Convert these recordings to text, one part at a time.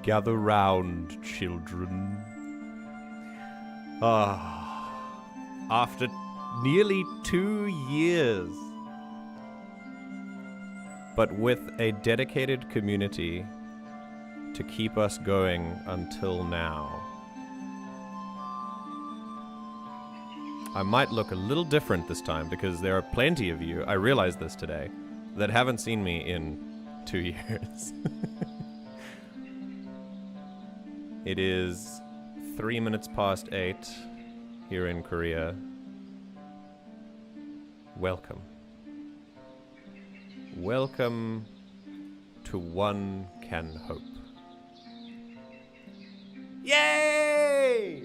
Gather round, children. After nearly 2 years, but with a dedicated community to keep us going until now. I might look a little different this time because there are plenty of you, I realized this today, that haven't seen me in 2 years. It is 3 minutes past 8 here in Korea. Welcome. Welcome to One Can Hope. Yay!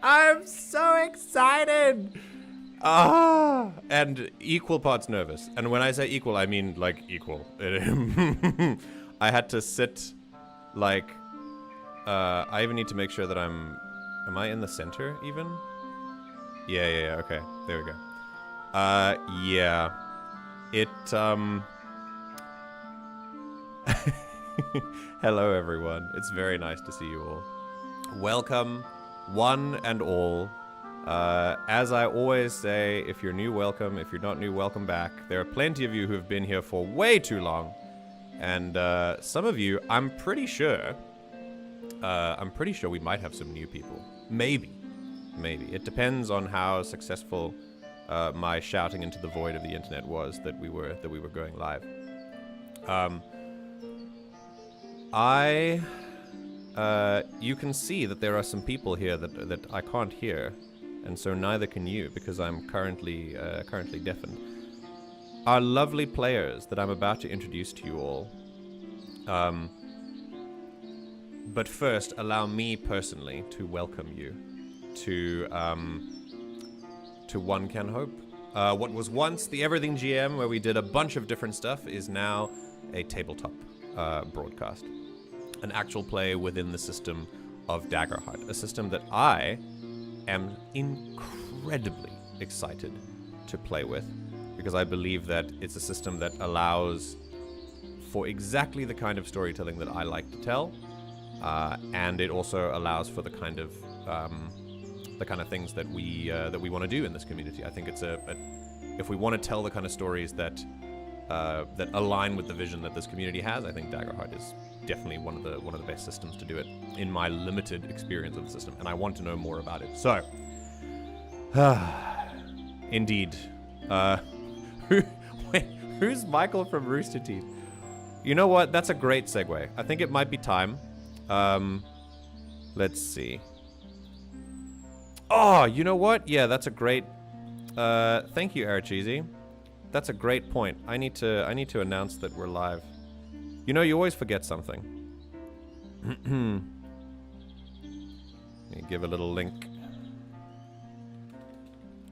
I'm so excited! And equal parts nervous. And when I say equal, I mean like equal. I had to sit like, I even need to make sure that am I in the center even? Yeah, okay, there we go. Yeah. It, hello everyone, it's very nice to see you all. Welcome, one and all. As I always say, if you're new, welcome. If you're not new, welcome back. There are plenty of you who have been here for way too long. And some of you, I'm pretty sure we might have some new people. Maybe. It depends on how successful my shouting into the void of the internet was that we were going live. You can see that there are some people here that I can't hear, and so neither can you because I'm currently deafened. Our lovely players that I'm about to introduce to you all. But first, allow me personally to welcome you to One Can Hope. What was once the Everything GM, where we did a bunch of different stuff, is now a tabletop broadcast. An actual play within the system of Daggerheart, a system that I am incredibly excited to play with, because I believe that it's a system that allows for exactly the kind of storytelling that I like to tell, and it also allows for the kind of things that we want to do in this community. I think it's if we want to tell the kind of stories that align with the vision that this community has, I think Daggerheart is definitely one of the best systems to do it in my limited experience of the system, and I want to know more about it. So, indeed, who's Michael from Rooster Teeth? You know what? That's a great segue. I think it might be time. Let's see. Oh, you know what? Yeah, that's a great. Thank you, Aracheesy. That's a great point. I need to announce that we're live. You know, you always forget something. Let me give a little link.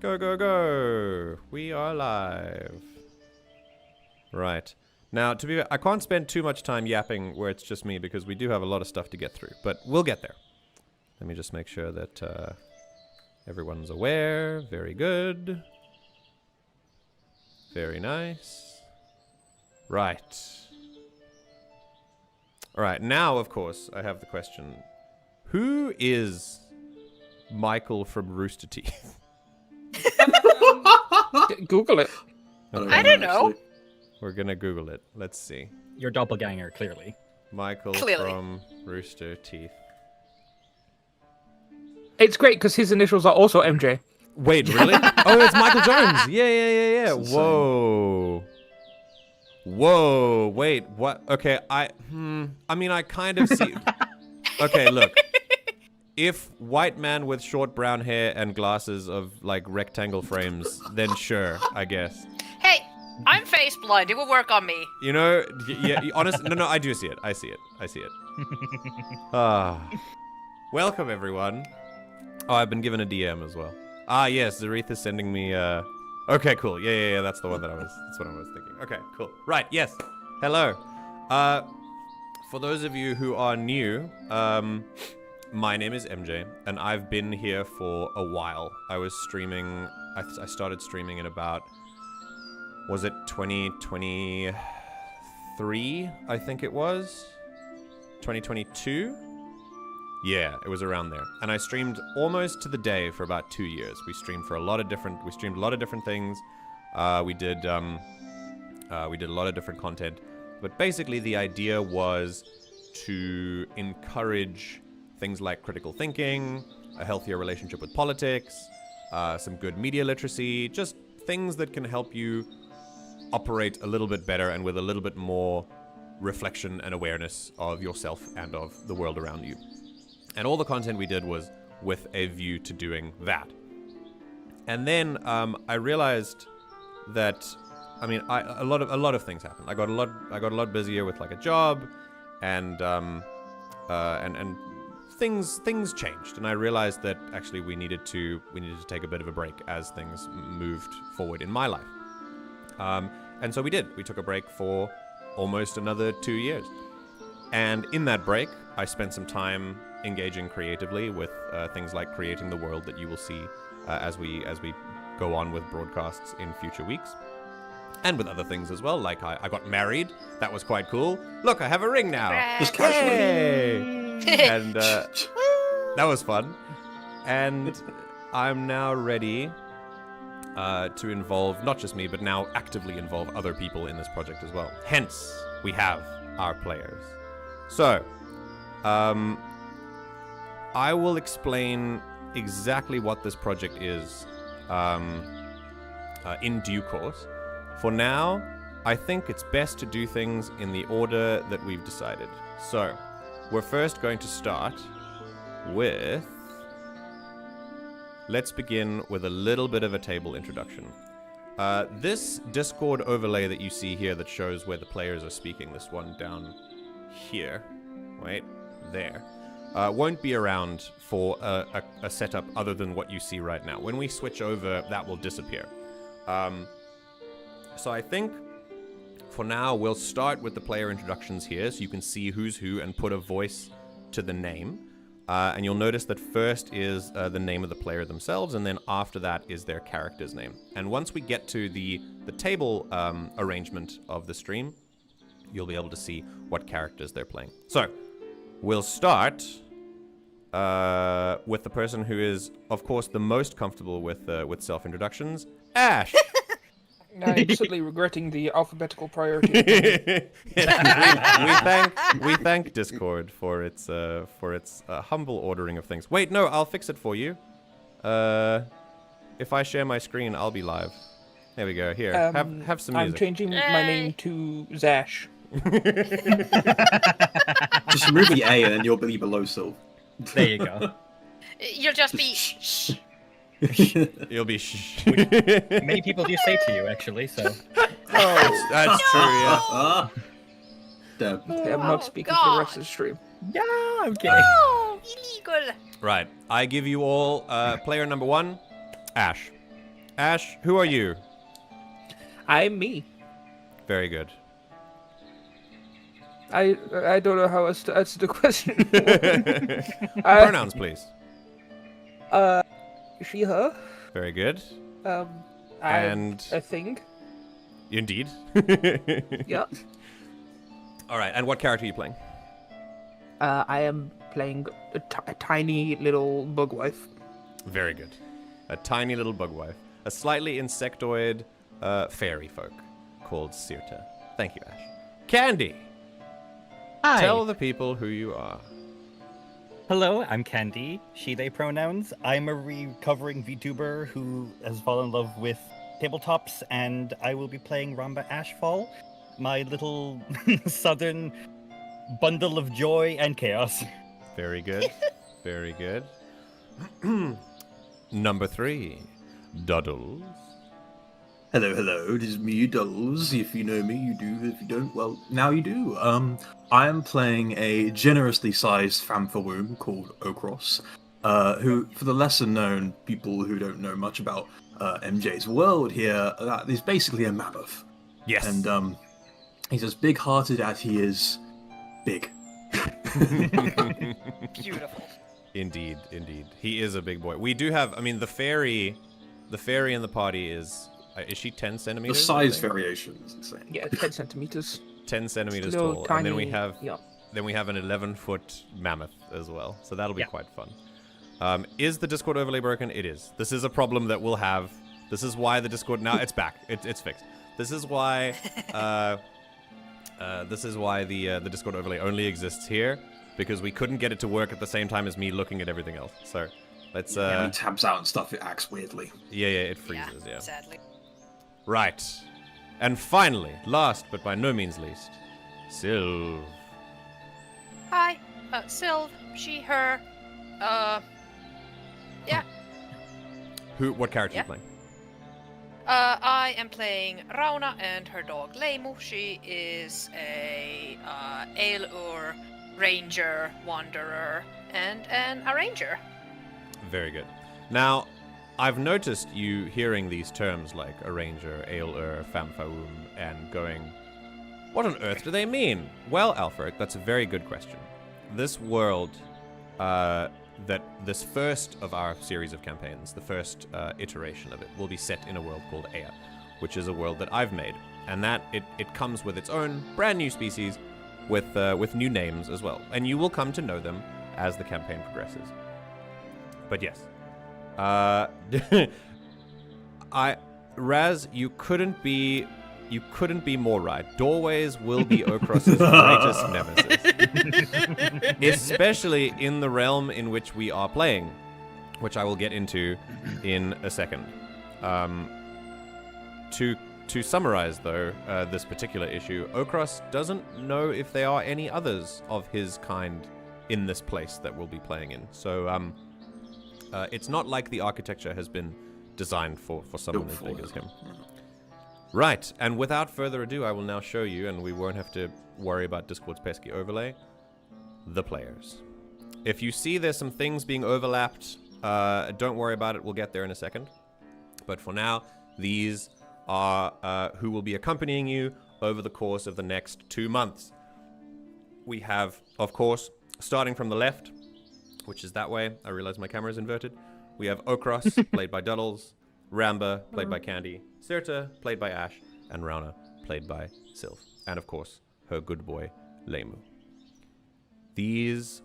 Go, go, go! We are live. Right. Now, to be, I can't spend too much time yapping where it's just me because we do have a lot of stuff to get through, but we'll get there. Let me just make sure that everyone's aware. Very good. Very nice. Right. All right, now, of course, I have the question. Who is Michael from Rooster Teeth? Google it. Okay. I don't know. We're gonna Google it. Let's see. Your doppelganger, clearly. Michael Clearly. from Rooster Teeth. It's great because his initials are also MJ. Wait, really? Oh, it's Michael Jones. Yeah. Whoa. Whoa, wait, what? Okay, I mean, I kind of see... Okay, look. If white man with short brown hair and glasses of, like, rectangle frames, then sure, I guess. Hey, I'm face blind. It will work on me. You know, yeah, honestly, no, I do see it. I see it. Welcome, everyone. Oh, I've been given a DM as well. Ah, yes, Zareth is sending me, Okay, cool. Yeah, that's what I was thinking. Okay, cool. Right, yes. Hello. For those of you who are new, my name is MJ, and I've been here for a while. I was streaming, I started streaming in about, was it 2023, I think it was? 2022. Yeah, it was around there. And I streamed almost to the day for about 2 years. We streamed a lot of different things. We did a lot of different content. But basically the idea was to encourage things like critical thinking, a healthier relationship with politics, some good media literacy, just things that can help you operate a little bit better and with a little bit more reflection and awareness of yourself and of the world around you. And all the content we did was with a view to doing that. And then I realized that, I mean, a lot of things happened. I got a lot busier with like a job, and things changed. And I realized that actually we needed to take a bit of a break as things moved forward in my life. And so we did. We took a break for almost another 2 years. And in that break, I spent some time engaging creatively with things like creating the world that you will see as we go on with broadcasts in future weeks. And with other things as well, like I got married. That was quite cool. Look, I have a ring now. Just casually. Yay! And that was fun. And I'm now ready to involve not just me, but now actively involve other people in this project as well. Hence, we have our players. So, I will explain exactly what this project is in due course. For now, I think it's best to do things in the order that we've decided. So, we're first going to start with... Let's begin with a little bit of a table introduction. This Discord overlay that you see here that shows where the players are speaking, this one down here, wait, there, won't be around for a setup other than what you see right now. When we switch over, that will disappear. So I think for now we'll start with the player introductions here so you can see who's who and put a voice to the name. And you'll notice that first is the name of the player themselves, and then after that is their character's name. And once we get to the table arrangement of the stream, you'll be able to see what characters they're playing. So, we'll start with the person who is, of course, the most comfortable with self-introductions, Ash! I'm instantly regretting the alphabetical priority. we thank Discord for its humble ordering of things. Wait, no, I'll fix it for you. If I share my screen, I'll be live. There we go. Here, have some music. I'm changing my name to Zash. Just remove the A and then you'll be below Silv. There you go. You'll just be shh. You'll be Many people do say to you, actually, so... Oh, That's true, yeah. Damn. I'm not speaking for the rest of the stream. Yeah, I'm kidding. Oh, illegal. Right, I give you all player number 1, Ash. Ash, who are you? I'm me. Very good. I don't know how else to answer the question. Pronouns, please. She, her. Very good. I'm And- a thing. Indeed. Yeah. All right, and what character are you playing? I am playing a tiny little bug wife. Very good. A tiny little bug wife. A slightly insectoid fairy folk called Cyrta. Thank you, Ash. Candi! Hi. Tell the people who you are. Hello, I'm Candi, she/they pronouns. I'm a recovering VTuber who has fallen in love with tabletops, and I will be playing Ramba Ashfall, my little southern bundle of joy and chaos. Very good. Very good. Number 3, Duddles. Hello, hello, this is me, Duddles. If you know me, you do. If you don't, well, now you do. I am playing a generously sized Famfawoom called Ochros, who, for the lesser-known people who don't know much about MJ's world here, that is basically a mammoth. Yes. And he's as big-hearted as he is big. Beautiful. Indeed, indeed. He is a big boy. We do have, I mean, the fairy in the party is she 10 The centimeters? size variation is insane. Yeah, 10 centimeters. 10 centimeters Little tall. tiny, And then we have yeah. then we have an 11-foot mammoth as well. So that'll be quite fun. Is the Discord overlay broken? It is. This is a problem that we'll have. This is why the Discord... Now, it's back. It's fixed. This is why... the Discord overlay only exists here, because we couldn't get it to work at the same time as me looking at everything else. So, let's... when it tabs out and stuff, it acts weirdly. Yeah, it freezes, yeah. Sadly. Right. And finally, last but by no means least, Silv. Hi. Silv. She, her. Yeah. What character are you playing? I am playing Rauna and her dog Leimu. She is a Eilur ranger, wanderer, and an arranger. Very good. Now, I've noticed you hearing these terms like arranger, Eilur, famfaum, and going, what on earth do they mean? Well, Alfred, that's a very good question. This world, this first of our series of campaigns, the first iteration of it, will be set in a world called Eyya, which is a world that I've made, and that it comes with its own brand new species, with new names as well, and you will come to know them as the campaign progresses. But yes, Raz, you couldn't be more right. Doorways will be Ochros' greatest nemesis. Especially in the realm in which we are playing, which I will get into in a second. To summarize, though, this particular issue, Ochros doesn't know if there are any others of his kind in this place that we'll be playing in. So it's not like the architecture has been designed for someone as big as him. Right, and without further ado, I will now show you, and we won't have to worry about Discord's pesky overlay, the players. If you see there's some things being overlapped, don't worry about it, we'll get there in a second. But for now, these are who will be accompanying you over the course of the next 2 months. We have, of course, starting from the left, which is that way. I realize my camera is inverted. We have Ochros, played by Duddles, Ramba, played by Candi, Cyrta, played by Ash, and Rauna, played by Silv. And of course, her good boy, Leimu. These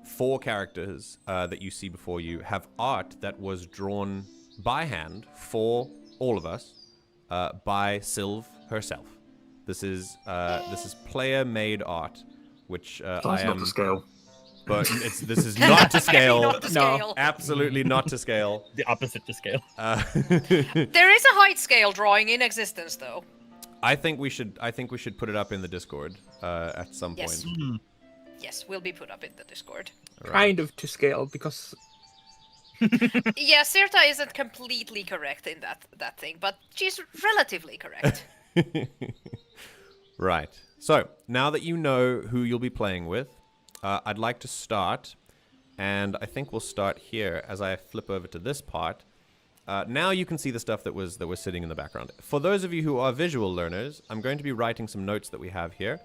4 characters that you see before you have art that was drawn by hand for all of us by Silv herself. This is player-made art, which I am... not to scale. But this is not to scale. Not to scale. No. Absolutely not to scale. The opposite to scale. There is a height scale drawing in existence, though. I think we should put it up in the Discord at some Yes. point. Yes, will be put up in the Discord. Right. Kind of to scale, because Yeah, Cyrta isn't completely correct in that thing, but she's relatively correct. Right. So now that you know who you'll be playing with, I'd like to start, and I think we'll start here as I flip over to this part. Now you can see the stuff that was sitting in the background. For those of you who are visual learners, I'm going to be writing some notes that we have here.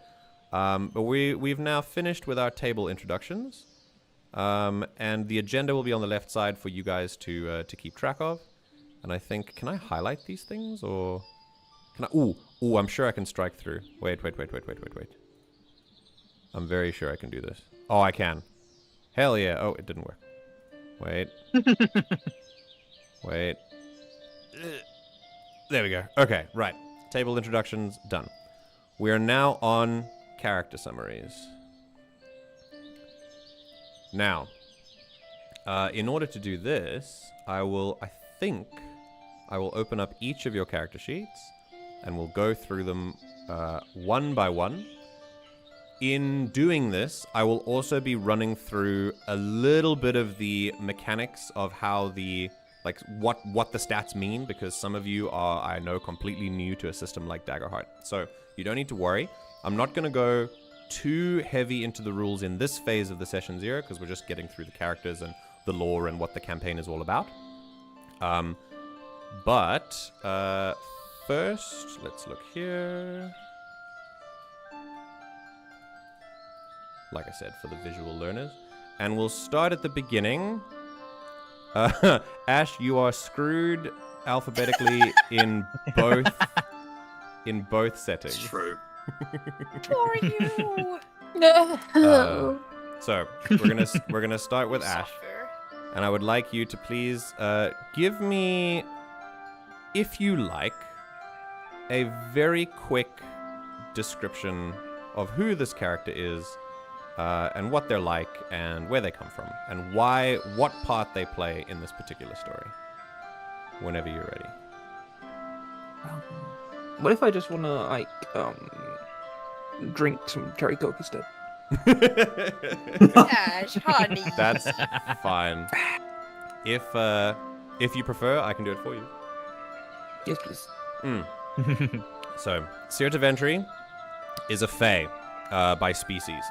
But we've now finished with our table introductions, and the agenda will be on the left side for you guys to keep track of. And I think, can I highlight these things, or can I? Ooh, I'm sure I can strike through. Wait. I'm very sure I can do this. Oh, I can. Hell yeah. Oh, it didn't work. Wait. Wait. There we go. Okay, right. Table introductions, done. We are now on character summaries. Now, in order to do this, I think I will open up each of your character sheets, and we'll go through them one by one. In doing this, I will also be running through a little bit of the mechanics of how what the stats mean, because some of you are, I know, completely new to a system like Daggerheart. So you don't need to worry. I'm not going to go too heavy into the rules in this phase of the Session 0, because we're just getting through the characters and the lore and what the campaign is all about. But first, let's look here. Like I said, for the visual learners. And we'll start at the beginning. Ash, you are screwed alphabetically in both settings. It's true. For you. No. So we're gonna start with Ash, Suffer. and I would like you to please give me, if you like, a very quick description of who this character is, and what they're like, and where they come from, and what part they play in this particular story. Whenever you're ready. What if I just wanna drink some cherry coke instead? Ash, honey. That's fine. If you prefer, I can do it for you. Yes, please. So, Cyrta Ventri is a fae by species.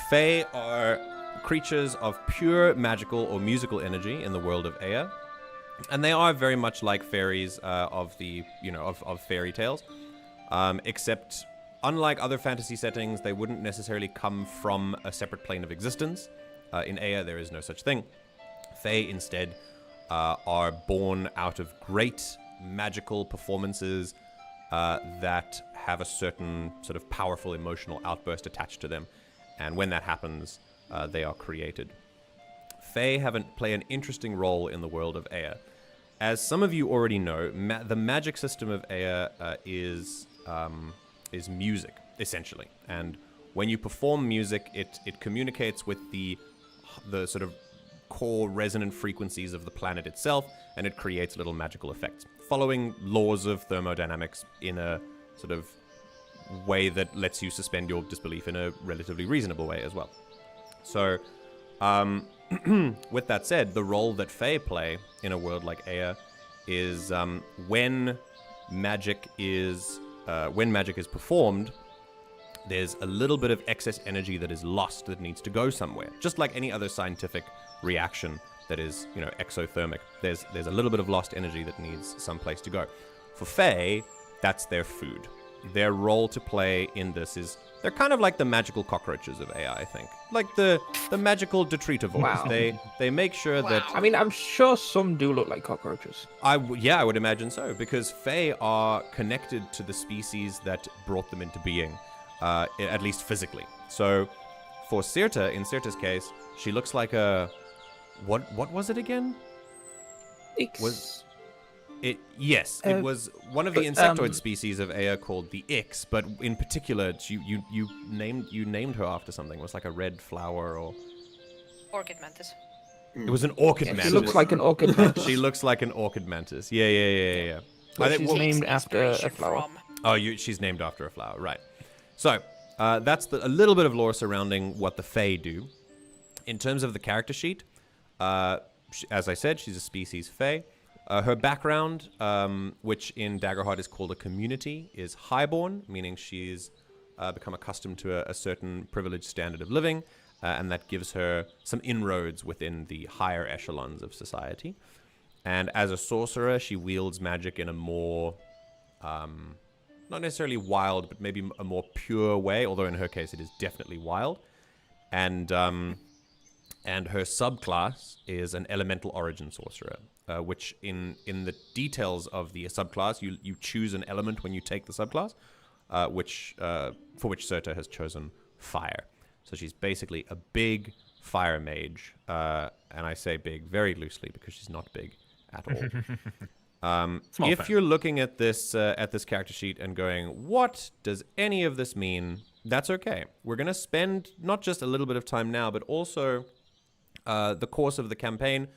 Fae are creatures of pure magical or musical energy in the world of Eyya, and they are very much like fairies of fairy tales, except unlike other fantasy settings, they wouldn't necessarily come from a separate plane of existence. In Eyya, there is no such thing. Fae instead are born out of great magical performances that have a certain sort of powerful emotional outburst attached to them, and when that happens, they are created. Fae play an interesting role in the world of Eyya. As some of you already know, the magic system of Eyya is music, essentially, and when you perform music, it communicates with the sort of core resonant frequencies of the planet itself, and it creates little magical effects, following laws of thermodynamics in a sort of way that lets you suspend your disbelief in a relatively reasonable way as well. So, with that said, the role that Fae play in a world like Eyya is when magic is performed, there's a little bit of excess energy that is lost that needs to go somewhere. Just like any other scientific reaction that is, exothermic. There's a little bit of lost energy that needs someplace to go. For Fae, that's their food. Their role to play in this is they're kind of like the magical cockroaches of Eyya, I think. Like the magical detritivores. Wow. They make sure that... I mean, I'm sure some do look like cockroaches. I would imagine so, because Fae are connected to the species that brought them into being, at least physically. So, for Cyrta, in Cyrta's case, she looks like a... What was it again? It was one of the insectoid species of Eyya called the Ix, but in particular, you named her after something. It was like a red flower or... Orchid mantis. It was an orchid mantis. She looks like an orchid mantis. She looks like an orchid mantis. Yeah. Well, she's named after a Inspiration flower. from- Oh, she's named after a flower, right. So, that's a little bit of lore surrounding what the Fae do. In terms of the character sheet, as I said, she's a species Fae. Her background, which in Daggerheart is called a community, is highborn, meaning she's become accustomed to a certain privileged standard of living, and that gives her some inroads within the higher echelons of society. And as a sorcerer, she wields magic in a more, not necessarily wild, but maybe a more pure way, although in her case it is definitely wild. And her subclass is an elemental origin sorcerer, which in the details of the subclass, you choose an element when you take the subclass, for which Cyrta has chosen fire. So she's basically a big fire mage, and I say big very loosely because she's not big at all. If you're looking at this character sheet and going, what does any of this mean? That's okay. We're going to spend not just a little bit of time now, but also the course of the campaign,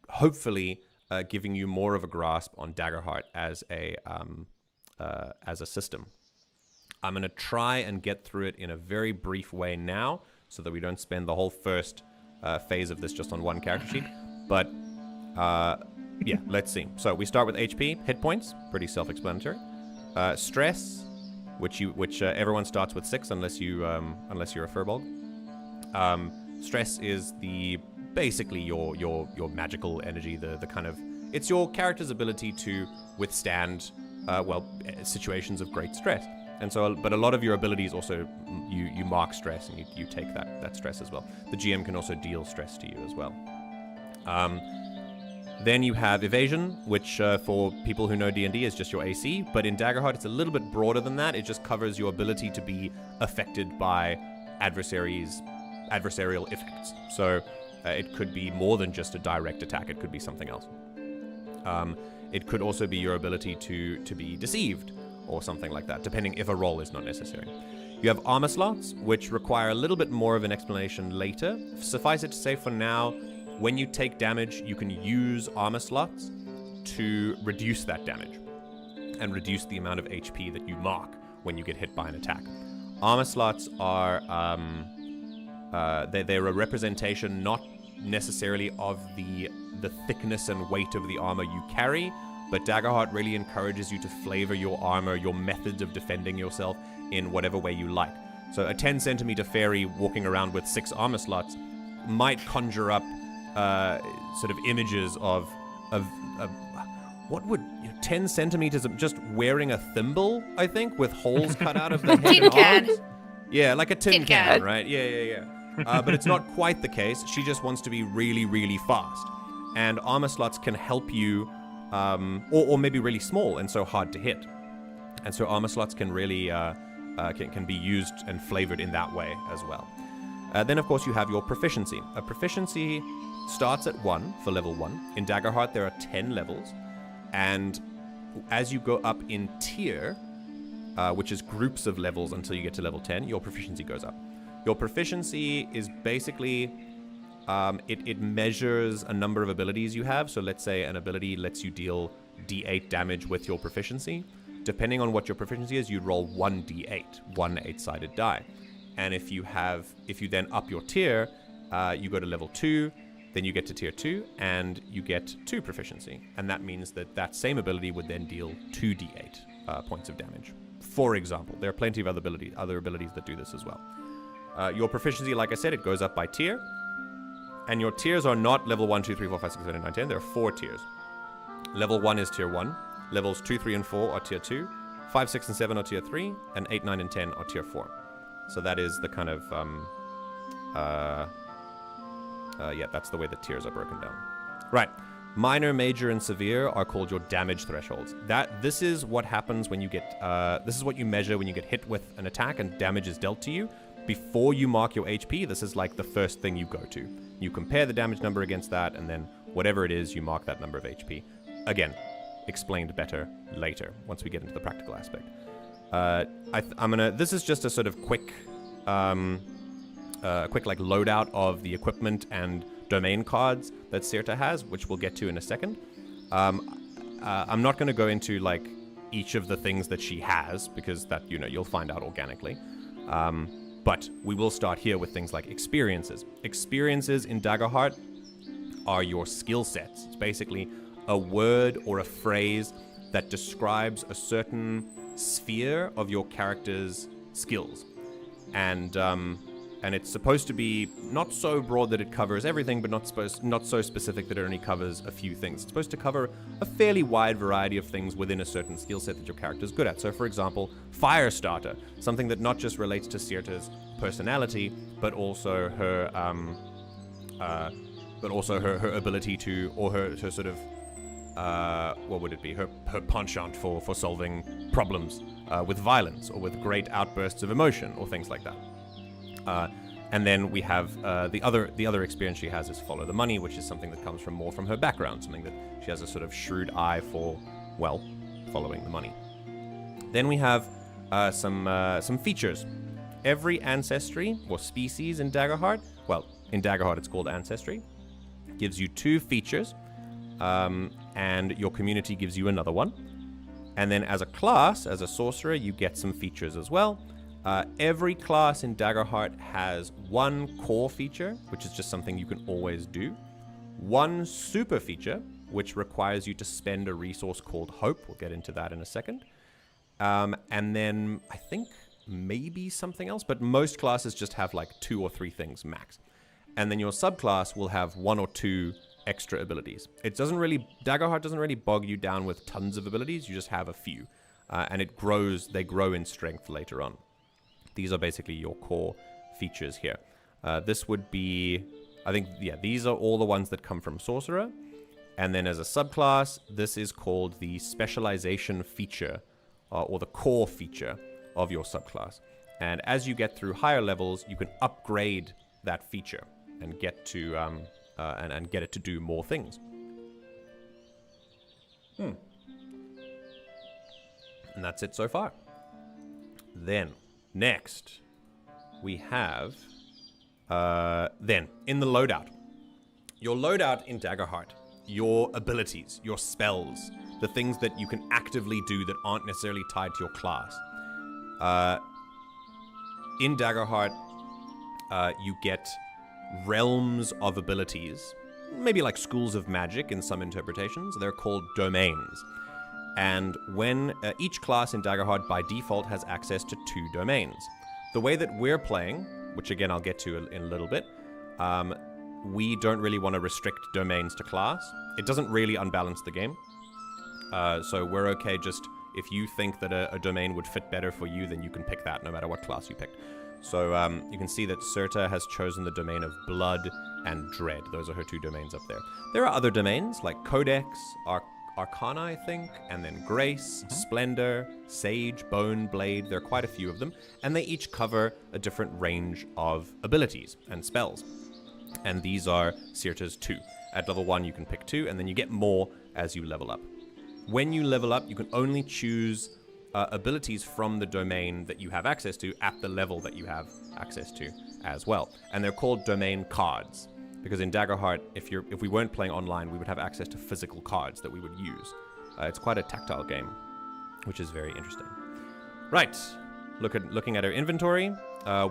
hopefully giving you more of a grasp on Daggerheart as a system. I'm going to try and get through it in a very brief way now, so that we don't spend the whole first phase of this just on one character sheet. But yeah, let's see. So we start with HP, hit points, pretty self-explanatory. Stress, which everyone starts with 6 unless you're a furbolg. Stress is basically your magical energy, the kind of, it's your character's ability to withstand situations of great stress. And so, but a lot of your abilities also, you mark stress and you take that stress as well. The GM can also deal stress to you as well. Then you have evasion, which for people who know D&D is just your AC, but in Daggerheart it's a little bit broader than that. It just covers your ability to be affected by adversarial effects. So it could be more than just a direct attack. It could be something else. It could also be your ability to be deceived or something like that, depending if a roll is not necessary. You have armor slots, which require a little bit more of an explanation later. Suffice it to say, for now, when you take damage, you can use armor slots to reduce that damage and reduce the amount of HP that you mark when you get hit by an attack. Armor slots are they're a representation not necessarily of the thickness and weight of the armor you carry, but Daggerheart really encourages you to flavor your armor, your methods of defending yourself in whatever way you like. So a 10 centimeter fairy walking around with 6 armor slots might conjure up sort of images of what would 10 centimeters of just wearing a thimble, I think, with holes cut out of the head and can. arms? Yeah, like a tin can, can. right? Yeah. But it's not quite the case. She just wants to be really, really fast. And armor slots can help you, or maybe really small and so hard to hit. And so armor slots can really can be used and flavored in that way as well. Then, of course, you have your proficiency. A proficiency starts at 1 for level 1. In Daggerheart, there are 10 levels. And as you go up in tier, which is groups of levels until you get to level 10, your proficiency goes up. Your proficiency is basically, it measures a number of abilities you have. So let's say an ability lets you deal d8 damage with your proficiency. Depending on what your proficiency is, you roll 1d8, one 8-sided die. And if you then up your tier, you go to level 2, then you get to tier 2, and you get 2 proficiency. And that means that same ability would then deal 2d8 points of damage. For example, there are plenty of other abilities that do this as well. Your proficiency, like I said, it goes up by tier. And your tiers are not level 1, 2, 3, 4, 5, 6, 7, 8, 9, 10. There are 4 tiers. Level 1 is tier 1. Levels 2, 3, and 4 are tier 2. 5, 6, and 7 are tier 3. And 8, 9, and 10 are tier 4. So that is the kind of, that's the way the tiers are broken down. Right. Minor, major, and severe are called your damage thresholds. This is what happens when you get, this is what you measure when you get hit with an attack and damage is dealt to you. Before you mark your HP, this is like the first thing you go to. You compare the damage number against that, and then whatever it is, you mark that number of HP. Again, explained better later, once we get into the practical aspect. This is just a sort of quick like loadout of the equipment and domain cards that Cyrta has, which we'll get to in a second. I'm not going to go into like each of the things that she has, because that, you'll find out organically. But we will start here with things like experiences. Experiences in Daggerheart are your skill sets. It's basically a word or a phrase that describes a certain sphere of your character's skills. And it's supposed to be not so broad that it covers everything, but not so specific that it only covers a few things. It's supposed to cover a fairly wide variety of things within a certain skill set that your character is good at. So, for example, Firestarter, something that not just relates to Cyrta's personality, but also her ability to, or her sort of, what would it be? Her penchant for solving problems with violence or with great outbursts of emotion or things like that. And then we have the other experience she has is Follow the Money, which is something that comes more from her background, something that she has a sort of shrewd eye for, following the money. Then we have some features. Every ancestry or species in Daggerheart, in Daggerheart it's called Ancestry, gives you 2 features, and your community gives you another one. And then as a class, as a sorcerer, you get some features as well. Every class in Daggerheart has 1 core feature, which is just something you can always do. 1 super feature, which requires you to spend a resource called Hope. We'll get into that in a second. And then I think maybe something else, but most classes just have like 2 or 3 things max. And then your subclass will have 1 or 2 extra abilities. Daggerheart doesn't really bog you down with tons of abilities. You just have a few. And they grow in strength later on. These are basically your core features here. This would be, these are all the ones that come from Sorcerer. And then as a subclass, this is called the specialization feature, or the core feature of your subclass. And as you get through higher levels, you can upgrade that feature and get to and get it to do more things. And that's it so far. Then, next, we have then in the loadout. Your loadout in Daggerheart, your abilities, your spells, the things that you can actively do that aren't necessarily tied to your class. In Daggerheart, you get realms of abilities, maybe like schools of magic in some interpretations. They're called domains. And when each class in Daggerheart by default has access to 2 domains. The way that we're playing, which again I'll get to in a little bit, we don't really want to restrict domains to class. It doesn't really unbalance the game. So we're okay just, if you think that a domain would fit better for you, then you can pick that no matter what class you picked. So you can see that Cyrta has chosen the domain of Blood and Dread. Those are her 2 domains up there. There are other domains like Codex, Arcana, I think, and then Grace, Splendor, Sage, Bone, Blade. There are quite a few of them, and they each cover a different range of abilities and spells. And these are Cyrta's 2. At level 1, you can pick 2, and then you get more as you level up. When you level up, you can only choose abilities from the domain that you have access to at the level that you have access to as well. And they're called domain cards. Because in Daggerheart, if we weren't playing online, we would have access to physical cards that we would use. It's quite a tactile game, which is very interesting. Right, looking at her inventory,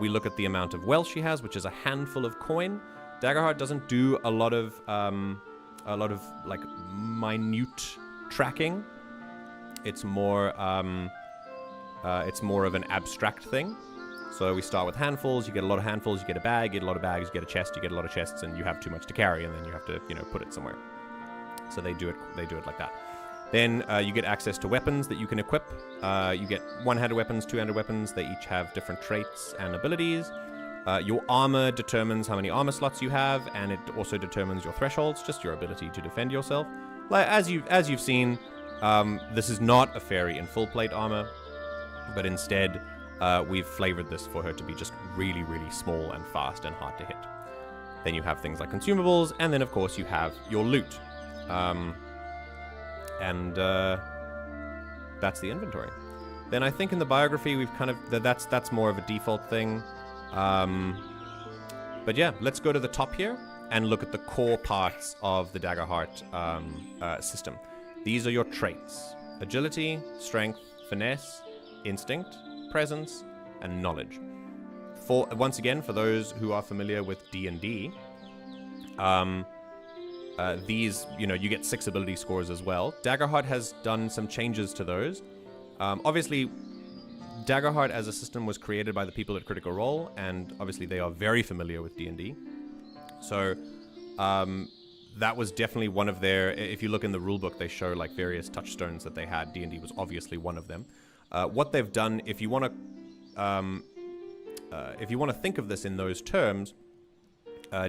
we look at the amount of wealth she has, which is a handful of coin. Daggerheart doesn't do a lot of like minute tracking. It's more of an abstract thing. So we start with handfuls. You get a lot of handfuls. You get a bag. You get a lot of bags. You get a chest. You get a lot of chests, and you have too much to carry, and then you have to, put it somewhere. So they do it like that. Then you get access to weapons that you can equip. You get one-handed weapons, two-handed weapons. They each have different traits and abilities. Your armor determines how many armor slots you have, and it also determines your thresholds, just your ability to defend yourself. Like as you've seen, this is not a fairy in full plate armor, but instead. We've flavored this for her to be just really, really small and fast and hard to hit. Then you have things like consumables, and then of course you have your loot. That's the inventory. Then I think in the biography we've kind of that's more of a default thing. But yeah, let's go to the top here and look at the core parts of the Daggerheart system. These are your traits: agility, strength, finesse, instinct, presence, and knowledge. Once again, for those who are familiar with D&D, these, you get 6 ability scores as well. Daggerheart has done some changes to those. Obviously, Daggerheart as a system was created by the people at Critical Role, and obviously they are very familiar with D&D. So that was definitely one of their. If you look in the rulebook, they show like various touchstones that they had. D&D was obviously one of them. What they've done, if you want to think of this in those terms,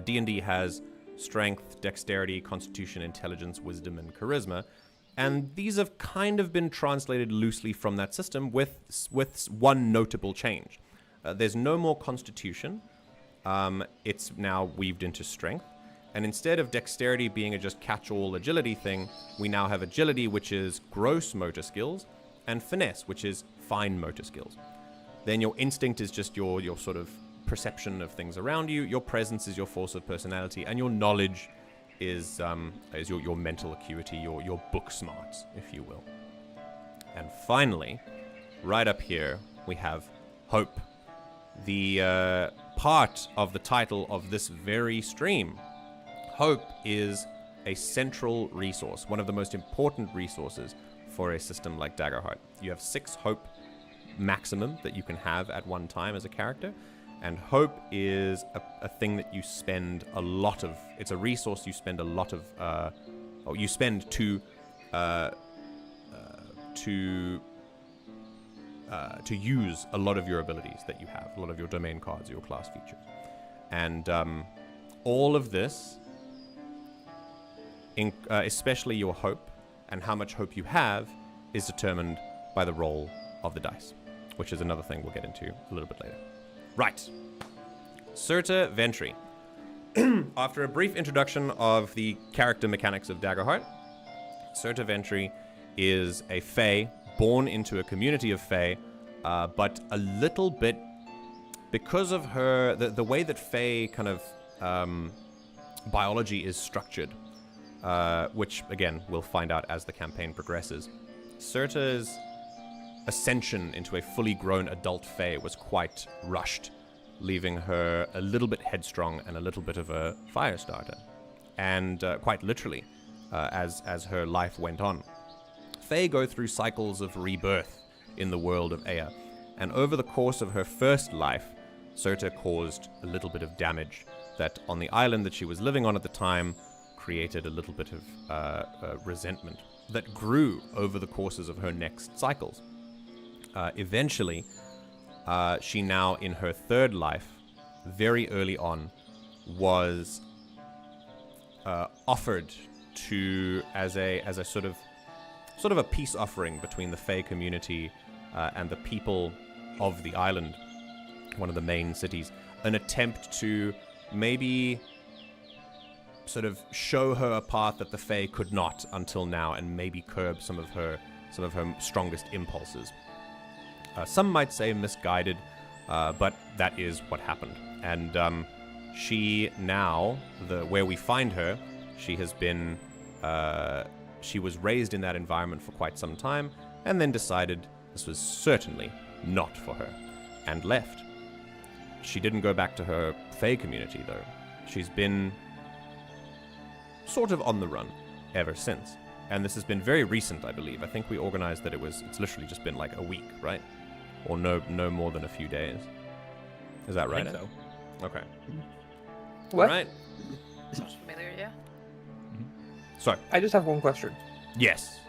D&D has strength, dexterity, constitution, intelligence, wisdom, and charisma, and these have kind of been translated loosely from that system with one notable change. There's no more constitution. It's now weaved into strength, and instead of dexterity being a just catch-all agility thing, we now have agility, which is gross motor skills, and finesse, which is fine motor skills. Then your instinct is just your sort of perception of things around you. Your presence is your force of personality, and your knowledge is your mental acuity, your book smarts, if you will. And finally, right up here, we have hope. The part of the title of this very stream. Hope is a central resource, one of the most important resources for a system like Daggerheart. You have 6 hope maximum that you can have at one time as a character, and hope is a thing that you spend a lot of. It's a resource you spend a lot of. You spend to use a lot of your abilities that you have, a lot of your domain cards, your class features, and all of this, especially your hope. And how much hope you have is determined by the roll of the dice. which is another thing we'll get into a little bit later. Right. Cyrta Ventri. After a brief introduction of the character mechanics of Daggerheart, Cyrta Ventri is a fae born into a community of fae, but a little bit, because of her, the way that fae kind of biology is structured, which, again, we'll find out as the campaign progresses. Cyrta's ascension into a fully grown adult fae was quite rushed, leaving her a little bit headstrong and a little bit of a fire starter. And quite literally, as her life went on. Fae go through cycles of rebirth in the world of Eyya, and over the course of her first life, Cyrta caused a little bit of damage that on the island that she was living on at the time created a little bit of resentment that grew over the courses of her next cycles. Eventually, she now, in her third life, very early on, was offered to as a sort of a peace offering between the Fae community and the people of the island, one of the main cities, an attempt to maybe sort of show her a path that the Fae could not until now, and maybe curb some of her strongest impulses. Some might say misguided, but that is what happened. And she now, where we find her, she has been, she was raised in that environment for quite some time, and then decided this was certainly not for her, and left. She didn't go back to her Fae community, though. She's been sort of on the run ever since. And this has been very recent, I believe. I think we organized that it's literally just been like a week, right? Or no more than a few days. Is that right? I think so. Okay. What? Right. Sounds familiar, yeah. So, I just have one question. yes.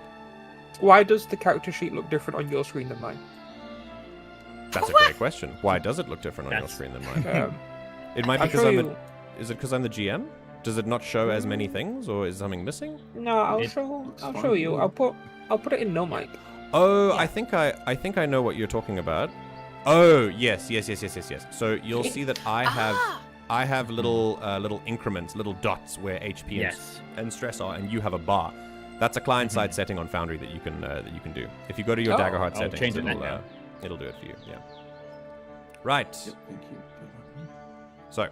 Why does the character sheet look different on your screen than mine? That's a great question. Why does it look different on your screen than mine? It might be I'll because show I'm you. Is it because I'm the GM? Does it not show as many things, or is something missing? No, I'll It show you. I'll put it in no mic. Oh, Yeah. I think I know what you're talking about. Oh, yes. So you'll see that I have little increments, little dots where HP Yes. and stress are, and you have a bar. That's a client-side setting on Foundry that you can do. If you go to your Oh, Daggerheart I'll settings, change it now. it'll do it for you. Yeah. Right. Thank you. So,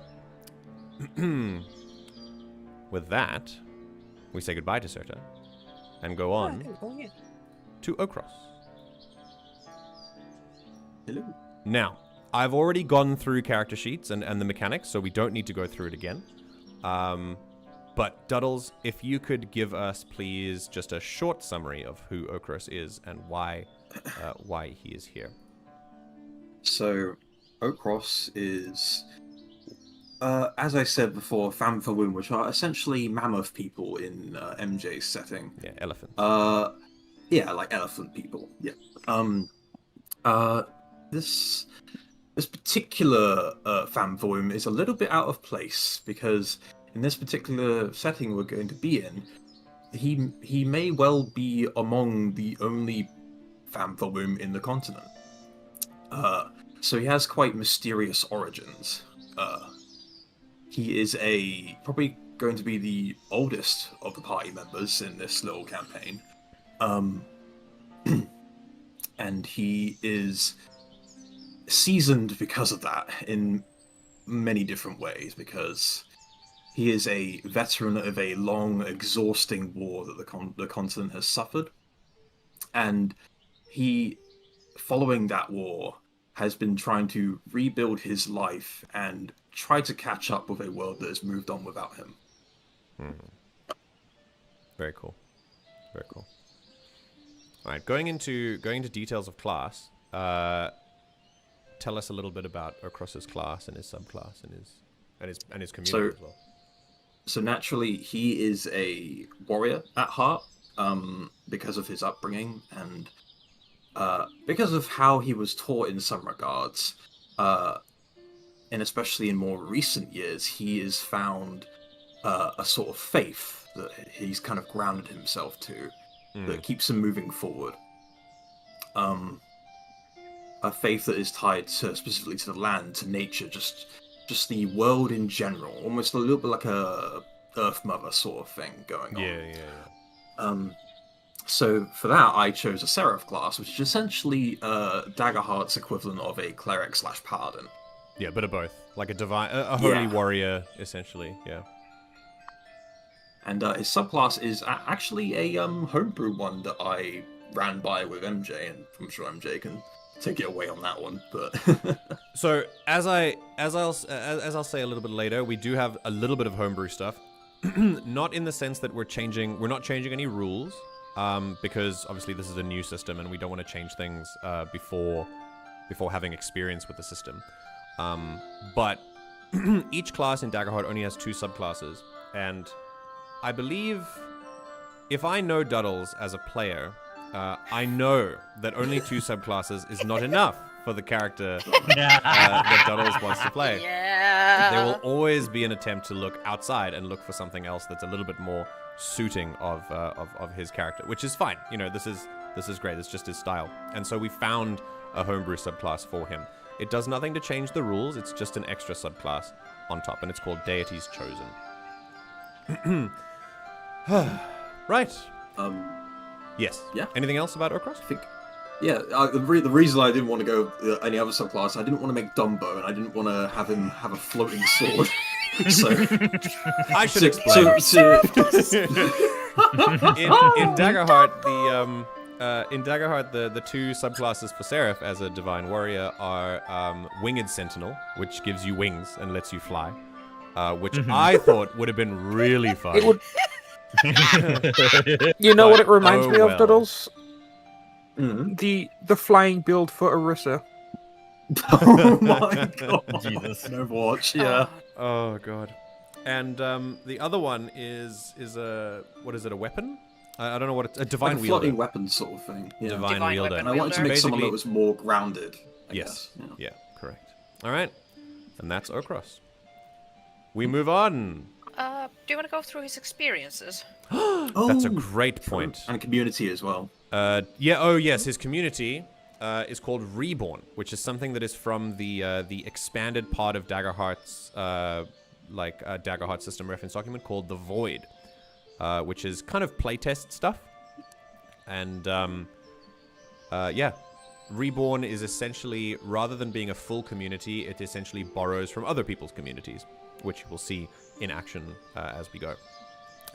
with that, we say goodbye to Cyrta and go on to Ochros. Hello. Now, I've already gone through character sheets and the mechanics, so we don't need to go through it again. But Duddles, if you could give us, please, just a short summary of who Ochros is and why he is here. So, Ochros is, as I said before, Famfawun, which are essentially mammoth people in MJ's setting. Yeah, elephant. Yeah, like elephant people. Yeah. This particular Famfawun is a little bit out of place because in this particular setting we're going to be in, he may well be among the only Famfawun in the continent. So he has quite mysterious origins. He is probably going to be the oldest of the party members in this little campaign. And he is seasoned because of that in many different ways, because he is a veteran of a long, exhausting war that the continent has suffered. And he, following that war, has been trying to rebuild his life and try to catch up with a world that has moved on without him. Very cool. Very cool. All right, going into details of class. Tell us a little bit about Ochros's class and his subclass and his community as well. So naturally, he is a warrior at heart, because of his upbringing and because of how he was taught in some regards. And especially in more recent years, he has found a sort of faith that he's kind of grounded himself to that keeps him moving forward. a faith that is tied to specifically to the land, to nature, just the world in general, almost a little bit like a Earth Mother sort of thing going on. Yeah. So for that, I chose a Seraph class, which is essentially Daggerheart's equivalent of a cleric / paladin. Yeah, bit of both. Like a holy warrior, essentially. Yeah. And his subclass is actually a homebrew one that I ran by with MJ, and I'm sure MJ can take it away on that one. But so as I'll say a little bit later, we do have a little bit of homebrew stuff. Not in the sense that we're not changing any rules, because obviously this is a new system and we don't want to change things before having experience with the system. But each class in Daggerheart only has 2 subclasses, and I believe if I know Duddles as a player, I know that only 2 subclasses is not enough for the character that Duddles wants to play. Yeah. There will always be an attempt to look outside and look for something else that's a little bit more suiting of his character, which is fine. You know, this is great. It's just his style. And so we found a homebrew subclass for him. It does nothing to change the rules. It's just an extra subclass on top, and it's called Deities Chosen. Right. Yes. Yeah. Anything else about Ochros? I think, yeah, the reason I didn't want to go any other subclass, I didn't want to make Dumbo, and I didn't want to have him have a floating sword. So I should explain. In Daggerheart, the 2 subclasses for Seraph as a divine warrior are Winged Sentinel, which gives you wings and lets you fly, which I thought would have been really fun. It would. You know what it reminds me of, Duddles? Mm-hmm. The flying build for Orisa. Oh my god! Jesus. Overwatch, yeah. Oh god. And the other one is a what is it? A weapon? I don't know what it's a divine like a wielder. floating weapon sort of thing. Yeah. Divine wielder. weapon And I wanted to make someone that was more grounded. I Yes. guess. Yeah, correct. All right. And that's Ochros. We move on. Do you want to go through his experiences? That's a great point. And community as well. Yes, his community is called Reborn, which is something that is from the expanded part of Daggerheart's Daggerheart system reference document called The Void, which is kind of playtest stuff. And Reborn is essentially, rather than being a full community, it essentially borrows from other people's communities, which we'll see in action as we go.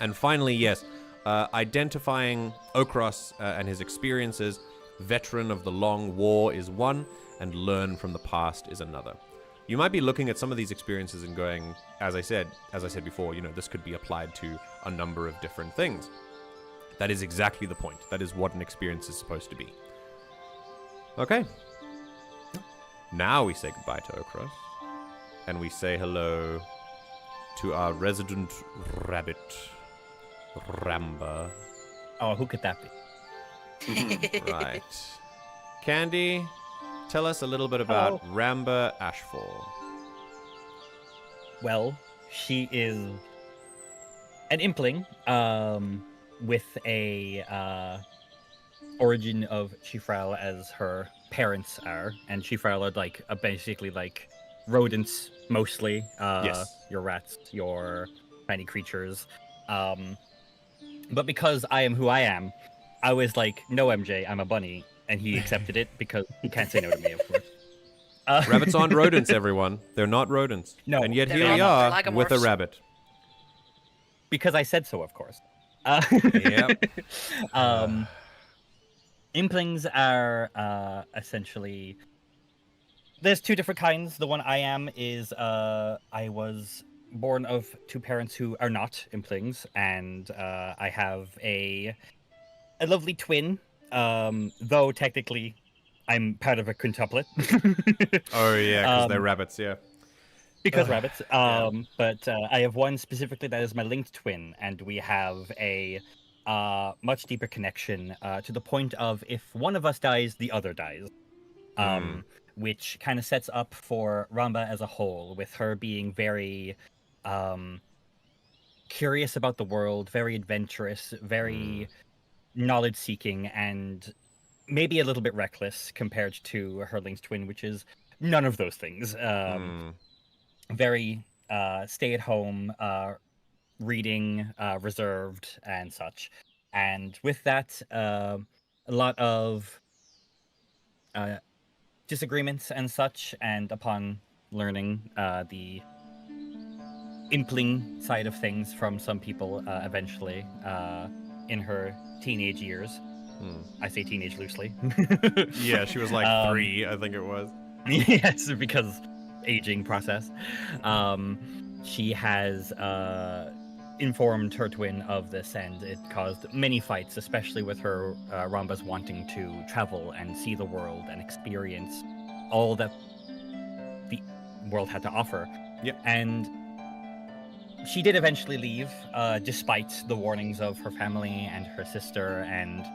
And finally, yes, identifying Ochros and his experiences. Veteran of the Long War is one, and learn from the past is another. You might be looking at some of these experiences and going, as I said before, you know, this could be applied to a number of different things. That is exactly the point. That is what an experience is supposed to be. Okay. Now we say goodbye to Ochros, and we say hello to our resident rabbit, Ramba. Oh, who could that be? Right. Candi, tell us a little bit about Ramba Ashfall. Well, she is an impling with a origin of Chifral as her parents are, and Chifral are basically rodents mostly. Yes. Your rats, your tiny creatures. But because I am who I am, I was like, no, MJ, I'm a bunny. And he accepted it because he can't say no to me, of course. Rabbits aren't rodents, everyone. They're not rodents. No. And yet They're here we not are with a lagomorphs. rabbit. Because I said so, of course. Yep. Implings are essentially... There's 2 different kinds. The one I am is I was born of 2 parents who are not implings, and I have a lovely twin, though technically I'm part of a quintuplet. Oh, yeah, because they're rabbits, yeah. Because rabbits. But I have one specifically that is my linked twin, and we have a much deeper connection to the point of if one of us dies, the other dies. Which kind of sets up for Ramba as a whole, with her being very curious about the world, very adventurous, very knowledge-seeking, and maybe a little bit reckless compared to her linked twin, which is none of those things. Very stay at home, reading, reserved, and such. And with that, a lot of disagreements and such. And upon learning the impling side of things from some people, eventually, in her teenage years. I say teenage loosely. Yeah, she was like 3, I think it was. Yes, because aging process. She has informed her twin of this, and it caused many fights, especially with her Ramba's wanting to travel and see the world and experience all that the world had to offer. Yep. And she did eventually leave, despite the warnings of her family and her sister and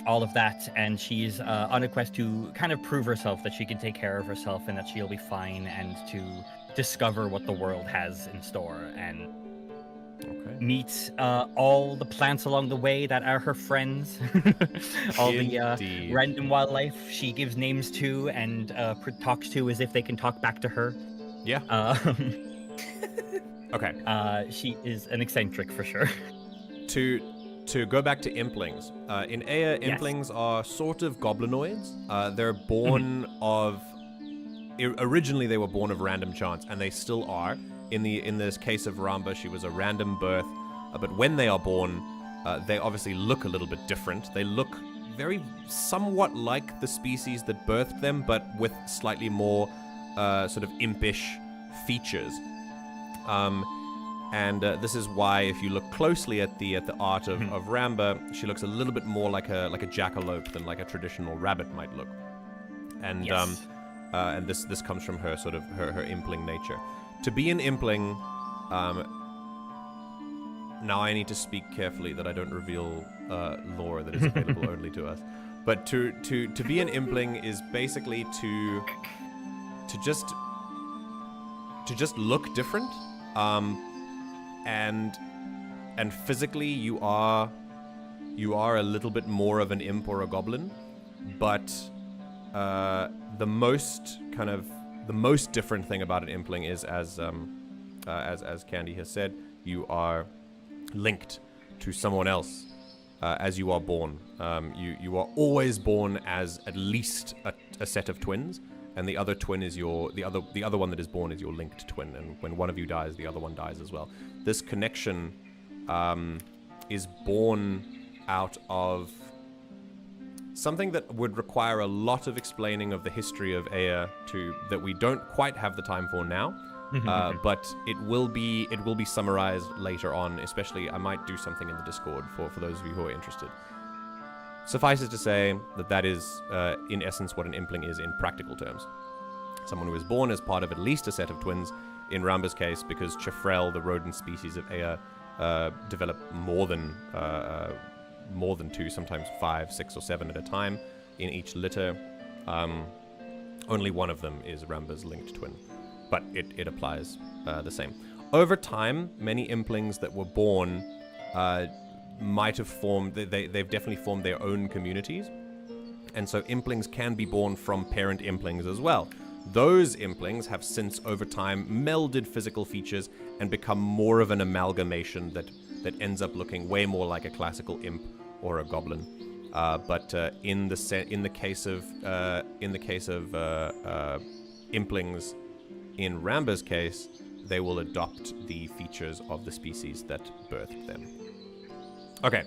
all of that, and she's on a quest to kind of prove herself that she can take care of herself and that she'll be fine, and to discover what the world has in store and meet all the plants along the way that are her friends. All the random wildlife she gives names to and talks to as if they can talk back to her. Yeah. Okay. She is an eccentric for sure. To go back to implings, in Eyya, implings are sort of goblinoids. They're born of... Originally, they were born of random chance, and they still are. In this case of Ramba, she was a random birth. But when they are born, they obviously look a little bit different. They look somewhat like the species that birthed them, but with slightly more sort of impish features. And this is why, if you look closely at the art of Ramba, she looks a little bit more like a jackalope than like a traditional rabbit might look. And and this comes from her sort of her impling nature. To be an impling, now I need to speak carefully that I don't reveal lore that is available only to us. But to be an impling is basically to just look different. And physically you are a little bit more of an imp or a goblin, but the most different thing about an impling is, as Candi has said, you are linked to someone else as you are born. You are always born as at least a set of twins. And the other twin is the other one that is born is your linked twin, and when one of you dies, the other one dies as well. This connection is born out of something that would require a lot of explaining of the history of Eyya that we don't quite have the time for now. But it will be summarized later on. Especially, I might do something in the Discord for those of you who are interested. Suffice it to say that is, in essence, what an impling is in practical terms. Someone who is born as part of at least a set of twins. In Ramba's case, because Chifrel, the rodent species of Eyya, develop more than 2, sometimes 5, 6, or 7 at a time in each litter. Only one of them is Ramba's linked twin, but it applies the same. Over time, many implings that were born might have formed, they've definitely formed their own communities. And so implings can be born from parent implings as well. Those implings have since, over time, melded physical features and become more of an amalgamation that ends up looking way more like a classical imp or a goblin. But in the case of implings, in Ramba's case, they will adopt the features of the species that birthed them. Okay,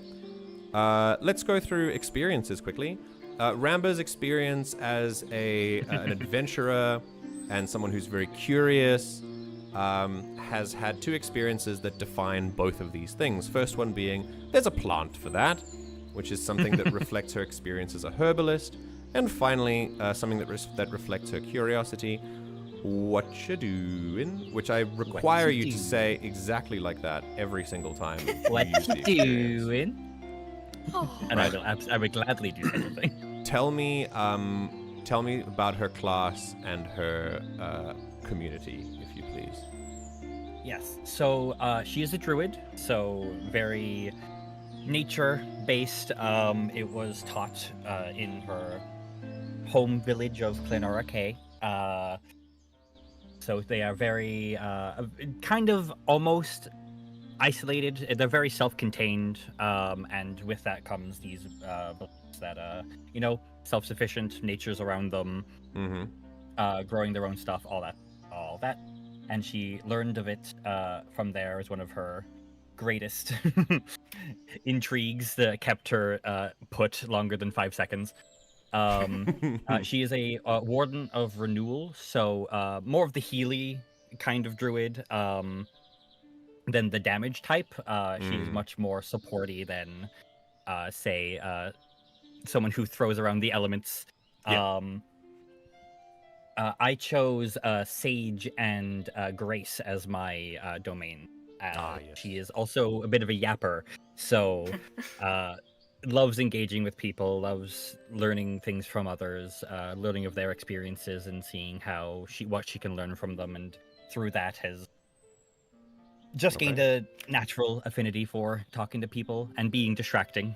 let's go through experiences quickly. Ramba's experience as an adventurer and someone who's very curious has had 2 experiences that define both of these things. First one being, there's a plant for that, which is something that reflects her experience as a herbalist. And finally, something that reflects her curiosity. What you doing? Which I require you to say exactly like that every single time. What you doing? And I will gladly do something. Tell me about her class and her community, if you please. Yes. So she is a druid. So very nature-based. It was taught in her home village of Glenora. So they are very kind of almost isolated. They're very self-contained, and with that comes these beliefs that self-sufficient, nature's around them, growing their own stuff, all that. And she learned of it from there as one of her greatest intrigues that kept her put longer than 5 seconds. She is a warden of renewal, so more of the Healy kind of druid than the damage type. She is much more supporty than, say, someone who throws around the elements. Yeah. I chose Sage and Grace as my domain. Yes. She is also a bit of a yapper, so loves engaging with people, loves learning things from others, learning of their experiences and seeing what she can learn from them, and through that has just gained a natural affinity for talking to people and being distracting.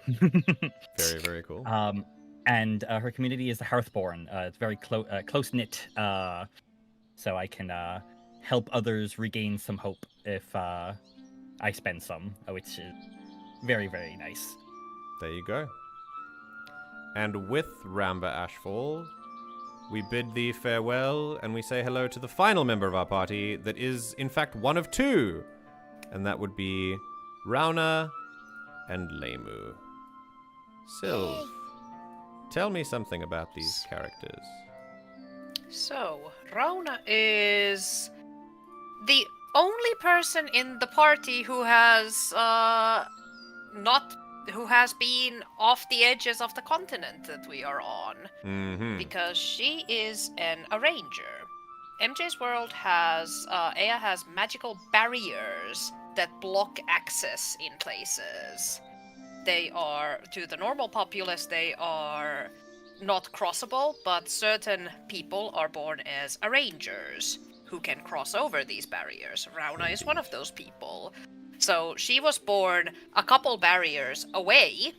Very, very cool. And her community is the Hearthborn. It's very close-knit, so I can help others regain some hope if I spend some, which is very, very nice. There you go. And with Ramba Ashfall, we bid thee farewell, and we say hello to the final member of our party that is, in fact, one of two. And that would be Rauna and Leimu. Silv, tell me something about these characters. So, Rauna is the only person in the party who has been off the edges of the continent that we are on. Because she is an arranger. MJ's world has Eyya has magical barriers that block access in places. They are, to the normal populace, they are not crossable, but certain people are born as arrangers who can cross over these barriers. Rauna is one of those people. So she was born a couple barriers away,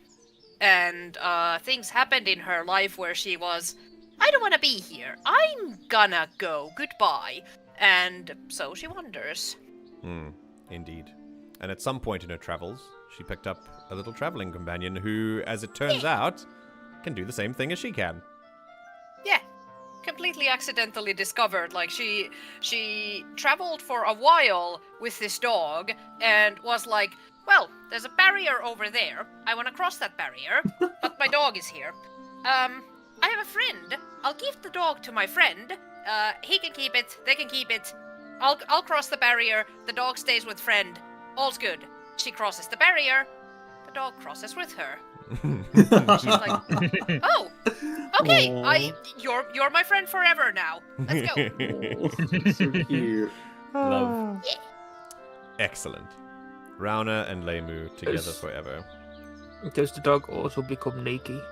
and things happened in her life where she was, I don't want to be here. I'm gonna go. Goodbye. And so she wanders. Indeed. And at some point in her travels, she picked up a little traveling companion who, as it turns out, can do the same thing as she can. Yeah. Completely accidentally discovered. Like, she traveled for a while with this dog and was like, well, there's a barrier over there. I want to cross that barrier, but my dog is here. I have a friend. I'll give the dog to my friend. He can keep it. They can keep it. I'll cross the barrier. The dog stays with friend. All's good. She crosses the barrier. The dog crosses with her. She's like, oh, okay. Aww. You're my friend forever now. Let's go. So cute. Love. Excellent. Rauna and Leimu together Yes. forever. Does the dog also become naked?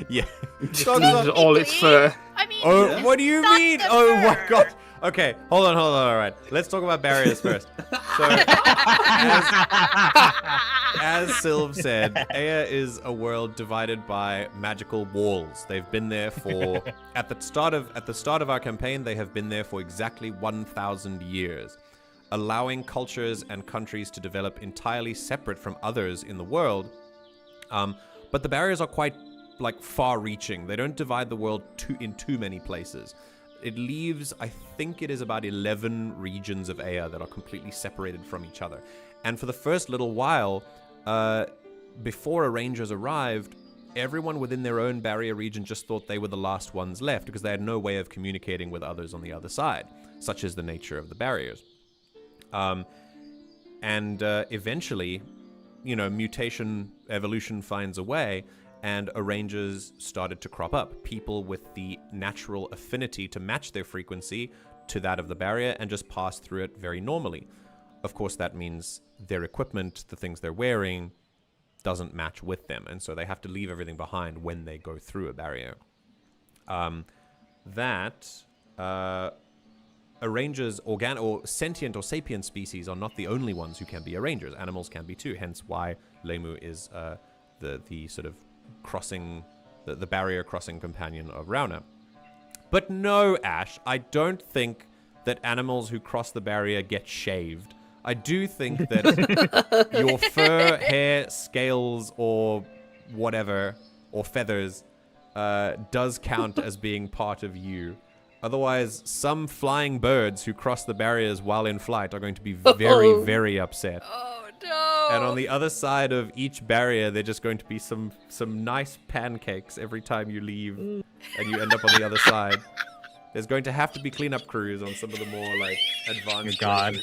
Yeah. Just Dogs loses are- all its fur. I mean, Oh, it's what do you not mean? the Oh my fur. god. Okay, hold on, all right. Let's talk about barriers first. So, as Silv said, Eyya is a world divided by magical walls. They've been there for at the start of our campaign, they have been there for exactly 1,000 years, allowing cultures and countries to develop entirely separate from others in the world. But the barriers are quite far-reaching. They don't divide the world in too many places. It leaves, I think it is about 11 regions of Eyya that are completely separated from each other. And for the first little while, before Arrangers arrived, everyone within their own barrier region just thought they were the last ones left because they had no way of communicating with others on the other side, such is the nature of the barriers. Eventually, mutation, evolution finds a way, and arrangers started to crop up. People with the natural affinity to match their frequency to that of the barrier and just pass through it very normally. Of course, that means their equipment, the things they're wearing, doesn't match with them, and so they have to leave everything behind when they go through a barrier. Arrangers, or sentient or sapient species are not the only ones who can be arrangers. Animals can be too. Hence why Leimu is the sort of crossing, the barrier crossing companion of Rauna. But no, Ash, I don't think that animals who cross the barrier get shaved. I do think that your fur, hair, scales, or whatever, or feathers, does count as being part of you. Otherwise, some flying birds who cross the barriers while in flight are going to be very, very upset. Oh no! And on the other side of each barrier, they're just going to be some nice pancakes every time you leave, and you end up on the other side. There's going to have to be cleanup crews on some of the more like advanced. God.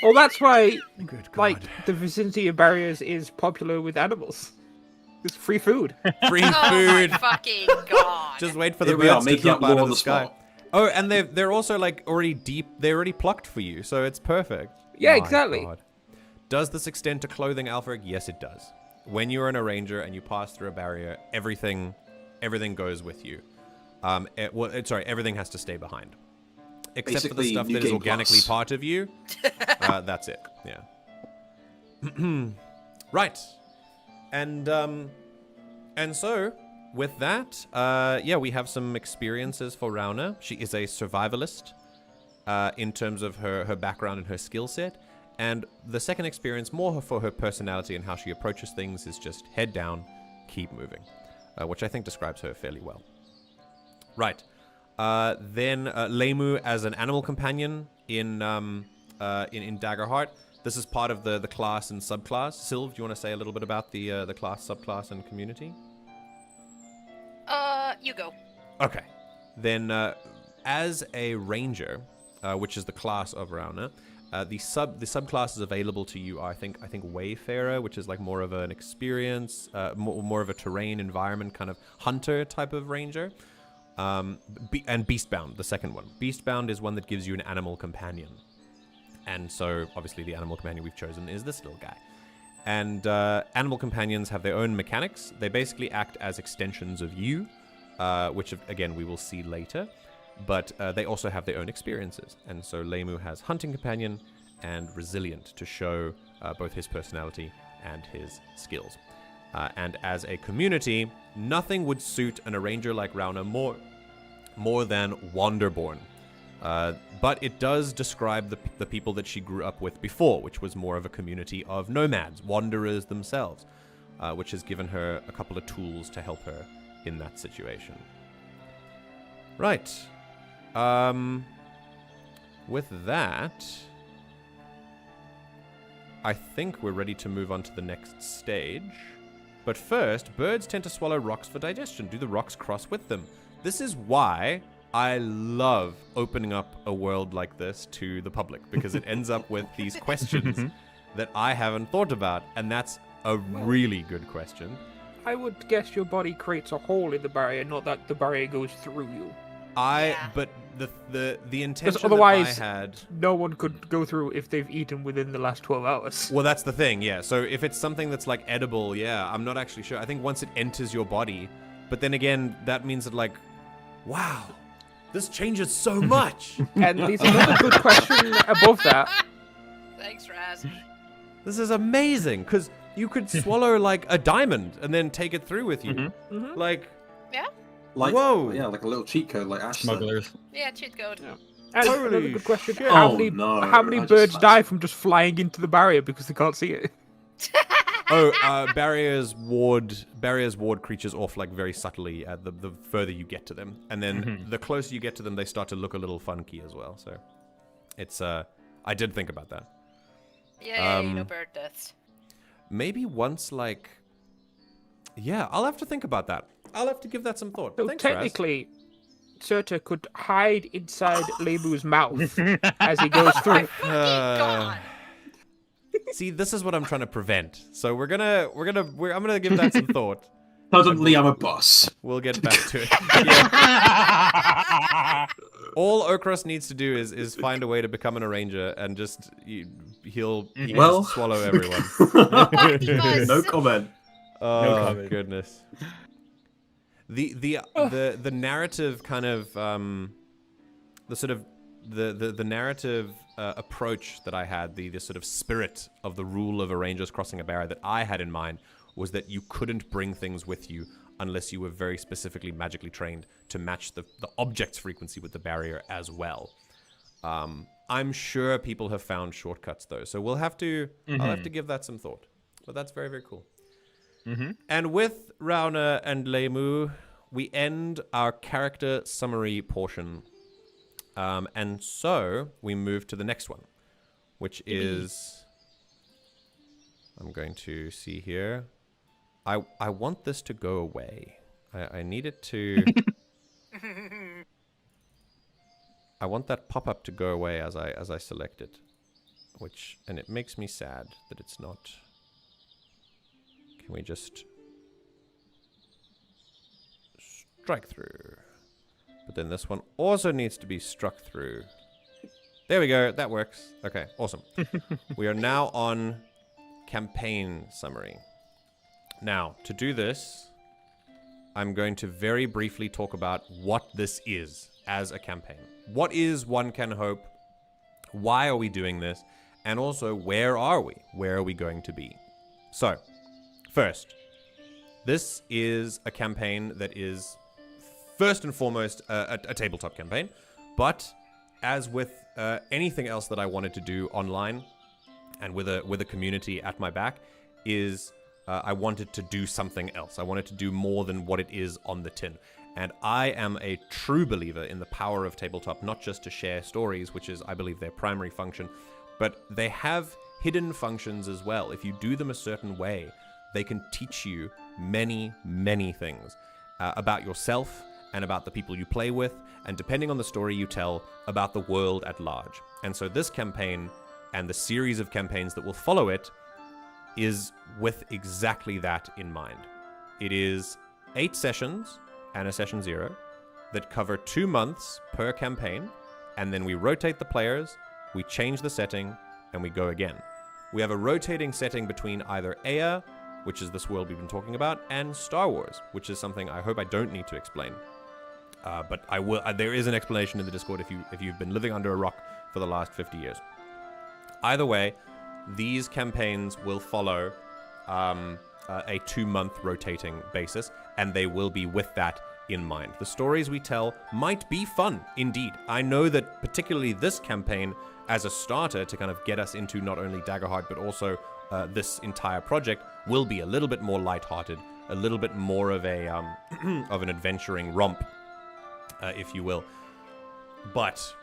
Well, that's why, Good like, God. the vicinity of barriers is popular with animals. It's free food. Free Oh food. my fucking god! Just wait for the Here we are, birds to making drop up out law of on the the sky. spot. Oh, and they're also like they're already plucked for you, so it's perfect. Yeah, My exactly. God. Does this extend to clothing, Alfred? Yes, it does. When you're an arranger and you pass through a barrier, everything goes with you. Everything has to stay behind, except for the Basically, stuff New that is Game organically Plus. part of you. That's it. Yeah. Right. And so with that, we have some experiences for Rauna. She is a survivalist in terms of her background and her skill set. And the second experience, more for her personality and how she approaches things, is just head down, keep moving, which I think describes her fairly well. Right. Then Leimu as an animal companion in Daggerheart. This is part of the class and subclass. Silv, do you want to say a little bit about the class, subclass, and community? You go. Okay. Then, as a ranger, which is the class of Rauna, the subclasses available to you are, I think Wayfarer, which is like more of an experience, more of a terrain environment kind of hunter type of ranger, and Beastbound, the second one. Beastbound is one that gives you an animal companion, and so obviously the animal companion we've chosen is this little guy. And animal companions have their own mechanics. They basically act as extensions of you, which again we will see later. But they also have their own experiences. And so Leimu has Hunting Companion and Resilient to show both his personality and his skills. And as a community, nothing would suit an arranger like Rauna more than Wanderborn. But it does describe the people that she grew up with before, which was more of a community of nomads, wanderers themselves, which has given her a couple of tools to help her in that situation. Right. With that, I think we're ready to move on to the next stage. But first, birds tend to swallow rocks for digestion. Do the rocks cross with them? This is why I love opening up a world like this to the public, because it ends up with these questions that I haven't thought about, and that's a really good question. I would guess your body creates a hole in the barrier, not that the barrier goes through you. But the intention otherwise- that I had. No one could go through if they've eaten within the last 12 hours. Well, that's the thing, yeah. So if it's something that's like edible, yeah, I'm not actually sure. I think once it enters your body, but then again, that means that like, wow, this changes so much. And there's another good question above that. Thanks, Raz. This is amazing, because you could swallow like a diamond and then take it through with you. Mhm. Like, Yeah? Like, whoa. yeah, like a little cheat code, like Ash said. Smugglers. Yeah, cheat code. Yeah. And Holy another good question: shit. how Oh, many no, how many I just birds smashed die it. from just flying into the barrier because they can't see it? barriers ward creatures off like very subtly at the further you get to them, and then the closer you get to them, they start to look a little funky as well. So it's I did think about that. Yay, no bird deaths. Maybe once like, yeah, I'll have to think about that. I'll have to give that some thought. So Thanks, Raz. technically, Cyrta could hide inside Leimu's mouth as he goes through. God. See, this is what I'm trying to prevent. So I'm gonna give that some thought. Suddenly I'm a boss. We'll get back to it. Yeah. All Ochros needs to do is find a way to become an arranger, and just he'll just swallow everyone. No comment. Oh, No comment. goodness. The narrative kind of the sort of the narrative approach that I had, the sort of spirit of the rule of arrangers crossing a barrier that I had in mind was that you couldn't bring things with you unless you were very specifically magically trained to match the object's frequency with the barrier as well. I'm sure people have found shortcuts though, so we'll have to. I'll have to give that some thought. But that's very, very cool. And with Rauna and Leimu, we end our character summary portion. And so we move to the next one, which is... I'm going to see here. I want this to go away. I need it to... I want that pop-up to go away as I select it. And it makes me sad that it's not... Can we just... strike through? But then this one also needs to be struck through. There we go. That works. Okay, awesome. We are now on campaign summary. Now, to do this, I'm going to very briefly talk about what this is as a campaign. What is One Can Hope? Why are we doing this? And also, where are we? Where are we going to be? So, first, this is a campaign that is first and foremost a tabletop campaign, but as with anything else that I wanted to do online and with a community at my back, is I wanted to do something else. I wanted to do more than what it is on the tin. And I am a true believer in the power of tabletop, not just to share stories, which is, I believe, their primary function, but they have hidden functions as well. If you do them a certain way, they can teach you many, many things about yourself and about the people you play with, and depending on the story you tell, about the world at large. And so this campaign and the series of campaigns that will follow it is with exactly that in mind. It is 8 sessions and a session 0 that cover 2 months per campaign, and then we rotate the players, we change the setting, and we go again. We have a rotating setting between either Eyya, which is this world we've been talking about, and Star Wars, which is something I hope I don't need to explain. But I will. There is an explanation in the Discord if you've been living under a rock for the last 50 years. Either way, these campaigns will follow a 2-month rotating basis, and they will be with that in mind. The stories we tell might be fun, indeed. I know that particularly this campaign, as a starter to kind of get us into not only Daggerheart, but also this entire project, will be a little bit more lighthearted, a little bit more of a of an adventuring romp, if you will. But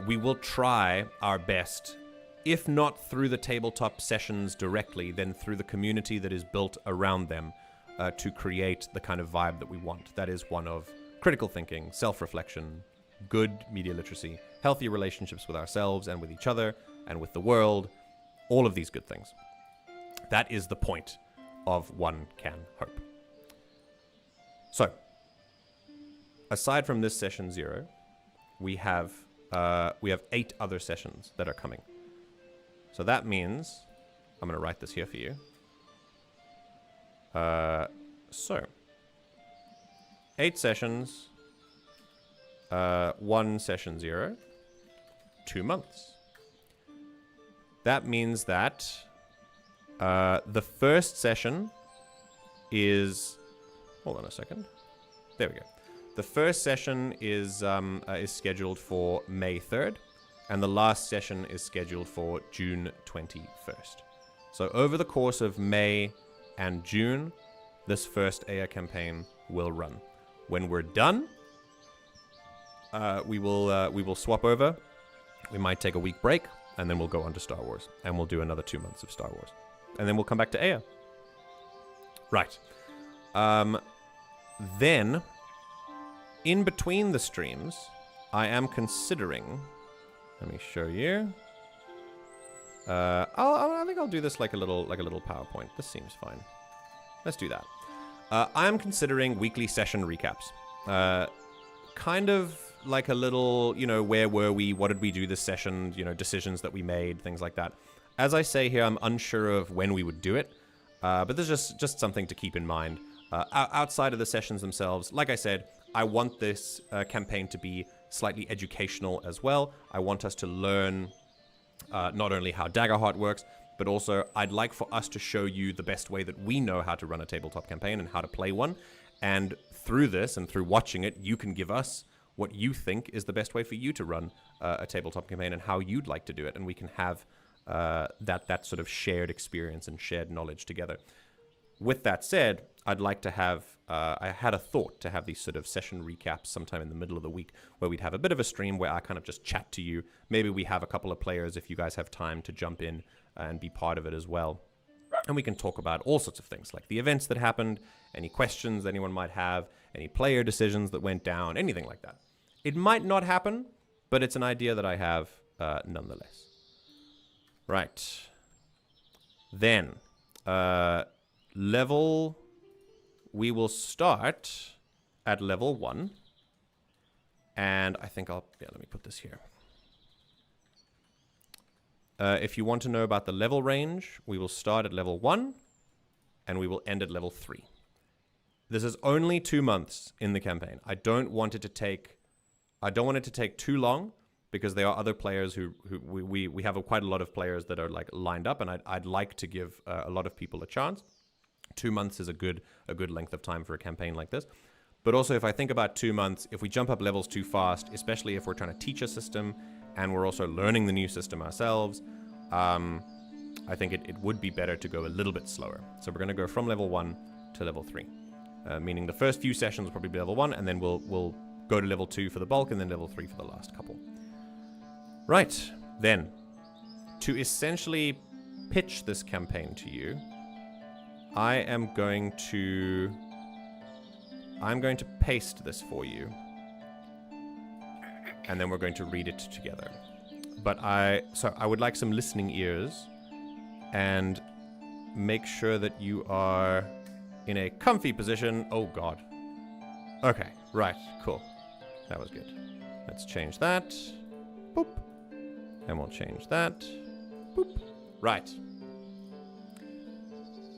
we will try our best, if not through the tabletop sessions directly, then through the community that is built around them, to create the kind of vibe that we want. That is one of critical thinking, self-reflection, good media literacy, healthy relationships with ourselves and with each other and with the world, all of these good things. That is the point of One Can Hope. So, aside from this session 0, we have 8 other sessions that are coming. So that means, I'm going to write this here for you. So, 8 sessions, 1 session 0, 2 months. That means that the first session is... Hold on a second. There we go. The first session is scheduled for May 3rd, and the last session is scheduled for June 21st. So over the course of May and June, this first Eyya campaign will run. When we're done, we will swap over. We might take a week break, and then we'll go on to Star Wars, and we'll do another 2 months of Star Wars, and then we'll come back to Eyya. Right. Then, in between the streams, I am considering. Let me show you. I think I'll do this like a little PowerPoint. This seems fine. Let's do that. I am considering weekly session recaps. Kind of like a little, where were we? What did we do this session? Decisions that we made, things like that. As I say here, I'm unsure of when we would do it, but there's just something to keep in mind. Outside of the sessions themselves, like I said, I want this campaign to be slightly educational as well. I want us to learn not only how Daggerheart works, but also I'd like for us to show you the best way that we know how to run a tabletop campaign and how to play one. And through this and through watching it, you can give us what you think is the best way for you to run a tabletop campaign and how you'd like to do it. And we can have that sort of shared experience and shared knowledge together. With that said, I'd like to have, I had a thought to have these sort of session recaps sometime in the middle of the week where we'd have a bit of a stream where I kind of just chat to you. Maybe we have a couple of players if you guys have time to jump in and be part of it as well. And we can talk about all sorts of things, like the events that happened, any questions anyone might have, any player decisions that went down, anything like that. It might not happen, but it's an idea that I have nonetheless. Right. Then, we will start at level 1. And I think let me put this here. If you want to know about the level range, we will start at level 1, and we will end at level 3. This is only 2 months in the campaign. I don't want it to take too long, because there are other players who we have quite a lot of players that are like lined up, and I'd like to give a lot of people a chance. 2 months is a good length of time for a campaign like this. But also, if I think about 2 months, if we jump up levels too fast, especially if we're trying to teach a system and we're also learning the new system ourselves, I think it would be better to go a little bit slower. So we're going to go from level 1 to level 3, meaning the first few sessions will probably be level 1, and then we'll go to level 2 for the bulk, and then level 3 for the last couple. Right, then, to essentially pitch this campaign to you, I'm going to paste this for you, and then we're going to read it together. But I would like some listening ears, and make sure that you are in a comfy position. Oh God. Okay, right, cool. That was good. Let's change that. Boop. And we'll change that. Boop. Right.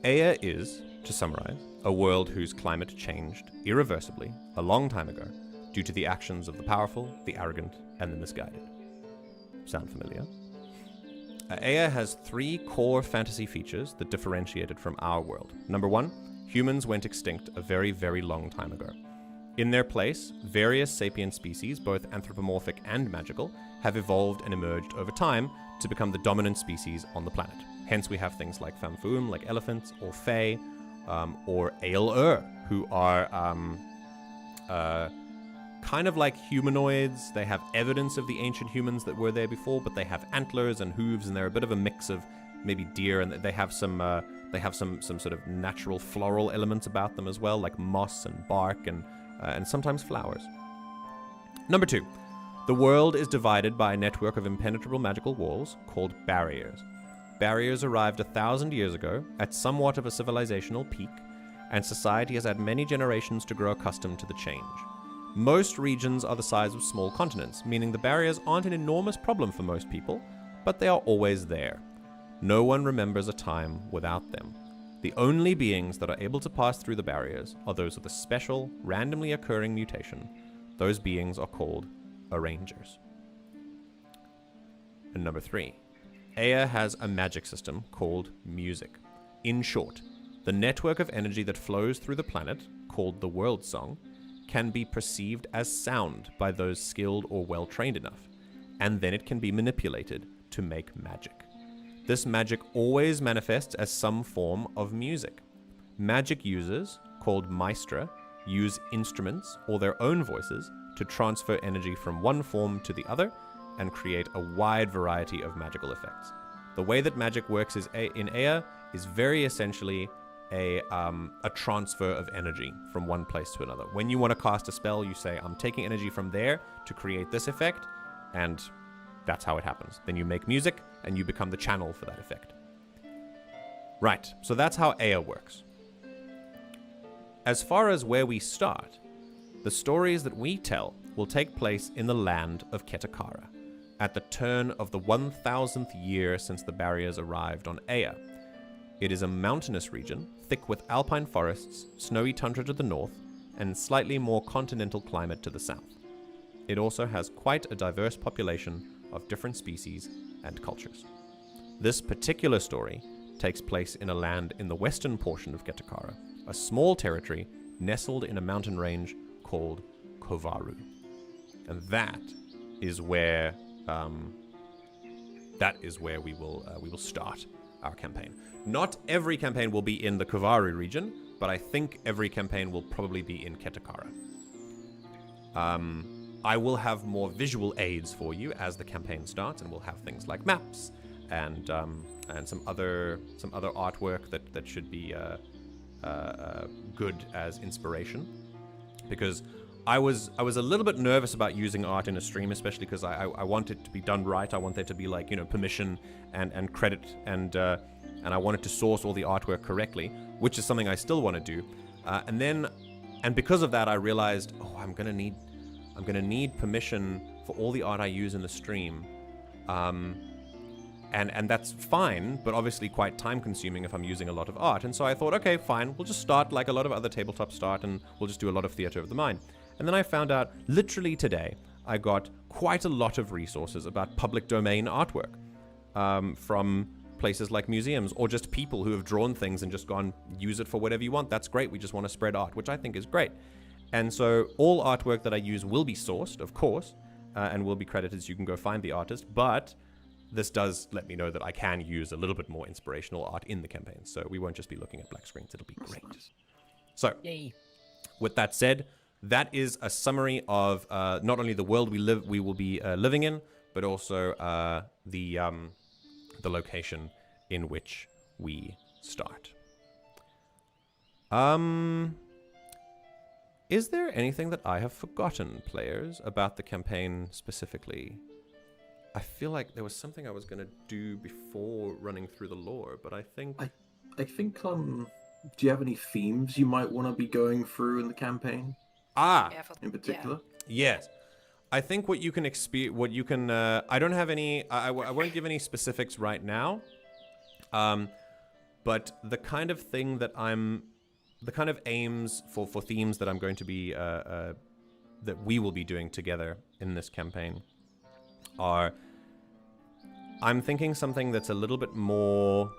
Eyya is, to summarize, a world whose climate changed irreversibly a long time ago due to the actions of the powerful, the arrogant, and the misguided. Sound familiar? Eyya has 3 core fantasy features that differentiate it from our world. Number 1, humans went extinct a very, very long time ago. In their place, various sapient species, both anthropomorphic and magical, have evolved and emerged over time to become the dominant species on the planet. Hence, we have things like Famfoom, like elephants, or Fae, or Eyya, who are kind of like humanoids. They have evidence of the ancient humans that were there before, but they have antlers and hooves, and they're a bit of a mix of maybe deer, and they have some sort of natural floral elements about them as well, like moss and bark and sometimes flowers. Number 2, the world is divided by a network of impenetrable magical walls called barriers. Barriers arrived 1,000 years ago at somewhat of a civilizational peak, and society has had many generations to grow accustomed to the change. Most regions are the size of small continents, meaning the barriers aren't an enormous problem for most people, but they are always there. No one remembers a time without them. The only beings that are able to pass through the barriers are those with a special, randomly occurring mutation. Those beings are called Arrangers. And number 3, Eyya has a magic system called music. In short, the network of energy that flows through the planet, called the World Song, can be perceived as sound by those skilled or well-trained enough, and then it can be manipulated to make magic. This magic always manifests as some form of music. Magic users, called Maestra, use instruments or their own voices to transfer energy from one form to the other and create a wide variety of magical effects. The way that magic works in Eyya is very essentially a transfer of energy from one place to another. When you want to cast a spell, you say, I'm taking energy from there to create this effect, and that's how it happens. Then you make music, and you become the channel for that effect. Right, so that's how Eyya works. As far as where we start, the stories that we tell will take place in the land of Ketakara, at the turn of the 1000th year since the barriers arrived on Eyya. It is a mountainous region, thick with alpine forests, snowy tundra to the north, and slightly more continental climate to the south. it also has quite a diverse population of different species and cultures. This particular story takes place in a land in the western portion of Getakara, a small territory nestled in a mountain range called Kovaru. And that is where we will start our campaign. Not every campaign will be in the Kovaru region, but I think every campaign will probably be in Getakara. I will have more visual aids for you as the campaign starts, and we'll have things like maps and some other artwork that should be good as inspiration. Because I was a little bit nervous about using art in a stream, especially because I want it to be done right. I want there to be permission and credit, and I wanted to source all the artwork correctly, which is something I still want to do. And because of that, I realized, I'm gonna need permission for all the art I use in the stream. And that's fine, but obviously quite time-consuming if I'm using a lot of art. And so I thought, okay, fine, we'll just start like a lot of other tabletops start, and we'll just do a lot of theater of the mind. And then I found out, literally today, I got quite a lot of resources about public domain artwork from places like museums, or just people who have drawn things and just gone, use it for whatever you want. That's great. We just want to spread art, which I think is great. And so all artwork that I use will be sourced, of course, and will be credited, so you can go find the artist. But this does let me know that I can use a little bit more inspirational art in the campaign. So we won't just be looking at black screens. It'll be great. So, Yay. With that said, that is a summary of not only the world we will be living in, but also the location in which we start. Is there anything that I have forgotten, players, about the campaign specifically? I feel like there was something I was going to do before running through the lore, but I think... I think, do you have any themes you might want to be going through in the campaign? In particular? Yeah. Yes. I think what you can I don't have any... I won't give any specifics right now. But the kind of thing that the kind of aims for themes that I'm going to be... that we will be doing together in this campaign are... I'm thinking something that's a little bit more...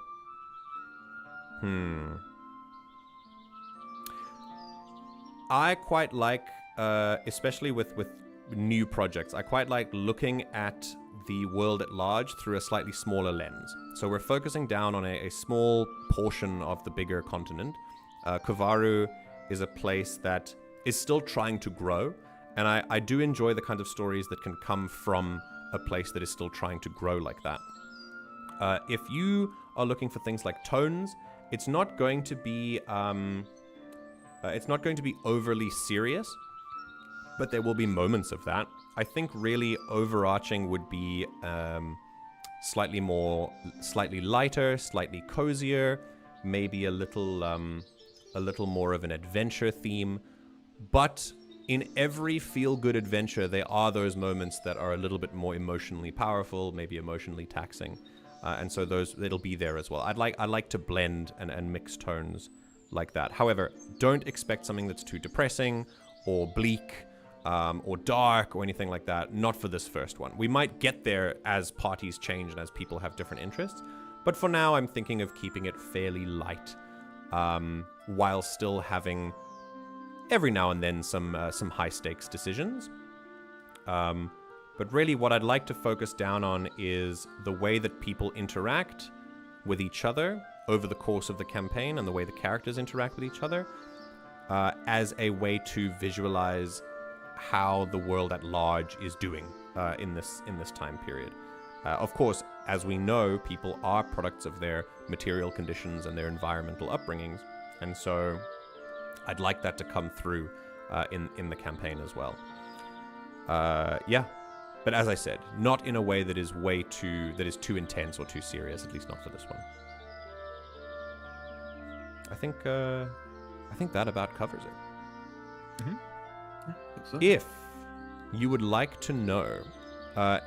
I quite like, especially with new projects, I quite like looking at the world at large through a slightly smaller lens. So we're focusing down on a small portion of the bigger continent. Kovaru is a place that is still trying to grow, and I do enjoy the kind of stories that can come from a place that is still trying to grow like that. If you are looking for things like tones, it's not going to be overly serious, but there will be moments of that. I think really overarching would be slightly lighter, slightly cozier, maybe a little more of an adventure theme. But in every feel-good adventure, there are those moments that are a little bit more emotionally powerful, maybe emotionally taxing, and so it'll be there as well. I'd like to blend and mix tones like that. However, don't expect something that's too depressing or bleak or dark or anything like that. Not for this first one. We might get there as parties change and as people have different interests, but for now, I'm thinking of keeping it fairly light, while still having every now and then some high-stakes decisions. But really what I'd like to focus down on is the way that people interact with each other over the course of the campaign, and the way the characters interact with each other, as a way to visualize how the world at large is doing in this time period. Of course, as we know, people are products of their material conditions and their environmental upbringings, and so I'd like that to come through in the campaign as well. Yeah, but as I said, not in a way that is too intense or too serious. At least not for this one. I think that about covers it. Mm-hmm. So. If you would like to know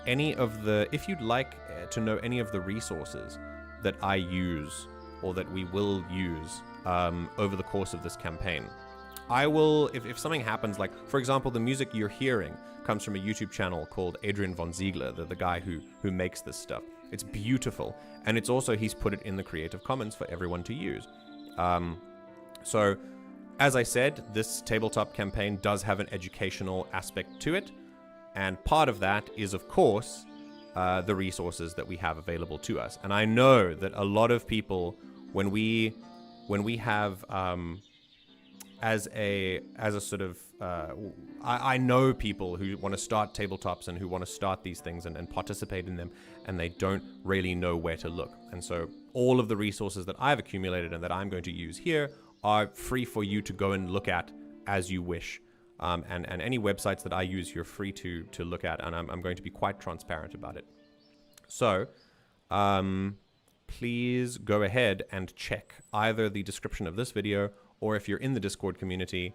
if you'd like to know any of the resources that I use or that we will use over the course of this campaign, I will, if something happens, like, for example, the music you're hearing comes from a YouTube channel called Adrian von Ziegler, the guy who makes this stuff. It's beautiful. And it's also, he's put it in the Creative Commons for everyone to use. So, as I said, this tabletop campaign does have an educational aspect to it. And part of that is, of course, the resources that we have available to us. And I know that a lot of people, when we have... As a sort of, I know people who want to start tabletops and who want to start these things and participate in them, and they don't really know where to look. And so all of the resources that I've accumulated and that I'm going to use here are free for you to go and look at as you wish. And any websites that I use, you're free to look at, and I'm going to be quite transparent about it. So, please go ahead and check either the description of this video, or if you're in the Discord community,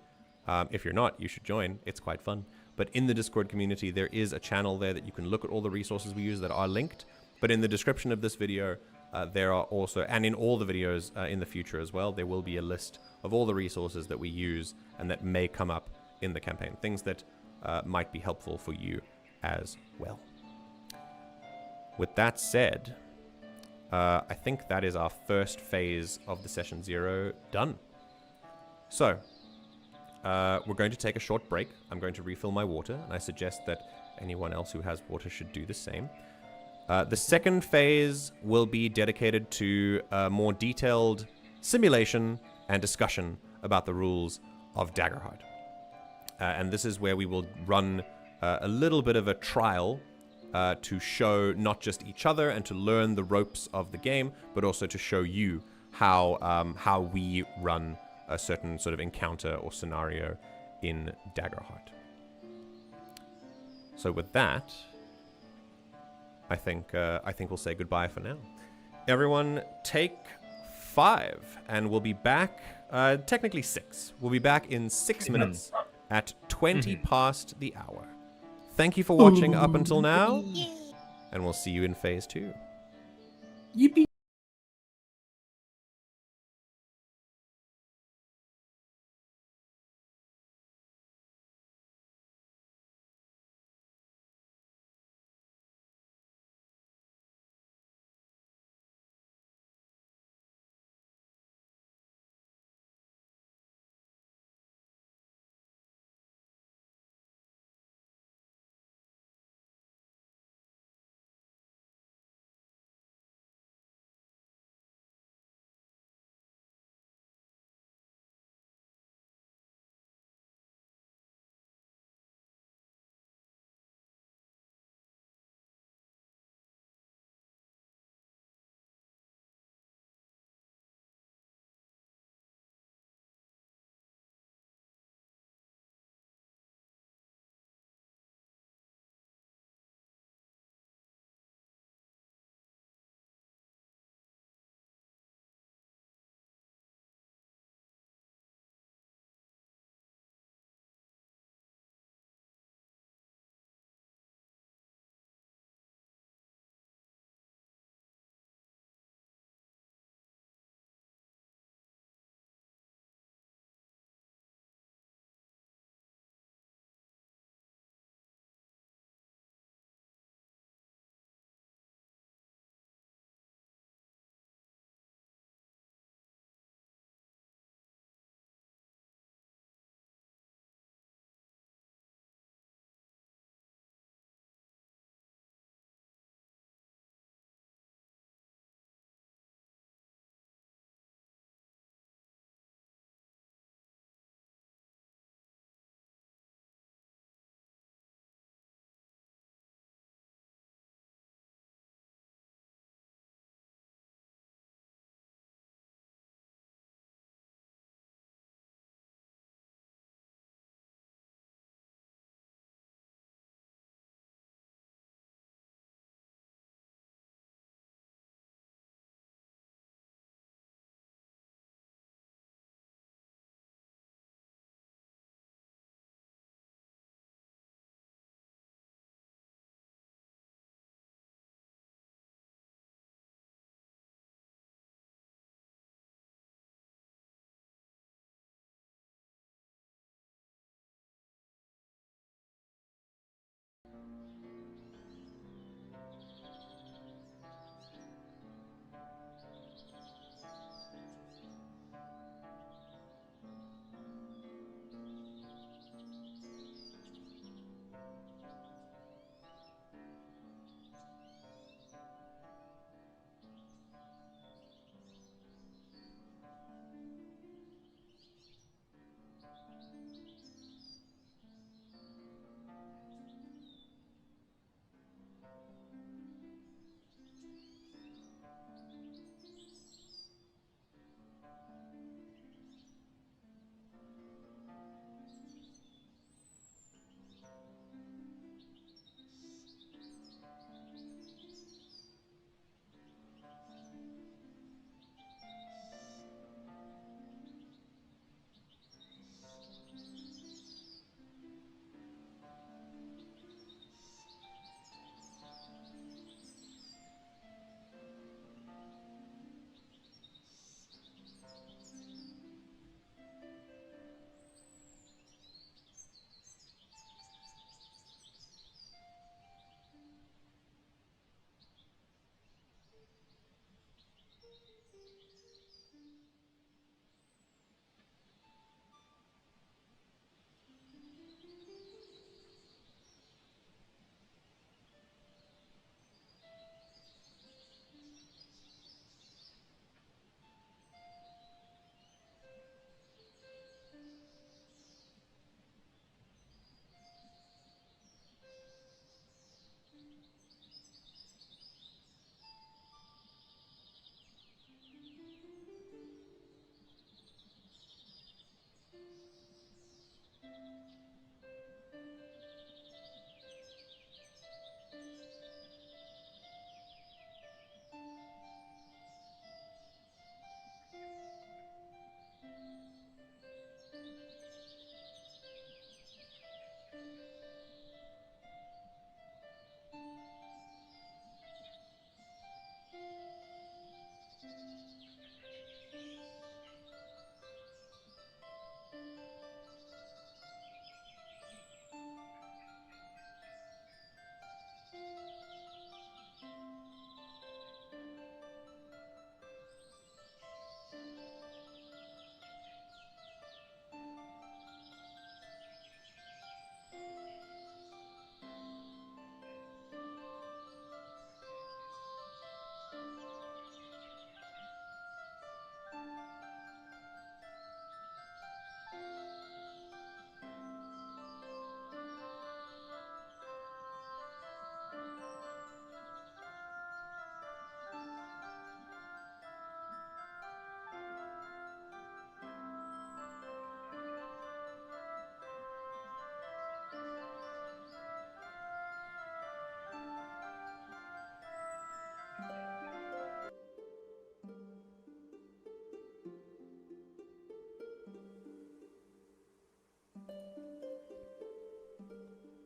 if you're not, you should join. It's quite fun. But in the Discord community, there is a channel there that you can look at all the resources we use that are linked. But in the description of this video, there are also, and in all the videos in the future as well, there will be a list of all the resources that we use and that may come up in the campaign. Things that might be helpful for you as well. With that said, I think that is our first phase of the Session 0 done. So, we're going to take a short break. I'm going to refill my water, and I suggest that anyone else who has water should do the same. The second phase will be dedicated to a more detailed simulation and discussion about the rules of Daggerheart. And this is where we will run a little bit of a trial to show not just each other and to learn the ropes of the game, but also to show you how we run a certain sort of encounter or scenario in Daggerheart. So with that, I think we'll say goodbye for now. Everyone, take 5, and we'll be back. Technically 6. We'll be back in 6 minutes at 20 past the hour. Thank you for watching up until now, and we'll see you in phase 2. Yippee!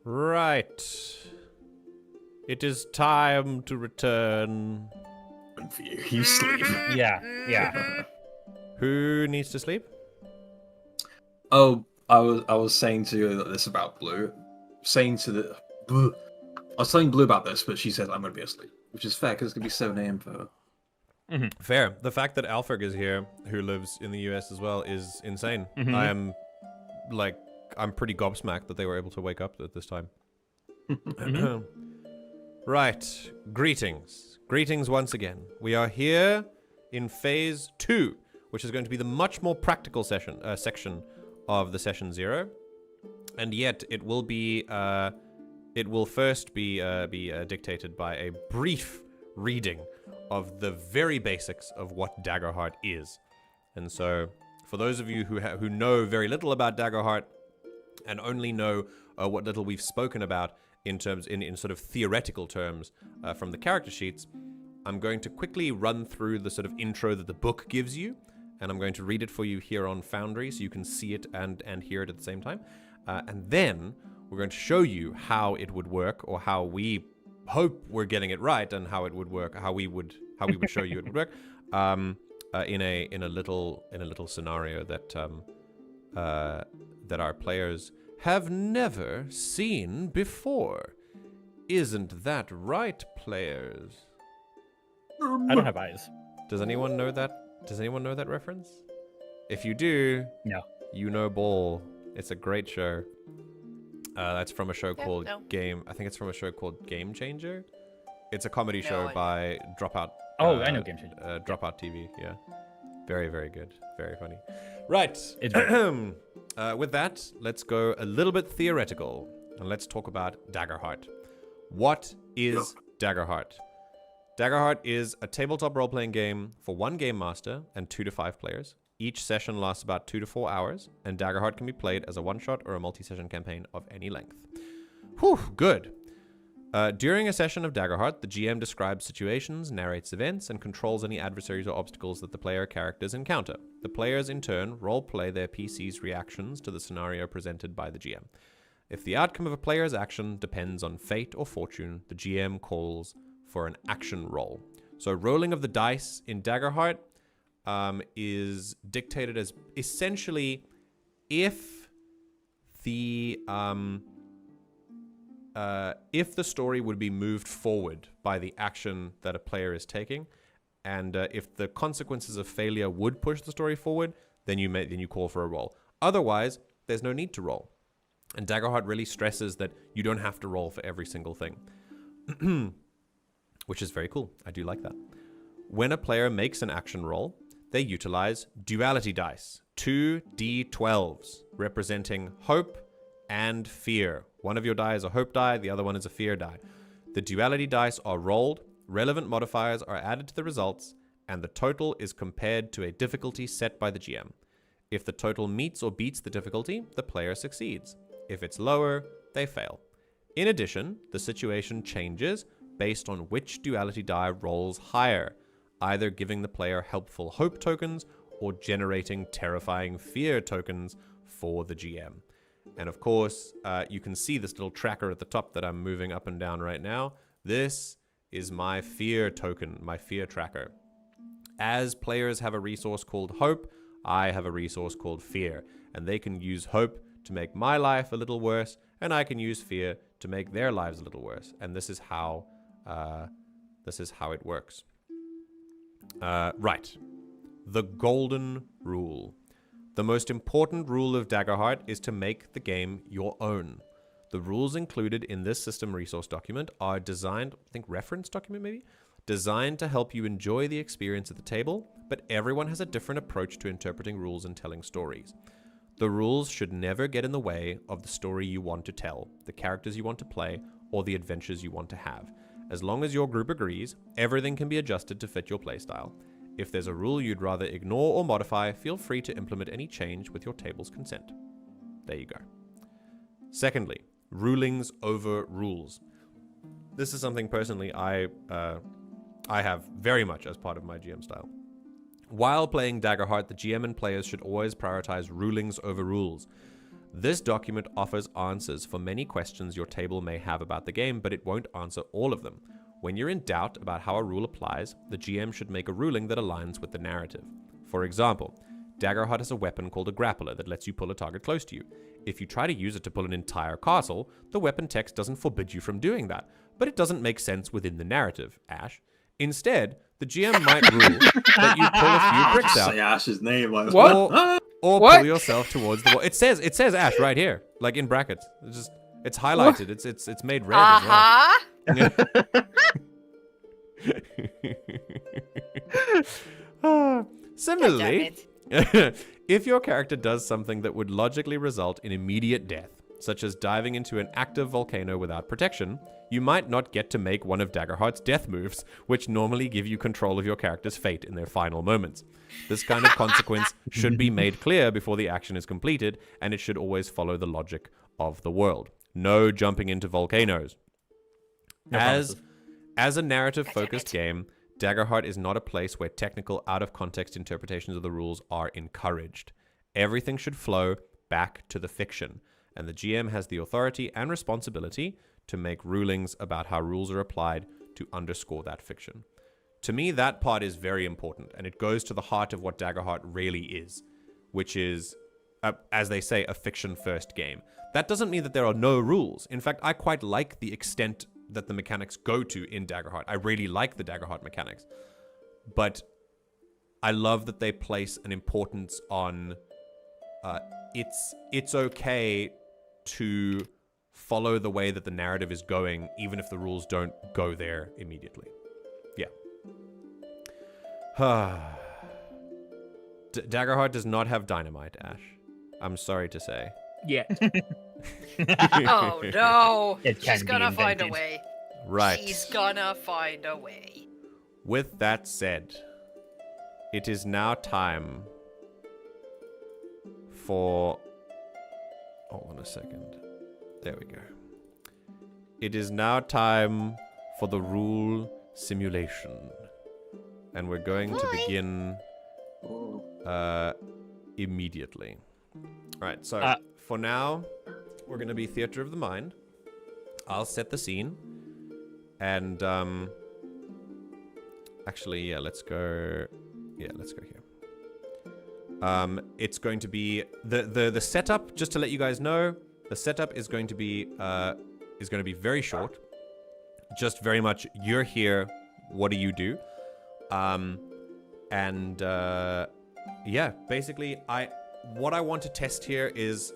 Right. It is time to return. And for you, you sleep. Yeah. Who needs to sleep? Oh, I was saying to you this about Blue. I was telling Blue about this, but she said I'm going to be asleep, which is fair because it's going to be 7 a.m. for her. Fair. The fact that Alfred is here, who lives in the US as well, is insane. I'm pretty gobsmacked that they were able to wake up at this time. Right. Greetings. Greetings once again. We are here in phase 2, which is going to be the much more practical section of the session 0. And yet it will be first be dictated by a brief reading of the very basics of what Daggerheart is. And so, for those of you who know very little about Daggerheart and only know what little we've spoken about in sort of theoretical terms from the character sheets, I'm going to quickly run through the sort of intro that the book gives you, and I'm going to read it for you here on Foundry so you can see it and hear it at the same time. And then we're going to show you how it would work, or how we hope we're getting it right, and how it would work, how we would show you it would work, in a little scenario that our players have never seen before. Isn't that right, players? I don't have eyes. Does anyone know that? Does anyone know that reference? If you do, No. You know Ball. It's a great show. That's from a show called Game. I think it's from a show called Game Changer. It's a comedy show by Dropout. Oh, I know Game Changer. Dropout TV. Yeah, very, very good. Very funny. Right. It's very With that, let's go a little bit theoretical and let's talk about Daggerheart. What is Daggerheart? Daggerheart is a tabletop role-playing game for 1 game master and 2 to 5 players. Each session lasts about 2 to 4 hours, and Daggerheart can be played as a one-shot or a multi-session campaign of any length. Whew, good. During a session of Daggerheart, the GM describes situations, narrates events, and controls any adversaries or obstacles that the player characters encounter. The players, in turn, role-play their PC's reactions to the scenario presented by the GM. If the outcome of a player's action depends on fate or fortune, the GM calls for an action roll. So rolling of the dice in Daggerheart is dictated as essentially if the story would be moved forward by the action that a player is taking, and if the consequences of failure would push the story forward, then you call for a roll. Otherwise, there's no need to roll. And Daggerheart really stresses that you don't have to roll for every single thing, which is very cool. I do like that. When a player makes an action roll, they utilize duality dice, 2 D12s, representing hope and fear. One of your die is a hope die, the other one is a fear die. The duality dice are rolled, relevant modifiers are added to the results, and the total is compared to a difficulty set by the GM. If the total meets or beats the difficulty, the player succeeds. If it's lower, they fail. In addition, the situation changes based on which duality die rolls higher, either giving the player helpful hope tokens or generating terrifying fear tokens for the GM. And of course, you can see this little tracker at the top that I'm moving up and down right now. This is my fear token, my fear tracker. As players have a resource called hope, I have a resource called fear, and they can use hope to make my life a little worse, and I can use fear to make their lives a little worse. And this is how it works. Right. The golden rule. The most important rule of Daggerheart is to make the game your own. The rules included in this system resource document are designed, I think reference document maybe, designed to help you enjoy the experience at the table, but everyone has a different approach to interpreting rules and telling stories. The rules should never get in the way of the story you want to tell, the characters you want to play, or the adventures you want to have. As long as your group agrees, everything can be adjusted to fit your playstyle. If there's a rule you'd rather ignore or modify, feel free to implement any change with your table's consent. There you go. Secondly, rulings over rules. This is something personally I have very much as part of my GM style. While playing Daggerheart, the GM and players should always prioritize rulings over rules. This document offers answers for many questions your table may have about the game, but it won't answer all of them. When you're in doubt about how a rule applies, the GM should make a ruling that aligns with the narrative. For example, Daggerheart has a weapon called a grappler that lets you pull a target close to you. If you try to use it to pull an entire castle, the weapon text doesn't forbid you from doing that, but it doesn't make sense within the narrative, Ash. Instead, the GM might rule that you pull a few bricks out. Say Ash's name. Like, What? Or What? pull yourself towards the wall. It says Ash right here, like in brackets. It's highlighted. It's made red as well. Similarly, if your character does something that would logically result in immediate death, such as diving into an active volcano without protection, you might not get to make one of Daggerheart's death moves, which normally give you control of your character's fate in their final moments. This kind of consequence should be made clear before the action is completed, and it should always follow the logic of the world. No jumping into volcanoes. No promises. As a narrative-focused game, Daggerheart is not a place where technical, out-of-context interpretations of the rules are encouraged. Everything should flow back to the fiction, and the GM has the authority and responsibility to make rulings about how rules are applied to underscore that fiction. To me, that part is very important, and it goes to the heart of what Daggerheart really is, which is, as they say, a fiction-first game. That doesn't mean that there are no rules. In fact, I quite like the extent that the mechanics go to in Daggerheart. I really like the Daggerheart mechanics. But I love that they place an importance on it's okay to follow the way that the narrative is going, even if the rules don't go there immediately. Yeah. Daggerheart does not have dynamite, Ash. I'm sorry to say. Yeah. Oh no! It can She's be gonna find a invented. way. Right. She's gonna find a way. With that said, it is now time for... Hold on a second. There we go. It is now time for the rule simulation. And we're going to begin immediately. Alright, so for now, we're going to be Theater of the Mind. I'll set the scene. And, actually, yeah, let's go here. It's going to be the setup, just to let you guys know, the setup is going to be very short. Just very much, you're here, what do you do? Yeah, basically, what I want to test here is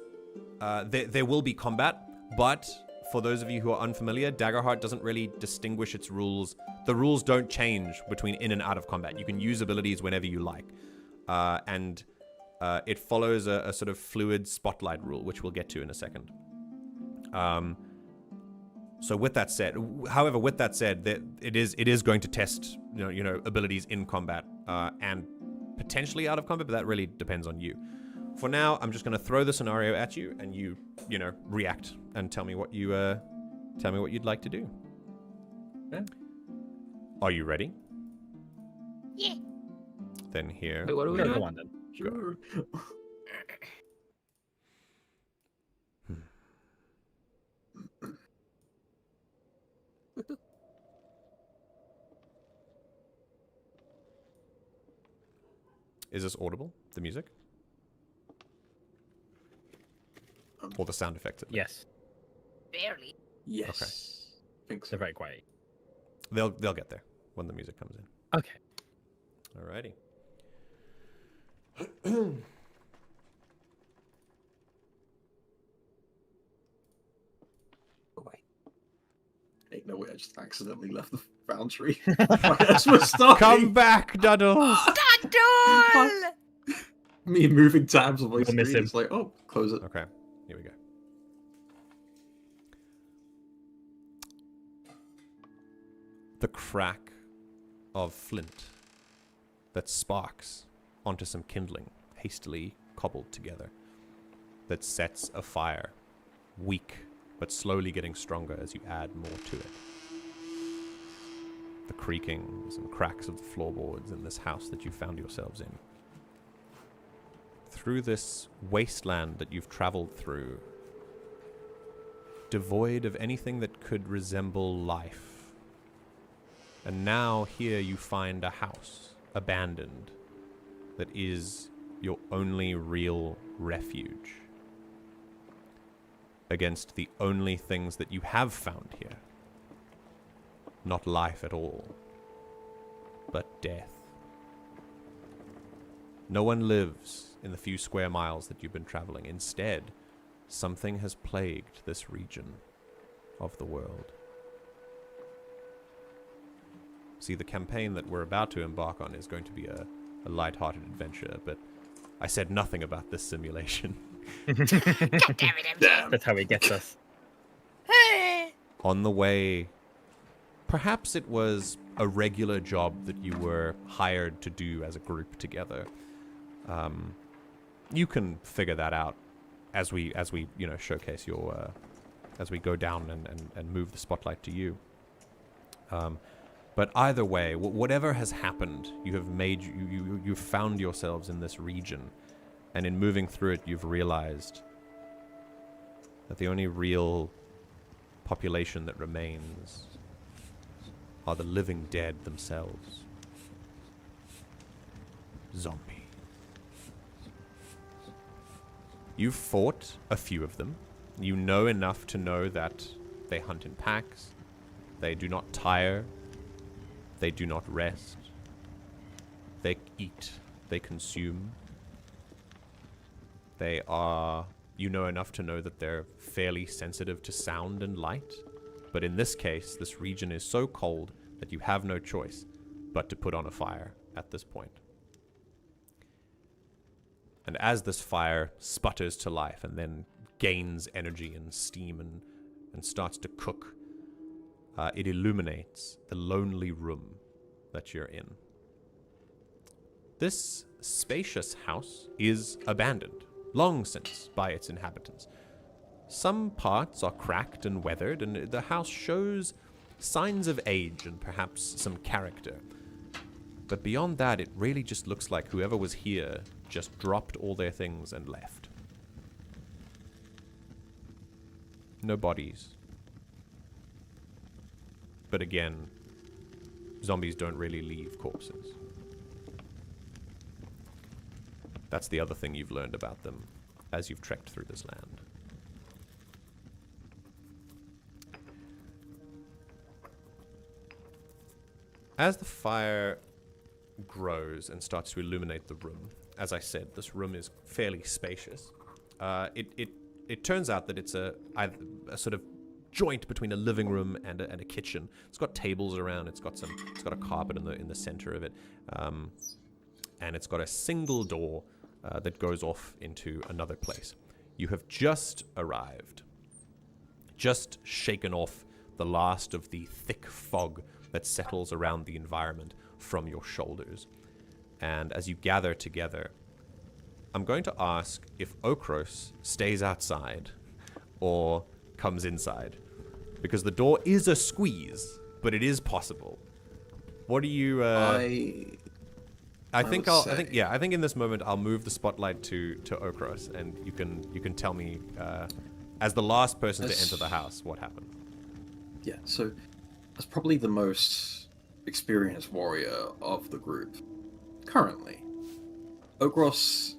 there will be combat, but for those of you who are unfamiliar, Daggerheart doesn't really distinguish its rules. The rules don't change between in and out of combat. You can use abilities whenever you like. And it follows a sort of fluid spotlight rule, which we'll get to in a second. So with that said, it is going to test you know abilities in combat and potentially out of combat, but that really depends on you. For now, I'm just going to throw the scenario at you, and you react and tell me what you'd like to do. Okay. Are you ready? Yeah. Then here. Wait, what are we Go doing? on then. Sure. Is this audible? The music? Or the sound effects? Yes, Barely. Yes. Think so. they're very quiet. They'll get there when the music comes in. Okay. Alrighty. Oh, wait. Ain't no way I just accidentally left the Foundry. We're starting. Come back, Duddles! Duddle! Me moving tabs on my You'll miss screen. him. It's like, oh, close it. Okay, here we go. The crack of flint that sparks onto some kindling, hastily cobbled together, that sets a fire, weak but slowly getting stronger as you add more to it. The creakings and cracks of the floorboards in this house that you found yourselves in. through this wasteland that you've traveled through, devoid of anything that could resemble life. And now here you find a house, abandoned, that is your only real refuge against the only things that you have found here. Not life at all, but death. No one lives in the few square miles that you've been traveling. Instead, something has plagued this region of the world. See, the campaign that we're about to embark on is going to be a light-hearted adventure, but I said nothing about this simulation. God damn it, MJ. That's how he gets us. On the way, perhaps it was a regular job that you were hired to do as a group together. You can figure that out as we showcase your as we go down and move the spotlight to you. But either way, whatever has happened, you've found yourselves in this region, and in moving through it, you've realized that the only real population that remains are the living dead themselves. Zombies. You've fought a few of them. You know enough to know that they hunt in packs. They do not tire. They do not rest. They eat. They consume. They are... You know enough to know that they're fairly sensitive to sound and light. But in this case, this region is so cold that you have no choice but to put on a fire at this point. And as this fire sputters to life and then gains energy and steam and starts to cook, it illuminates the lonely room that you're in. This spacious house is abandoned, long since, by its inhabitants. Some parts are cracked and weathered, and the house shows signs of age and perhaps some character. But beyond that, it really just looks like whoever was here just dropped all their things and left. No bodies. But again, zombies don't really leave corpses. That's the other thing you've learned about them as you've trekked through this land. As the fire grows and starts to illuminate the room, as I said, this room is fairly spacious. It turns out that it's a sort of joint between a living room and a kitchen. It's got tables around. It's got a carpet in the center of it, and it's got a single door that goes off into another place. You have just arrived, just shaken off the last of the thick fog that settles around the environment from your shoulders. And as you gather together, I'm going to ask if Ochros stays outside or comes inside, because the door is a squeeze, but it is possible. What do you? I think in this moment I'll move the spotlight to Ochros, and you can tell me as the last person to enter the house what happened. Yeah, so as probably the most experienced warrior of the group currently, Ochros,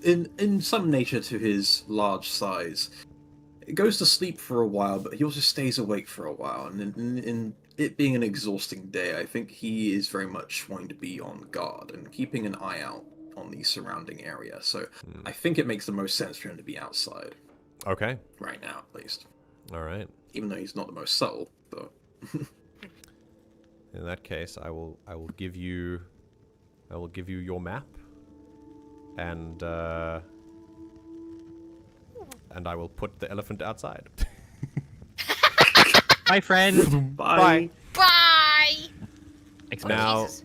in some nature to his large size, goes to sleep for a while, but he also stays awake for a while. And in it being an exhausting day, I think he is very much wanting to be on guard and keeping an eye out on the surrounding area. So I think it makes the most sense for him to be outside. Okay. Right now, at least. All right. Even though he's not the most subtle, but... In that case, I will give you your map, and I will put the elephant outside. Bye, friend. Bye. Bye! Now, Jesus.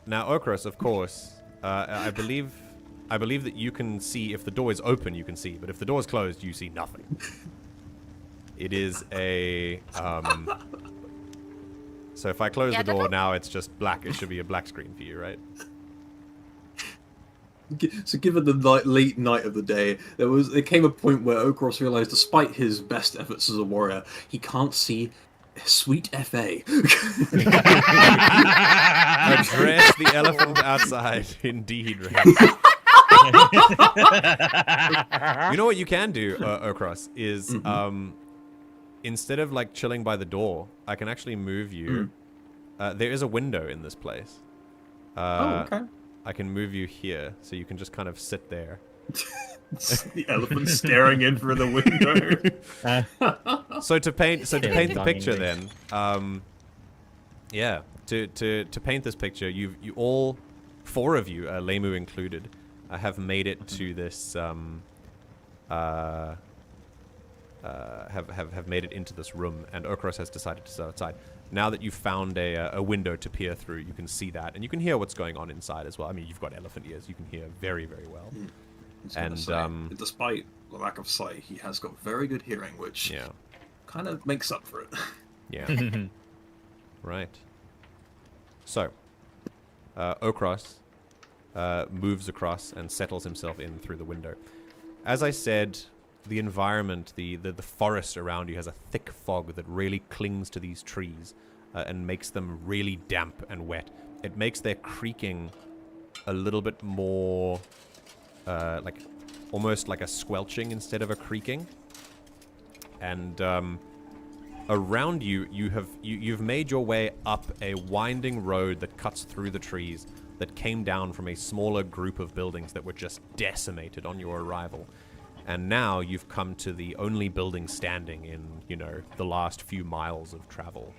now, Ochros, of course, I believe that you can see if the door is open. You can see, but if the door is closed, you see nothing. It is a So if I close the door now, it's just black. It should be a black screen for you, right? So given the late night of the day, there came a point where Ochros realized, despite his best efforts as a warrior, he can't see sweet FA. Address the elephant outside, indeed. Ray. You know what you can do, Ochros, is instead of like chilling by the door, I can actually move you. There is a window in this place. Okay. I can move you here, so you can just kind of sit there. The elephant staring in through the window. So to paint the picture, then, yeah, to paint this picture, you all, 4 of you, Leimu included, have made it to this have made it into this room, and Ochros has decided to sit outside. Now that you've found a window to peer through, you can see that, and you can hear what's going on inside as well. I mean, you've got elephant ears; you can hear very, very well. And despite the lack of sight, he has got very good hearing, which kind of makes up for it. Yeah. Right. So, Ochros moves across and settles himself in through the window. As I said, the environment, the forest around you has a thick fog that really clings to these trees and makes them really damp and wet. It makes their creaking a little bit more like almost like a squelching instead of a creaking. And around you, you've made your way up a winding road that cuts through the trees that came down from a smaller group of buildings that were just decimated on your arrival. And now you've come to the only building standing in, you know, the last few miles of travel.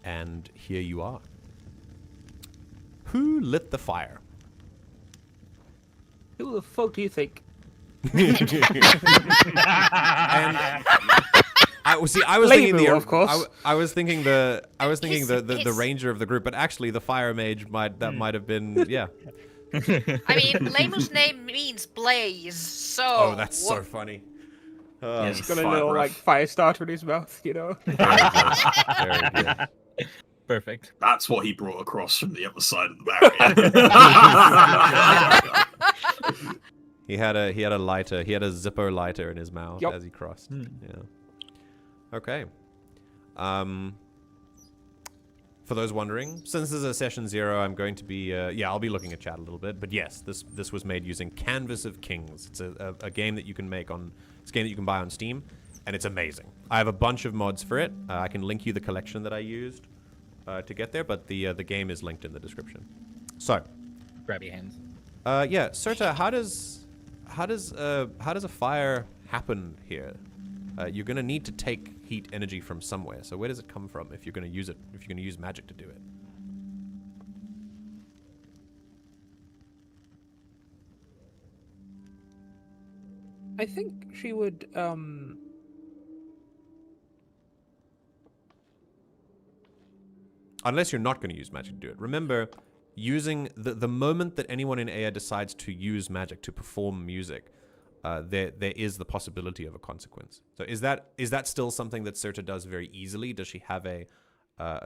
And here you are. Who lit the fire? Who the fuck do you think? And I was thinking Leimu, of course. I was thinking the ranger of the group, but actually the fire mage might have been I mean, Leimu's name means blaze, so... Oh, that's so funny. He's got a little, like, fire starter in his mouth, you know? Very good. Very good. Perfect. That's what he brought across from the other side of the barrier. He had a lighter. He had a Zippo lighter in his mouth as he crossed. Yeah. Okay. For those wondering, since this is a session 0, I'm going to be I'll be looking at chat a little bit. But yes, this was made using Canvas of Kings. It's a game that you can make on. It's a game that you can buy on Steam, and it's amazing. I have a bunch of mods for it. I can link you the collection that I used to get there, but the game is linked in the description. So, Grab your hands. yeah, Cyrta, how does a fire happen here? You're gonna need to take heat energy from somewhere. So where does it come from if you're gonna use it? If you're gonna use magic to do it? I think she would, Unless you're not gonna use magic to do it. Remember, using the moment that anyone in Eyya decides to use magic to perform music, there is the possibility of a consequence. So is that still something that Cyrta does very easily? Does she have a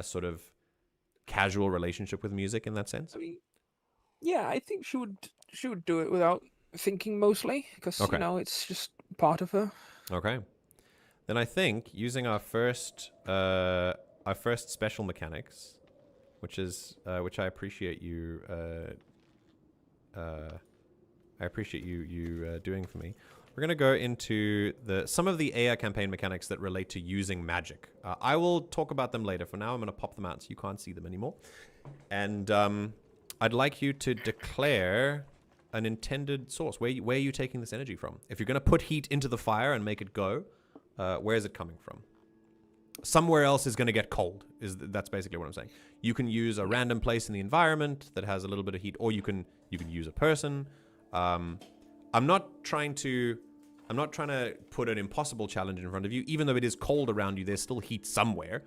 sort of casual relationship with music in that sense? I mean, yeah, I think she would do it without thinking mostly, because, you know, it's just part of her. Okay. Then I think using our first special mechanics, which I appreciate you doing for me. We're going to go into some of the Eyya campaign mechanics that relate to using magic. I will talk about them later. For now, I'm going to pop them out so you can't see them anymore. And I'd like you to declare an intended source. Where are you taking this energy from? If you're going to put heat into the fire and make it go, where is it coming from? Somewhere else is going to get cold. That's basically what I'm saying. You can use a random place in the environment that has a little bit of heat, or you can use a person. I'm not trying to put an impossible challenge in front of you. Even though it is cold around you, there's still heat somewhere.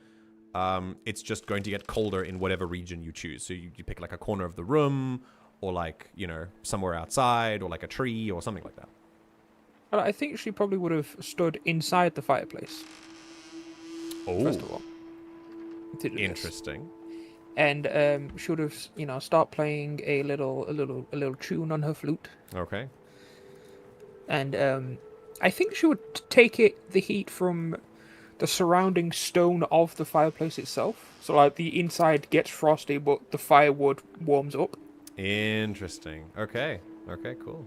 It's just going to get colder in whatever region you choose. So you pick like a corner of the room, or like, you know, somewhere outside, or like a tree, or something like that. Well, I think she probably would have stood inside the fireplace. Oh, First of all. interesting. and should have start playing a little tune on her flute. Okay. And I think she would take the heat from the surrounding stone of the fireplace itself. So like the inside gets frosty, but the firewood warms up. Interesting. Okay. Okay, cool.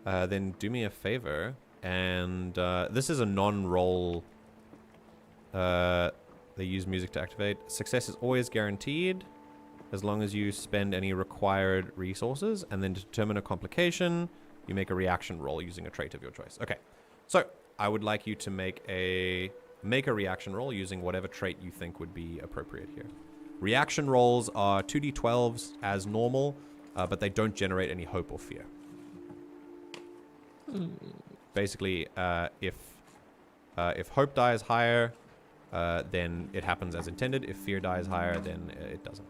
Then do me a favor, and this is a non-roll. They use music to activate. Success is always guaranteed, as long as you spend any required resources, and then to determine a complication, you make a reaction roll using a trait of your choice. Okay, so I would like you to make a reaction roll using whatever trait you think would be appropriate here. Reaction rolls are 2d12s as normal, but they don't generate any hope or fear. Basically, if hope die is higher, then it happens as intended. If fear die is higher, then it doesn't.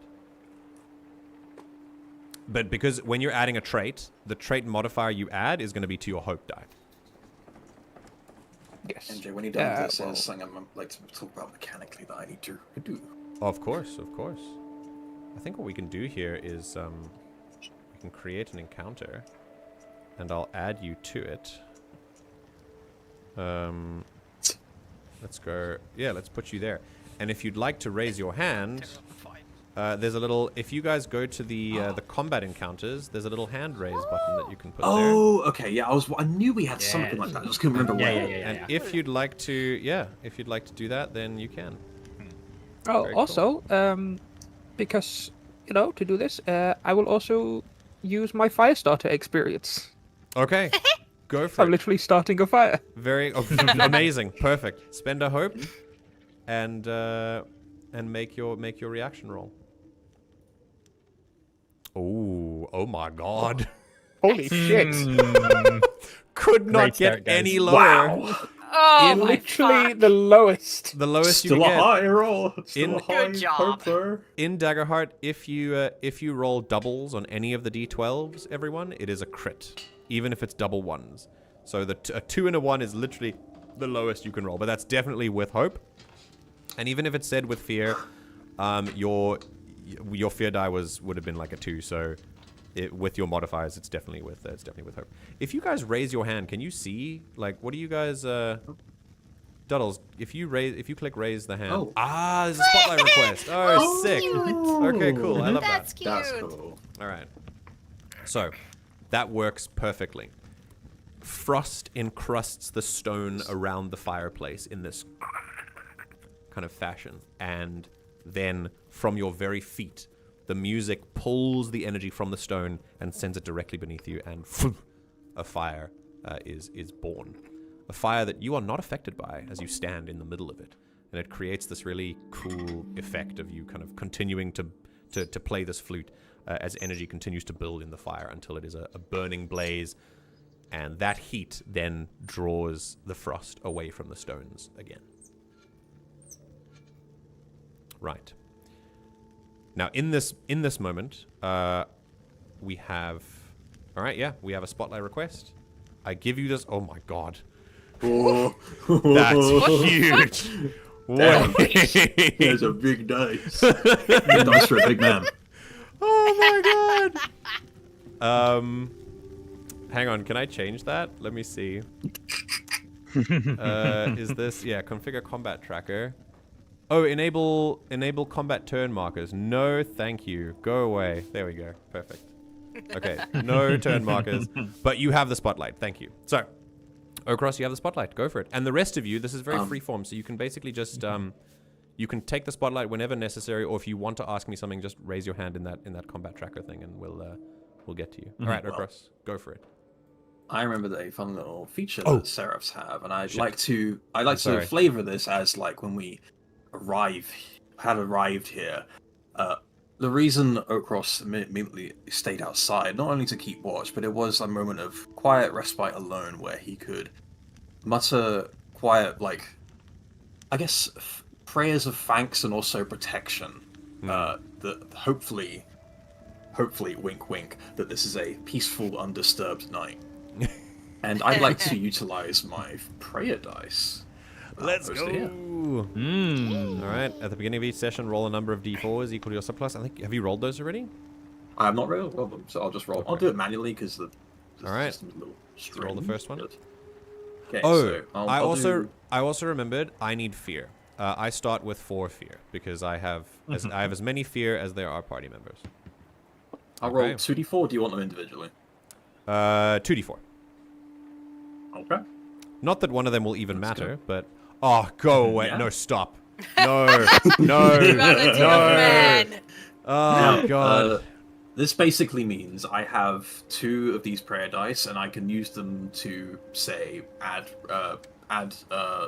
But because when you're adding a trait, the trait modifier you add is going to be to your hope die. Yes. MJ, when you're done with this, there's something I'd like to talk about mechanically that I need to do. Of course, of course. I think what we can do here is we can create an encounter, and I'll add you to it. Let's go. Yeah, let's put you there. And if you'd like to raise your hand, there's a little. If you guys go to the combat encounters, there's a little hand raise button that you can put there. Oh, okay. Yeah, I knew we had something like that. I just couldn't remember where. And if you'd like to, do that, then you can. Oh, Very also, because to do this, I will also use my fire starter experience. Okay. Go for I'm it. literally starting a fire. Very amazing. Perfect. Spend a hope, and make your reaction roll. Oh my God! Holy shit! Could not Great get start, guys. any lower. Wow. Oh my Literally fuck. the lowest. The lowest Still you a can get. high roll. Still In- a high Good job. hope there. In Daggerheart, if you roll doubles on any of the d12s, everyone, it is a crit, even if it's double ones. So a 2 and a 1 is literally the lowest you can roll, but that's definitely with hope. And even if it's said with fear, your fear die would have been like a 2. So with your modifiers, it's definitely with hope. If you guys raise your hand, can you see what do you guys? Duddles, if you click raise the hand. Oh. There's a spotlight request. Oh, sick. cute. Okay, cool. I love That's that. cute. That's cool. All right. So that works perfectly. Frost encrusts the stone around the fireplace in this kind of fashion, and then from your very feet, the music pulls the energy from the stone and sends it directly beneath you, and a fire is born. A fire that you are not affected by as you stand in the middle of it. And it creates this really cool effect of you kind of continuing to play this flute as energy continues to build in the fire until it is a burning blaze. And that heat then draws the frost away from the stones again. Right. Now, in this moment, we have... All right, yeah, we have a spotlight request. I give you this... Oh, my God. Oh. That's huge. Damn. Wait. That's a big dice. Big dice for a big man. Oh, my God. Hang on, can I change that? Let me see. Is this... Yeah, configure combat tracker. Oh, enable combat turn markers. No, thank you. Go away. There we go. Perfect. Okay, no turn markers. But you have the spotlight. Thank you. So, Ochros, you have the spotlight. Go for it. And the rest of you, this is very freeform, so you can basically just... you can take the spotlight whenever necessary, or if you want to ask me something, just raise your hand in that combat tracker thing, and we'll get to you. All right, Ochros, go for it. I remember a fun little feature Oh. that Seraphs have, and I'd Shit. like to sorry. flavor this as like when we had arrived here. The reason Ochros immediately stayed outside, not only to keep watch, but it was a moment of quiet respite alone where he could mutter quiet, I guess, prayers of thanks and also protection. That hopefully, wink wink, that this is a peaceful, undisturbed night. And I'd like to utilize my prayer dice. Let's First go. here. All right. At the beginning of each session, roll a number of d4s equal to your subclass. I think. Have you rolled those already? I have not rolled them, so I'll just roll. I'll do it manually because the All right. system's a little Let's roll the first one. Okay, Oh, so I do... also remembered. I need fear. I start with 4 fear because I have as many fear as there are party members. I'll roll 2d4. Do you want them individually? 2d4. Okay. Not that one of them will even matter, but go away! Yeah. No, stop! No, no, Duality of man. Oh god! This basically means I have 2 of these prayer dice, and I can use them to say add a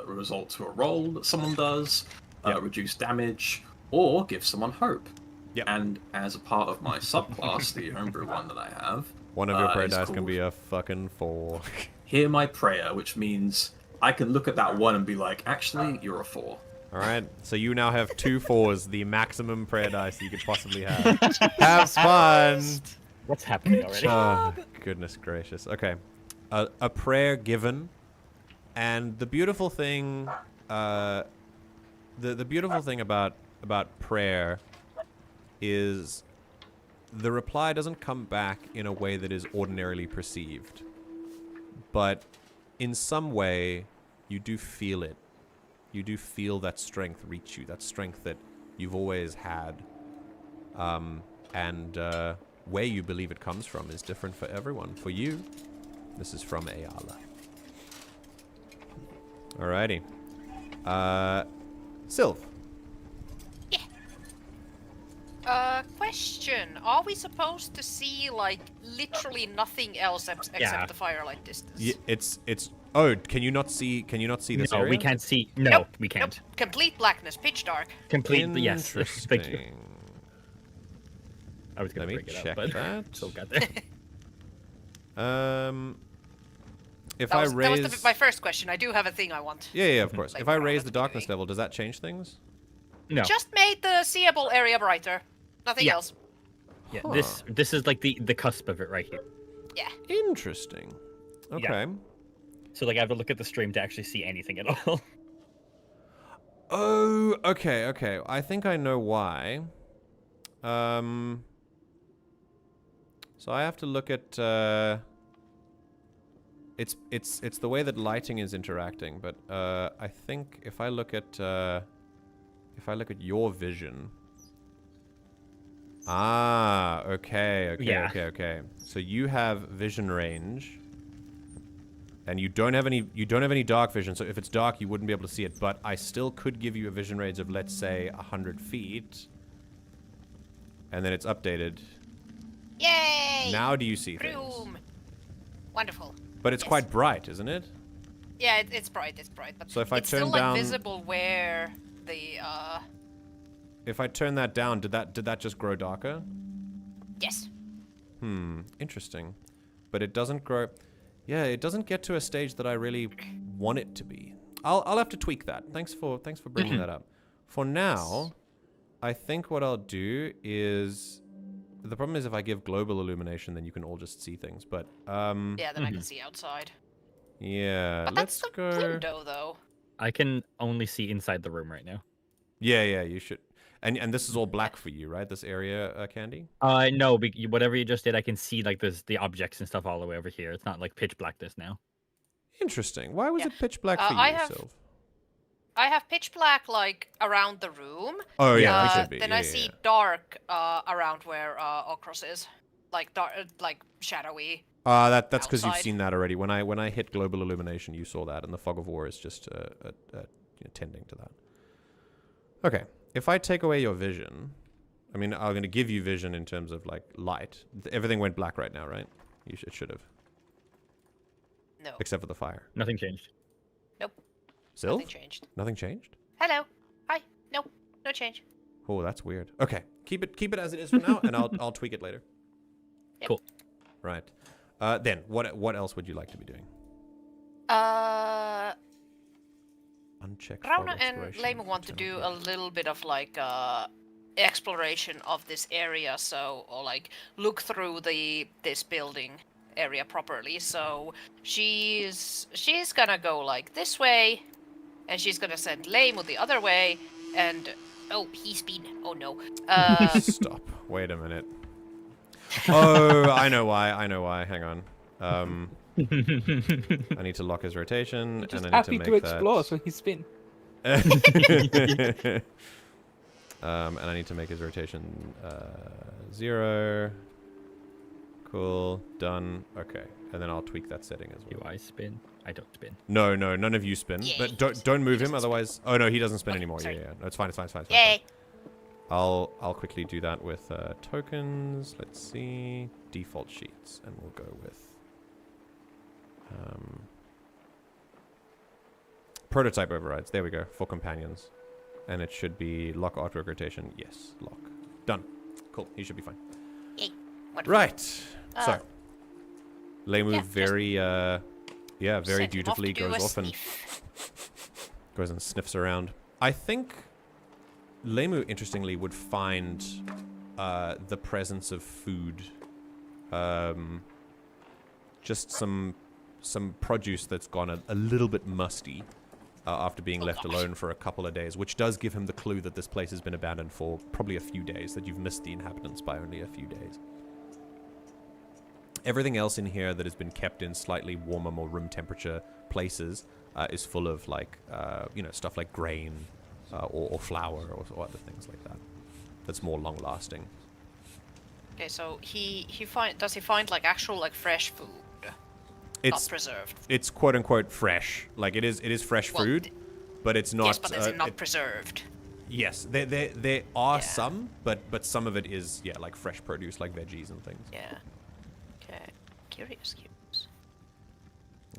result to a roll that someone does, reduce damage, or give someone hope. Yep. And as a part of my subclass, the homebrew one that I have, One of your prayer is dice can called be a fucking 4. Hear My Prayer, which means I can look at that one and be like, actually, you're a 4. All right, so you now have 2 4s, the maximum prayer dice you could possibly have. Have fun. What's happening already? Oh, goodness gracious. Okay, a prayer given, and the beautiful thing, the beautiful thing about prayer is the reply doesn't come back in a way that is ordinarily perceived, but in some way you do feel it. You do feel that strength reach you, that strength that you've always had. And where you believe it comes from is different for everyone. For you, this is from Eyya. Alrighty. Silv. Question. Are we supposed to see, like, literally nothing else except the firelight distance? Yeah, it's... Oh, can you not see this No, area? we can't see. No, Nope, we can't. Nope. Complete blackness, pitch dark. Completely, yes. Thank you. Interesting. I was going Let to me bring it check up, but that. still got there. If That I was, raise... that was my first question. I do have a thing I want. Yeah, of course. Like, If I I don't raise know the what to be darkness doing. level, does that change things? No. Just made the seeable area brighter. Nothing Yeah. else. Yeah, Huh. this is like the cusp of it right here. Yeah. Interesting. Okay. So like I have to look at the stream to actually see anything at all. Oh, okay. I think I know why. So I have to look at it's the way that lighting is interacting, but I think if I look at your vision. Ah, okay. So you have vision range. And you don't have any dark vision, so if it's dark, you wouldn't be able to see it. But I still could give you a vision range of, let's say, 100 feet. And then it's updated. Yay! Now do you see things? Room. Wonderful. But it's quite bright, isn't it? Yeah, it's bright. But So if I it's turn still down- like visible where the If I turn that down, did that just grow darker? yes. Interesting. But it doesn't grow... Yeah, it doesn't get to a stage that I really want it to be. I'll have to tweak that. Thanks for bringing that up. For now, I think what I'll do is... The problem is if I give global illumination, then you can all just see things. But, Yeah, then I can see outside. yeah, But let's that's the go... window, though. I can only see inside the room right now. Yeah, you should. And this is all black for you, right? This area, Candi? No, whatever you just did, I can see like the objects and stuff all the way over here. It's not like pitch blackness now. Interesting. Why was Yeah. it pitch black for you, Silv? I have pitch black like around the room. Oh yeah, it should be. Then yeah, I yeah, see yeah. dark around where Ochros is, like dark, like shadowy. That's because you've outside. seen that already. When I hit global illumination, you saw that, and the fog of war is just tending to that. Okay, if I take away your vision, I mean, I'm going to give you vision in terms of like light. Everything went black right now, right? It should have, No. except for the fire. Nothing changed. Nope. Silv? Nothing changed. Nothing changed? Hello. Hi. No. No change. Oh, that's weird. Okay, keep it as it is for now, and I'll tweak it later. Yep. Cool. Right. Then what else would you like to be doing? Unchecked. fog Rauna and exploration, Leimu want to do internal a little bit of like exploration of this area, or like look through this building area properly. So she's gonna go like this way, and she's gonna send Leimu the other way, and oh, he's been. Oh no. Stop. Wait a minute. Oh, I know why. Hang on. I need to lock his rotation, Just and I need happy to to make explore, so he spin. that. And I need to make his rotation 0. Cool. Done. Okay. And then I'll tweak that setting as well. Do I spin? I don't spin. No, none of you spin. Yay. But don't move him, Doesn't otherwise. Oh no, he doesn't spin anymore. sorry. Yeah. No, it's fine. It's fine. Yay! I'll quickly do that with tokens. Let's see, default sheets, and we'll go with prototype overrides. There we go, for companions, and it should be lock artwork rotation. Yes, lock. Done. Cool. He should be fine. Yay! Wonderful. Right. So, Uh, Leimu yeah, very very Send him dutifully off to do goes a off and sniff. goes and sniffs around. I think Leimu, interestingly, would find the presence of food, just some produce that's gone a little bit musty after being left gosh. alone for a couple of days, which does give him the clue that this place has been abandoned for probably a few days, that you've missed the inhabitants by only a few days. Everything else in here that has been kept in slightly warmer, more room temperature places is full of stuff like grain or flour or other things like that. That's more long lasting. Okay, so does he find like actual like fresh food, not It's preserved? it's quote unquote fresh. Like it is fresh Well, food, but it's not. yes, but is it not preserved? Yes, there are Yeah. some, but some of it is like fresh produce, like veggies and things. Yeah. Okay. Curious.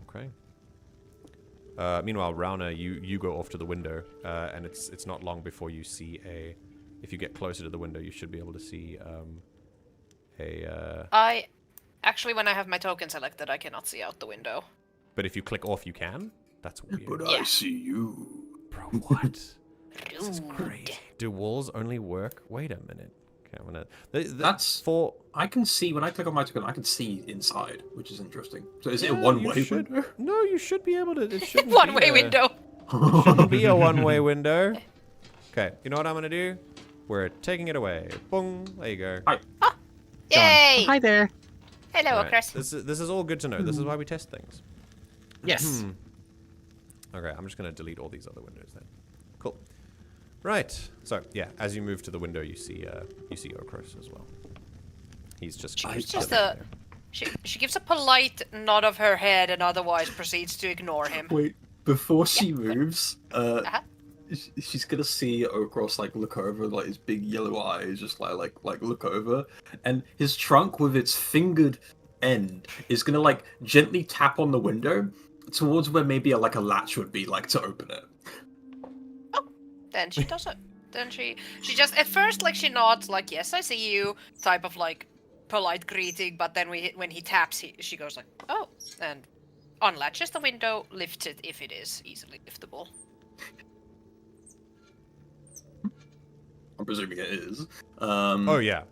Okay. Meanwhile, Rauna, you go off to the window, and it's not long before you see if you get closer to the window, you should be able to see I actually, when I have my token selected, I cannot see out the window. But if you click off, you can. That's weird. But Yeah. I see you. Bro, what? This is Rude. crazy. Do walls only work? Wait a minute. Okay, I'm gonna. That's for. I can see when I click on my token. I can see inside, which is interesting. So is it a Yeah, one-way you should- window? No, you should be able to. It shouldn't One-way be a- window. Shouldn't be a one-way window. Okay, you know what I'm gonna do? We're taking it away. Boom. There you go. Hi. Yay! Hi there. Hello, Alright, Ochros. This is all good to know. This is why we test things. Yes. Okay, I'm just gonna delete all these other windows then. Cool. Right. So yeah, as you move to the window, you see Ochros as well. He's just. She's chilling just there. She gives a polite nod of her head and otherwise proceeds to ignore him. Wait, before she moves, Uh-huh. she's gonna see Ochros like look over, like his big yellow eyes, just like look over, and his trunk with its fingered end is gonna like gently tap on the window towards where maybe a latch would be, like to open it. Then she does it. Then she just at first like she nods like yes I see you type of like polite greeting, but then when he taps she goes like oh and unlatches the window, lifts it if it is easily liftable. I'm presuming it is. Oh yeah.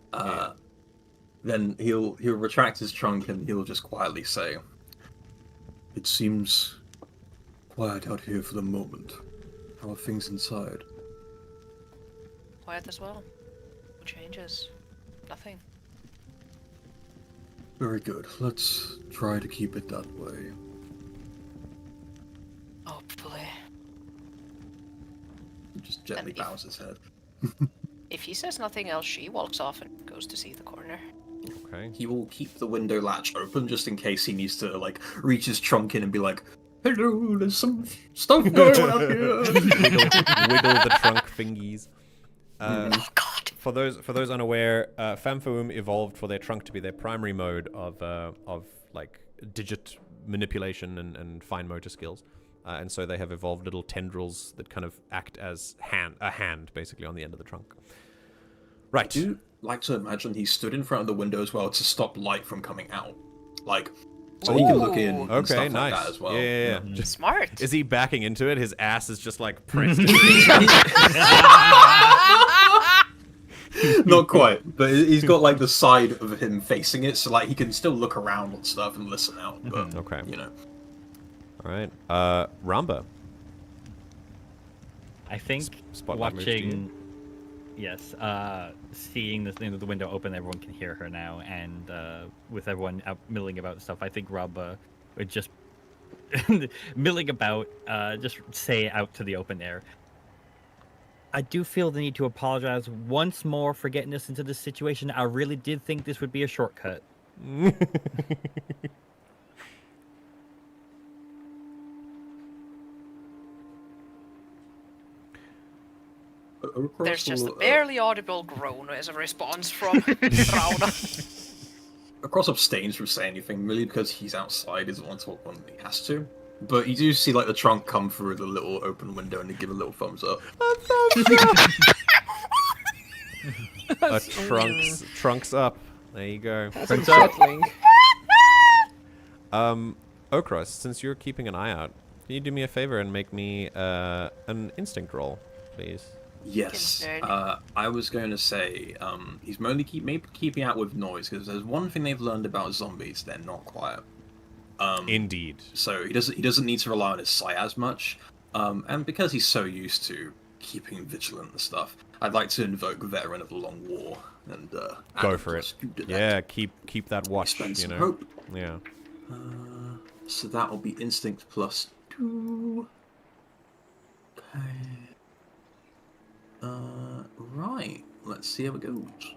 Then he'll retract his trunk and he'll just quietly say, "It seems quiet out here for the moment. How are things inside?" Quiet as well. No changes. Nothing. Very good. Let's try to keep it that way. Hopefully. He just gently And if- bows his head. If he says nothing else, she walks off and goes to see the corner. Okay. He will keep the window latch open just in case he needs to reach his trunk in and be like, "Hello, there's some stuff going on out here." Wiggle the trunk fingies. Oh god! For those unaware, Famfoom evolved for their trunk to be their primary mode of digit manipulation and fine motor skills, and so they have evolved little tendrils that kind of act as a hand basically on the end of the trunk. Right. I do like to imagine he stood in front of the window as well to stop light from coming out, so he can look in. And Okay, stuff nice. Like that as well. Yeah. Mm. Just, Smart. is he backing into it? His ass is just like pressed. Not quite, but he's got the side of him facing it, so he can still look around and stuff and listen out. But Okay. you know, All right. Ramba. I think Spotlight moves to you. watching, yes, seeing this thing with the window open, everyone can hear her now, and with everyone out milling about stuff, I think Ramba would just milling about, just say out to the open air. I do feel the need to apologize once more for getting us into this situation. I really did think this would be a shortcut. There's just a barely audible groan as a response from Rauna. Ochros abstains from saying anything, merely because he's outside, isn't want to talk when he has to. But you do see like the trunk come through the little open window and they give a little thumbs up. Trunks up. There you go. That's unsettling. Ochros, since you're keeping an eye out, can you do me a favor and make me an instinct roll, please? Yes. I was going to say he's mainly keeping out with noise, because there's one thing they've learned about zombies: they're not quiet. Indeed. So he doesn't need to rely on his sight as much, and because he's so used to keeping vigilant and stuff, I'd like to invoke Veteran of the Long War and go for it. Yeah, keep that watch. Spend some know. hope. Yeah. So that will be instinct +2. Okay. Right. Let's see how it goes.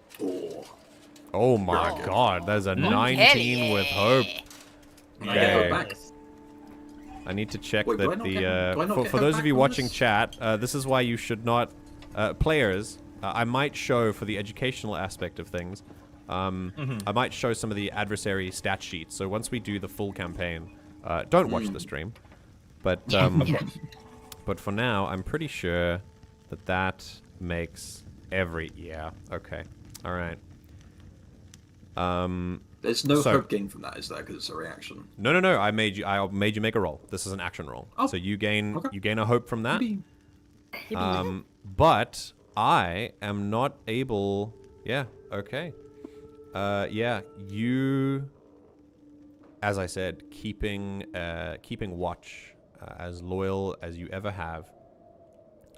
4. Oh my god, there's a 19 with hope. I get hope back. I need to check Wait, that for those of you watching chat, this is why you should not players. I might show for the educational aspect of things. I might show some of the adversary stat sheets. So once we do the full campaign, don't watch the stream. But but for now, I'm pretty sure that makes okay. All right. There's no hope gain from that, is there? Because it's a reaction. No. I made you make a roll. This is an action roll. Oh, so you gain a hope from that. But I am not able. Yeah. Okay. You, as I said, keeping watch, as loyal as you ever have,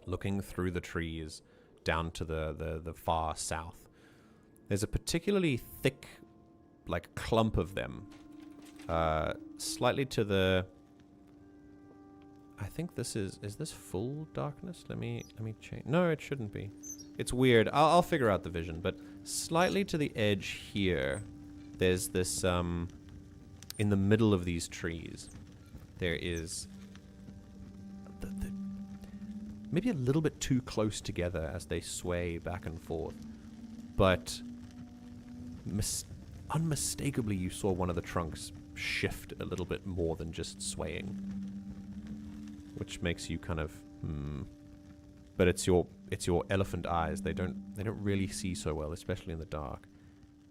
looking through the trees down to the far south. There's a particularly thick, like, clump of them, slightly to the. I think this is this full darkness? Let me change. No, it shouldn't be. It's weird. I'll figure out the vision, but slightly to the edge here, there's this in the middle of these trees, there is maybe a little bit too close together as they sway back and forth, but unmistakably you saw one of the trunks shift a little bit more than just swaying, which makes you kind of but it's your elephant eyes. They don't really see so well, especially in the dark.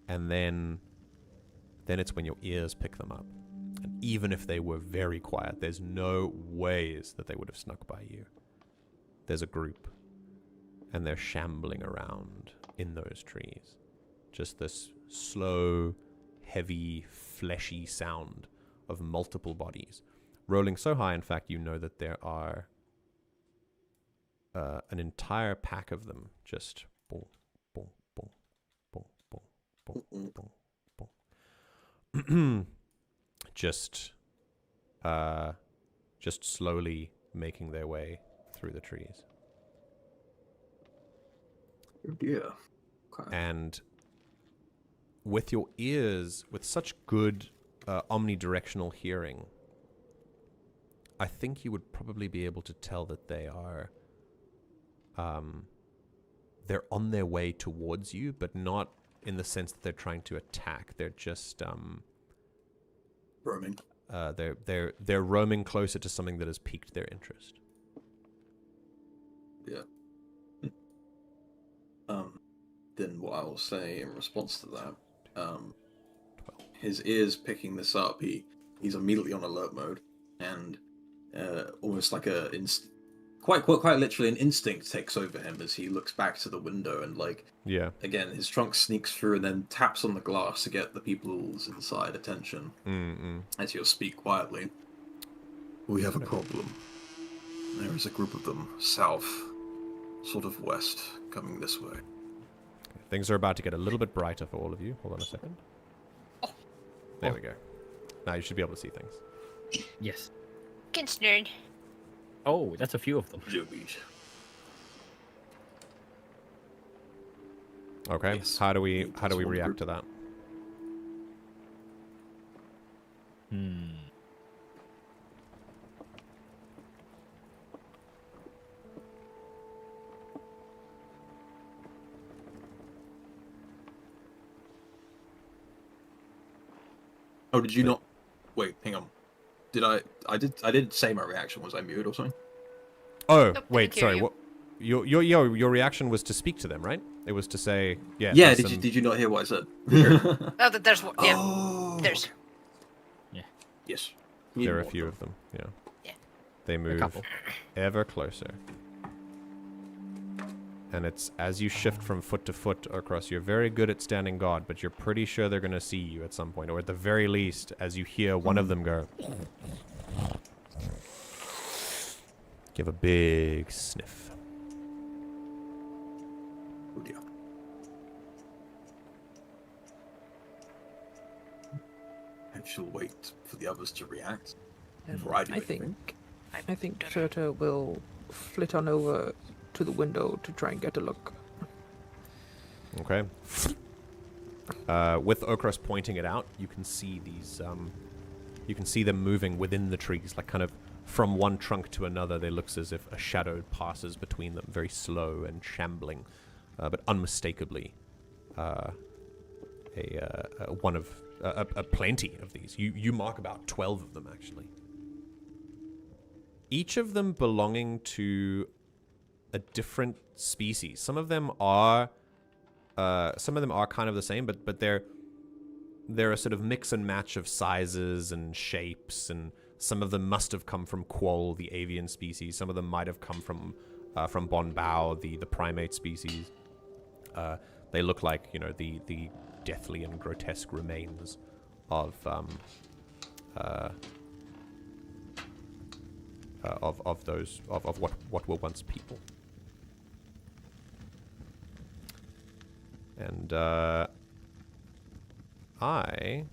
And then it's when your ears pick them up. And even if they were very quiet, there's no ways that they would have snuck by you. There's a group, and they're shambling around in those trees. Just this slow, heavy, fleshy sound of multiple bodies rolling so high, in fact, you know that there are an entire pack of them just boom, boom, boom, boom, boom, boom, boom, boom. just slowly making their way through the trees. Oh dear. Okay. And with your ears, with such good omnidirectional hearing, I think you would probably be able to tell that they are they're on their way towards you, but not in the sense that they're trying to attack. They're just roaming. They're roaming closer to something that has piqued their interest. Yeah. Then what I will say in response to that, his ears picking this up, he's immediately on alert mode, and almost like quite literally an instinct takes over him as he looks back to the window and again his trunk sneaks through and then taps on the glass to get the people's inside attention as he'll speak quietly. We have a problem. There is a group of them, south, sort of west, coming this way. Things are about to get a little bit brighter for all of you. Hold on a second. There we go. Now you should be able to see things. Yes. Concerned. Oh, that's a few of them. Okay. Yes. How do we That's one react group. to that? Oh, did you not? Wait, hang on. Did I did say my reaction. Was I muted or something? Oh, Nope, wait, didn't hear sorry. you. What? Your reaction was to speak to them, right? It was to say, yeah. Yeah. listen, Did you not hear what I said? Oh, there's one. Yeah, Oh. there's. Yes. There are a few of them. Yeah. Yeah. They move couple. ever closer. And it's as you shift from foot to foot across, you're very good at standing guard, but you're pretty sure they're going to see you at some point. Or at the very least, as you hear one of them go, give a big sniff. Oh dear. I shall wait for the others to react before I do anything. I think Cyrta will flit on over to the window to try and get a look. Okay. With Ochros pointing it out, you can see these. You can see them moving within the trees, like kind of from one trunk to another. They looks as if a shadow passes between them, very slow and shambling, but unmistakably, a plenty of these. You mark about 12 of them actually. Each of them belonging to a different species. Some of them are kind of the same, but they're a sort of mix and match of sizes and shapes, and some of them must have come from Quoll, the avian species. Some of them might have come from Bon Bao, the primate species. They look like, the deathly and grotesque remains of what were once people. And I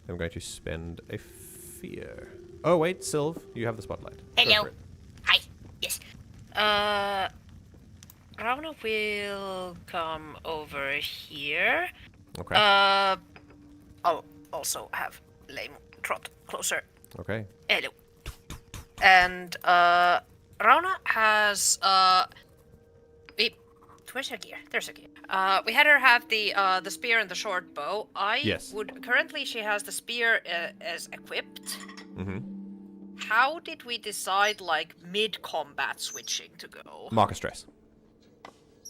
am going to spend a fear. Oh wait, Silv, you have the spotlight. Go Hello. for it. Hi. Yes. Rauna will come over here. Okay. I'll also have Leimu trot closer. Okay. Hello. And Rauna has where's her gear? There's her gear. We had her have the spear and the short bow. Yes. Currently she has the spear as equipped. Mm-hmm. How did we decide mid-combat switching to go? Mark a stress.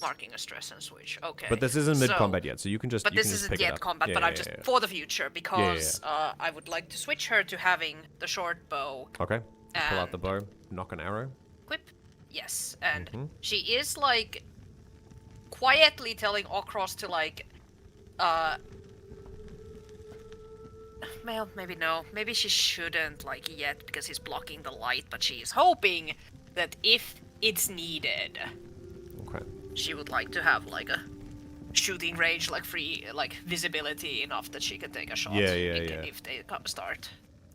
Marking a stress and switch. Okay. But this isn't mid-combat yet, so you can just. But you this can just isn't pick it yet up. combat. Yeah, but yeah, I'm just yeah. for the future because I would like to switch her to having the short bow. Okay. Pull out the and bow. Knock an arrow. Equip. Yes, and Mhm. she is quietly telling Ochros to well, maybe no. Maybe she shouldn't yet because he's blocking the light, but she is hoping that if it's needed, Okay. she would like to have a shooting range, free, visibility enough that she can take a shot Yeah. if they start.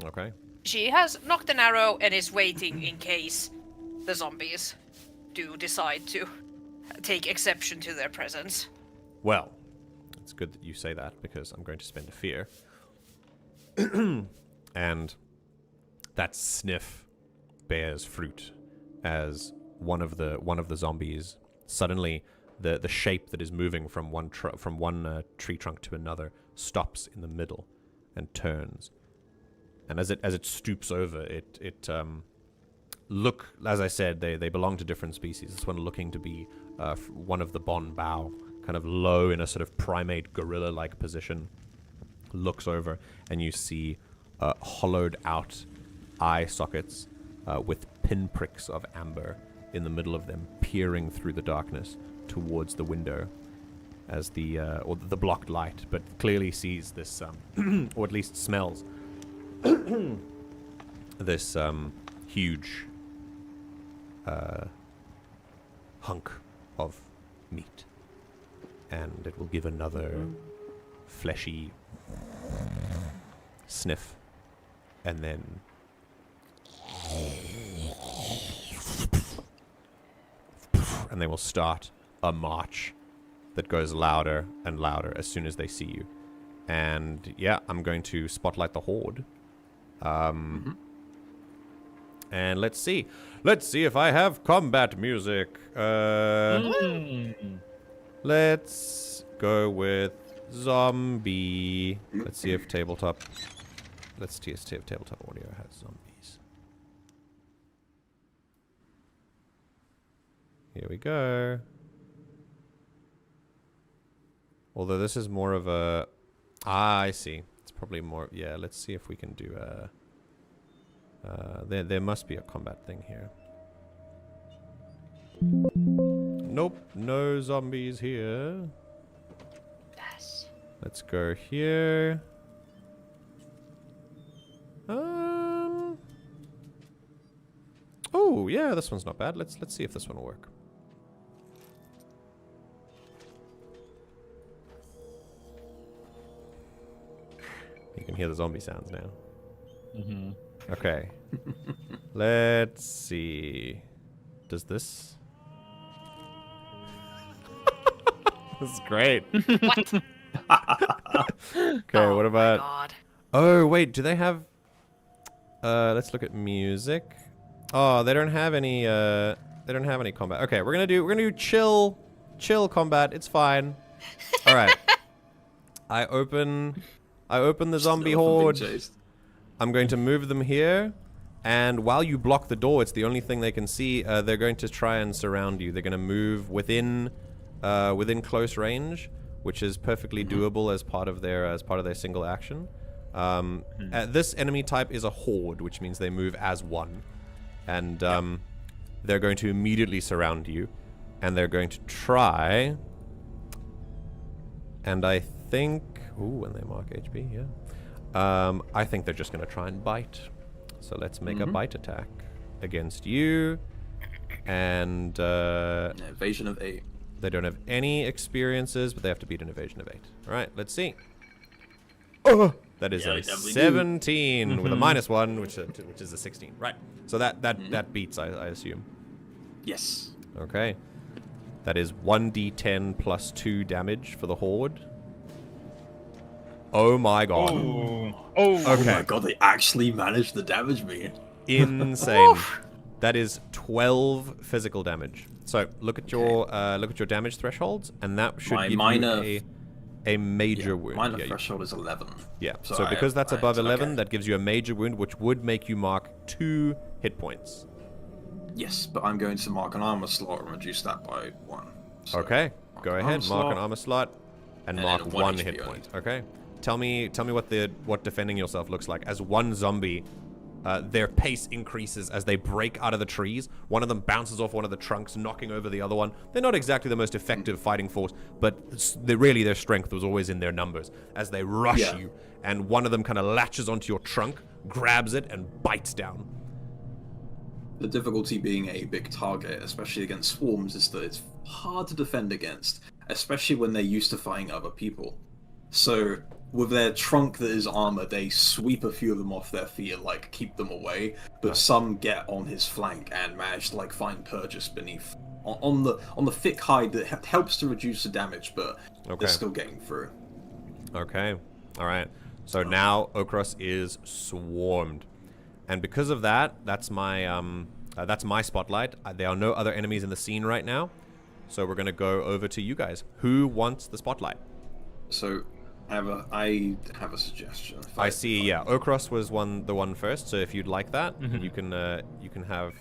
Okay. She has knocked an arrow and is waiting in case the zombies do decide to take exception to their presence. Well, it's good that you say that because I'm going to spend a fear. And that sniff bears fruit as one of the zombies suddenly the shape that is moving from one tree trunk to another stops in the middle and turns. And as it stoops over, it look, as I said, they belong to different species. This one looking to be one of the Bon Bao, kind of low in a sort of primate gorilla-like position, looks over, and you see hollowed out eye sockets with pinpricks of amber in the middle of them, peering through the darkness towards the window as the blocked light, but clearly sees this, or at least smells this huge hunk of meat. And it will give another fleshy sniff. And then... and they will start a march that goes louder and louder as soon as they see you. And yeah, I'm going to spotlight the horde. And let's see. Let's see if I have combat music. Let's go with zombie. Let's see if tabletop... Let's see if tabletop audio has zombies. Here we go. Although this is more of a... Ah, I see. It's probably more... Yeah, let's see if we can do a... There must be a combat thing here. Nope, no zombies here. Yes. Let's go here. Oh, yeah, this one's not bad. Let's see if this one will work. You can hear the zombie sounds now. Okay. Let's see. Does this? This is great. What? Okay, what about... God. Oh, wait, do they have... let's look at music. Oh, they don't have any, they don't have any combat. Okay, we're gonna do chill combat. It's fine. All right. I open the zombie horde. I'm going to move them here, and while you block the door, it's the only thing they can see. They're going to try and surround you. They're going to move within close range, which is perfectly doable as part of their single action. This enemy type is a horde, which means they move as one, and they're going to immediately surround you, and they're going to try. And I think, ooh, and they mark HP, yeah. I think they're just going to try and bite. So let's make a bite attack against you. And evasion of 8. They don't have any experiences, but they have to beat an evasion of 8. All right, let's see. Oh, that is a 17 with a -1, which is a 16. Right. So that beats, I assume. Yes. Okay. That is 1d10 plus 2 damage for the horde. Oh my god. Oh my god, they actually managed to damage me. Insane. That is 12 physical damage. So look at your damage thresholds, and that should give you a major wound. Minor threshold is 11. Yeah. So because that's above 11, that gives you a major wound, which would make you mark 2 hit points. Yes, but I'm going to mark an armor slot and reduce that by 1. So okay. Go ahead. Mark slot, an armor slot and mark 1 hit point. Okay. Tell me what defending yourself looks like. As one zombie, their pace increases as they break out of the trees. One of them bounces off one of the trunks, knocking over the other one. They're not exactly the most effective fighting force, but really their strength was always in their numbers as they rush you. And one of them kind of latches onto your trunk, grabs it, and bites down. The difficulty being a big target, especially against swarms, is that it's hard to defend against, especially when they're used to fighting other people. So with their trunk that is armor, they sweep a few of them off their feet and like keep them away, but some get on his flank and manage to like find purchase beneath on the thick hide that helps to reduce the damage, but they're still getting through. Okay, all right. So now Ochros is swarmed, and because of that, that's my spotlight. There are no other enemies in the scene right now, so we're gonna go over to you guys. Who wants the spotlight? So I have a suggestion. I see. Yeah, Ochros was the one first. So if you'd like that, you can have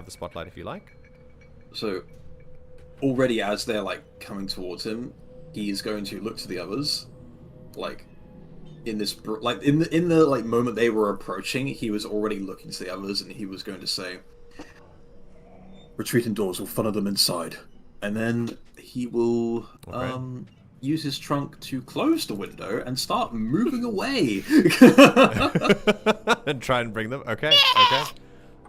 the spotlight if you like. So already as they're like coming towards him, he's going to look to the others, like in this in the like moment they were approaching, he was already looking to the others, and he was going to say, "Retreat indoors will funnel them inside," and then he will use his trunk to close the window and start moving away. And try and bring them. Okay.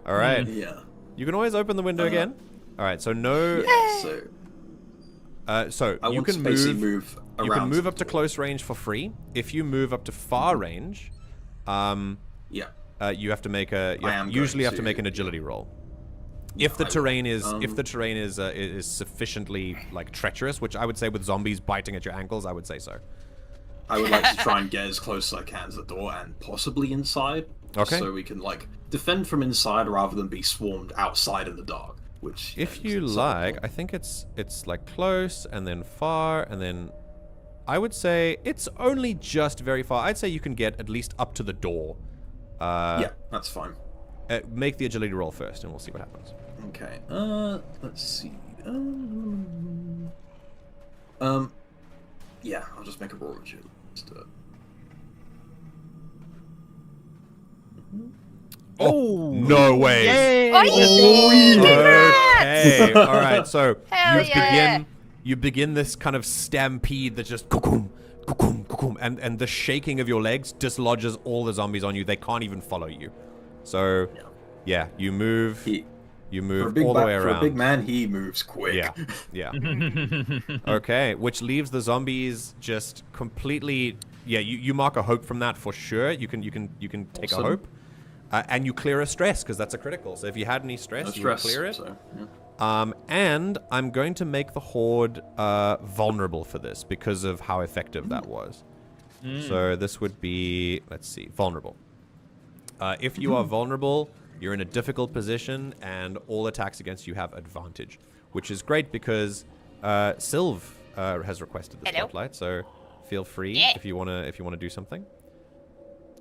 All right. Yeah. You can always open the window again. All right. So no. Yeah, so So I you want can to basically move. around. You can move up to close range for free. If you move up to far range, Yeah. you have to make a. You I am usually going have to make an agility roll. Yeah, If the I will. terrain is sufficiently like treacherous, which I would say with zombies biting at your ankles, I would say so. I would like to try and get as close as I can to the door and possibly inside. Okay. So we can like defend from inside rather than be swarmed outside in the dark. Which If is you somewhat like, cool. I think it's like close and then far and then I would say it's only just very far. I'd say you can get at least up to the door. Yeah, that's fine. Make the agility roll first and we'll see what happens. Okay. Let's see. Yeah, I'll just make a roll agility. Let's do it. Oh, no way. Yay! Okay. All right. So Hell yeah. you begin this kind of stampede that just kukum, kukum, kukum, and the shaking of your legs dislodges all the zombies on you. They can't even follow you. So yeah, you move. You move all the way around. For a big man, he moves quick. Yeah. Okay, which leaves the zombies just completely. Yeah, you mark a hope from that for sure. You can take Awesome. a hope, and you clear a stress because that's a critical. So if you had any stress, No you stress. would clear it. So, yeah. And I'm going to make the horde vulnerable for this because of how effective that was. So this would be, let's see, vulnerable. If you are vulnerable, you're in a difficult position, and all attacks against you have advantage, which is great because Silv has requested the Hello. spotlight. So feel free Yeah. if you wanna do something.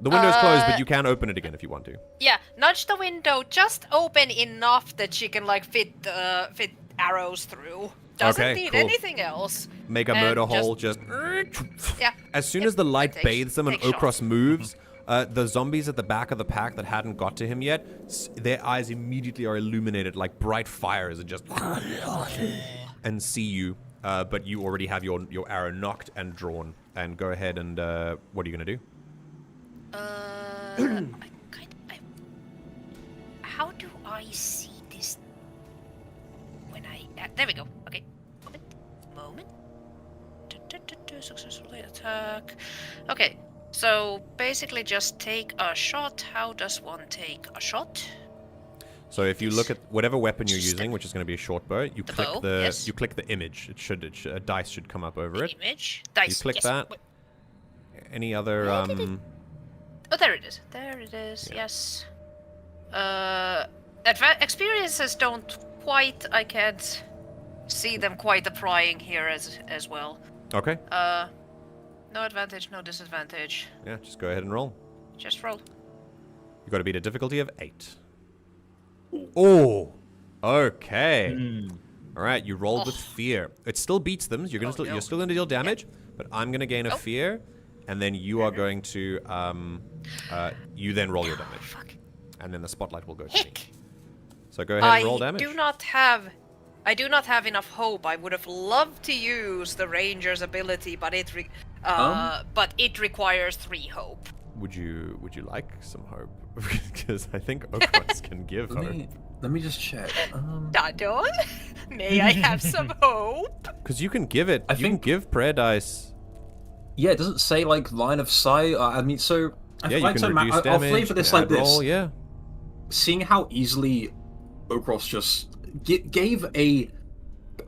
The window's closed, but you can open it again if you want to. Yeah, nudge the window just open enough that she can like fit arrows through. Doesn't Okay, need cool. anything else. Make a And murder just- hole just. Yeah. As soon as the light Take- bathes them and take shots. Ochros moves, the zombies at the back of the pack that hadn't got to him yet, their eyes immediately are illuminated like bright fires and just and see you. But you already have your arrow knocked and drawn. And go ahead and what are you gonna do? How do I see this? When I there we go. Okay. Moment. Successfully attack. Okay. So basically, just take a shot. How does one take a shot? So if you look at whatever weapon you're using, which is going to be a short bow, you click bow, the yes. you click the image. A dice should come up over it. Image. Dice. You click yes. that. Wait. Any other Where did it- Oh, there it is. There it is. Yeah. Yes. Experiences don't quite. I can't see them quite applying here as well. Okay. No advantage, no disadvantage. Yeah, just go ahead and roll. Just roll. You got to beat a difficulty of 8. Oh. Okay. All right, you rolled with fear. It still beats them. You're Oh, no. you're still gonna deal damage, but I'm gonna gain a Oh. fear, and then you are going to you then roll your damage, Fuck. and then the spotlight will go to me. Heck. So go ahead and roll I damage. I do not have enough hope. I would have loved to use the ranger's ability, but it requires 3 hope. Would you like some hope? Because I think Ochros can give hope. Let me just check. Daddle, may I have some hope? Because you can give it. I You can think- give prayer dice. Yeah, it doesn't say like line of sight. I mean, so I Yeah, feel you like can so reduce I'll damage. flavor this you can like add this. roll, yeah. Seeing how easily Ochros just gave a,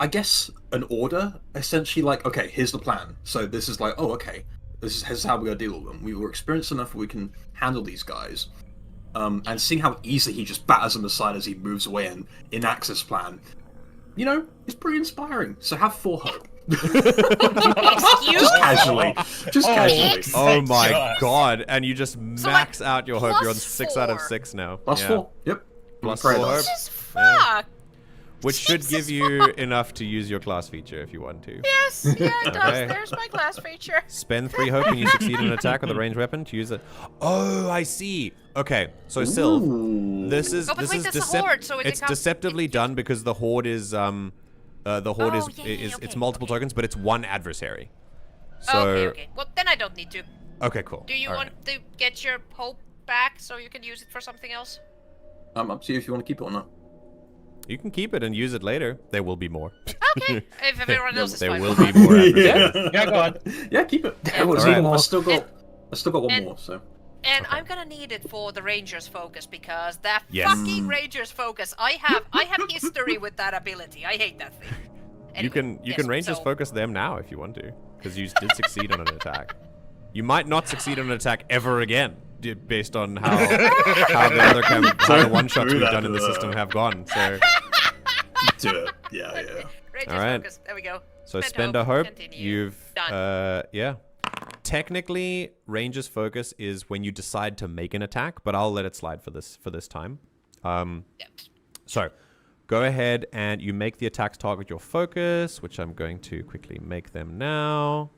I guess, an order, essentially like, okay, here's the plan. So this is like, oh, okay, this is how we're gonna deal with them. We were experienced enough we can handle these guys. And seeing how easily he just batters them aside as he moves away and enacts his plan, you know, it's pretty inspiring. So have 4 hope. Excuse? Just casually. Just casually. Oh my Yes. god! And you just So, max like, out your hope. You're on plus 6 out of 4. 6 now. Plus Yeah. 4. Yep. Plus Prayer 4 dice. hope. Jesus fuck. Which should Jesus give you enough to use your class feature if you want to. Yes, yeah, it does. Okay. There's my class feature. Spend 3 hope when you succeed in an attack with a ranged weapon to use it. Oh, I see. Okay, so Silv, Ooh. this is Oh, but this wait, is that's a horde, so it it's becomes- deceptively done because the horde is Oh, yeah, is okay, it's multiple okay. tokens, but it's one adversary. So Okay. Well, then I don't need to. okay, cool. Do you All want to get your hope back so you can use it for something else? Up to you if you want to keep it or not. You can keep it and use it later. There will be more. Okay, if everyone else is There fine will with be it. more after Yeah, go on. Yeah, keep it. will be I more. still got one And- more. So And I'm gonna need it for the Ranger's Focus because that Yes. fucking Ranger's Focus, I have history with that ability. I hate that thing. You can Rangers focus them now if you want to, because you did succeed on an attack. You might not succeed on an attack ever again, based on how how the one shots we've done in the system have gone. So do it. Yeah. Ranger's All right. Focus. There we go. spend a hope. Continue. You've Done. yeah. Technically, Ranger's focus is when you decide to make an attack, but I'll let it slide for this time. Yep. So, go ahead and you make the attacks target your focus, which I'm going to quickly make them now.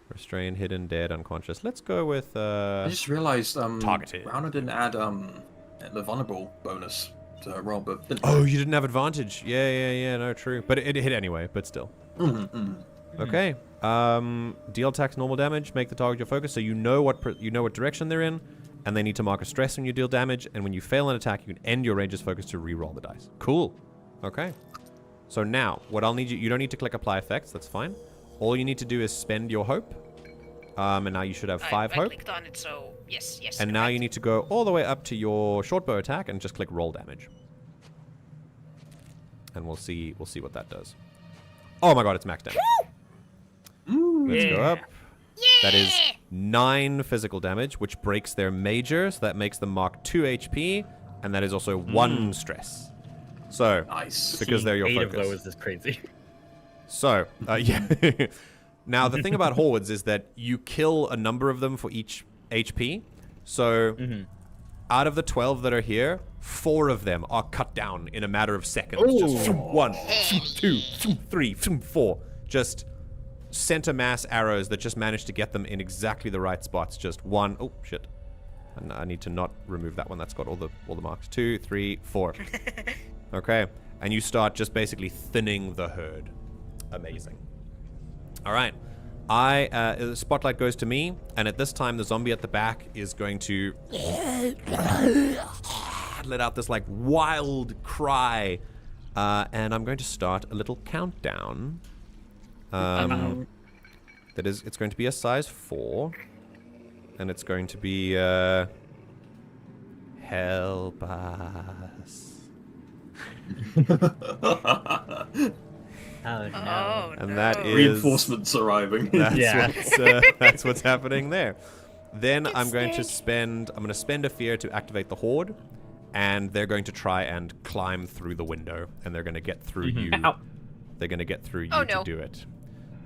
Restrain, hidden, dead, unconscious. Let's go with I just realized targeted. Rauna didn't add the vulnerable bonus to her roll, but Oh, you didn't have advantage. Yeah. No, true. But it hit anyway. But still. Okay. Deal attacks normal damage. Make the target your focus, so you know what direction they're in, and they need to mark a stress when you deal damage. And when you fail an attack, you can end your ranger's focus to re-roll the dice. Cool. Okay. So now, what I'll need you don't need to click apply effects. That's fine. All you need to do is spend your hope. And now you should have 5 I hope. clicked on it, so yes. And now correct. you need to go all the way up to your short bow attack and just click roll damage. And we'll see what that does. Oh my god, it's max damage. Let's go up. That is 9 physical damage, which breaks their major, so that makes them mark 2 HP, and that is also 1 stress. So, nice. because they're your 8 focus. of those is crazy. So, yeah. Now, the thing about hordes is that you kill a number of them for each HP. So, out of the 12 that are here, 4 of them are cut down in a matter of seconds. Just 1, 2, 3, 4. Just center mass arrows that just manage to get them in exactly the right spots. Just 1. Oh, shit. And I need to not remove that one. That's got all the marks. 2, 3, 4. Okay. And you start just basically thinning the herd. Amazing. All right. The spotlight goes to me, and at this time, the zombie at the back is going to let out this like wild cry, and I'm going to start a little countdown. It's going to be a size 4, and it's going to be help us. Oh no. Oh, And no. that is Reinforcements arriving. That's what's happening there. Then I'm going to spend a fear to activate the horde, and they're going to try and climb through the window, and they're going to get through you. Ow. They're going to get through you Oh, to no. do it.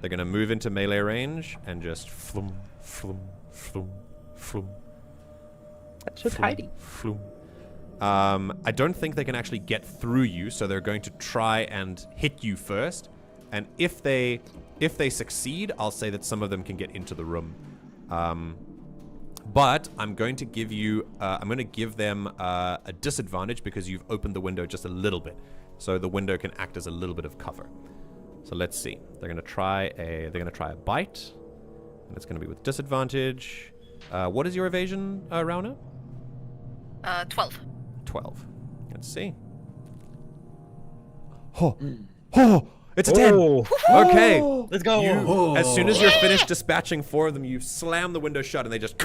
They're going to move into melee range and just flum, flum, flum, flum, That's so tidy. flum. I don't think they can actually get through you, so they're going to try and hit you first. And if they succeed, I'll say that some of them can get into the room. But I'm going to give them a disadvantage because you've opened the window just a little bit, so the window can act as a little bit of cover. So let's see. They're going to try a bite, and it's going to be with disadvantage. What is your evasion, Rauna? 12. 12. Let's see. Oh, it's a 10. Oh, Okay. let's go. As soon as you're finished dispatching 4 of them, you slam the window shut, and they just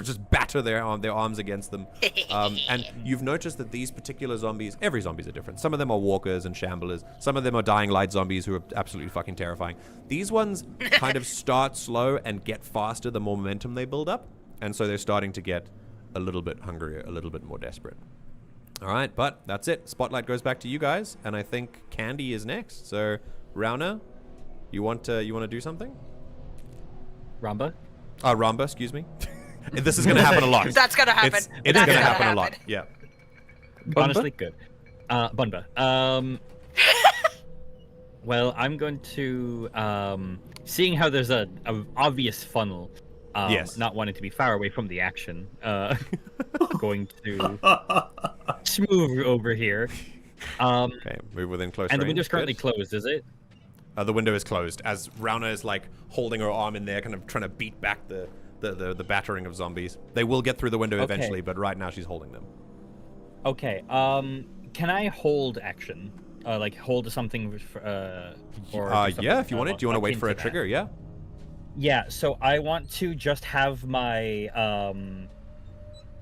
just batter their arms against them. And you've noticed that these particular zombies, every zombies are different. Some of them are walkers and shamblers. Some of them are dying light zombies who are absolutely fucking terrifying. These ones kind of start slow and get faster the more momentum they build up, and so they're starting to get a little bit hungrier, a little bit more desperate. All right, but that's it. Spotlight goes back to you guys, and I think Candi is next. So, Rauna, you want to do something? Ramba. Ramba, excuse me. This is going to happen a lot. That's gonna happen. It's That's going to gonna happen a happen. lot. Yeah. Honestly, good. Bunba. Well, I'm going to seeing how there's a obvious funnel. Yes. Not wanting to be far away from the action. Going to smooth over here. Okay, move within close And the range. window's currently Good. closed, is it? The window is closed as Rauna is like holding her arm in there, kind of trying to beat back the the battering of zombies. They will get through the window Okay. eventually, but right now she's holding them. Okay. Can I hold action? Like hold something, or do something, Yeah, if you want it. Do you want to wait akin for a that? trigger? Yeah. Yeah. So I want to just have my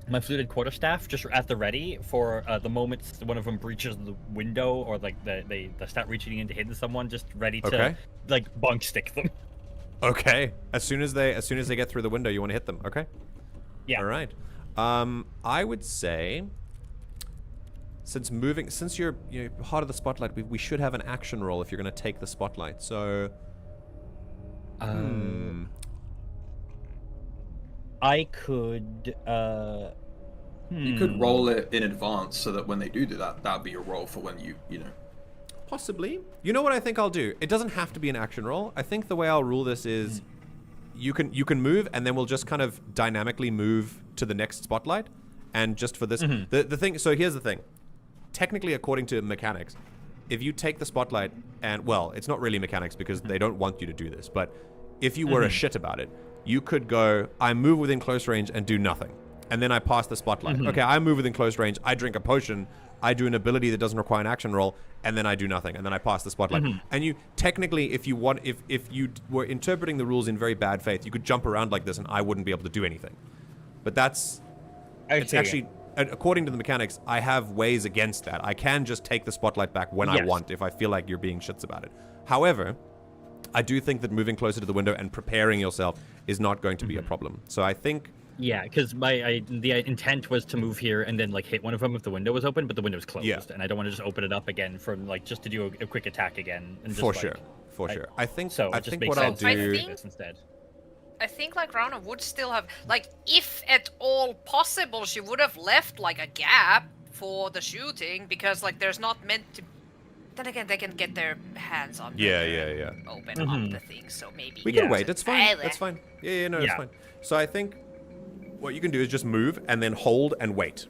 my fluted quarterstaff just at the ready for the moment one of them breaches the window, or like they start reaching in to hit someone, just ready to Okay. like bunk stick them. Okay. As soon as they get through the window, you want to hit them. Okay. Yeah. All right. I would say, since you're heart of the spotlight, we should have an action roll if you're going to take the spotlight. So, I could. You could roll it in advance so that when they do that, that'd be a roll for when you know. possibly. You know what I think I'll do? It doesn't have to be an action roll. I think the way I'll rule this is, you can move, and then we'll just kind of dynamically move to the next spotlight, and just for this, the thing. So here's the thing. Technically, according to mechanics, if you take the spotlight and, well, it's not really mechanics because they don't want you to do this, but if you were a shit about it, you could go, I move within close range and do nothing. And then I pass the spotlight. Okay, I move within close range, I drink a potion, I do an ability that doesn't require an action roll, and then I do nothing, and then I pass the spotlight. And you, technically, if you were interpreting the rules in very bad faith, you could jump around like this and I wouldn't be able to do anything. But it's actually, according to the mechanics, I have ways against that. I can just take the spotlight back when I want if I feel like you're being shits about it. However, I do think that moving closer to the window and preparing yourself is not going to be a problem. So I think... Yeah, because the intent was to move here and then like hit one of them if the window was open, but the window was closed, and I don't want to just open it up again for like just to do a quick attack again. And just, For sure. I think so. I It just think makes what I'll sense do... to do this instead. I think like Rauna would still have, like, if at all possible, she would have left like a gap for the shooting, because like there's not meant to. Then again, they can get their hands on. Yeah. Open up the thing, so maybe. We can Yeah. wait. It's fine. That's fine. Yeah, no, it's fine. So I think what you can do is just move and then hold and wait,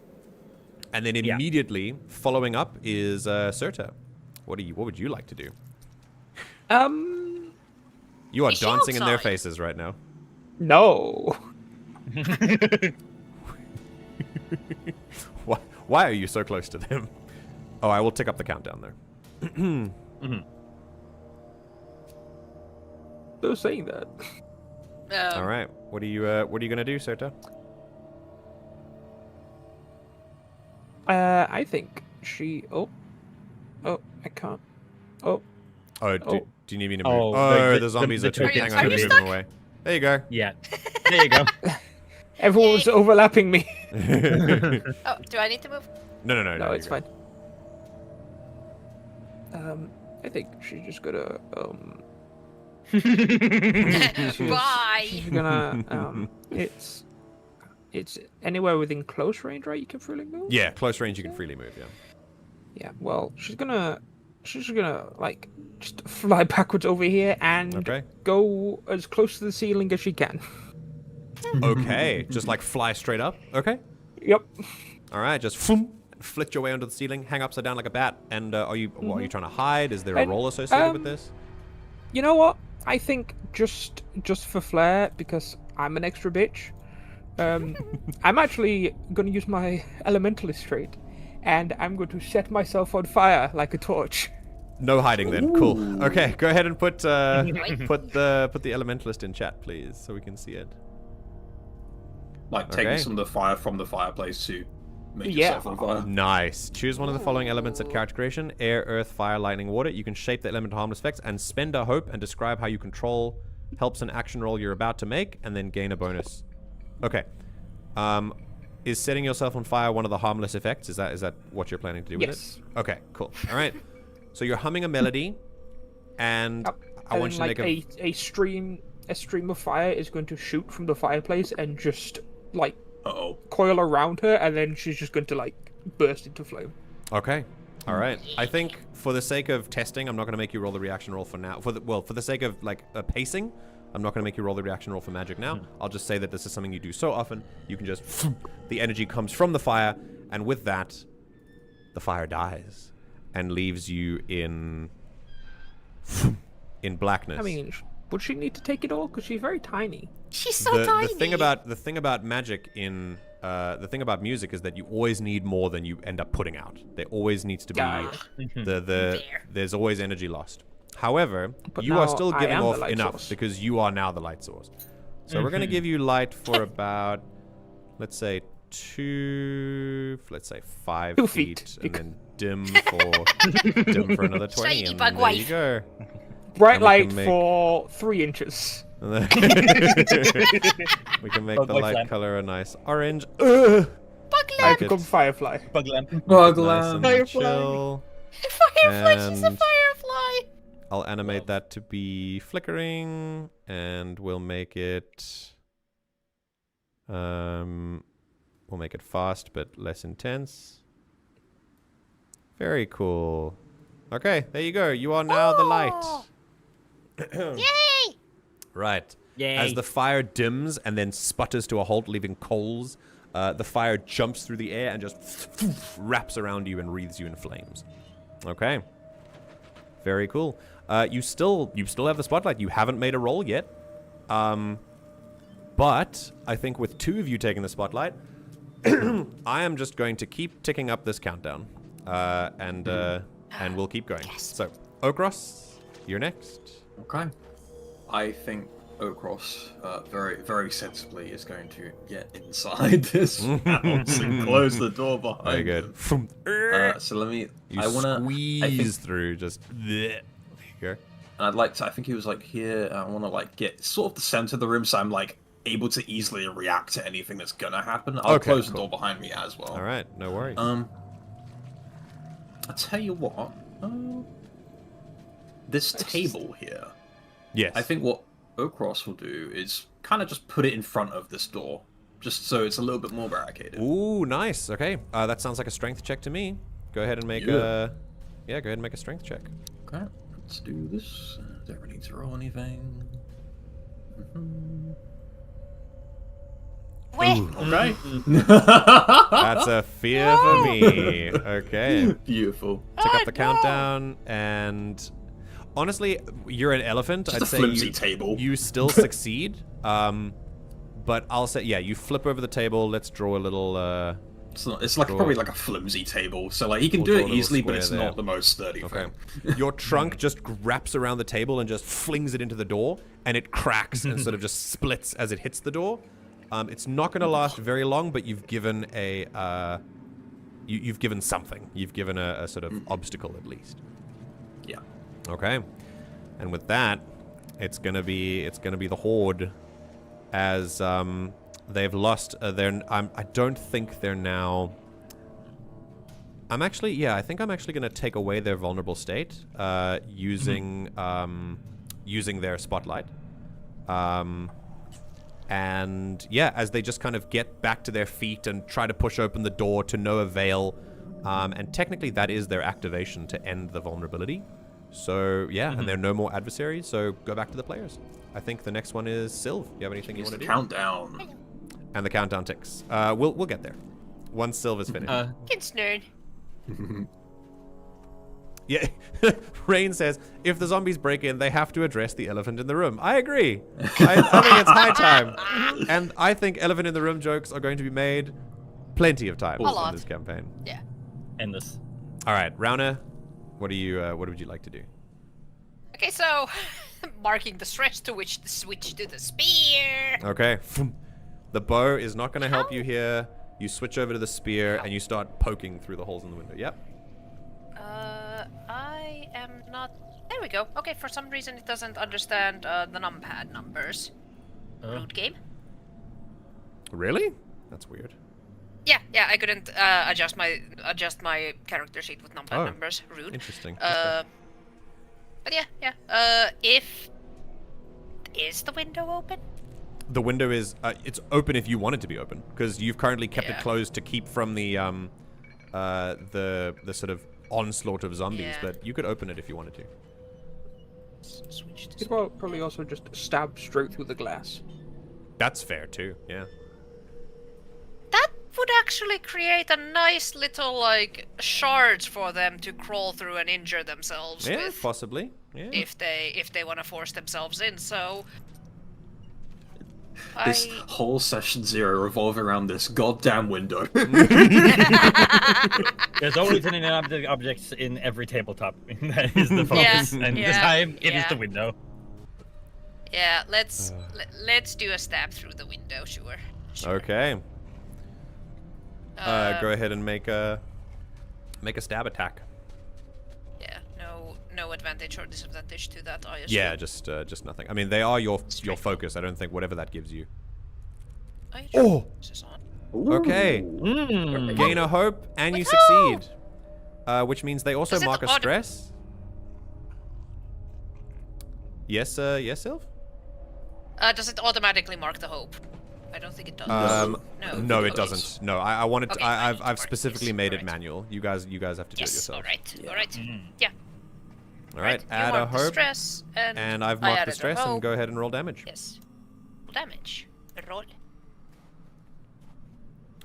and then immediately following up is Cyrta. What would you like to do? You are Is she dancing in their outside? faces right now. No. Why are you so close to them? Oh, I will tick up the countdown there. They're saying that. All right. What are you gonna do, Cyrta? I think she. Oh, I can't. Oh, Oh, do you need me to move? Oh, Oh, the zombies the are too. token Hang on, Are I'm you moving stuck? them away. There you go. Yeah, there you go. everyone's overlapping me. Oh, do I need to move? No, No, you're it's good. fine. I think she's just gonna Bye. she's gonna it's anywhere within close range, right? You can freely move. Yeah, close range you can freely move. Yeah. Yeah. Well, she's gonna like just fly backwards over here and Okay. go as close to the ceiling as she can. Okay. Just like fly straight up. Okay. Yep. All right. Just flit your way onto the ceiling, hang upside down like a bat. And are you trying to hide? Is there a And, roll associated with this? You know what? I think just for flair, because I'm an extra bitch. I'm actually going to use my elementalist trait, and I'm going to set myself on fire like a torch. No hiding then. Cool. Okay. Go ahead and put put the elementalist in chat, please, so we can see it. Like taking Okay. some of the fire from the fireplace to make Yeah. yourself on fire. Nice. Choose one of the following elements at character creation: air, earth, fire, lightning, water. You can shape the element to harmless effects and spend a hope and describe how you control helps an action roll you're about to make, and then gain a bonus. Okay. Is setting yourself on fire one of the harmless effects? Is that what you're planning to do with Yes. it? Okay, cool. All right. So you're humming a melody, and I want you to like make a stream of fire is going to shoot from the fireplace and just like Uh-oh. coil around her, and then she's just going to like burst into flame. Okay. All right. I think for the sake of testing, I'm not going to make you roll the reaction roll for now. For the sake of like pacing, I'm not going to make you roll the reaction roll for magic now. I'll just say that this is something you do so often, you can just the energy comes from the fire, and with that, the fire dies and leaves you in blackness. I mean, would she need to take it all? Because she's very tiny. She's so tiny. The thing about magic in the thing about music is that you always need more than you end up putting out. There always needs to be there's always energy lost. However, But you now are still I giving am the off light enough source. because you are now the light source. So we're gonna give you light for about, let's say 5 2 feet, feet. and then dim for another 20. Shiny And bug there wife. you go. Bright And we light can make- for 3 inches. And then we can make Bug the light light lamp. color a nice orange. Bug I lamp. become Firefly. Bug lamp. Bug Nice lamp. and Firefly. chill. Firefly, she's a And- firefly. I'll animate that to be flickering, and we'll make it fast but less intense. Very cool. Okay, there you go. You are now the light. Yay! Right. Yay. As the fire dims and then sputters to a halt, leaving coals, the fire jumps through the air and just wraps around you and wreathes you in flames. Okay. Very cool. You still have the spotlight. You haven't made a roll yet. But I think with 2 of you taking the spotlight, I am just going to keep ticking up this countdown. And we'll keep going. Yes. So, Ochros, you're next. Okay. I think Ochros very, very sensibly is going to get inside this house and close the door behind Very good. him. So let me. You I wanna squeeze through, just there you go. And I'd like to. I think he was like here. I want to like get sort of the center of the room, so I'm like able to easily react to anything that's gonna happen. I'll Okay, close the cool. door behind me as well. All right, no worries. I'll tell you what. This table here. Yes. I think what Ochros will do is kind of just put it in front of this door, just so it's a little bit more barricaded. Ooh, nice. Okay, that sounds like a strength check to me. Go ahead and make Yeah. go ahead and make a strength check. Okay, let's do this. Don't really need to roll anything. Wait. Okay. That's a fear for me. Okay. Beautiful. Tick up the no. countdown, and honestly, you're an elephant. Just I'd a say flimsy table. you still succeed. But I'll say, yeah, you flip over the table. Let's draw a little. It's like Draw- probably like a flimsy table, so like he can We'll do draw a it little easily, but square it's there. not the most sturdy Okay. thing. Your trunk just wraps around the table and just flings it into the door, and it cracks and sort of just splits as it hits the door. It's not going to last very long, but you've given a you've given something. You've given a sort of obstacle at least. Yeah. Okay. And with that, it's gonna be the horde, as they've lost their. I don't think they're now. I think I'm actually gonna take away their vulnerable state, using using their spotlight. And yeah, as they just kind of get back to their feet and try to push open the door to no avail, and technically that is their activation to end the vulnerability. So yeah, and there are no more adversaries, so go back to the players. I think the next one is Silv. You have anything you It's want the to do? countdown. And the countdown ticks. We'll get there. Once Silv is finished. It's nerd. Yeah, Rain says, if the zombies break in, they have to address the elephant in the room. I agree. I think it's high time. And I think elephant in the room jokes are going to be made plenty of times lot. in this campaign. Yeah. Endless. All right, Rauna, what would you like to do? Okay, so marking the stretch to which the switch to the spear. Okay. The bow is not going to help you here. You switch over to the spear and you start poking through the holes in the window. Yep. I am not. There we go. Okay, for some reason it doesn't understand the numpad numbers. Rude game. Really? That's weird. Yeah, I couldn't adjust my character sheet with numpad Oh, numbers. Rude. Interesting. But yeah. Is the window open? The window is it's open if you want it to be open, because you've currently kept it Yeah. closed to keep from the sort of onslaught of zombies. Yeah. But you could open it if you wanted to. Switch to Could well probably also just stab straight through the glass. That's fair too. Yeah. That would actually create a nice little like shards for them to crawl through and injure themselves Yeah, with. possibly. if they want to force themselves in. So This whole session 0 revolve around this goddamn window. There's always an inanimate objects in every tabletop. That is the focus. And this time, it is the window. Yeah, let's do a stab through the window, sure. Okay. Go ahead and make a stab attack. Yeah, no advantage or disadvantage to that, I assume. Yeah, just nothing. I mean, they are your focus. I don't think whatever that gives you. Oh! Okay. Gain a hope and you succeed. Which means they also mark a stress. Yes, Silv? Does it automatically mark the hope? I don't think it does. No, it doesn't. No, I wanted to, Okay, I've specifically made it manual. You guys have to do it yourself. All right. Yeah. All right, You add a marked the hope. stress, And I've marked the added a stress, and hope. go ahead and roll damage. Yes. Damage. Roll.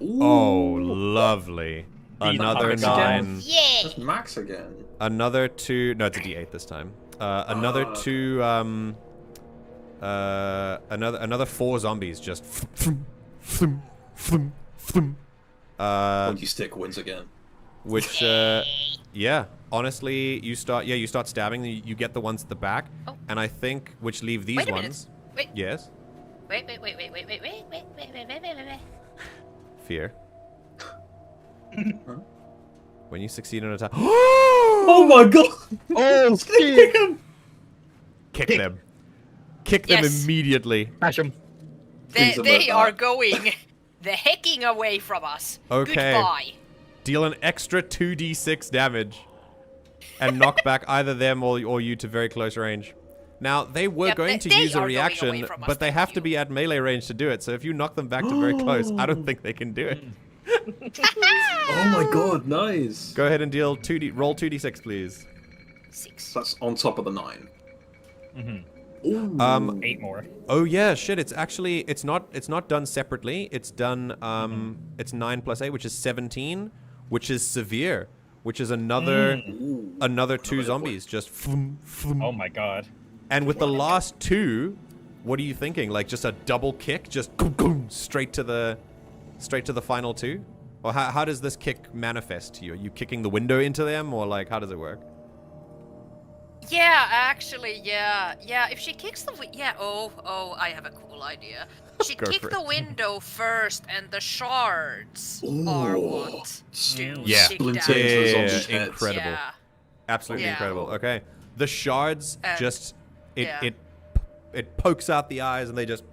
Oh, lovely. Another 9. Yeah. That's max again. Another 2. No, it's a D8 this time. Another 2. Another 4 zombies just. 20 stick wins again. Which, yeah. Honestly, you start stabbing. You get the ones at the back, and I think which leave these Wait a minute. ones. Wait. Yes. Wait. Fear. When you succeed on an attack. Oh my god! Oh, Kick him! Kick them. Kick them Yes. immediately. Smash him. They are going the hecking away from us. Okay. Goodbye. Deal an extra 2d6 damage. And knock back either them or you to very close range. Now, they were Yep, going to they use are a going reaction, away from us, but they thank have to you. be at melee range to do it. So if you knock them back to very close, I don't think they can do it. Oh my god, nice! Go ahead and deal roll 2d6, please. 6. That's on top of the 9. Mm-hmm. 8 more. Oh yeah, shit, it's not done separately. It's done it's 9 plus 8, which is 17, which is severe, which is another 2 zombies just Oh my god. And with the last 2, what are you thinking? Like just a double kick, just straight to the final 2? Or how does this kick manifest to you? Are you kicking the window into them, or like how does it work? Yeah, actually, yeah. If she kicks the I have a cool idea. She Go kick for the it. window first, and the shards are what do Yeah. kick Splinters down. into the Yeah, zombies' heads. incredible. Yeah. Absolutely Yeah. incredible. Okay, the shards just yeah. it pokes out the eyes, and they just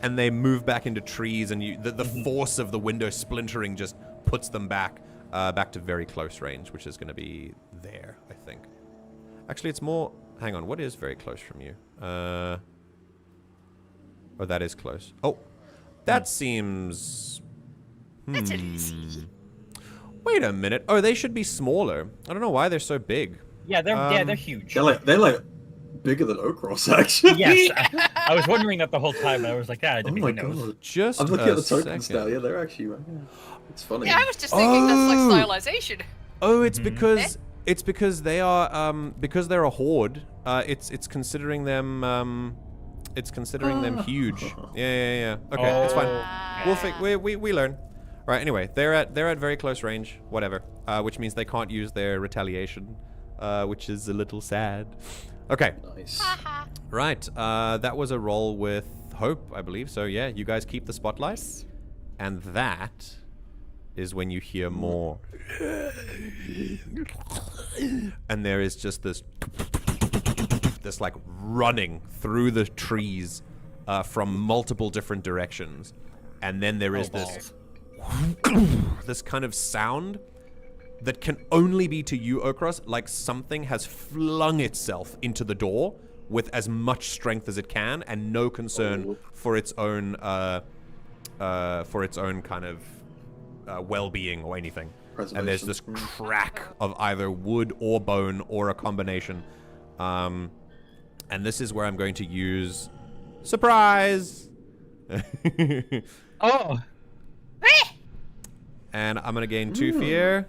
and they move back into trees, and the force of the window splintering just puts them back to very close range, which is going to be there, I think. Actually, it's more. Hang on, what is very close from you? Oh, that is close. Oh, that seems. That's easy. Wait a minute. Oh, they should be smaller. I don't know why they're so big. Yeah, they're huge. They're like bigger than Ochros, actually. Yes, I was wondering that the whole time, and I was like, yeah, I Oh didn't my even know. god. Just I'm looking a at the tokens second. now. Yeah, they're actually. Yeah. It's funny. Yeah, I was just thinking that's Oh. like stylization. Oh, it's because they are because they're a horde. It's considering them huge. Yeah. Okay, it's fine. We learn. Right. Anyway, they're at very close range. Whatever. Which means they can't use their retaliation, which is a little sad. Okay. Nice. Right. That was a roll with hope, I believe. So yeah, you guys keep the spotlight, and that is when you hear more. And there is just this like running through the trees from multiple different directions, and then there is this kind of sound that can only be to you, Ochros, like something has flung itself into the door with as much strength as it can, and no concern for its own kind of well-being or anything. And there's this crack of either wood or bone or a combination. And this is where I'm going to use surprise. Oh. And I'm going to gain 2 fear.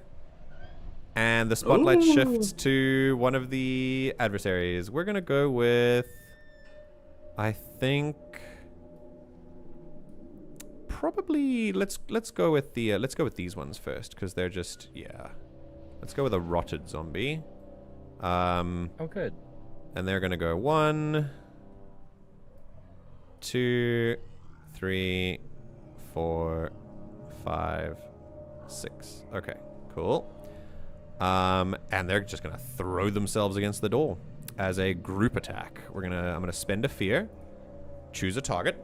And the spotlight Ooh. shifts to one of the adversaries. We're gonna go with, I think, probably let's go with these ones first because they're just Let's go with a rotted zombie. Oh, good. And they're gonna go 1, 2, 3, 4, 5, 6. Okay, cool. And they're just gonna throw themselves against the door as a group attack. I'm gonna spend a fear, choose a target.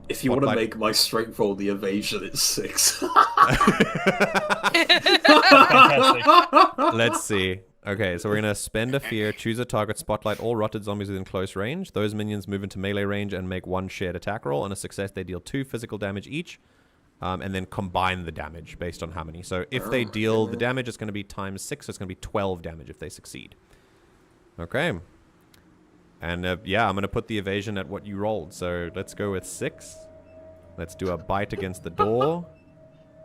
If you want to make my strength roll the evasion, it's 6. Let's see. Okay, so we're gonna spend a fear, choose a target, spotlight all rotted zombies within close range. Those minions move into melee range and make 1 shared attack roll. On a success, they deal 2 physical damage each. And then combine the damage based on how many. So if they deal the damage, it's going to be times 6. So it's going to be 12 damage if they succeed. Okay. And I'm going to put the evasion at what you rolled. So let's go with 6. Let's do a bite against the door.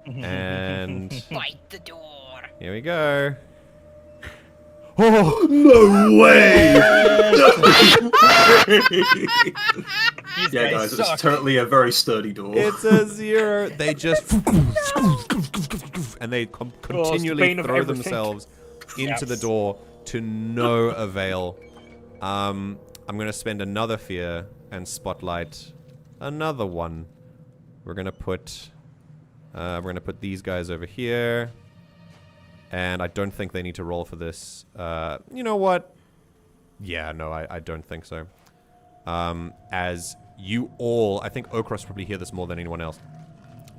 And Bite the door. here we go. Oh, no way! Yeah, guys, it's totally a very sturdy door. It's a 0. They just and they continually throw themselves into the door to no avail. I'm gonna spend another fear and spotlight another one. We're gonna put these guys over here. And I don't think they need to roll for this. You know what? Yeah, no, I don't think so. As you all, I think Ochros probably hear this more than anyone else.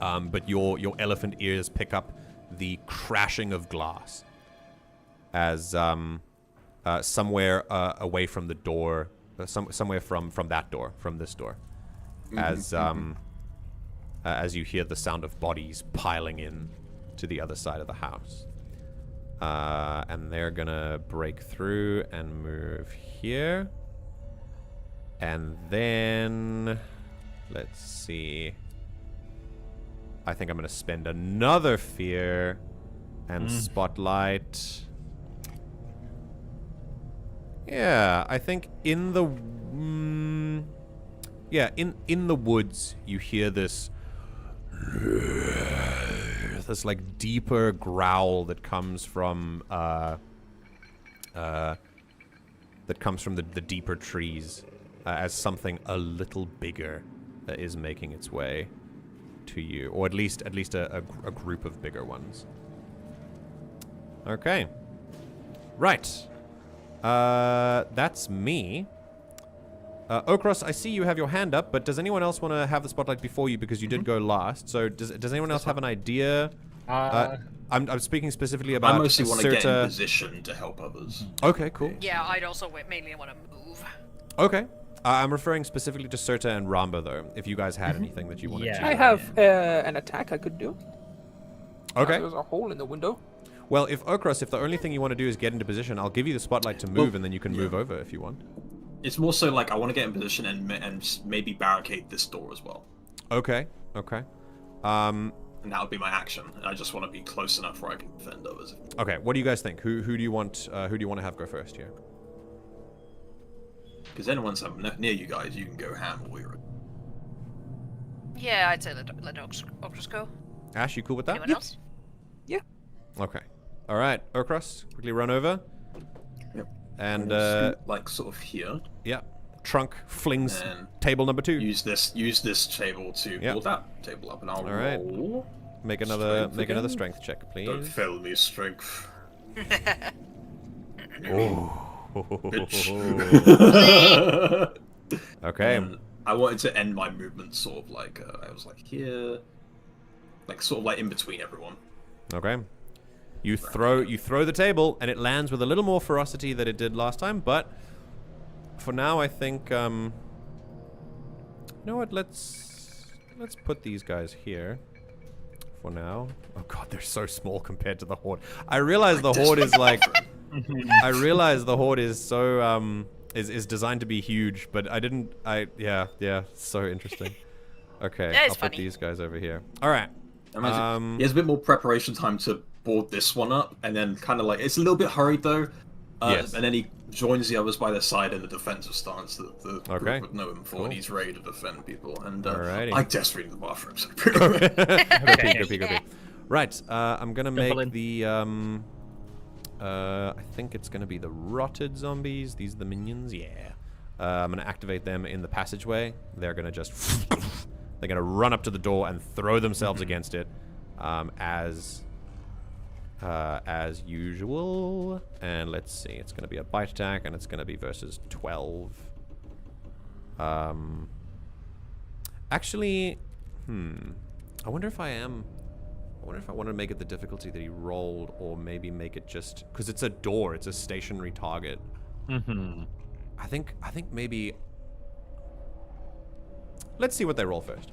But your elephant ears pick up the crashing of glass as somewhere away from the door, somewhere from that door, from this door, as you hear the sound of bodies piling in to the other side of the house. And they're gonna break through and move here. And then, let's see. I think I'm gonna spend another fear and spotlight. Yeah, I think in the in the woods you hear this like deeper growl that comes from the deeper trees as something a little bigger is making its way to you, or at least a group of bigger ones. Okay, right. That's me. Ochros, I see you have your hand up, but does anyone else want to have the spotlight before you because you did go last? So does anyone else have an idea? I'm speaking specifically about I mostly want to get in Cyrta. position to help others. Okay, cool. Yeah, I'd also mainly want to move. Okay. I'm referring specifically to Cyrta and Ramba, though, if you guys had anything that you wanted Yeah. to. I have an attack I could do. Okay. There's a hole in the window. Well, if Ochros, if the only thing you want to do is get into position, I'll give you the spotlight to move, and then you can move over if you want. It's more so like I want to get in position and maybe barricade this door as well. Okay. Okay. And that would be my action. And I just want to be close enough where I can defend others. Okay. What do you guys think? Who do you want? Who do you want to have go first here? Because then once I'm near you guys, you can go ham or you're... Yeah, I'd say let Ochros go. Ash, you cool with that? Anyone else? Yeah. Okay. All right. Ochros, quickly run over. Yep. And scoot, like sort of here. yeah, trunk flings And table number 2. Use this table to pull that table up, and I'll roll. Make another again. strength check, please. Don't fail me, strength. Okay. I wanted to end my movement sort of like I was like here, like sort of like in between everyone. Okay. You throw the table, and it lands with a little more ferocity than it did last time, but for now, I think you know what? Let's put these guys here for now. Oh god, they're so small compared to the horde. I realize the horde is like I realize the horde is so is designed to be huge, but yeah, so interesting. Okay, That is I'll put funny. these guys over here. All right. Imagine, he has a bit more preparation time to board this one up, and then kind of like it's a little bit hurried though. Yes. And then he joins the others by their side in a defensive stance that the Okay. group would know him for, Cool. and he's ready to defend people. And Alrighty. I desperately need the bathroom. So Go pee. Right, I'm gonna Jump make in. the I think it's gonna be the rotted zombies. These are the minions. Yeah. I'm gonna activate them in the passageway. They're gonna just they're gonna run up to the door and throw themselves against it, as usual. And let's see, it's gonna be a bite attack, and it's gonna be versus 12. Actually, I wonder if I want to make it the difficulty that he rolled, or maybe make it just because it's a door, it's a stationary target. Mm-hmm. I think maybe. Let's see what they roll first.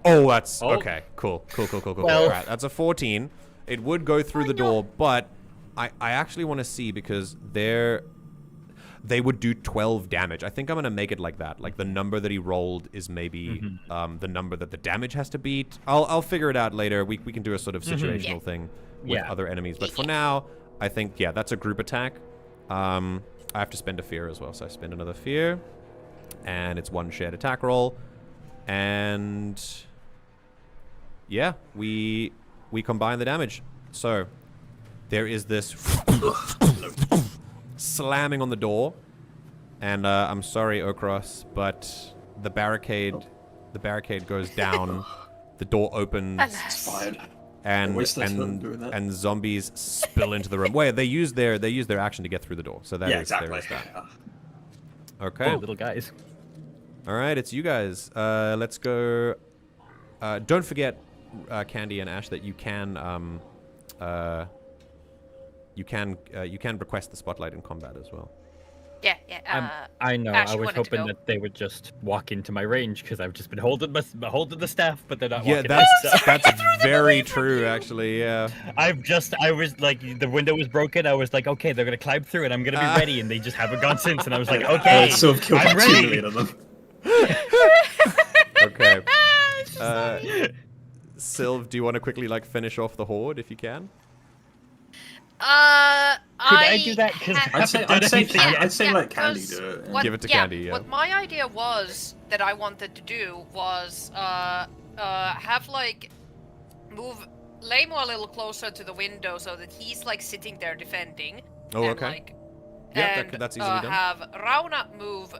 Oh, that's okay. Cool. Well- All right, that's a 14. It would go through the door, but I actually want to see because they would do 12 damage. I think I'm gonna make it like that. Like the number that he rolled is maybe the number that the damage has to beat. I'll figure it out later. We can do a sort of situational thing with other enemies. But for now, I think that's a group attack. I have to spend a fear as well, so I spend another fear, and it's one shared attack roll, and yeah, we combine the damage. So there is this slamming on the door, and I'm sorry, Ochros, but the barricade goes down. The door opens, it's fine. and waste less time doing that. and zombies spill into the room. Wait, they use their action to get through the door. So that Yeah, is exactly. there is that. Yeah. Okay. Poor little guys. All right, it's you guys. Let's go. Don't forget, Candi and Ash, that you can request the spotlight in combat as well. I know. Ash, I you was wanted to hoping go? that they would just walk into my range because I've just been holding the staff, but they're not Yeah, walking. that's very true, actually. Yeah. I was like, the window was broken. I was like, okay, they're gonna climb through it. I'm gonna be ready, and they just haven't gone since. And I was like, okay, So I've killed I'm like 2 ready. million of them. Okay. Silv, do you want to quickly finish off the horde if you can? Could I do that? 'Cause I'd say let Candi do it. Give it to Candi, yeah. What my idea was that I wanted to do was have move Leimu a little closer to the window so that he's sitting there defending. Oh, and, okay. Yeah, that's easily done. Have Rauna move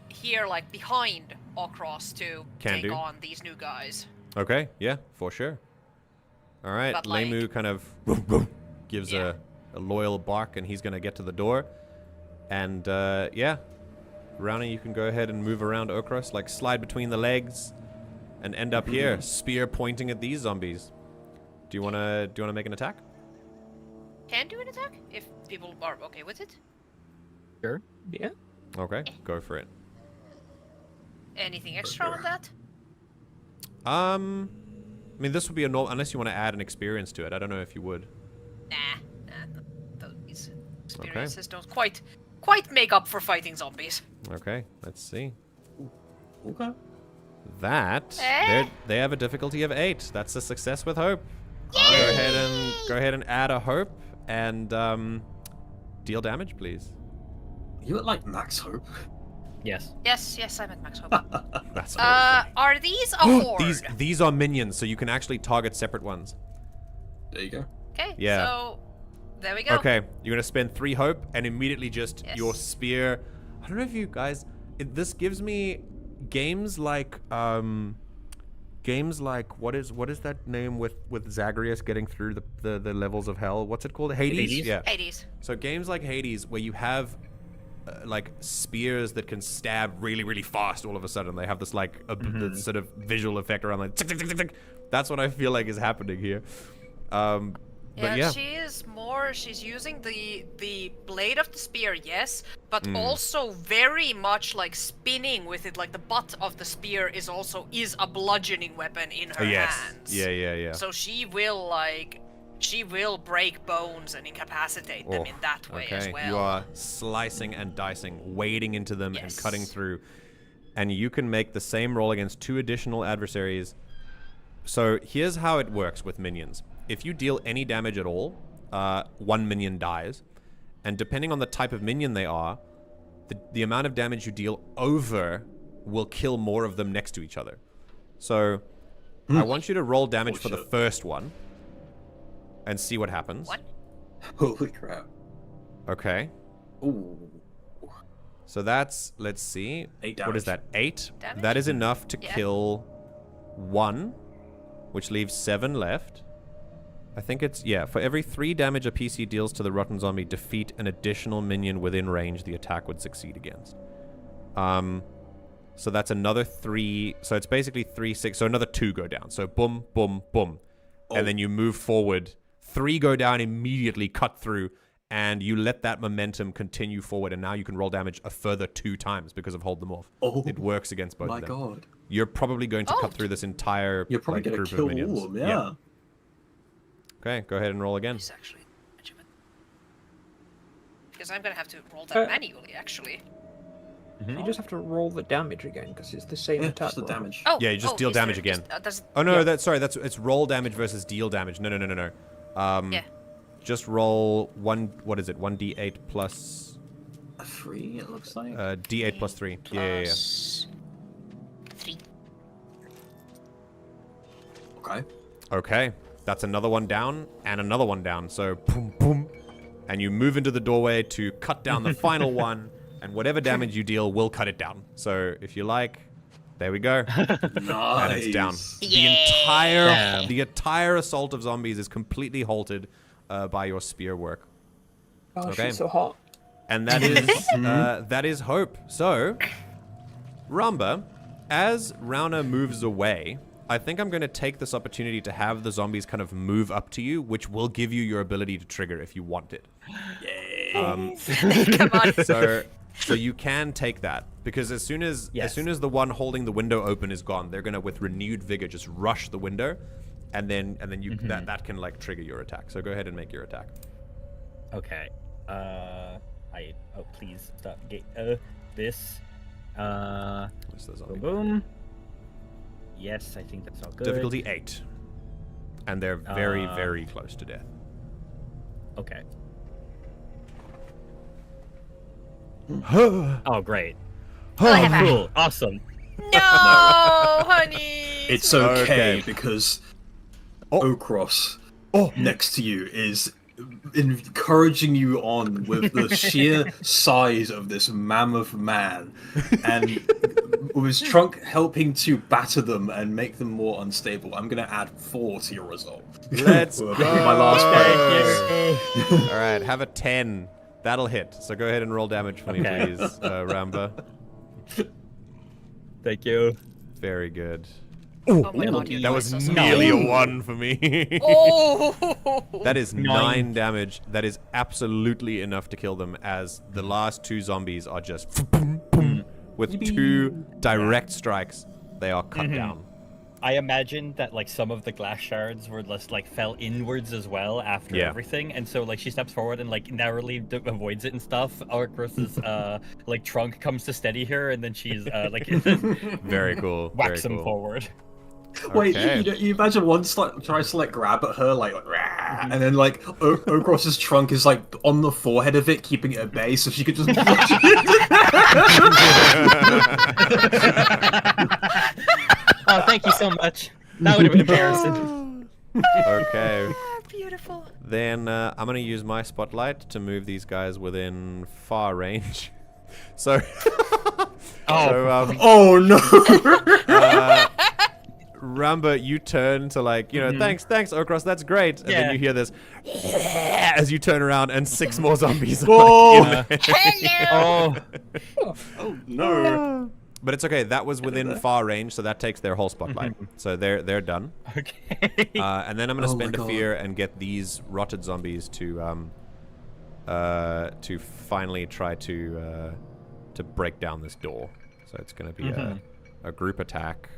here behind Ochros to Can take do. on these new guys. Okay, yeah, for sure. All right, But, Leimu kind of gives a loyal bark, and he's going to get to the door. And, yeah, Rauna, you can go ahead and move around Ochros, slide between the legs, and end up here, spear pointing at these zombies. Do you want to make an attack? Can do an attack if people are okay with it. Sure. Yeah. Okay, go for it. Anything extra on that? I mean, this would be a normal, unless you want to add an experience to it. I don't know if you would. Nah, these experiences don't quite make up for fighting zombies. Okay, let's see. Okay. That they have a difficulty of 8. That's a success with hope. Yay! Go ahead and add a hope and deal damage, please. You at max hope? Yes. Yes, I'm at max hope. That's Are these a horde? these are minions, so you can actually target separate ones. There you go. Okay, Yeah. so there we go. Okay, you're gonna spend 3 hope and immediately just Yes. your spear. I don't know if you guys. This gives me games like what is that name with Zagreus getting through the levels of hell? What's it called? Hades. Yeah. Hades. So games like Hades, where you have spears that can stab really, really fast all of a sudden. They have this the sort of visual effect around tick, tick, tick, tick, tick. That's what I feel like is happening here. But yeah. She's using the blade of the spear, yes, but also very much spinning with it. The butt of the spear is a bludgeoning weapon in her hands. Yeah. So she will break bones and incapacitate them in that way as well. You are slicing and dicing, wading into them and Yes. cutting through. And you can make the same roll against 2 additional adversaries So here's how it works with minions. If you deal any damage at all, one minion dies. And depending on the type of minion they are, the amount of damage you deal over will kill more of them next to each other. So I want you to roll damage for the first one and see what happens. What? Holy crap. Okay. Ooh. So that's, let's see. 8 What is damage. that? 8? Damage? That is enough to Yeah. kill 1, which leaves 7 left. I think it's, yeah, for every 3 damage a PC deals to the rotten zombie, defeat an additional minion within range the attack would succeed against. So that's another 3, so it's basically 3, 6, so another 2 go down. So boom, boom, boom. And then you move forward. 3 go down immediately, cut through, and you let that momentum continue forward, and now you can roll damage a further 2 times because of Hold Them Off. Oh, it works against both my of them. god. You're probably going to cut through this entire You're probably like, going group to kill of minions. all of them, yeah. Okay, go ahead and roll again. It's actually much of it. Because I'm gonna have to roll that manually, actually. You just have to roll the damage again because it's the same Yeah, attack. just the roll. damage. Oh, Yeah, you just deal is there damage again. does, Oh no, Yeah. it's roll damage versus deal damage. No. yeah. Just roll 1d8 plus A 3, it looks like. d8 plus 3. Yeah. Plus 3. Okay. Okay, that's another one down and another one down. So boom, boom, and you move into the doorway to cut down the final one, and whatever damage you deal will cut it down. So if you like, there we go, Nice. and it's down. Yeah. The entire assault of zombies is completely halted by your spear work. Oh, Okay. she's so hot. And that is hope. So, Ramba, as Rauna moves away, I think I'm going to take this opportunity to have the zombies kind of move up to you, which will give you your ability to trigger if you want it. Come on. So you can take that because as soon as the one holding the window open is gone, they're going to with renewed vigor just rush the window, and then you that can like trigger your attack. So go ahead and make your attack. Okay. Please stop. This. What's the zombie? Boom. Yes, I think that's all good. Difficulty 8, and they're very very close to death. Okay. Oh, great. I have Cool. Awesome. No, honey. It's okay, Okay. because Oh. Ochros next to you is encouraging you on with the sheer size of this mammoth man, and with his trunk helping to batter them and make them more unstable. I'm going to add 4 to your result. Let's Well, go. my last player. All right, have a 10. That'll hit. So go ahead and roll damage for me, Okay. please, Ramba. Thank you. Very good. Oh my god, you That was guys are so nearly a sorry. 1 for me. Oh. That is 9 9 damage. That is absolutely enough to kill them, as the last 2 zombies are just boom, boom, with 2 direct strikes. They are cut down. I imagine that like some of the glass shards were just like fell inwards as well after Yeah. everything, and so like she steps forward and like narrowly avoids it and stuff. Ochros's like trunk comes to steady her, and then she's like Very cool. whacks very him cool. forward. Wait, Okay. you imagine one tries to like grab at her, like "Rah," and then like Ochros's trunk is like on the forehead of it, keeping it at bay, so she could just. Oh, thank you so much. That would have been embarrassing. Okay. Ah, beautiful. Then I'm going to use my spotlight to move these guys within far range. So, Oh no! Ramba, you turn to like, thanks, Ochros, that's great. And then Yeah. you hear this as you turn around and 6 more zombies are Whoa. like, in there. Hello. Oh, Oh no! But it's okay, that was within far range, so that takes their whole spotlight. So they're done. okay. And then I'm going to Oh my spend a God. fear and get these rotted zombies to finally try to break down this door. So it's going to be a group attack.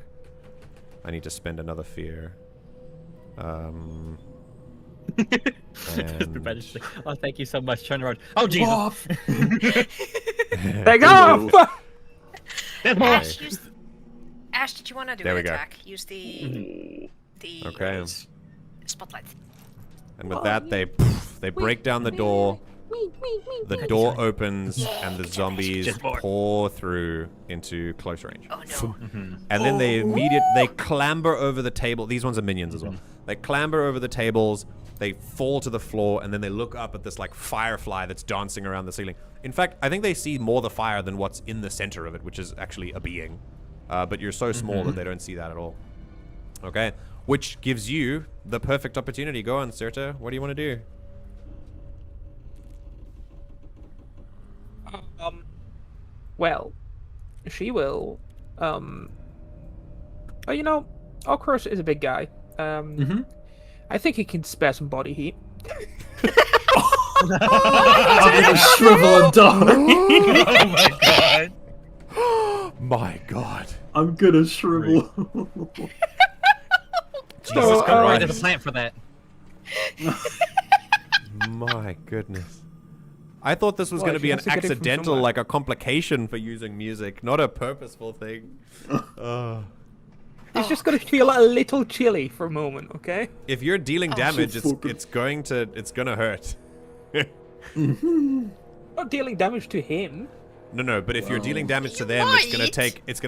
I need to spend another fear. And Oh, thank you so much. Turn around. Oh, Jesus. They go! There's more. Ash, did you want to do There an we go. attack? Use the the Okay. spotlight. And with that, they break down the door. The door opens, and the zombies Just more. pour through into close range. Oh no. And then they clamber over the table. These ones are minions as well. They clamber over the tables. They fall to the floor, and then they look up at this like firefly that's dancing around the ceiling. In fact, I think they see more the fire than what's in the center of it, which is actually a being. But you're so small that they don't see that at all. Okay, which gives you the perfect opportunity. Go on, Cyrta. What do you want to do? Well, she will. Oh, Ochros is a big guy. I think he can spare some body heat. I'm gonna shrivel and die. Oh my god. My God. I'm gonna shrivel. Jesus, come right to the plant for that. My goodness. I thought this was going to be an she has to get it from accidental, somewhere. like a complication for using music, not a purposeful thing. He's just gonna feel a little chilly for a moment, okay? If you're dealing damage, fucking- it's gonna hurt. Not dealing damage to him. No, but if you're dealing damage to You them, it's gonna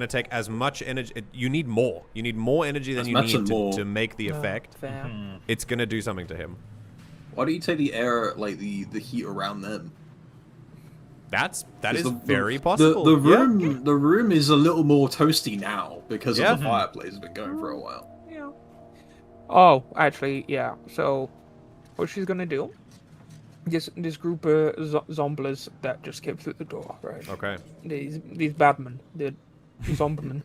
might. take as much energy. You need more. You need more energy than As you much need and more. to make the effect. Fair. It's gonna do something to him. Why don't you take the air, like the heat around them? That is The- very possible. The Yeah. room is a little more toasty now because Yeah. of the fireplace has been going for a while. Yeah. Oh, actually, yeah. So, what she's gonna do? This group of zomblers that just came through the door, right? Okay. These badmen, the zombiemen.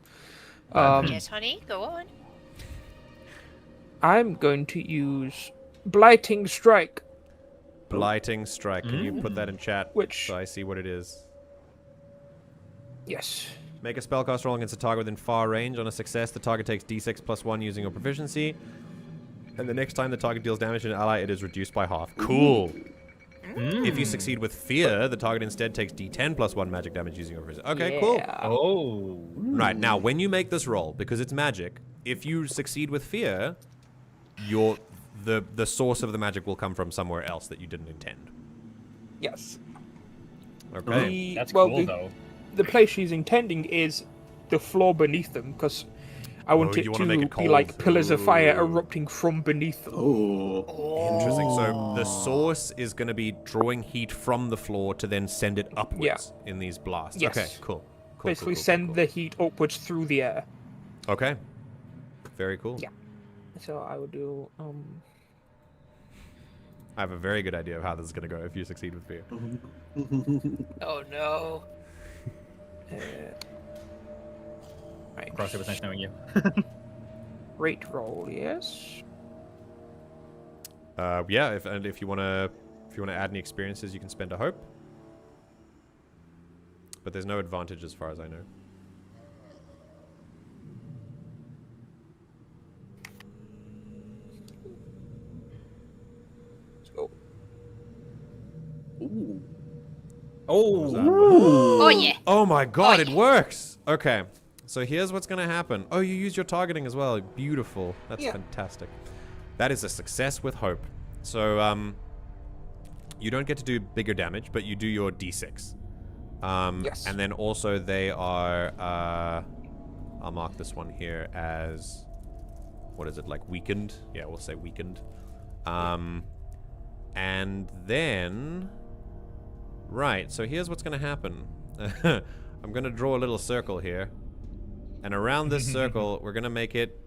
Yes, honey, go on. I'm going to use Blighting Strike, Blighting strike. Can you put that in chat? Which- So I see what it is. yes. Make a spellcast roll against a target within far range. On a success, the target takes d6 plus 1 using your proficiency. And the next time the target deals damage to an ally, it is reduced by half. Cool. If you succeed with fear, the target instead takes d10 plus 1 magic damage using your proficiency. Okay, cool. Yeah. Oh. Right, now when you make this roll, because it's magic, if you succeed with fear, the source of the magic will come from somewhere else that you didn't intend. Yes. Okay. That's well, cool, though. The place she's intending is the floor beneath them, because I want it you to wanna make it be like cold. pillars of fire Ooh. erupting from beneath them. Oh, Interesting. So the source is going to be drawing heat from the floor to then send it upwards in these blasts. Yes. Okay, cool. Basically, send the heat upwards through the air. Okay. Very cool. Yeah. So I would do. I have a very good idea of how this is going to go if you succeed with fear. Oh no. Right. Cross, it was nice knowing you. Rate roll, yes. Yeah, if you want to add any experiences, you can spend a hope. But there's no advantage as far as I know. Let's go. Oh yeah. Oh my god, Oh, it works! Okay, so here's what's gonna happen. Oh, you used your targeting as well. Beautiful. That's Yeah. fantastic. That is a success with hope. So, you don't get to do bigger damage, but you do your d6. Yes. And then also they are, I'll mark this one here as, what is it, like weakened? Yeah, we'll say weakened. And then, right, so here's what's gonna happen. I'm gonna draw a little circle here. And around this circle, we're gonna make it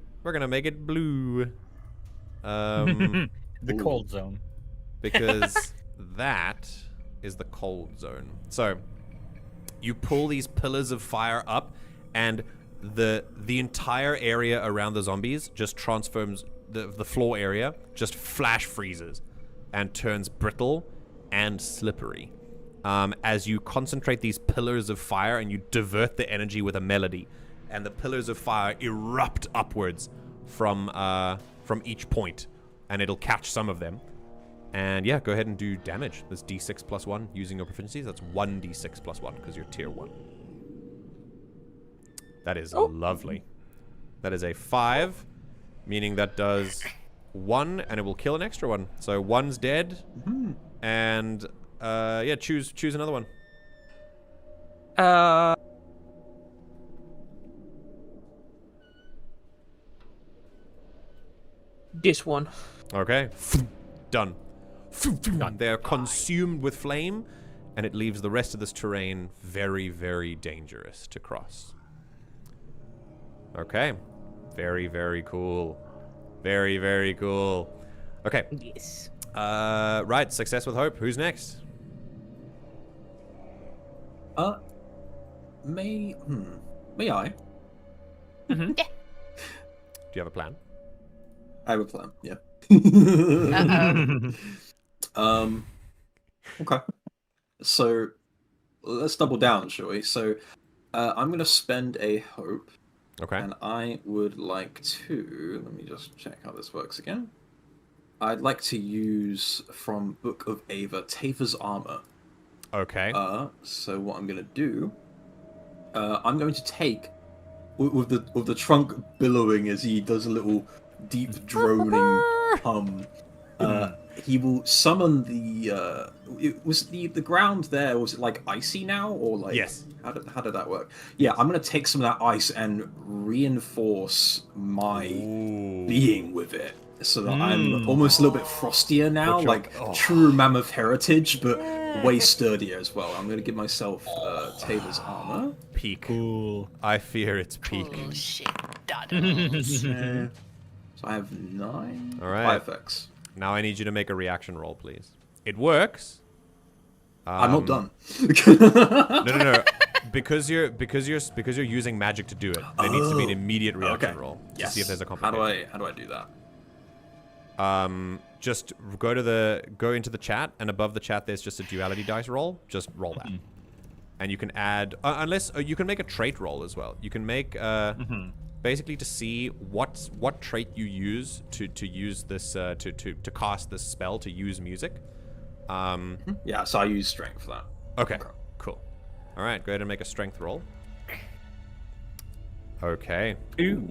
blue. The cold zone. Because that is the cold zone. So you pull these pillars of fire up, and the entire area around the zombies just transforms. The floor area just flash freezes and turns brittle and slippery. As you concentrate these pillars of fire and you divert the energy with a melody, and the pillars of fire erupt upwards from each point, and it'll catch some of them. And yeah, go ahead and do damage. There's d6 plus 1 using your proficiencies. That's 1d6 plus 1 because you're tier 1. That is lovely. That is a 5, meaning that does 1, and it will kill an extra one. So 1's dead, and yeah, choose another one. This one. Okay, done. They're consumed with flame, and it leaves the rest of this terrain very, very dangerous to cross. Okay, very, very cool. Very, very cool. Okay. Yes. Right, success with hope. Who's next? May I? Yeah. Do you have a plan? I have a plan. Yeah. Uh-oh. Okay. So let's double down, shall we? So I'm gonna spend a hope. Okay. And I would like to, let me just check how this works again. I'd like to use from Book of Ava, Taver's Armor. Okay. So what I'm going to do, I'm going to take, with the trunk billowing as he does a little deep droning hum, he will summon the, was the ground there, was it like icy now, or like... Yes. How did that work? Yeah, I'm going to take some of that ice and reinforce my being with it. So that I'm almost a little bit frostier now, like true mammoth heritage, but way sturdier as well. I'm going to give myself Taver's Armor. Peak. Cool. I fear it's peak. Cool shit, Duddles. So I have 9. All right. 5 effects. Now I need you to make a reaction roll, please. It works. I'm not done. No. Because you're using magic to do it, there needs to be an immediate reaction roll to see if there's a complication. How do I do that? Just go into the chat, and above the chat there's just a duality dice roll. Just roll that, and you can add unless you can make a trait roll as well. You can make basically to see what trait you use to use this to cast this spell, to use music. Yeah, so I use strength for that. Okay, cool. All right, go ahead and make a strength roll. Okay. Ooh.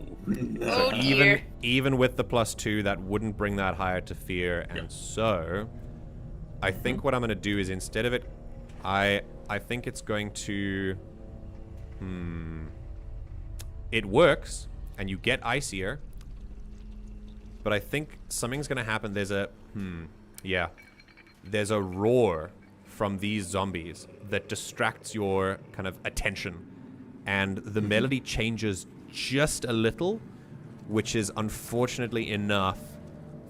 Oh dear. Even with the +2, that wouldn't bring that higher to fear, and so I think what I'm going to do is, instead of it, I think it's going to it works and you get icier, but I think something's going to happen. There's a there's a roar from these zombies that distracts your kind of attention, and the melody changes just a little, which is unfortunately enough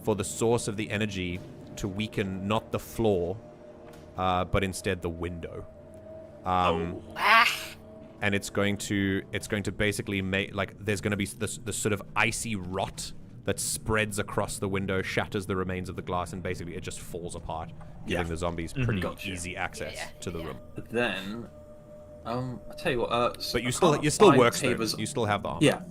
for the source of the energy to weaken not the floor, but instead the window. And it's going to basically make, like, there's going to be this sort of icy rot that spreads across the window, shatters the remains of the glass, and basically it just falls apart, giving the zombies pretty easy access to the room. But then, I tell you what. But you still work. You still have the armor. Yeah,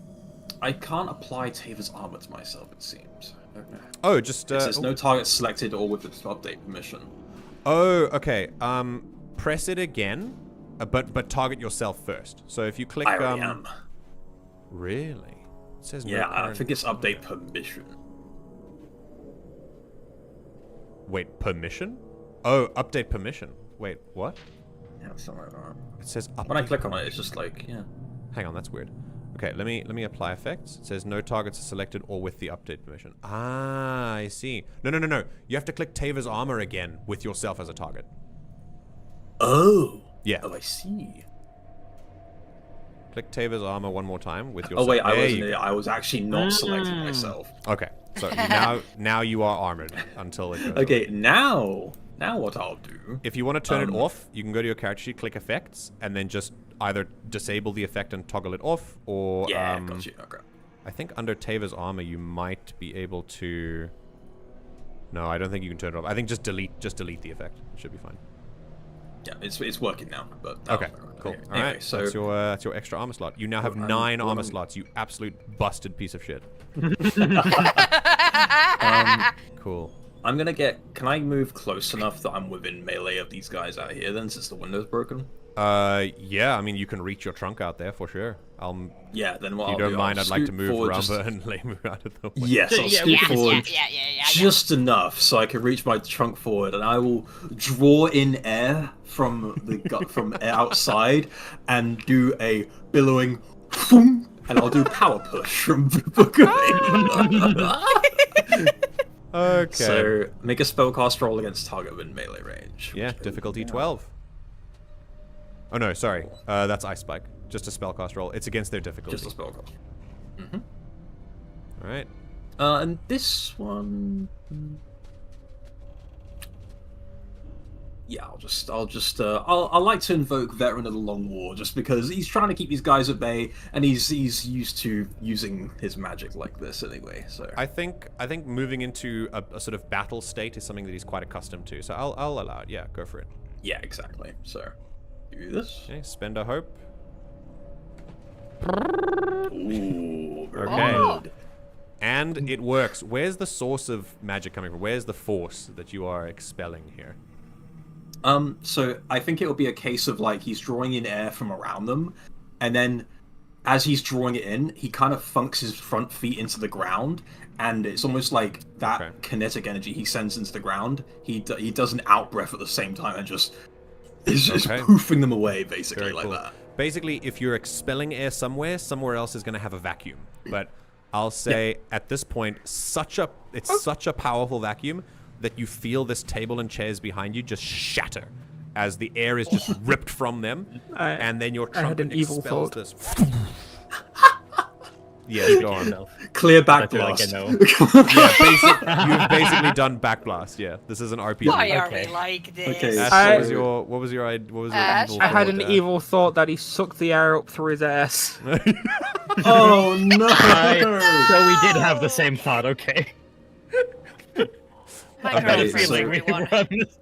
I can't apply Taver's Armor to myself. It seems. I don't know. Oh, just It says no target selected or with its update permission. Oh, okay. Press it again, but target yourself first. So if you click, I already am. Really? It says no Yeah, I current... think it's update permission. Wait, permission? Oh, update permission. Wait, what? Yeah, something like that. It says update. When I click on it, it's just like, yeah. Hang on, that's weird. Okay, let me apply effects. It says no targets are selected or with the update permission. Ah, I see. No. You have to click Taver's Armor again with yourself as a target. Oh. Yeah. Oh, I see. Click Taver's Armor one more time with yourself. Oh wait, I was actually not selecting myself. Okay, so now you are armored until it goes. Okay, now what I'll do. If you want to turn it off, you can go to your character sheet, click Effects, and then just either disable the effect and toggle it off, or Yeah, got you. Okay. I think under Taver's Armor you might be able to. No, I don't think you can turn it off. I think just delete the effect. It should be fine. Yeah, it's working now. But Okay, cool. Okay. All right, Anyway, so that's your extra armor slot. You now have 9 armor slots. You absolute busted piece of shit. Cool. I'm gonna get. Can I move close enough that I'm within melee of these guys out here? Then, since the window's broken. Yeah, I mean, you can reach your trunk out there for sure. Yeah, then If what you I'll don't do, mind, I'll I'd like to scoot move forward Ramba and Leimu out of the way. Yes, I'll Yeah, scoot we can- forward Yeah. just enough so I can reach my trunk forward, and I will draw in air from the from outside and do a billowing, and I'll do power push from the book of it. Okay. So make a spellcast roll against target within melee range. Yeah, difficulty 12. Oh no, sorry. That's Ice Spike. Just a spellcast roll. It's against their difficulty. Just a spellcast. All right. And this one. Yeah, I'll like to invoke Veteran of the Long War just because he's trying to keep these guys at bay, and he's used to using his magic like this anyway. So I think moving into a sort of battle state is something that he's quite accustomed to. So I'll allow it. Yeah, go for it. yeah, exactly. So do this. Okay, spend a hope. Ooh, very Okay. good. And it works. Where's the source of magic coming from? Where's the force that you are expelling here? So I think it'll be a case of like he's drawing in air from around them, and then as he's drawing it in, he kind of funks his front feet into the ground, and it's almost like that kinetic energy he sends into the ground. He does an out breath at the same time and just is poofing them away, basically. Very like cool. that. Basically, if you're expelling air somewhere else is going to have a vacuum. But I'll say at this point, such a powerful vacuum that you feel this table and chairs behind you just shatter as the air is just ripped from them, and then your trumpet an evil expels thought. this. Yeah, go on. Clear I feel like I backblast. know. Yeah, you've basically done backblast. Yeah, this is an RPG. Why are Okay. we like this? Okay, Ash, I- what was your evil Ash, thought? I had an there? evil thought that he sucked the air up through his ass. Oh no! So we did have the same thought, okay. My Okay, girlfriend, so- Feeling we everyone. were on this-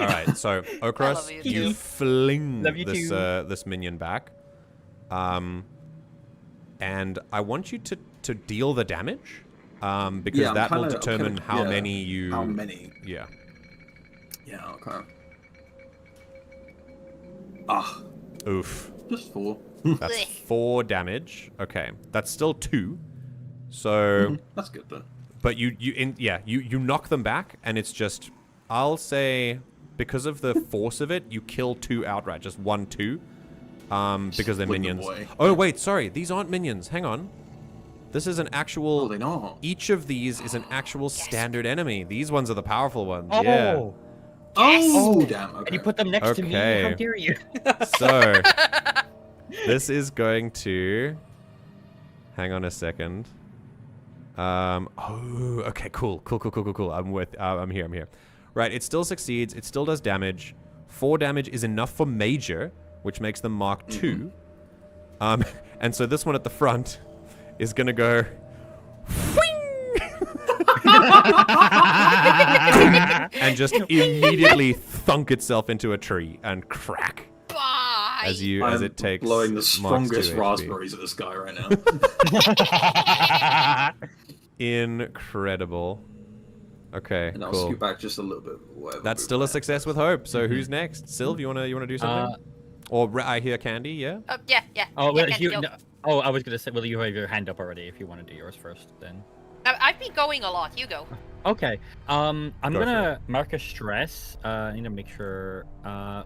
All right, so Ochros, love you you too. fling Love you this too. this minion back, and I want you to deal the damage, because Yeah, I'm that will kinda- determine how yeah, many you. How many? Yeah. Yeah, okay. Ah, Oof. just 4. That's 4 damage. Okay, that's still 2. So, That's good though. but you knock them back, and it's just, I'll say, because of the force of it, you kill 2 outright, just 1, 2. Because they're Fling them minions. away. Oh wait, sorry, these aren't minions. Hang on. This is an actual. Oh, they not. Each of these is an actual standard enemy. These ones are the powerful ones. Yeah. Oh, Oh, damn. and Okay. you put them next to me. Okay. How dare you? So this is going to. Hang on a second. Oh, okay, cool. I'm here. Right, it still succeeds. It still does damage. 4 damage is enough for major, which makes them Mark 2. And so this one at the front is gonna go. And just immediately thunk itself into a tree and crack Bye. as I'm it takes blowing the Mark's strongest 2 HP. raspberries at this guy right now. Incredible. Okay, And I'll cool. scoot back just a little bit. Whatever That's move still a back. success with hope. So who's next? Silv, you wanna do something? Or I hear Candi, yeah. Yeah. Oh, yeah, well, Can't you, go. no, oh, I was gonna say, well, you have your hand up already. If you want to do yours first, then. I've been going a lot. You go. Okay. I'm Go for gonna mark a stress. I need to make sure.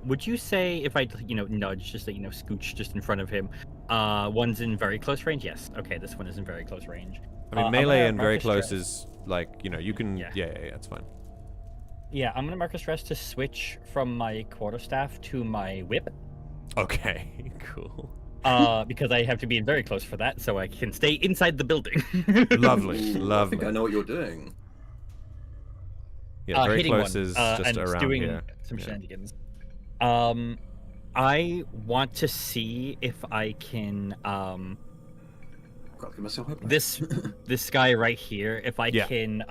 Would you say if I, nudge, just scooch just in front of him, one's in very close range? Yes. Okay, this one is in very close range. I mean, I'm melee gonna and mark very a close stress. is like, you can. Yeah. Yeah, it's fine. Yeah, I'm gonna mark a stress to switch from my quarterstaff to my whip. Okay, cool. Because I have to be in very close for that, so I can stay inside the building. Lovely, Ooh, I think I lovely. know what you're doing. Yeah, very hitting close one, is just and around doing here. some Yeah. shenanigans. I want to see if I can Gotta give myself hope. this guy right here, if I Yeah. can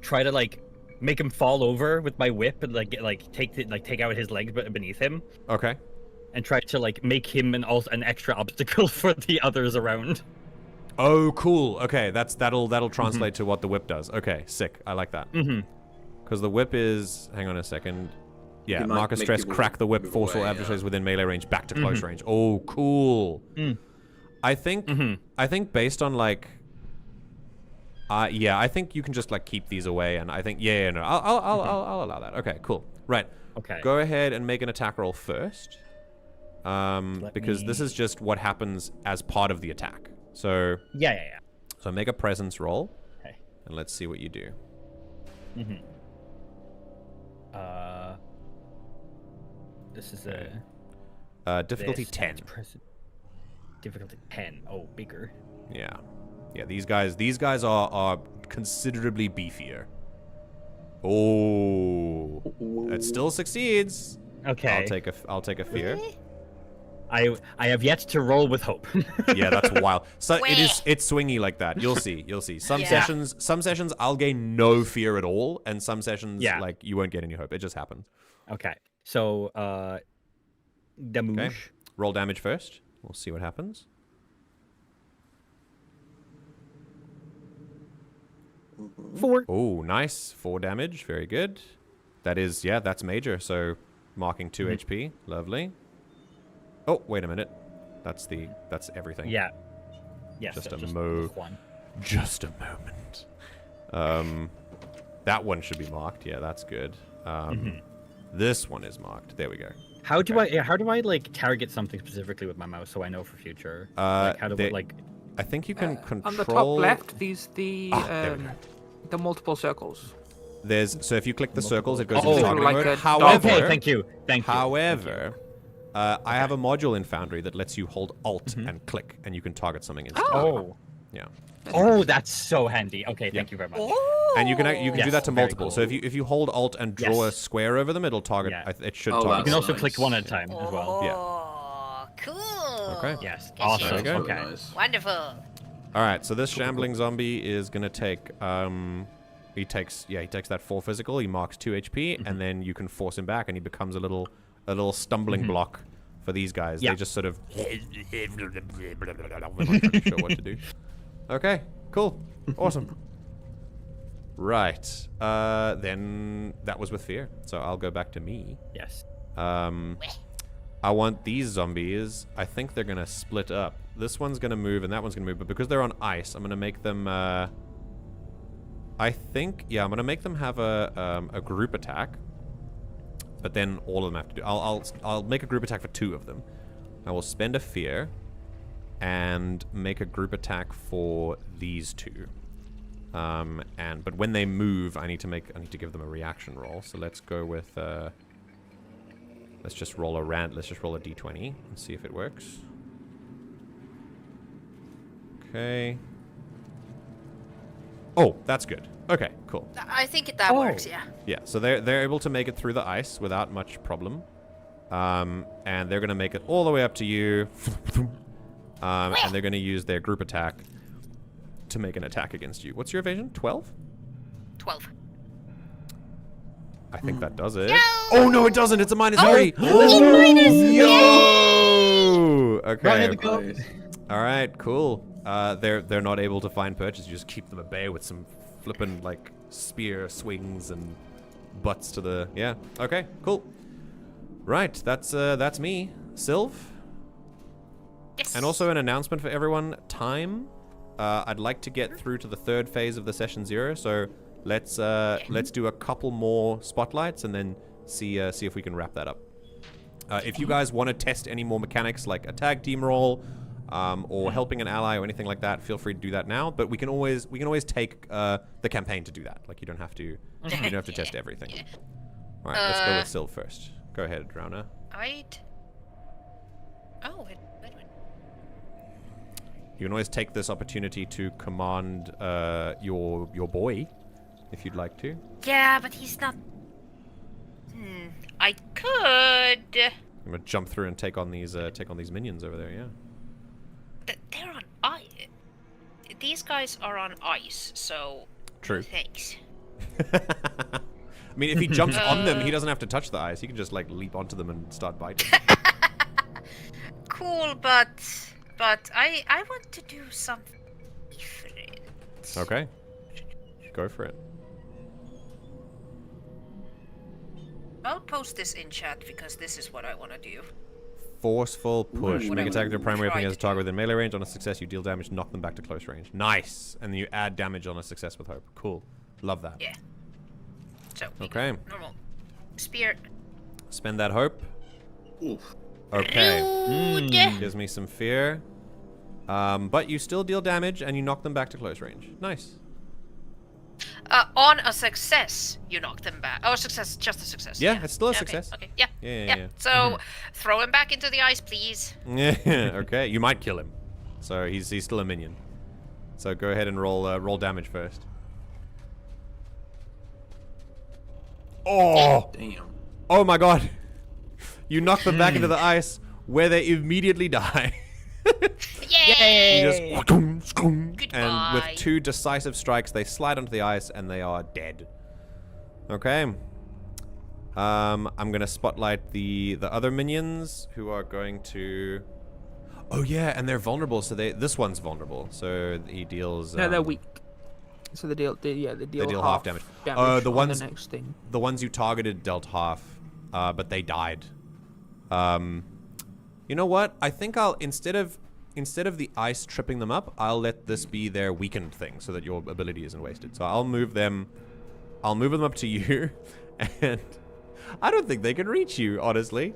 try to make him fall over with my whip and take out his legs beneath him, Okay. and try to make him an extra obstacle for the others around. Oh, cool. Okay, that'll translate to what the whip does. Okay, sick. I like that. Mm-hmm. Because the whip is. Hang on a second. Yeah, It might marker make stress, people crack the whip, move force all away, adversaries yeah. within melee range back to close range. Oh, cool. I think based on like, yeah, I think you can just like keep these away, and I think no, I'll allow that. Okay, cool. Right. Okay. Go ahead and make an attack roll first, because this is just what happens as part of the attack. So Yeah. so make a presence roll, Okay. and let's see what you do. This is a Difficulty this 10. and difficulty 10. Oh, bigger. Yeah. These guys are considerably beefier. Oh, it still succeeds. Okay. I'll take a fear. I have yet to roll with hope. Yeah, that's wild. So it's swingy like that. You'll see. Some Yeah. sessions I'll gain no fear at all, and some sessions like you won't get any hope. It just happens. Okay. So damage. Okay. Roll damage first. We'll see what happens. 4. Oh, nice. 4 damage. Very good. That's major. So marking 2 HP. Lovely. Oh, wait a minute. That's everything. Yeah. Yes. Just so a just one. Just a moment. That one should be marked. Yeah, that's good. This one is marked. There we go. How do I like target something specifically with my mouse so I know for future? Like, how do I like? I think you can control. On the top left, the there we go. the multiple circles. So if you click the circles, it goes Oh, into targeting like mode. a However, Okay, thank you. However, I have a module in Foundry that lets you hold Alt and click, and you can target something instantly. Oh. Yeah. Oh, that's so handy. Okay, thank you very much. And you can do Yes, that to very multiple. cool. So if you hold Alt and draw a Yes. square over them, it'll target. Yeah. It should Oh, target. You can also nice. click one at a time as well. Oh, cool. Okay. Yes. Good Awesome. shit. There you go. Okay. Nice. Wonderful. All right. So this shambling zombie is gonna take. He takes that 4 physical. He marks 2 HP, and then you can force him back, and he becomes a little stumbling block for these guys. Yeah. They just sort of. They're not really sure what to do. Okay. Cool. Awesome. Right. Then that was with fear. So I'll go back to me. Yes. I want these zombies. I think they're gonna split up. This one's gonna move and that one's gonna move, but because they're on ice, I'm gonna make them. I'm gonna make them have a group attack. But then all of them have to do. I'll make a group attack for 2 of them. I will spend a fear, and make a group attack for these 2. But when they move, I need to give them a reaction roll. So let's go with let's just roll a d20 and see if it works. Okay. Oh, that's good. Okay, cool. I think that works, yeah. Yeah, so they're able to make it through the ice without much problem. And they're gonna make it all the way up to you. And they're gonna use their group attack to make an attack against you. What's your evasion? 12? 12. I think that does it. No! Oh no, it doesn't. It's a -3. Yo! Okay. All right. Cool. They're not able to find purchase. You just keep them at bay with some flippin' like spear swings and butts to the. Yeah. Okay. Cool. Right. That's me, Silv. Yes. And also an announcement for everyone. Time. I'd like to get through to the 3rd phase of the session 0. So let's do a couple more spotlights and then see if we can wrap that up. If you guys want to test any more mechanics like a tag team roll, or helping an ally or anything like that, feel free to do that now. But we can always take the campaign to do that. Like you don't have to test everything. All right, let's go with Silv first. Go ahead, Rauna. Wait. Oh, wait. You can always take this opportunity to command your boy, if you'd like to. Yeah, but he's not. I could. I'm gonna jump through and take on these minions over there. Yeah. They're on ice. These guys are on ice, so. True. Thanks. I mean, if he jumps on them, he doesn't have to touch the ice. He can just like leap onto them and start biting. Cool, but I want to do something different. Okay. Go for it. I'll post this in chat because this is what I want to do. Forceful push. Ooh. Make attack your primary weapon Try as a to target do. within melee range. On a success, you deal damage, knock them back to close range. Nice. And then you add damage on a success with hope. Cool. Love that. Yeah. So, Okay. normal. Spear. Spend that hope. Oof. Okay. Rude. Gives me some fear. But you still deal damage and you knock them back to close range. Nice. On a success, you knock them back. Oh, success, just a success. Yeah, it's still a Okay, success. Okay, yeah. Yeah. So, throw him back into the ice, please. Yeah. Okay. You might kill him. So he's still a minion. So go ahead and roll damage first. Oh! Damn. Oh my god. You knock them back into the ice where they immediately die. Yay! You just and with Goodbye. 2 decisive strikes, they slide onto the ice and they are dead. Okay. I'm gonna spotlight the other minions who are going to. Oh yeah, and they're vulnerable. So this one's vulnerable. So he deals. No, they're weak. So they deal half damage. The on ones the next thing. the ones you targeted dealt half, but they died. You know what? I think I'll instead of the ice tripping them up, I'll let this be their weakened thing, so that your ability isn't wasted. So I'll move them up to you, and I don't think they can reach you. Honestly,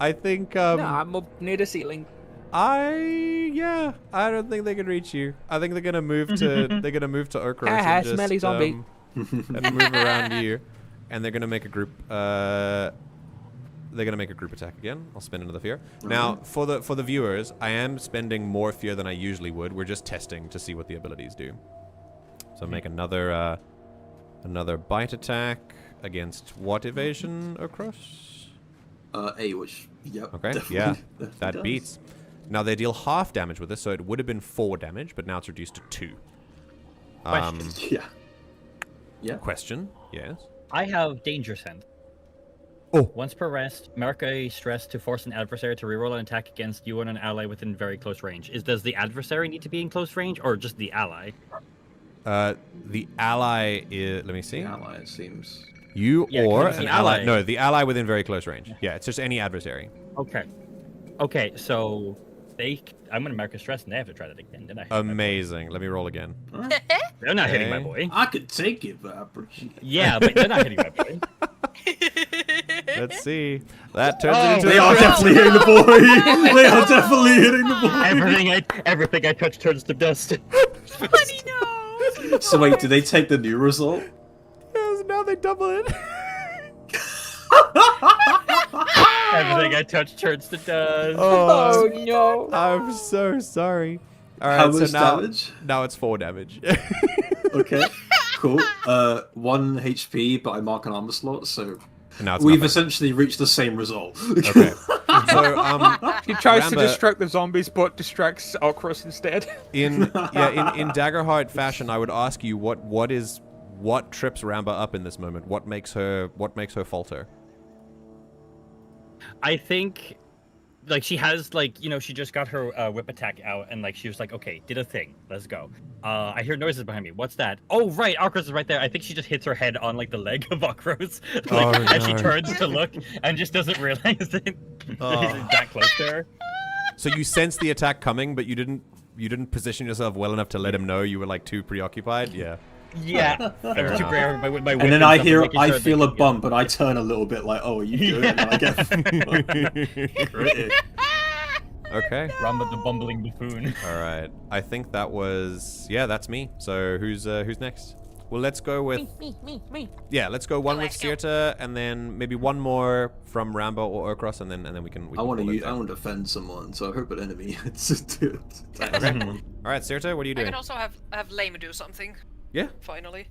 I think. No, I'm up near the ceiling. I don't think they can reach you. I think they're gonna move to Ochros and just, smelly zombie. and move around you, and they're gonna make a group. They're gonna make a group attack again. I'll spend another fear. Now, for the viewers, I am spending more fear than I usually would. We're just testing to see what the abilities do. So make another bite attack against what evasion, Ochros? A, which, yep. Okay, definitely- yeah, definitely that does. beats. Now they deal half damage with this, so it would have been 4 damage, but now it's reduced to 2. Question. Yeah. Yeah. Question? Yes. I have danger sense. Oh. Once per rest, mark a stress to force an adversary to reroll an attack against you and an ally within very close range. Does the adversary need to be in close range, or just the ally? The ally is. Let me see. The ally, it seems. You Yeah, or 'cause an the ally. ally- No, the ally within very close range. Yeah, it's just any adversary. Okay. Okay, so I'm gonna mark a stress, and they have to try that again. Then Amazing. Let me roll again. They're not hitting my Okay. boy. I could take it, but I appreciate it. Yeah, but they're not hitting my boy. Let's see. That turns Oh, it into They a are crit. definitely hitting the boy. They are definitely hitting the boy. Everything I touch turns to dust. Funny no. So wait, do they take the new result? Yes, now they double it. Everything I touch turns to dust. Oh no! I'm so sorry. All right, How so much now, damage? now it's 4 damage. Okay, cool. 1 HP, but I mark an armor slot, so Now it's we've nothing. essentially reached the same result. Okay. So He tries to Ramba- distract the zombies, but distracts Ochros instead. in Daggerheart fashion, I would ask you what trips Ramba up in this moment? What makes her falter? I think, like, she has, like, she just got her whip attack out, and, like, she was like, okay, did a thing. Let's go. I hear noises behind me. What's that? Oh, right, Ochros is right there. I think she just hits her head on, like, the leg of Ochros, like, as she no. turns to look, and just doesn't realize that he's that close to her. So you sensed the attack coming, but you didn't position yourself well enough to let him know. You were like too preoccupied. Yeah. Yeah. I was too brave with my whip And then I stuff, hear, making I sure feel that- a bump, and I turn a little bit like, oh, are you good? And I get crit. Okay. Ramba the bumbling buffoon. All right. I think that was that's me. So who's next? Well, let's go with Me. yeah. Let's go one Go with ahead, go. Cyrta, and then maybe one more from Ramba or Ochros, and then we can. I want call it to. I there. want to defend someone, so I hope an enemy. It's Okay. All right, Cyrta, what are you I doing? can also have Leimu do something. Yeah. Finally.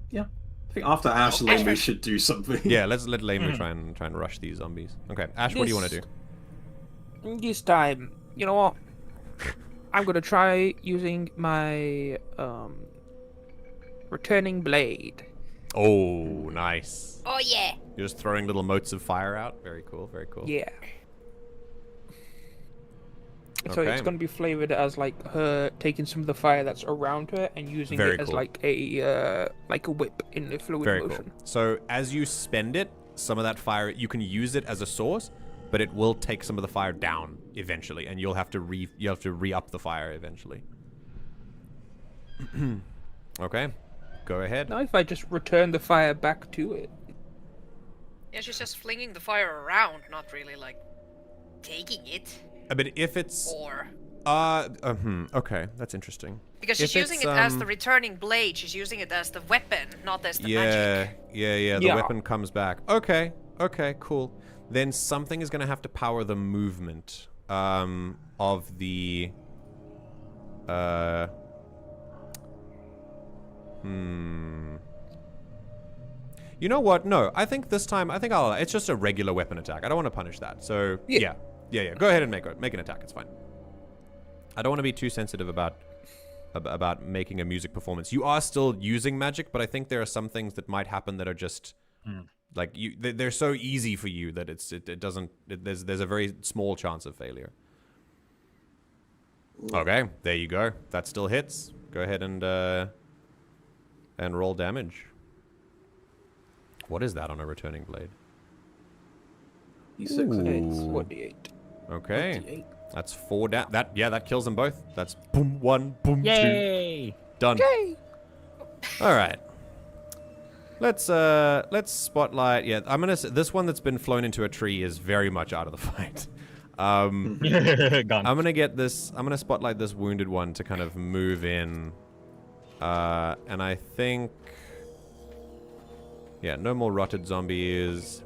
Yeah. I think after Ash, Okay. Leimu should do something. Yeah, let's let Leimu try and rush these zombies. Okay, Ash, what do you want to do? This time, you know what? I'm gonna try using my returning blade. Oh, nice. Oh yeah. You're just throwing little motes of fire out. Very cool. Very cool. Yeah. So Okay. it's going to be flavored as like her taking some of the fire that's around her and using Very it as cool. like a whip in the fluid Very motion. cool. So as you spend it, some of that fire, you can use it as a source, but it will take some of the fire down eventually, and you'll have to re-up the fire eventually. Okay, go ahead. Now if I just return the fire back to it. Yeah, she's just flinging the fire around, not really like taking it. But if it's Or okay, that's interesting. because she's If using it's, it as the returning blade, she's using it as the weapon, not as the yeah, magic. yeah. The Yeah. weapon comes back. Okay, cool. Then something is gonna have to power the movement of the You know what? No, I think this time, it's just a regular weapon attack. I don't want to punish that. So, yeah. Go ahead and make an attack. It's fine. I don't want to be too sensitive about making a music performance. You are still using magic, but I think there are some things that might happen that are just like they're so easy for you that there's a very small chance of failure. Okay, there you go. That still hits. Go ahead and roll damage. What is that on a returning blade? D6. It's Ooh. 1d8. Okay. 28. That's 4 that kills them both. That's boom 1, boom 2. Yay! Done. Yay! All right. Let's spotlight. Yeah, this one that's been flown into a tree is very much out of the fight. Gone. I'm gonna spotlight this wounded one to kind of move in. And I think no more rotted zombies.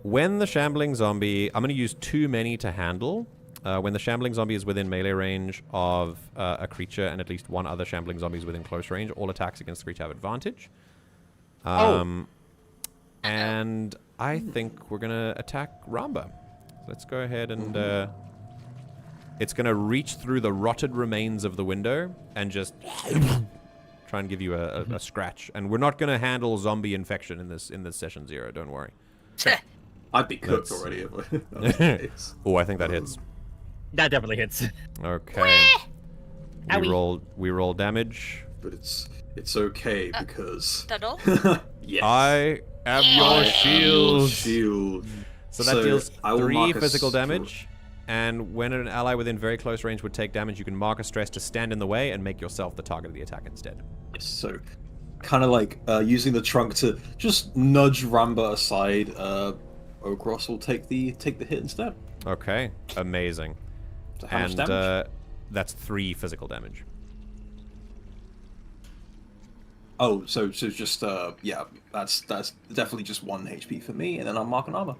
When the shambling zombie, I'm gonna use too many to handle. When the shambling zombie is within melee range of a creature and at least one other shambling zombie is within close range, all attacks against the creature have advantage. And I think we're gonna attack Ramba. Let's go ahead and it's gonna reach through the rotted remains of the window and just try and give you a scratch. And we're not gonna handle zombie infection in this session 0. Don't worry. I'd be cooked Let's- already. If Oh, I think that hits. That definitely hits. Okay. Owie. We roll damage. but it's okay because Duddle? yes. I am your shield. Shield. So that deals I will 3 mark a physical skill. damage. And when an ally within very close range would take damage, you can mark a stress to stand in the way and make yourself the target of the attack instead. Yes, so kind of like using the trunk to just nudge Ramba aside. Ochros will take the hit instead. Okay, amazing. So how much And damage? that's 3 physical damage. Oh, so just yeah, that's definitely just 1 HP for me, and then I'm marking armor.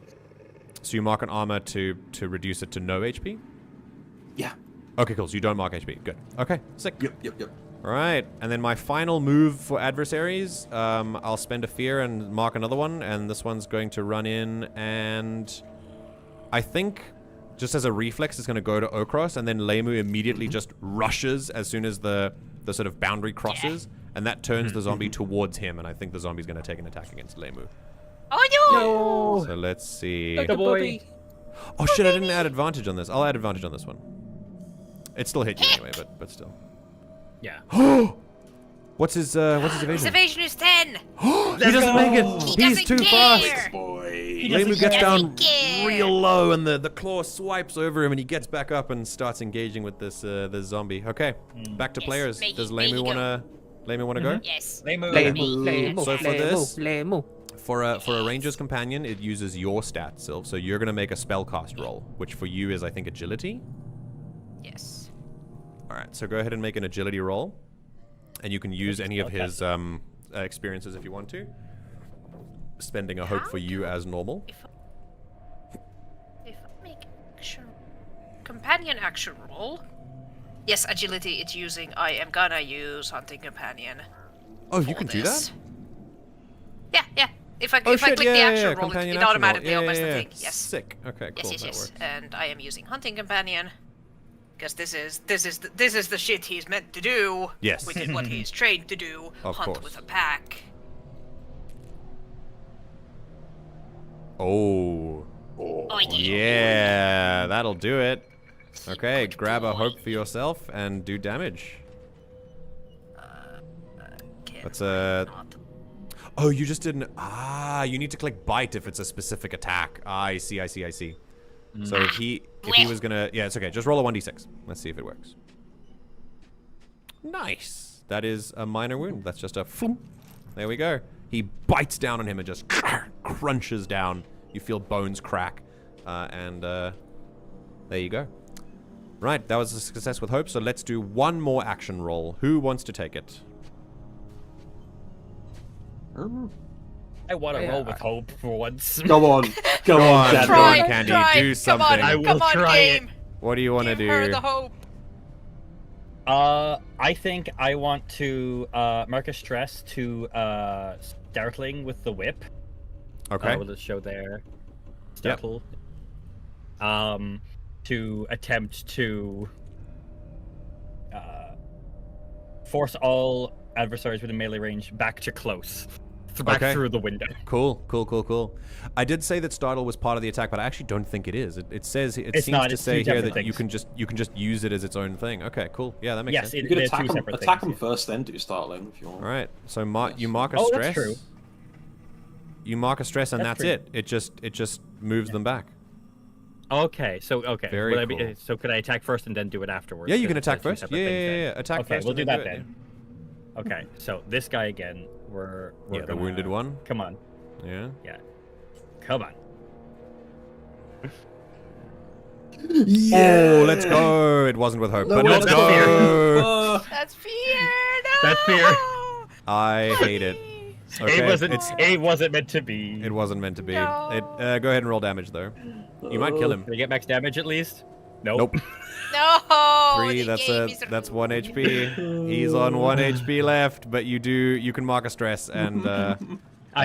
So you mark an armor to reduce it to no HP? Yeah. Okay, cool. So you don't mark HP. Good. Okay, sick. Yep. All right, and then my final move for adversaries, I'll spend a fear and mark another one, and this one's going to run in, and I think just as a reflex, it's going to go to Ochros, and then Leimu immediately just rushes as soon as the sort of boundary crosses, and that turns the zombie towards him, and I think the zombie's going to take an attack against Leimu. Oh no! No! So let's see. Like a boy. puppy. Oh shit! I didn't add advantage on this. I'll add advantage on this one. It still hit you anyway, but still. Yeah. What's his evasion? His evasion is 10! He doesn't make it. He He's doesn't too care. fast. Boy. Leimu gets down care. real low, and the claw swipes over him, and he gets back up and starts engaging with this zombie. Okay, back to Yes, players. make Does it- make Leimu it wanna go? Yes. Leimu. So for this- Leimu. For a ranger's companion, it uses your stats, Silv. So you're gonna make a spellcast roll, which for you is I think agility. Yes. All right, so go ahead and make an agility roll, and you can use any of his experiences if you want to. Spending a hope for you as normal. If I make action... companion action roll... Yes, agility it's using. I am gonna use hunting companion. Oh, you for can do this. that? Yeah. If I Oh if I shit! click Yeah, the yeah, action yeah. roll, Companion it action automatically roll. opens Yeah, the yeah, thing. yeah. Yes. Sick. Okay, cool. Yes. That works. And I am using hunting companion. Because this is the shit he's meant to do. Yes. Which is what he's trained to do. Of Hunt course. with a pack. Oh. Oh yeah. Yeah, that'll do it. Okay, grab a hope for yourself and do damage. That's a... Oh, you just didn't... Ah, you need to click bite if it's a specific attack. Ah, I see. So if he was gonna... Yeah, it's okay. Just roll a 1d6. Let's see if it works. Nice. That is a minor wound. That's just a... There we go. He bites down on him and just crunches down. You feel bones crack. There you go. Right, that was a success with hope, so let's do one more action roll. Who wants to take it? I want to roll with hope for once. Go on. Go on, Dad. Try, Candy, try. do something. Come on, I will come on, try game. What do you want to Give her do? the hope. I think I want to mark a stress to startling with the whip. Okay. Will it show there? Startle. To attempt to force all adversaries within melee range back to close. Back through the window. Cool. I did say that startle was part of the attack, but I actually don't think it is. It says it seems not, to it's say two here that separate you can just use it as its own thing. Okay, cool. Yeah, that makes sense. You could they're attack two separate them things. first, then do startling if you want. All right. So you mark a Oh, stress. that's true. You mark a stress, and That's that's true. it. It just moves them back. Okay, so Very Would cool. So could I attack first and then do it afterwards? Yeah, you can Because attack they're two first. separate things then? Yeah. Attack Okay, first. we'll and do then that it, then. Okay, so this guy again. We're Yeah, the gonna- wounded one. Come on. Yeah. Yeah. Come on. Yeah. Oh, let's go. It wasn't with hope, but no, let's that's go. That's fear. No. That's fear. I hate it. Okay, It wasn't meant to be. It wasn't meant to be. No. Go ahead and roll damage though. You might kill him. Did I get max damage at least? Nope. Nope. No. 3. the game is That's 1 HP. He's on 1 HP left, but you can mark a stress and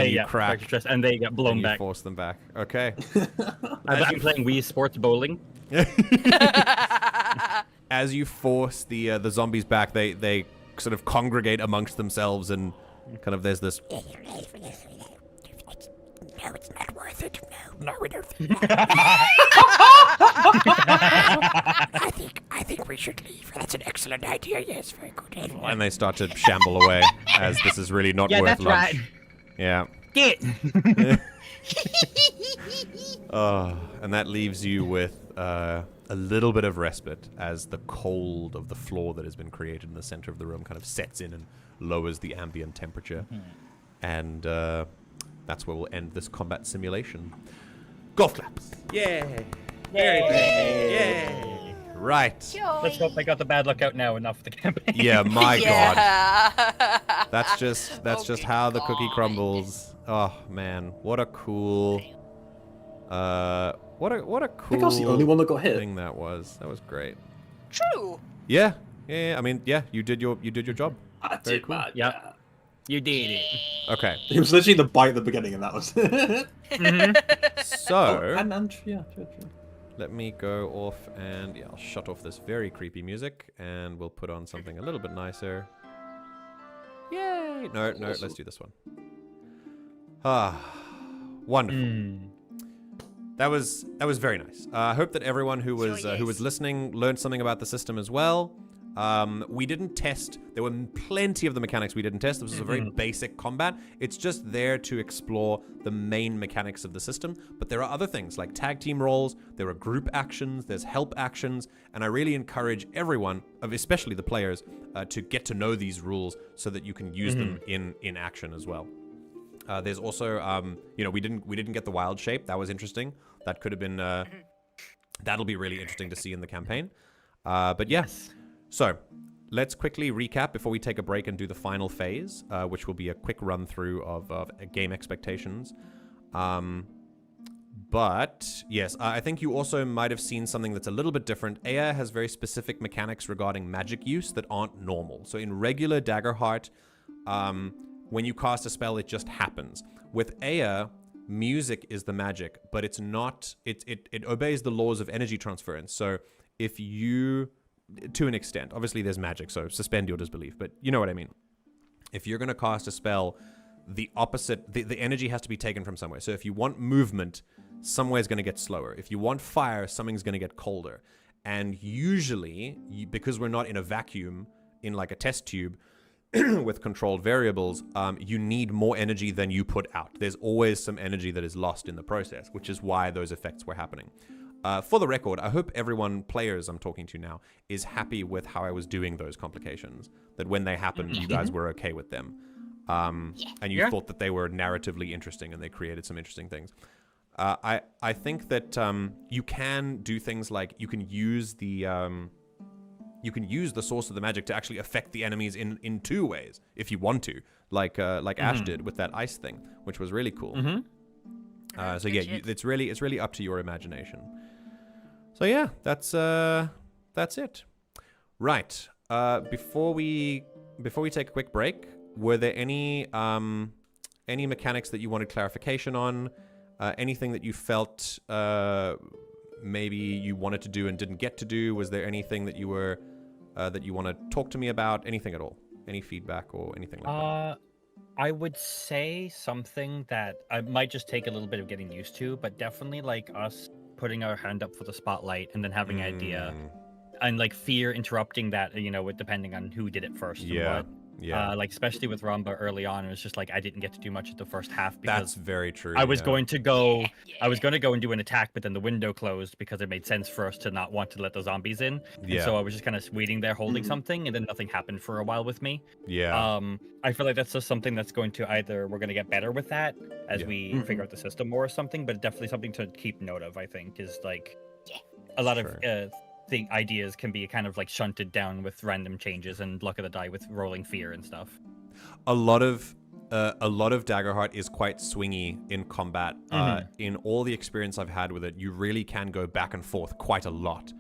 you crack stress, and they get blown and you back. force them back. Okay. I'm playing Wii Sports Bowling. As you force the zombies back, they sort of congregate amongst themselves and kind of there's this. No, it's not worth it. No, we don't. I think we should leave. That's an excellent idea. Yes, very good. And they start to shamble away as this is really not worth that's lunch. right. Yeah. Get. And that leaves you with a little bit of respite as the cold of the floor that has been created in the center of the room kind of sets in and lowers the ambient temperature. And that's where we'll end this combat simulation. Golf claps. Yay. Yay. Right. Let's hope I got the bad luck out now enough the campaign. Yeah, my God. God. That's just how the cookie crumbles. Oh man, what a cool what a cool I think I was the only one that got hit. thing that was. That was great. True. Yeah. I mean, yeah, you did your job. I Very did, cool. man. Yeah. You did it. Okay. It was literally the bite at the beginning, and that was. So, Yeah, sure. let me go off and I'll shut off this very creepy music and we'll put on something a little bit nicer. Yay! No, let's do this one. Wonderful. That was very nice. I hope that everyone who was listening learned something about the system as well. We didn't test. There were plenty of the mechanics we didn't test. This was a very basic combat. It's just there to explore the main mechanics of the system. But there are other things like tag team roles. There are group actions. There's help actions. And I really encourage everyone, especially the players, to get to know these rules so that you can use them in action as well. There's also, we didn't get the wild shape. That was interesting. That could have been. That'll be really interesting to see in the campaign. But yes. So, let's quickly recap before we take a break and do the final phase, which will be a quick run through of game expectations. But yes, I think you also might have seen something that's a little bit different. Eyya has very specific mechanics regarding magic use that aren't normal. So in regular Daggerheart, when you cast a spell, it just happens. With Eyya, music is the magic, but it's not. It obeys the laws of energy transference. So if you, to an extent, obviously there's magic, so suspend your disbelief, but you know what I mean. If you're going to cast a spell, the opposite, the energy has to be taken from somewhere. So if you want movement, somewhere's going to get slower. If you want fire, something's going to get colder. And usually, because we're not in a vacuum, in like a test tube with controlled variables, you need more energy than you put out. There's always some energy that is lost in the process, which is why those effects were happening. For the record, I hope everyone, players I'm talking to now, is happy with how I was doing those complications. That when they happened, you guys were okay with them. And you thought that they were narratively interesting and they created some interesting things. I think that you can do things like you can use the source of the magic to actually affect the enemies in two ways if you want to, like Ash did with that ice thing, which was really cool. So yeah, it's really up to your imagination. So yeah, that's it. Right. Before we take a quick break, were there any mechanics that you wanted clarification on? Anything that you felt maybe you wanted to do and didn't get to do? Was there anything that you were that you want to talk to me about? Anything at all? Any feedback or anything like that? I would say something that I might just take a little bit of getting used to, but definitely like us putting our hand up for the spotlight and then having an idea, and like fear interrupting that, depending on who did it first. Yeah. And what. Yeah, like especially with Ramba early on, it was just like I didn't get to do much at the first half because that's very true. I was going to go, I was going to go and do an attack, but then the window closed because it made sense for us to not want to let the zombies in. And so I was just kind of waiting there holding something, and then nothing happened for a while with me. Yeah. I feel like that's just something that's going to either we're going to get better with that as we figure out the system more or something, but definitely something to keep note of. I think is like a lot of. The ideas can be kind of like shunted down with random changes and luck of the die with rolling fear and stuff. A lot of Daggerheart is quite swingy in combat. In all the experience I've had with it, you really can go back and forth quite a lot.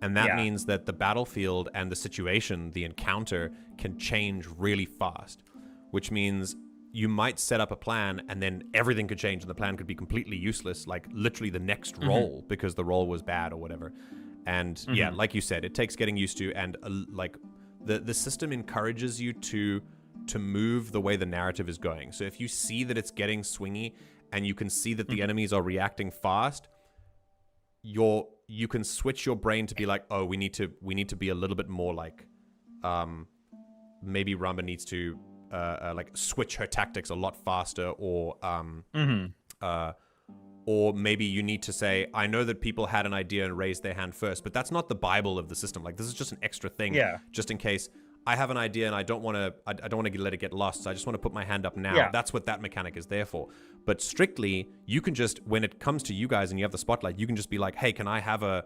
And that means that the battlefield and the situation, the encounter, can change really fast. Which means you might set up a plan and then everything could change and the plan could be completely useless, like literally the next roll because the roll was bad or whatever. And yeah, like you said, it takes getting used to, and like the system encourages you to move the way the narrative is going. So if you see that it's getting swingy and you can see that the enemies are reacting fast, you can switch your brain to be like, oh, we need to be a little bit more like, maybe Ramba needs to like switch her tactics a lot faster, or maybe you need to say, I know that people had an idea and raised their hand first, but that's not the Bible of the system. Like, this is just an extra thing, just in case I have an idea and I don't want to let it get lost. So I just want to put my hand up now. Yeah. That's what that mechanic is there for. But strictly, you can just, when it comes to you guys and you have the spotlight, you can just be like, hey, can I have a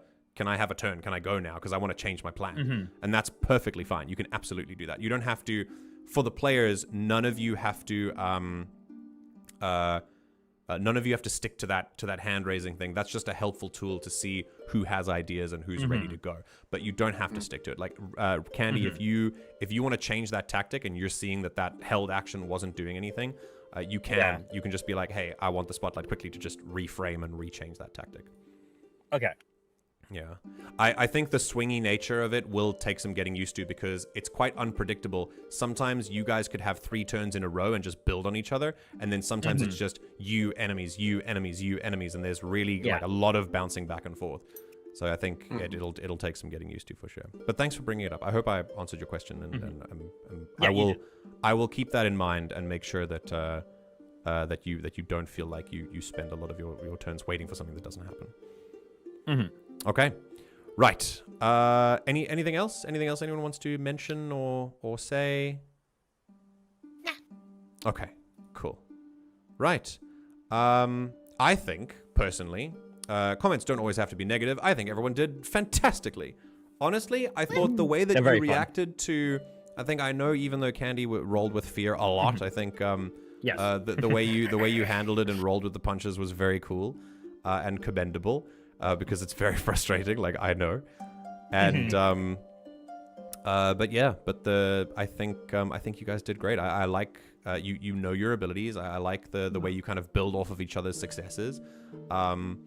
turn? Can I go now? Because I want to change my plan. And that's perfectly fine. You can absolutely do that. You don't have to, for the players, none of you have to stick to that hand raising thing. That's just a helpful tool to see who has ideas and who's ready to go. But you don't have to stick to it. Like Candi, if you want to change that tactic and you're seeing that held action wasn't doing anything, you can just be like, hey, I want the spotlight quickly to just reframe and rechange that tactic. Okay. Yeah. I think the swingy nature of it will take some getting used to because it's quite unpredictable. Sometimes you guys could have 3 turns in a row and just build on each other. And then sometimes it's just you, enemies, you, enemies, you, enemies. And there's really like a lot of bouncing back and forth. So I think it'll take some getting used to for sure. But thanks for bringing it up. I hope I answered your question. And I will keep that in mind and make sure that that you don't feel like you spend a lot of your turns waiting for something that doesn't happen. Okay, right. Anything else? Anything else anyone wants to mention or say? Nah. Okay, cool. Right. I think personally, comments don't always have to be negative. I think everyone did fantastically. Honestly, I thought the way that you reacted to, I know even though Candi rolled with fear a lot, I think the way you handled it and rolled with the punches was very cool and commendable. Because it's very frustrating, like I know, and I think you guys did great. I like you know your abilities. I like the way you kind of build off of each other's successes, and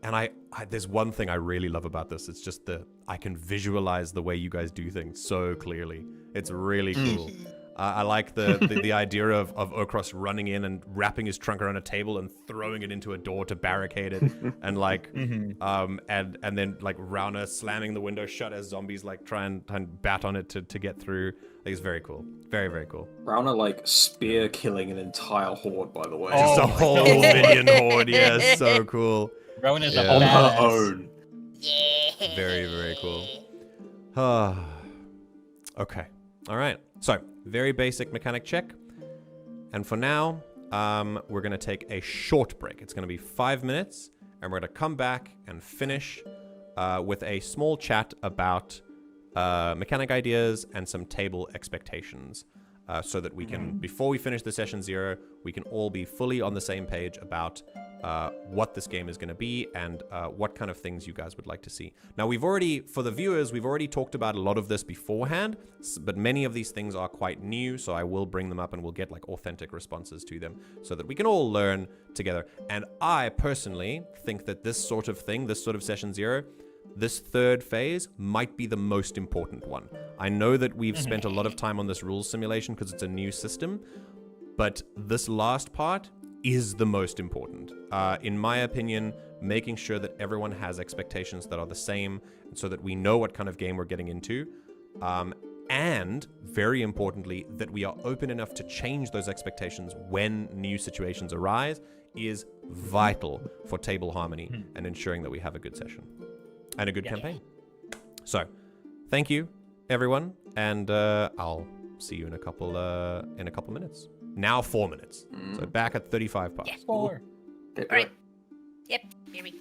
I there's one thing I really love about this. It's just I can visualize the way you guys do things so clearly. It's really cool. I like the idea of Ochros running in and wrapping his trunk around a table and throwing it into a door to barricade it, and like, and then like Rauna slamming the window shut as zombies like try and bat on it to get through. I think it's very cool, very very cool. Rauna like spear killing an entire horde, by the way. Just a Oh, whole so minion horde, yeah, so cool. Rona's Yeah. a On her badass. own. Very very cool. Okay, all right. So very basic mechanic check, and for now, we're gonna take a short break. It's gonna be 5 minutes, and we're gonna come back and finish with a small chat about mechanic ideas and some table expectations, so that we can, before we finish the session 0, we can all be fully on the same page about what this game is going to be and what kind of things you guys would like to see. Now, for the viewers, we've already talked about a lot of this beforehand, but many of these things are quite new, so I will bring them up and we'll get like authentic responses to them so that we can all learn together. And I personally think that this sort of thing, this sort of session 0, this third phase might be the most important one. I know that we've spent a lot of time on this rules simulation because it's a new system, but this last part is the most important. In my opinion, making sure that everyone has expectations that are the same so that we know what kind of game we're getting into. And very importantly, that we are open enough to change those expectations when new situations arise is vital for table harmony and ensuring that we have a good session and a good campaign. So, thank you, everyone, and I'll see you in a couple minutes. Now 4 minutes. So back at 35 past. Yeah. 4. Okay, Alright. Yep, here we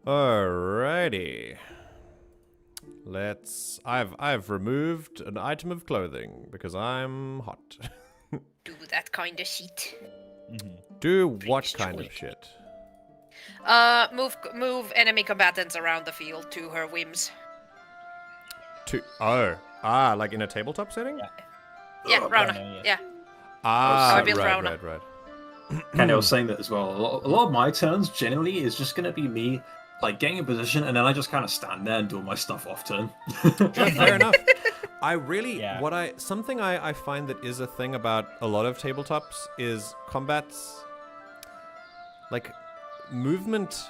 Alrighty. I've removed an item of clothing because I'm hot. Do that kind of shit. Do what kind of shit? Move enemy combatants around the field to her whims. Like in a tabletop setting? Yeah, Rauna. Rauna, Yeah. Ah, I built right. Rauna. And I was saying that as well. A lot of my turns generally is just going to be me like getting in position, and then I just kind of stand there and do my stuff off turn. Yeah, fair enough. I really, Yeah. something I find that is a thing about a lot of tabletops is combats, like, movement.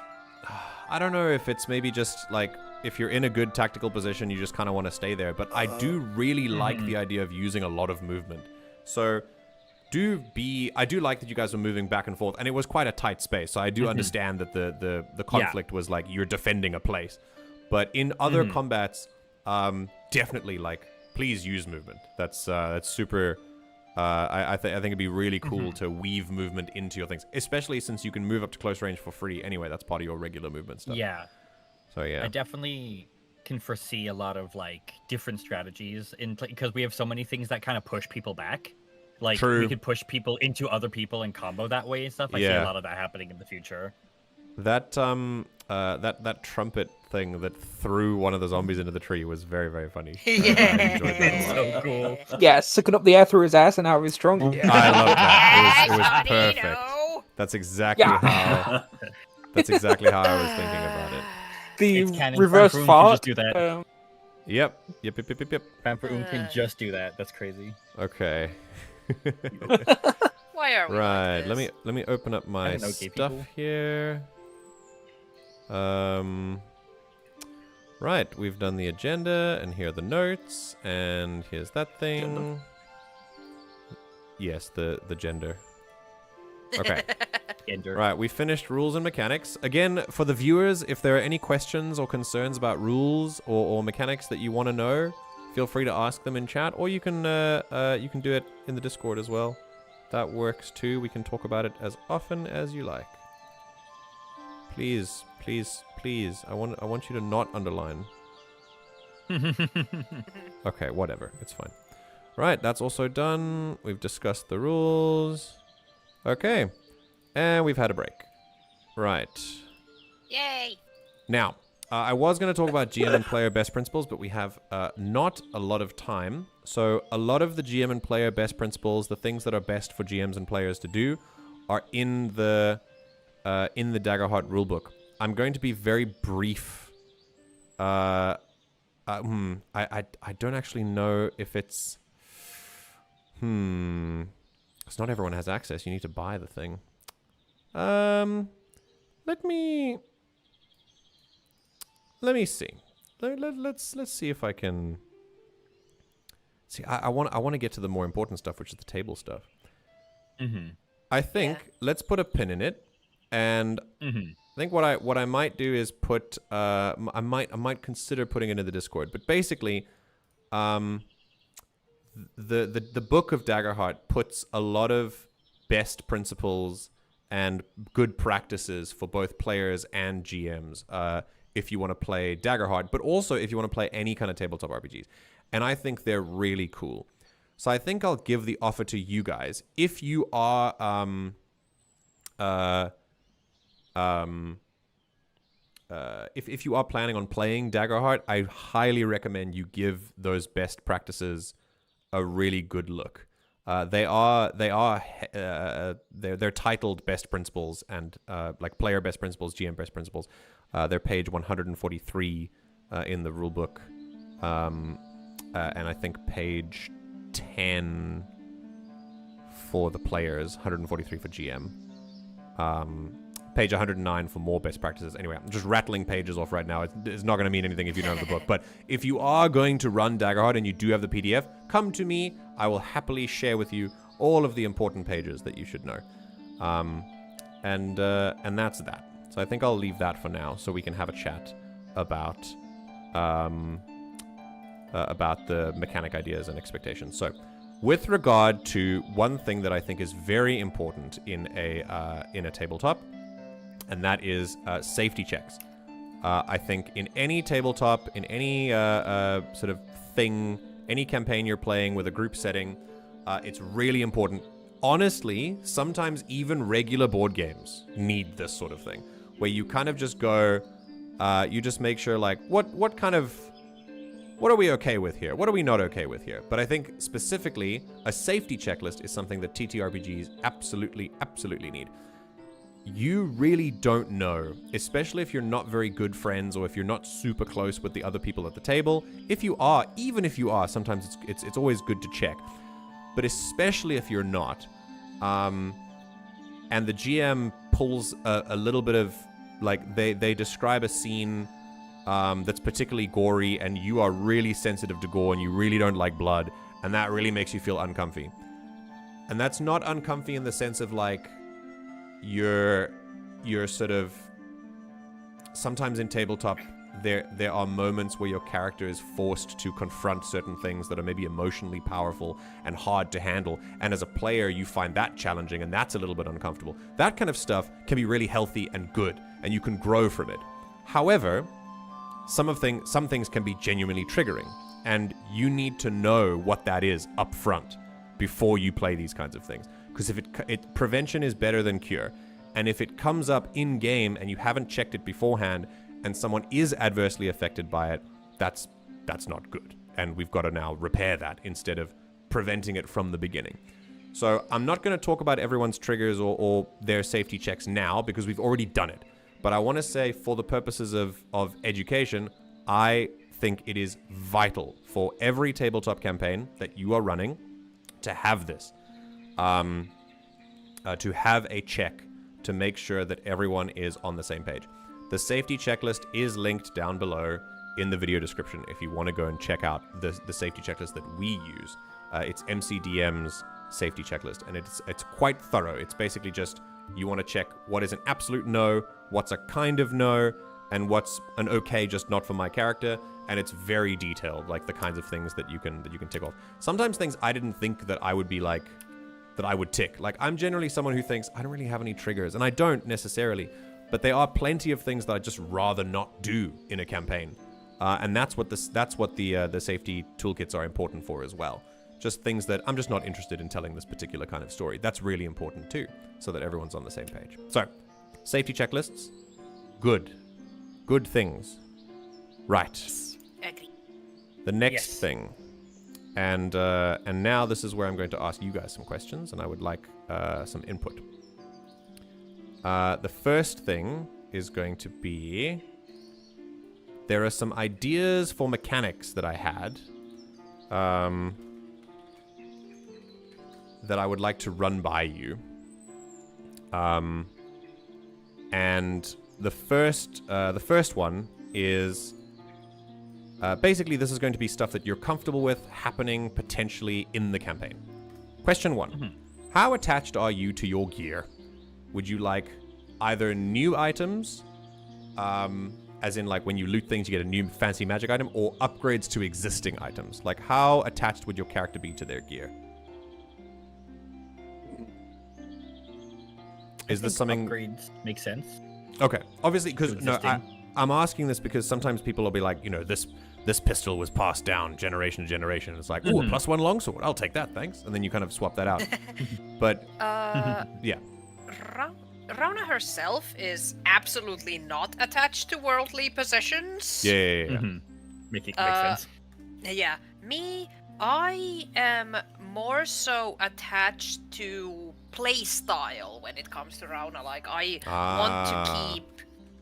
I don't know if it's maybe just, like, if you're in a good tactical position, you just kind of want to stay there, but I do really like the idea of using a lot of movement. So, I do like that you guys were moving back and forth, and it was quite a tight space, so I do understand that the conflict was, like, you're defending a place. But in other combats, definitely, like, please use movement. That's super. I think it'd be really cool to weave movement into your things, especially since you can move up to close range for free anyway. That's part of your regular movement stuff. Yeah. So yeah. I definitely can foresee a lot of like different strategies in because we have so many things that kind of push people back. Like we could push people into other people and combo that way and stuff. I see a lot of that happening in the future. That that trumpet thing that threw one of the zombies into the tree was very, very funny. Yeah. I enjoyed that a lot. So cool. Yeah, sucking up the air through his ass and how he's strong. Yeah. I love that. It was Everybody perfect. know. That's exactly how. That's exactly how I was thinking about it. The It's canon. reverse Fanfaroon can fart. just do that. Yep. Fanfaroon can just do that. That's crazy. Okay. Why are we Right. like this? Let me open up my don't know, gay stuff people. here. Right, we've done the agenda, and here are the notes, and here's that thing. Gender? Yes, the gender. Okay. Ender. Right, we finished rules and mechanics. Again, for the viewers, if there are any questions or concerns about rules or mechanics that you want to know, feel free to ask them in chat, or you can do it in the Discord as well. That works too. We can talk about it as often as you like. Please, please, please. I want you to not underline. Okay, whatever. It's fine. Right, that's also done. We've discussed the rules. Okay. And we've had a break. Right. Yay! Now, I was going to talk about GM and player best principles, but we have not a lot of time. So a lot of the GM and player best principles, the things that are best for GMs and players to do, are in the Daggerheart rulebook. I'm going to be very brief. I don't actually know if it's... Because not everyone has access. You need to buy the thing. Let me see. Let's see if I can... See, I want to get to the more important stuff, which is the table stuff. I think let's put a pin in it, and I think what I might do is put I might consider putting it in the Discord. But basically, the book of Daggerheart puts a lot of best principles and good practices for both players and GMs. If you want to play Daggerheart, but also if you want to play any kind of tabletop RPGs. And I think they're really cool. So I think I'll give the offer to you guys. If you are if you are planning on playing Daggerheart, I highly recommend you give those best practices a really good look. They're titled best principles and like player best principles, GM best principles. They're page 143 in the rulebook, and I think page 10 for the players, 143 for GM. Page 109 for more best practices. Anyway, I'm just rattling pages off right now. It's not going to mean anything if you don't have the book. But if you are going to run Daggerheart and you do have the PDF, come to me. I will happily share with you all of the important pages that you should know. And that's that. So I think I'll leave that for now, so we can have a chat about the mechanic ideas and expectations. So, with regard to one thing that I think is very important in a tabletop, and that is safety checks. I think in any tabletop, in any sort of thing, any campaign you're playing with a group setting, it's really important. Honestly, sometimes even regular board games need this sort of thing, where you kind of just go, you just make sure, like, what are we okay with here? What are we not okay with here? But I think specifically, a safety checklist is something that TTRPGs absolutely need. You really don't know, especially if you're not very good friends or if you're not super close with the other people at the table. Even if you are, sometimes it's always good to check. But especially if you're not, and the GM pulls a little bit of, like, they describe a scene that's particularly gory, and you are really sensitive to gore and you really don't like blood, and that really makes you feel uncomfy. And that's not uncomfy in the sense of, like, you're sort of, sometimes in tabletop there are moments where your character is forced to confront certain things that are maybe emotionally powerful and hard to handle, and as a player you find that challenging and that's a little bit uncomfortable. That kind of stuff can be really healthy and good, and you can grow from it. However, some things can be genuinely triggering, and you need to know what that is up front before you play these kinds of things. Because if prevention is better than cure, and if it comes up in game and you haven't checked it beforehand, and someone is adversely affected by it, that's not good. And we've got to now repair that instead of preventing it from the beginning. So I'm not going to talk about everyone's triggers or their safety checks now, because we've already done it. But I want to say, for the purposes of education, I think it is vital for every tabletop campaign that you are running to have this. To have a check to make sure that everyone is on the same page. The safety checklist is linked down below in the video description if you want to go and check out the safety checklist that we use. It's MCDM's safety checklist, and it's quite thorough. It's basically just, you want to check what is an absolute no, what's a kind of no, and what's an okay, just not for my character. And it's very detailed, like the kinds of things that you can tick off. Sometimes things I didn't think that I would be like, that I would tick. Like, I'm generally someone who thinks I don't really have any triggers, and I don't necessarily, but there are plenty of things that I'd just rather not do in a campaign, and that's what the safety toolkits are important for as well. Just things that I'm just not interested in telling this particular kind of story. That's really important too, so that everyone's on the same page. So, safety checklists, good things, right? Agree. The next thing. And now this is where I'm going to ask you guys some questions, and I would like some input. The first thing is going to be, there are some ideas for mechanics that I had that I would like to run by you. And the first one is, basically, this is going to be stuff that you're comfortable with happening potentially in the campaign. Question 1. Mm-hmm. How attached are you to your gear? Would you like either new items, as in, like, when you loot things, you get a new fancy magic item, or upgrades to existing items? Like, how attached would your character be to their gear? Is this something... Upgrades make sense. Okay. Obviously, because... No, I'm asking this because sometimes people will be like, this pistol was passed down generation to generation. It's like, ooh, a +1 longsword. I'll take that, thanks. And then you kind of swap that out. But, yeah. Rauna herself is absolutely not attached to worldly possessions. Yeah. Mm-hmm. Makes sense. Yeah. Me, I am more so attached to playstyle when it comes to Rauna. Like, I want to keep...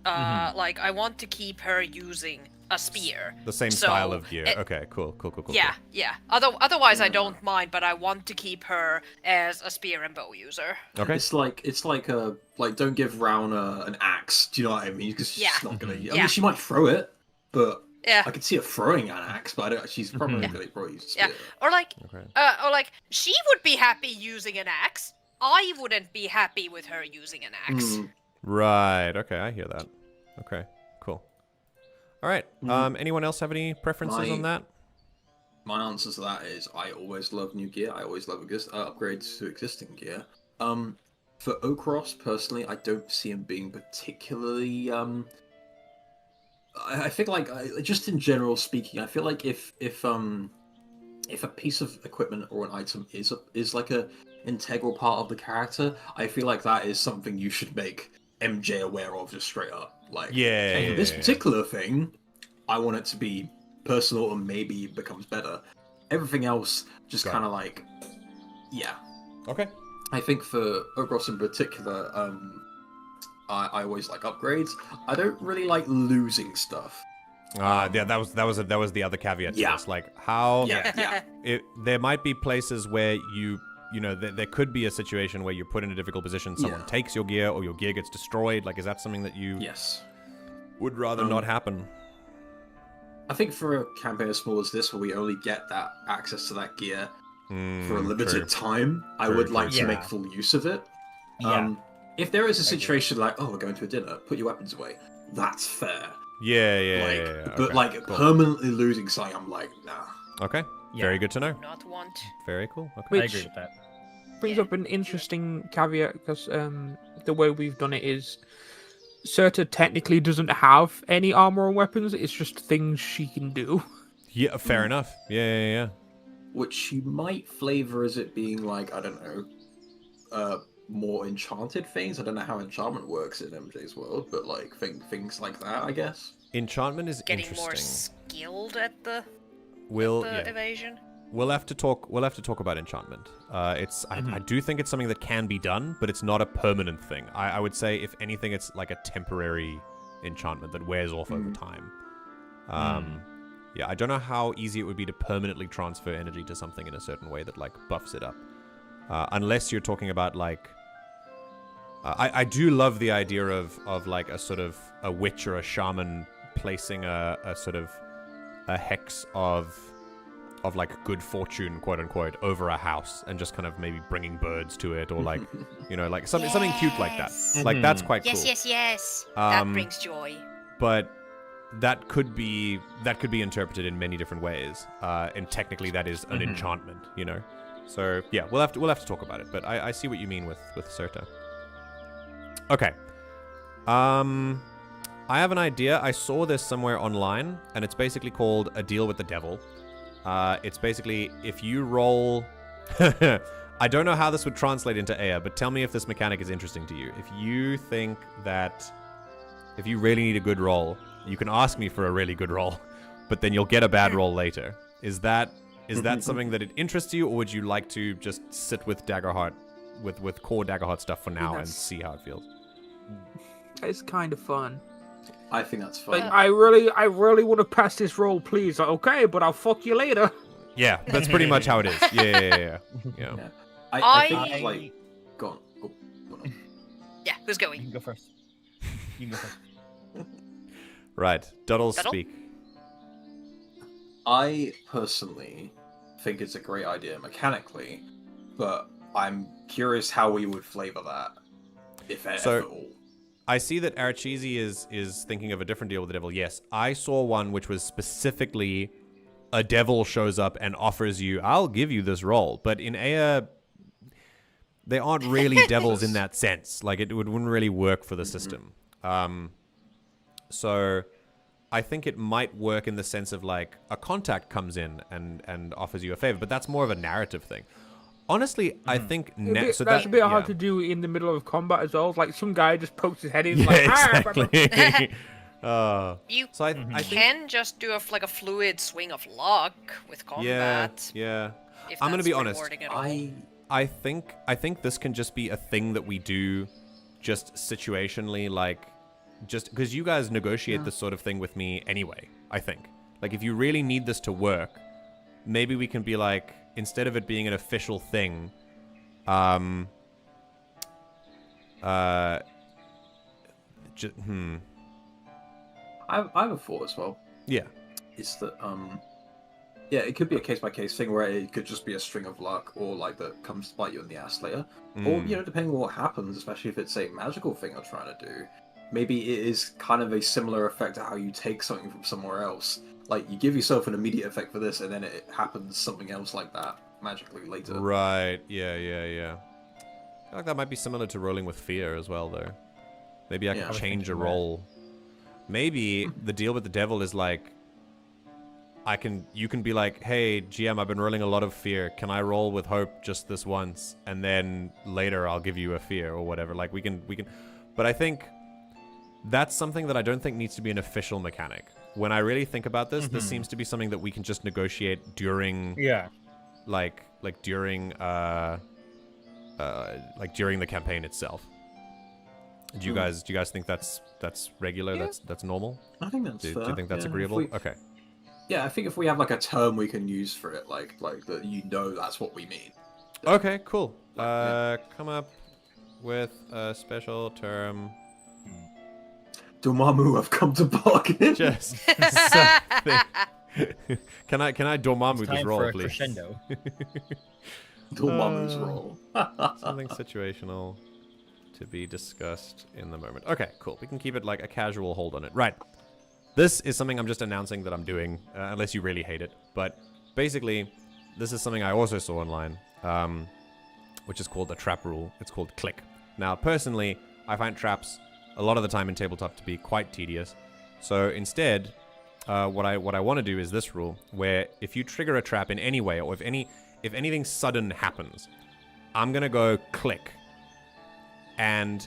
like, I want to keep her using a spear. The same style of gear. Okay, cool. Yeah. Otherwise, I don't mind, but I want to keep her as a spear and bow user. Okay. It's like don't give Rauna an axe. Do you know what I mean? Because she's not gonna. I mean, she might throw it, but I could see her throwing an axe. But she's probably gonna use a spear. Yeah, or like she would be happy using an axe. I wouldn't be happy with her using an axe. Right. Okay, I hear that. Okay, cool. All right. Anyone else have any preferences on that? My answer to that is I always love new gear. I always love upgrades to existing gear. For Ochros, personally, I don't see him being particularly I think like just in general speaking, I feel like if a piece of equipment or an item is like a integral part of the character, I feel like that is something you should make MJ aware of just straight up. Like, hey, Yeah. this particular thing, I want it to be personal and maybe it becomes better. Everything else, just kind of like, yeah. Okay. I think for Ochros in particular, I always like upgrades. I don't really like losing stuff. Yeah, that was the other caveat to this. Like how there might be places where you know there could be a situation where you're put in a difficult position. Someone takes your gear or your gear gets destroyed. Like, is that something that you would rather not happen? I think for a campaign as small as this, where we only get that access to that gear for a limited time, I would like to make full use of it. If there is a situation like, oh, we're going to a dinner, put your weapons away, that's fair. Yeah. But okay, cool. permanently losing something, I'm like, nah. Okay. Very good to know. Not want. Very cool. Okay. Which I agree with that. brings up an interesting caveat because the way we've done it is Cyrta technically doesn't have any armor or weapons. It's just things she can do. Yeah, fair enough. Yeah. Which you might flavor as it being like, I don't know, more enchanted things. I don't know how enchantment works in MJ's world, but like things like that, I guess. Enchantment is Getting interesting. more skilled at the evasion. We'll have to talk about enchantment. I do think it's something that can be done, but it's not a permanent thing. I would say, if anything, it's like a temporary enchantment that wears off over time. Yeah, I don't know how easy it would be to permanently transfer energy to something in a certain way that like buffs it up. Unless you're talking about like, I do love the idea of like a sort of a witch or a shaman placing a sort of a hex of like good fortune, quote unquote, over a house and just kind of maybe bringing birds to it, or like, you know, like something cute like that. Like that's quite cool. Yes. That brings joy. But that could be interpreted in many different ways, and technically that is an enchantment, you know. So yeah, we'll have to talk about it. But I see what you mean with Cyrta. Okay. I have an idea. I saw this somewhere online, and it's basically called A Deal with the Devil. It's basically if you roll. I don't know how this would translate into Eyya, but tell me if this mechanic is interesting to you. If you think that if you really need a good roll, you can ask me for a really good roll, but then you'll get a bad roll later. Is that something that it interests you, or would you like to just sit with Daggerheart, with core Daggerheart stuff for now and see how it feels? It's kind of fun. I think that's fun. Like, I really want to pass this roll, please. Like, okay, but I'll fuck you later. Yeah, that's pretty much how it is. Yeah. I think, like... Go on. Oh, go on. Yeah, who's You going? can go first. Right. Duddles, speak. I personally think it's a great idea mechanically, but I'm curious how we would flavor that, if at all. I see that Arachizi is thinking of a different deal with the devil. Yes, I saw one which was specifically a devil shows up and offers you, I'll give you this role. But in Eyya, they aren't really devils in that sense. Like, it wouldn't really work for the system. So I think it might work in the sense of like a contact comes in and offers you a favor, but that's more of a narrative thing. Honestly, I think that's a bit hard to do in the middle of combat as well. Like, some guy just pokes his head in, like, exactly. You so I can just do a fluid swing of luck with combat. Yeah. If I'm gonna that's be honest. rewarding at all. I think this can just be a thing that we do, just situationally, like, just because you guys negotiate this sort of thing with me anyway. I think, like, if you really need this to work, maybe we can be like, instead of it being an official thing, I have a thought as well. Yeah. It's that, it could be a case-by-case thing where it could just be a string of luck, or like that comes to bite you in the ass later. Or, depending on what happens, especially if it's a magical thing you're trying to do, maybe it is kind of a similar effect to how you take something from somewhere else. Like, you give yourself an immediate effect for this, and then it happens something else like that magically later. Right, yeah. I feel like that might be similar to rolling with fear as well, though. Maybe I can change a roll. maybe the deal with the devil is like, you can be like, hey, GM, I've been rolling a lot of fear. Can I roll with hope just this once? And then later I'll give you a fear or whatever. Like we can, but I think that's something that I don't think needs to be an official mechanic. When I really think about this, this seems to be something that we can just negotiate during, like during the campaign itself. Do you guys think that's regular? Yeah. That's normal? I think that's fair. Do you think that's agreeable? Okay. Yeah, I think if we have like a term we can use for it, like that, that's what we mean. Okay, cool. Come up with a special term. Dormammu, I've come to bargain. Just something. Can I Dormammu this Time roll, for a please? crescendo. Dormammu's roll. Something situational to be discussed in the moment. Okay, cool. We can keep it like a casual hold on it. Right. This is something I'm just announcing that I'm doing, unless you really hate it. But basically, this is something I also saw online, which is called the trap rule. It's called click. Now, personally, I find traps a lot of the time in tabletop to be quite tedious. So instead, what I want to do is this rule, where if you trigger a trap in any way, or if anything sudden happens, I'm gonna go click and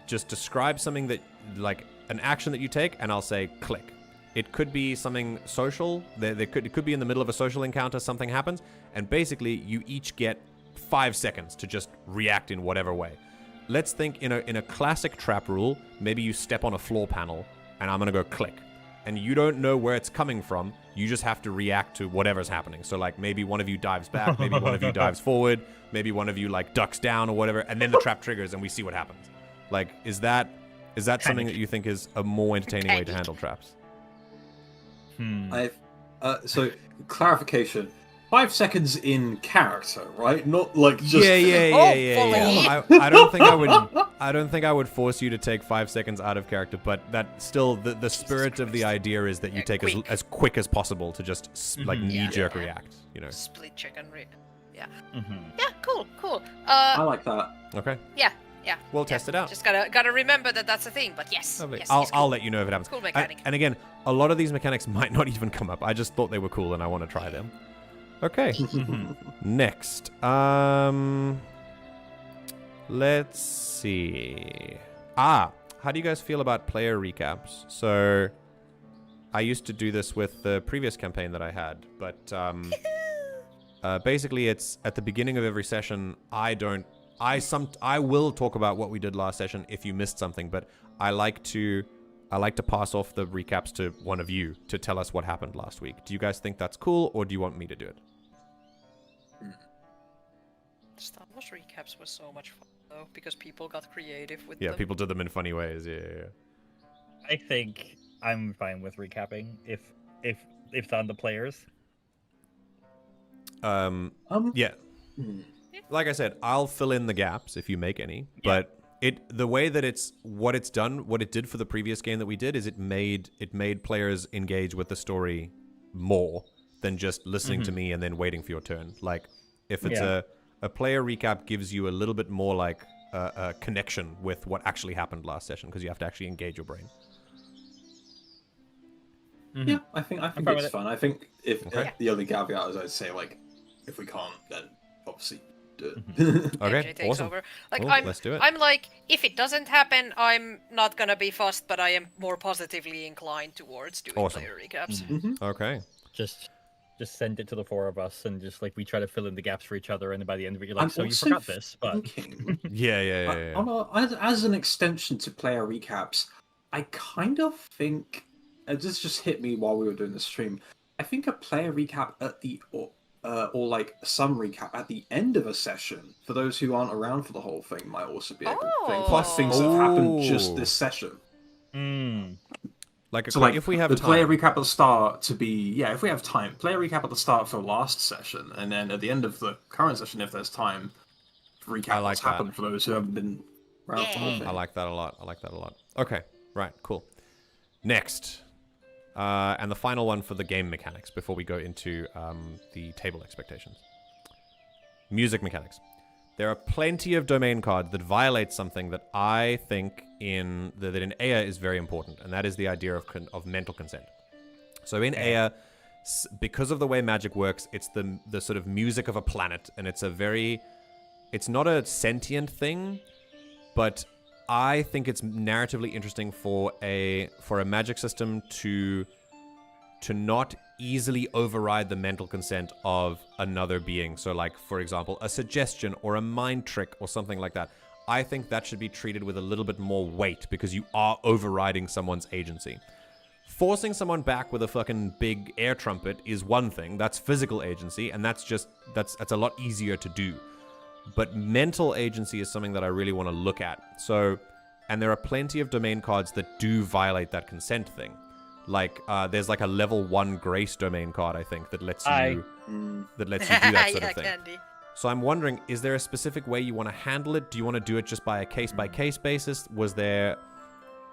just describe something that, like, an action that you take, and I'll say click. It could be something social. It could be in the middle of a social encounter, something happens, and basically you each get 5 seconds to just react in whatever way. Let's think in a classic trap rule, maybe you step on a floor panel, and I'm gonna go click. And you don't know where it's coming from, you just have to react to whatever's happening. So like maybe one of you dives back, maybe one of you dives forward, maybe one of you like ducks down or whatever, and then the trap triggers and we see what happens. Like, is that something that you think is a more entertaining way to handle traps? So clarification. 5 seconds in character, right? Not like just Yeah. I don't think I would force you to take 5 seconds out of character, but that still the spirit of the idea is that you take as quick as possible to just like knee-jerk react, you know. Split check and yeah. Mm-hmm. Yeah, cool. I like that. Okay. Yeah. We'll test it out. Just gotta remember that that's a thing. But yes, Lovely. yes, I'll let you know if it happens. Cool mechanic. And again, a lot of these mechanics might not even come up. I just thought they were cool and I want to try them. Okay. Next. Let's see. How do you guys feel about player recaps? So, I used to do this with the previous campaign that I had, but basically it's at the beginning of every session. I will talk about what we did last session if you missed something, but I like to pass off the recaps to one of you to tell us what happened last week. Do you guys think that's cool, or do you want me to do it? Star Wars recaps was so much fun though, because people got creative with Yeah, them. people did them in funny ways. Yeah. I think I'm fine with recapping if it's on the players. Yeah. Like I said, I'll fill in the gaps if you make any. But the way that what it did for the previous game that we did is it made players engage with the story more than just listening to me and then waiting for your turn. Like if it's a player recap gives you a little bit more like a connection with what actually happened last session, because you have to actually engage your brain. Yeah, I think it's fun. I think if the only caveat is I'd say, like, if we can't, then obviously do it. Okay, takes awesome. over. Like Cool, let's do it. I'm like, if it doesn't happen, I'm not gonna be fussed, but I am more positively inclined towards doing Awesome. player recaps. Okay. Just send it to the four of us, and just like we try to fill in the gaps for each other, and then by the end of it, you're like, I'm so you also forgot this, but thinking, Yeah. as an extension to player recaps, I kind of think this just hit me while we were doing the stream. I think a player recap at the or like some recap at the end of a session for those who aren't around for the whole thing might also be a good thing. Plus things that have happened just this session. Like, So like if we have the time. player recap at the start to be if we have time, player recap at the start for last session, and then at the end of the current session, if there's time, recap what's happened for those who haven't been around for the whole thing. I like that a lot. Okay, right, cool. Next. And the final one for the game mechanics before we go into the table expectations. Music mechanics. there are plenty of domain cards that violate something that I think that in Eyya is very important, and that is the idea of mental consent. So in Eyya, because of the way magic works, it's the sort of music of a planet, and it's not a sentient thing, but I think it's narratively interesting for a magic system to not easily override the mental consent of another being. So like, for example, a suggestion or a mind trick or something like that. I think that should be treated with a little bit more weight because you are overriding someone's agency. Forcing someone back with a fucking big air trumpet is one thing. That's physical agency, and that's a lot easier to do. But mental agency is something that I really want to look at. So, and there are plenty of domain cards that do violate that consent thing. Like, there's like a level 1 grace domain card, I think, that lets you do that sort of thing. Candi. So I'm wondering, is there a specific way you want to handle it? Do you want to do it just by a case-by-case basis?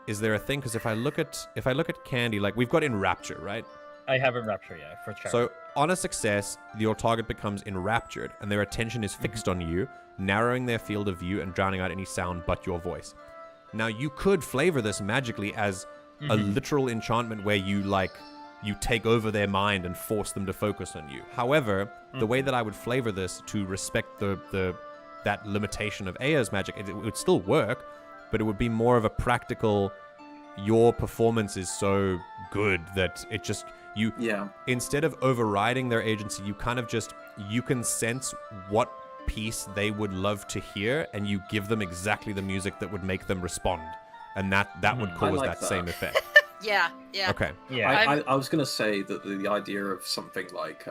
Is there a thing? Because if I look at Candi, like we've got Enrapture, right? I have Enrapture, yeah, for sure. So on a success, your target becomes enraptured, and their attention is fixed on you, narrowing their field of view and drowning out any sound but your voice. Now you could flavor this magically as a literal enchantment where you take over their mind and force them to focus on you. However, the way that I would flavor this to respect that limitation of Eyya's magic, it would still work, but it would be more of a practical, your performance is so good that it just, instead of overriding their agency, you kind of you can sense what piece they would love to hear, and you give them exactly the music that would make them respond. And that would cause that same effect. Yeah. Okay. Yeah. I was going to say that the idea of something like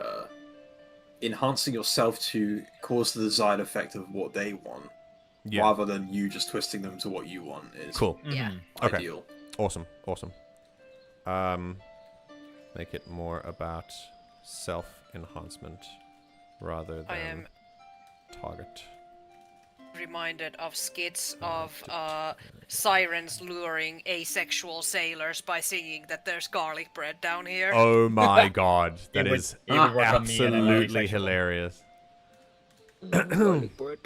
enhancing yourself to cause the desired effect of what they want, rather than you just twisting them to what you want is cool. Yeah. ideal. Okay. Awesome. Make it more about self-enhancement rather than I am target. reminded of skits of sirens luring asexual sailors by singing that there's garlic bread down here. Oh my god, that It would- is it would work on me and I'm absolutely asexual. hilarious. Garlic bread.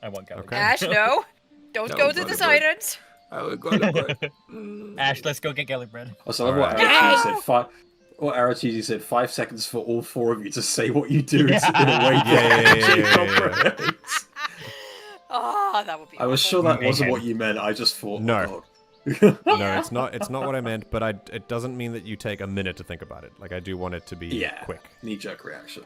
I want go. Okay. Ash, no. Don't No, go to the garlic bread. sirens. Oh, garlic bread. Ash, let's go get garlic bread. Also, I love what Alright. Aratizi said 5 seconds for all 4 of you to say what you do in a way Yeah. Oh, that would be I was awful. sure that wasn't Mayhem. what you meant. I just thought, No. oh, No, it's not what I meant, but it doesn't mean that you take a minute to think about it. Like, I do want it to be yeah, quick. knee-jerk reaction.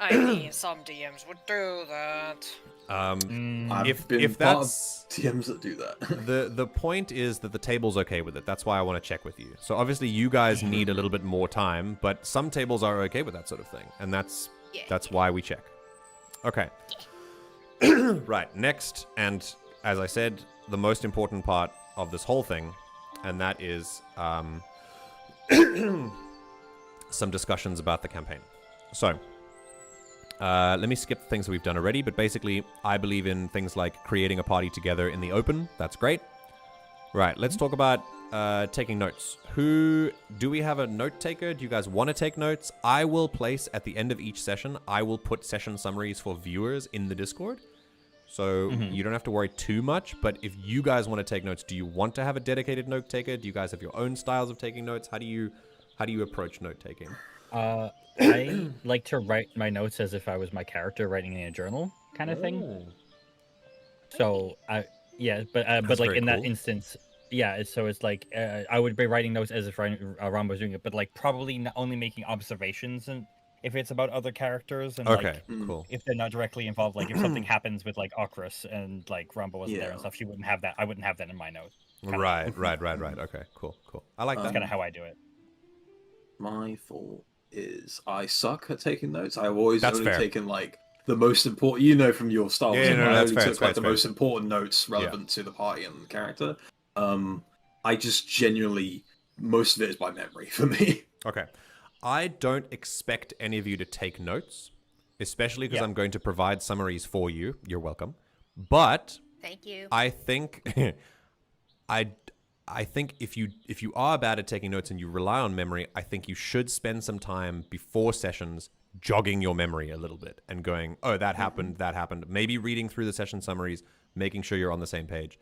I mean, some DMs would do that. I've If been part of that's TMs that do that. the point is that the table's okay with it. That's why I want to check with you. So obviously you guys need a little bit more time, but some tables are okay with that sort of thing, and that's why we check. Okay. Right, next, and as I said, the most important part of this whole thing, and that is some discussions about the campaign. So, let me skip the things that we've done already, but basically, I believe in things like creating a party together in the open. That's great. Right, let's talk about taking notes. Do we have a note taker? Do you guys want to take notes? I will place at the end of each session, I will put session summaries for viewers in the Discord. So you don't have to worry too much, but if you guys want to take notes, do you want to have a dedicated note taker? Do you guys have your own styles of taking notes? How do you approach note taking? I like to write my notes as if I was my character writing in a journal kind of thing. So but like very in that cool. instance, so it's like I would be writing notes as if Ramba was doing it, but like probably not only making observations and if it's about other characters and Okay, like cool. if they're not directly involved, like if something happens with like Ochros and like Ramba wasn't there and Yeah. stuff, she wouldn't have that. I wouldn't have that in my notes. Right. Okay, cool. I like That's that. kind of how I do it. My fault is I suck at taking notes. I've always That's only fair. taken like the most important, from your style. Yeah, no, I that's only fair, took that's fair, like the that's most important notes relevant to the party and the character. I just genuinely, most of it is by memory for me. Okay. I don't expect any of you to take notes, especially because Yeah. I'm going to provide summaries for you. You're welcome. But Thank you. I think I think if you are bad at taking notes and you rely on memory, I think you should spend some time before sessions jogging your memory a little bit and going, oh, that happened. Maybe reading through the session summaries, making sure you're on the same page.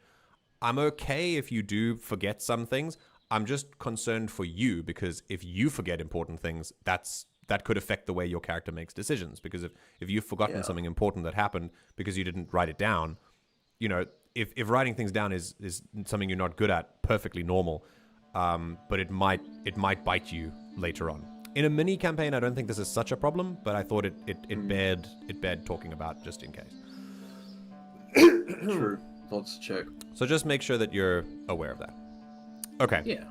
I'm okay if you do forget some things. I'm just concerned for you, because if you forget important things, that could affect the way your character makes decisions. Because if you've forgotten something important that happened because you didn't write it down, you know, if writing things down is something you're not good at, perfectly normal, but it might bite you later on. In a mini campaign, I don't think this is such a problem, but I thought it bared talking about just in case. True. Lots to check. So just make sure that you're aware of that. Okay. Yeah.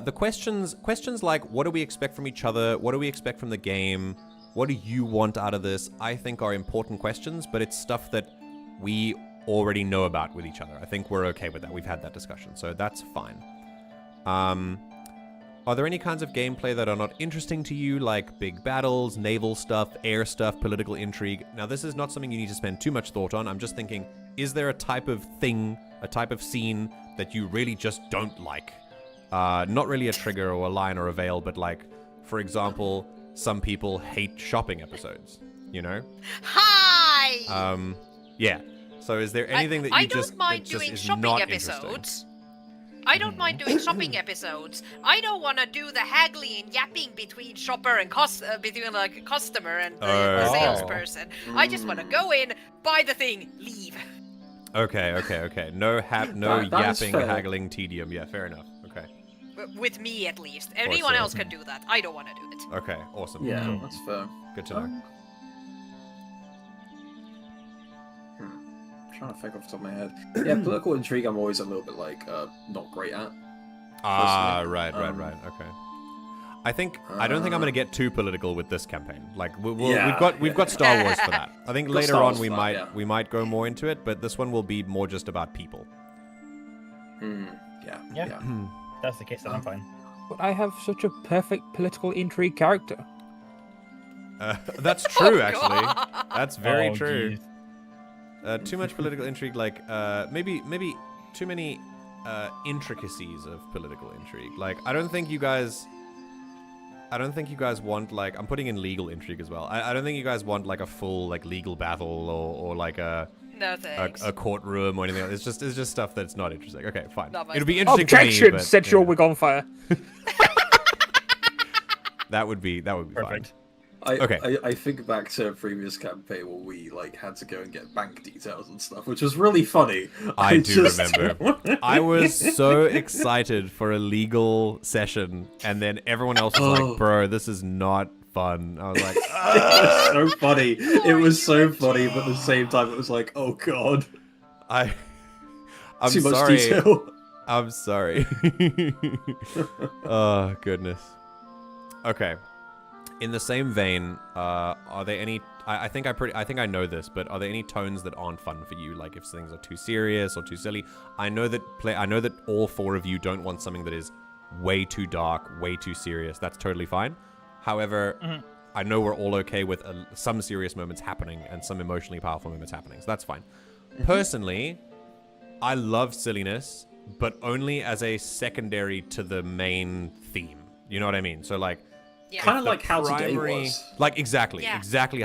The questions like, what do we expect from each other? What do we expect from the game? What do you want out of this? I think are important questions, but it's stuff that we already know about with each other. I think we're okay with that. We've had that discussion, so that's fine. Are there any kinds of gameplay that are not interesting to you, like big battles, naval stuff, air stuff, political intrigue? Now, this is not something you need to spend too much thought on. I'm just thinking, is there a type of thing, a type of scene that you really just don't like? Not really a trigger or a line or a veil, but like, for example, some people hate shopping episodes, you know? Hi! Yeah. So is there anything that you just... I don't mind doing shopping episodes. I don't mind doing shopping episodes. I don't want to do the haggling and yapping between shopper and between like customer and the salesperson. I just want to go in, buy the thing, leave. Okay. No yapping, haggling, tedium. Yeah, fair enough. Okay. With me, at least. Anyone else can do that. I don't want to do it. Okay, awesome. Yeah, that's fair. Good to know. Trying to think off the top of my head. Yeah, political intrigue I'm always a little bit like not great at. Right. Okay. I don't think I'm going to get too political with this campaign. Like we've got Star Wars for that. I think later on we might go more into it, but this one will be more just about people. Yeah. That's the case, then I'm fine. But I have such a perfect political intrigue character. That's true, actually. That's very Oh, true. geez. Too much political intrigue, like maybe too many intricacies of political intrigue. Like I don't think you guys want, like, I'm putting in legal intrigue as well. I don't think you guys want like a full like legal battle or like a courtroom or anything. It's just stuff that's not interesting. Okay, fine. It'll be interesting to me. Objection! Set your wig on fire. That would be Perfect. fine. I think back to a previous campaign where we like had to go and get bank details and stuff, which was really funny. I do remember. I was so excited for a legal session, and then everyone else was like, "Bro, this is not fun." I was like, It was so funny. It was so funny, but at the same time, it was like, "Oh God, I'm too much sorry. detail." I'm sorry. Oh goodness. Okay. In the same vein, are there any? I think I know this, but are there any tones that aren't fun for you? Like if things are too serious or too silly. I know that all four of you don't want something that is way too dark, way too serious. That's totally fine. However, I know we're all okay with some serious moments happening and some emotionally powerful moments happening. So that's fine. Personally, I love silliness, but only as a secondary to the main theme. You know what I mean? So like. Yeah. Kind of like how today was. Like exactly how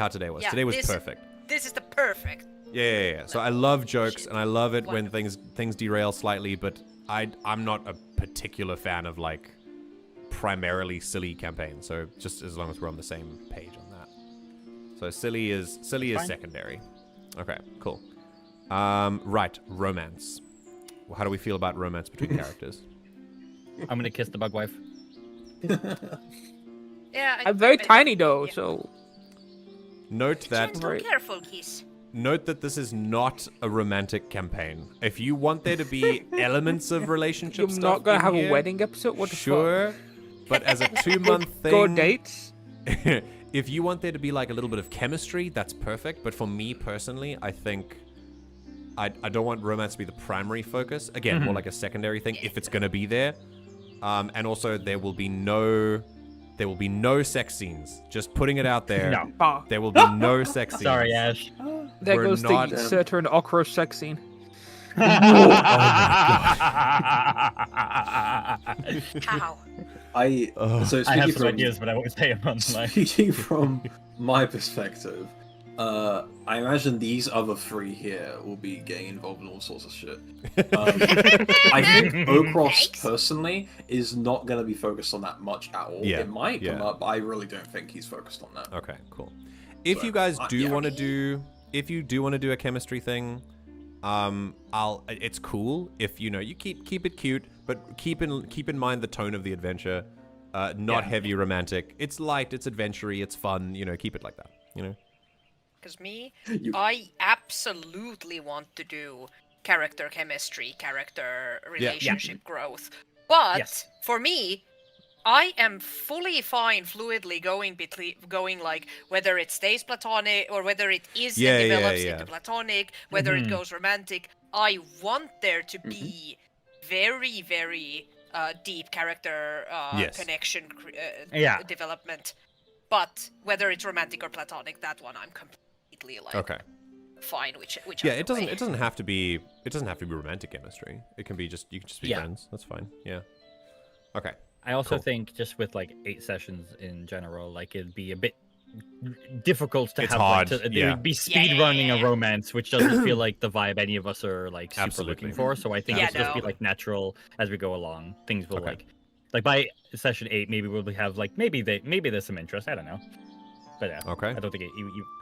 today was. Yeah, Today was perfect. This is the perfect. Yeah. So I love jokes and I love it when things derail slightly, but I'm not a particular fan of like primarily silly campaigns. So just as long as we're on the same page on that. So silly is secondary. Okay, cool. Right, romance. How do we feel about romance between characters? I'm gonna kiss the bug wife. Yeah, I'm very tiny though, so. Note that. Gentle, careful kiss. Note that this is not a romantic campaign. If you want there to be elements of relationship You're stuff not gonna in have here, a wedding episode? What the sure, but as a 2-month thing. Go dates? If you want there to be like a little bit of chemistry, that's perfect. But for me personally, I think I don't want romance to be the primary focus. Again, more like a secondary thing if it's gonna be there. And also there will be no sex scenes. Just putting it out there. No. There will be no sex scenes. Sorry, Ash. There We're goes not- the Cyrta and Ochros sex scene. How? So I have speaking some from ideas, but I won't say them on live. speaking from my perspective, I imagine these other three here will be getting involved in all sorts of shit. I think Ochros Thanks. personally is not going to be focused on that much at all. Yeah, It might come yeah. up, but I really don't think he's focused on that. Okay, cool. If So, you guys do yeah. want to do, if you do want to do a chemistry thing, it's cool if you keep it cute, but keep in mind the tone of the adventure. Not heavy romantic. It's light, it's adventure-y, it's fun. Keep it like that. Because I absolutely want to do character chemistry, character relationship growth. But Yes. for me, I am fully fine fluidly going like whether it stays platonic or whether it is and develops into platonic, whether it goes romantic. I want there to be very, very deep character connection development. But whether it's romantic or platonic, that one I'm completely like fine. Which Yeah, it doesn't have to be romantic chemistry. It can be you can just be friends. That's fine. Yeah. Okay. I also Cool. think just with like 8 sessions in general, like it'd be a bit difficult to It's have. hard, It yeah. would be speed running a romance, which doesn't feel like the vibe any of us are like super Absolutely. looking for. So I think Yeah, it'll just be no. like natural as we go along. Things will Okay. like by session 8, maybe we'll have like maybe there's some interest. I don't know, but yeah, Okay. I don't think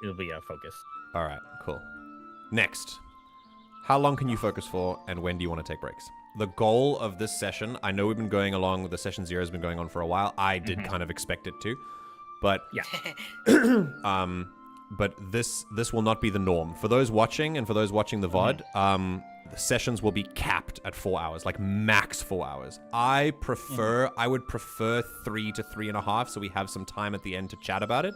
it'll be a focus. All right. Cool. Next, how long can you focus for, and when do you want to take breaks? The goal of this session, I know we've been going along with the session 0 has been going on for a while. I did kind of expect it to, but but this will not be the norm for those watching and for those watching the VOD. The sessions will be capped at 4 hours, like max 4 hours. I would prefer 3 to 3.5, so we have some time at the end to chat about it.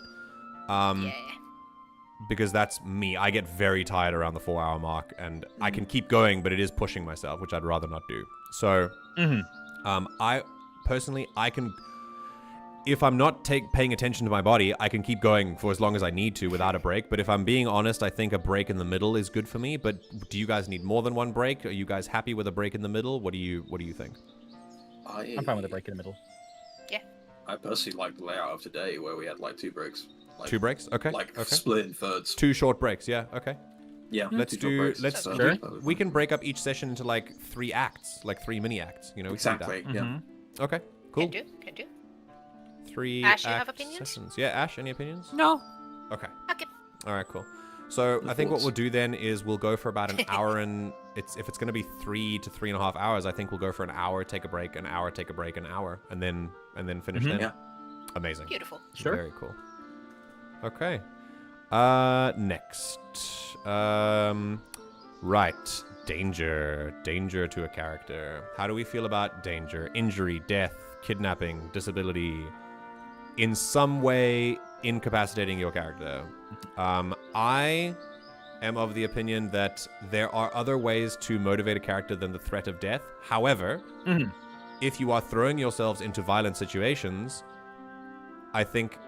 Because that's me. I get very tired around the 4-hour mark, and I can keep going, but it is pushing myself, which I'd rather not do. So, I personally, if I'm not paying attention to my body, I can keep going for as long as I need to without a break. But if I'm being honest, I think a break in the middle is good for me. But do you guys need more than one break? Are you guys happy with a break in the middle? What do you think? I'm fine with a break in the middle. I personally like the layout of today, where we had like 2 breaks. Like, 2 breaks? Okay. Like split in thirds. 2 short breaks. Yeah. Okay. Yeah. Let's 2 short do. breaks. Let's. We can break up each session into like 3 acts, like 3 mini acts. We can do that. Exactly. Yeah. Okay. Cool. Can do. 3 Ash, you have act opinions? sessions. Yeah, Ash, any opinions? No. Okay. Okay. All right, cool. So I think what thoughts? we'll do then is we'll go for about an hour, and if it's going to be 3 to 3.5 hours, I think we'll go for an hour, take a break, an hour, take a break, an hour, and then finish then. Yeah. Amazing. Beautiful. Sure. Very cool. Okay. Next. Right. Danger to a character. How do we feel about danger? Injury, death, kidnapping, disability. In some way, incapacitating your character. I am of the opinion that there are other ways to motivate a character than the threat of death. However, if you are throwing yourselves into violent situations, I think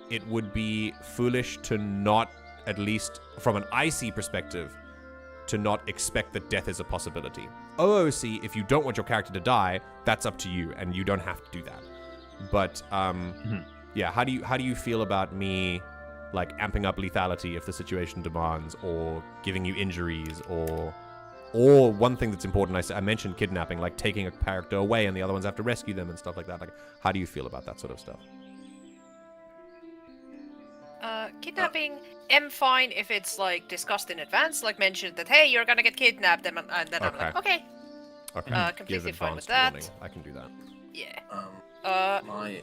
it would be foolish to not, at least from an IC perspective, to not expect that death is a possibility. OOC, if you don't want your character to die, that's up to you, and you don't have to do that. But yeah, how do you feel about me like amping up lethality if the situation demands, or giving you injuries, or one thing that's important, I mentioned kidnapping, like taking a character away and the other ones have to rescue them and stuff like that. Like, how do you feel about that sort of stuff? Kidnapping, am fine if it's like discussed in advance, like mentioned that hey, you're gonna get kidnapped, and then I'm like, okay, Okay. completely Give fine with advanced that. warning. I can do that. Yeah. My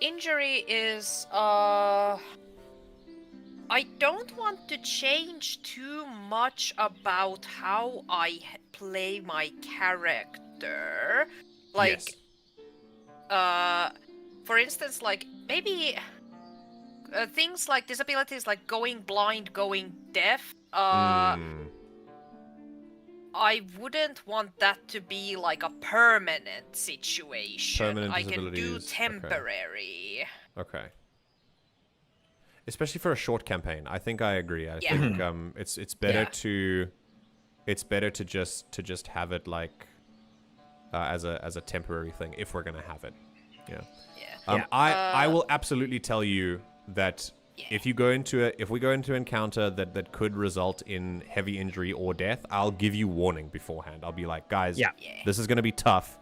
Injury is I don't want to change too much about how I play my character. Like, for instance, like maybe things like disabilities, like going blind, going deaf. I wouldn't want that to be like a permanent situation. Permanent I can do disabilities, okay. temporary. Okay. Especially for a short campaign, I think I agree. I think it's better Yeah. to it's better to just have it like as a temporary thing if we're gonna have it. Yeah. Yeah. I will absolutely tell you that if we go into encounter that could result in heavy injury or death, I'll give you warning beforehand. I'll be like, guys, this is gonna be tough.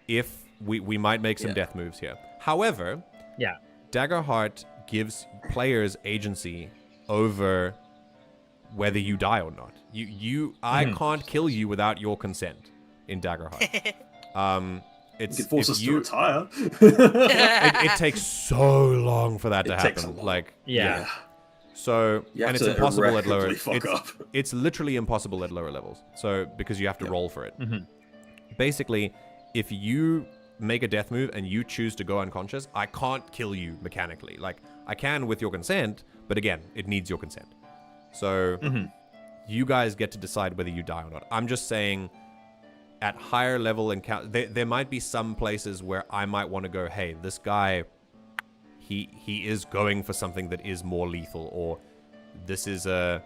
If we might make some death moves here. However, Daggerheart gives players agency over whether you die or not. I can't kill you without your consent in Daggerheart. You can force us to retire. it takes so long for that to happen. Like, So, and it's impossible at lower. It's literally impossible at lower levels. So, because you have to roll for it. Basically, if you make a death move and you choose to go unconscious, I can't kill you mechanically. Like, I can with your consent, but again, it needs your consent. So, you guys get to decide whether you die or not. I'm just saying, at higher level encounter, there might be some places where I might want to go, hey, this guy, he is going for something that is more lethal, or this is a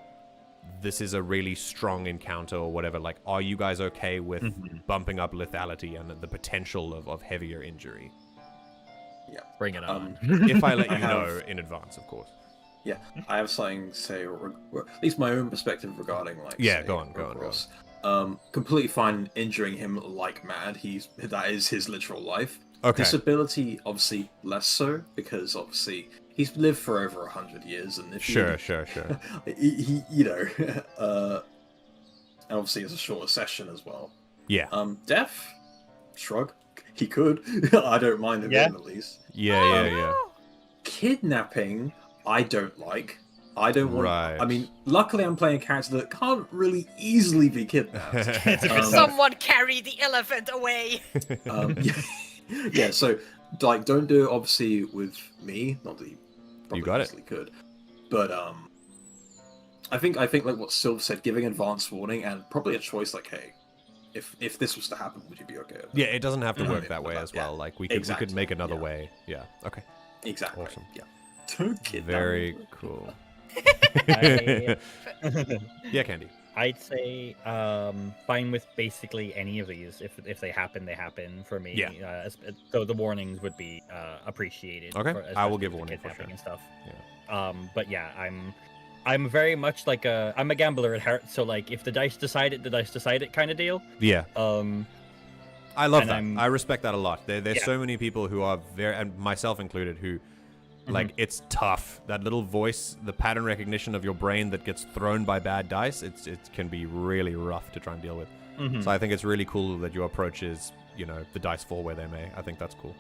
really strong encounter or whatever. Like, are you guys okay with bumping up lethality and the potential of heavier injury? Yeah, bring it on. If I let you know in advance, of course. Yeah, I have something to say, or at least my own perspective regarding, like, go on. Completely fine injuring him like mad. That is his literal life. Okay. Disability, obviously, less so, because obviously he's lived for over 100 years, and if sure. he and obviously it's a shorter session as well. Yeah. Deaf, shrug. He could. I don't mind him at least. Yeah. Kidnapping, I don't like. I don't want. Right. I mean, luckily I'm playing a character that can't really easily be kidnapped. Someone carry the elephant away. Yeah, so like, don't do it obviously with me. Not that you probably easily could, but I think like what Silv said, giving advance warning and probably a choice like, hey, if this was to happen, would you be okay with that? Yeah, it doesn't have to work that way as well. Like we could make another way. Yeah. Okay. Exactly. Awesome. Yeah. Don't kidnap. Very cool. Yeah, Candi. I'd say fine with basically any of these. If they happen, they happen for me. Yeah. So the warnings would be appreciated. Okay. I will give warning for sure. And stuff. Yeah. But yeah, I'm very much like I'm a gambler at heart. So like, if the dice decide it kind of deal. Yeah. I love that. I respect that a lot. There's so many people who are very, and myself included, who. Like, it's tough. That little voice, the pattern recognition of your brain that gets thrown by bad dice, it can be really rough to try and deal with. So I think it's really cool that your approach is, the dice fall where they may. I think that's cool.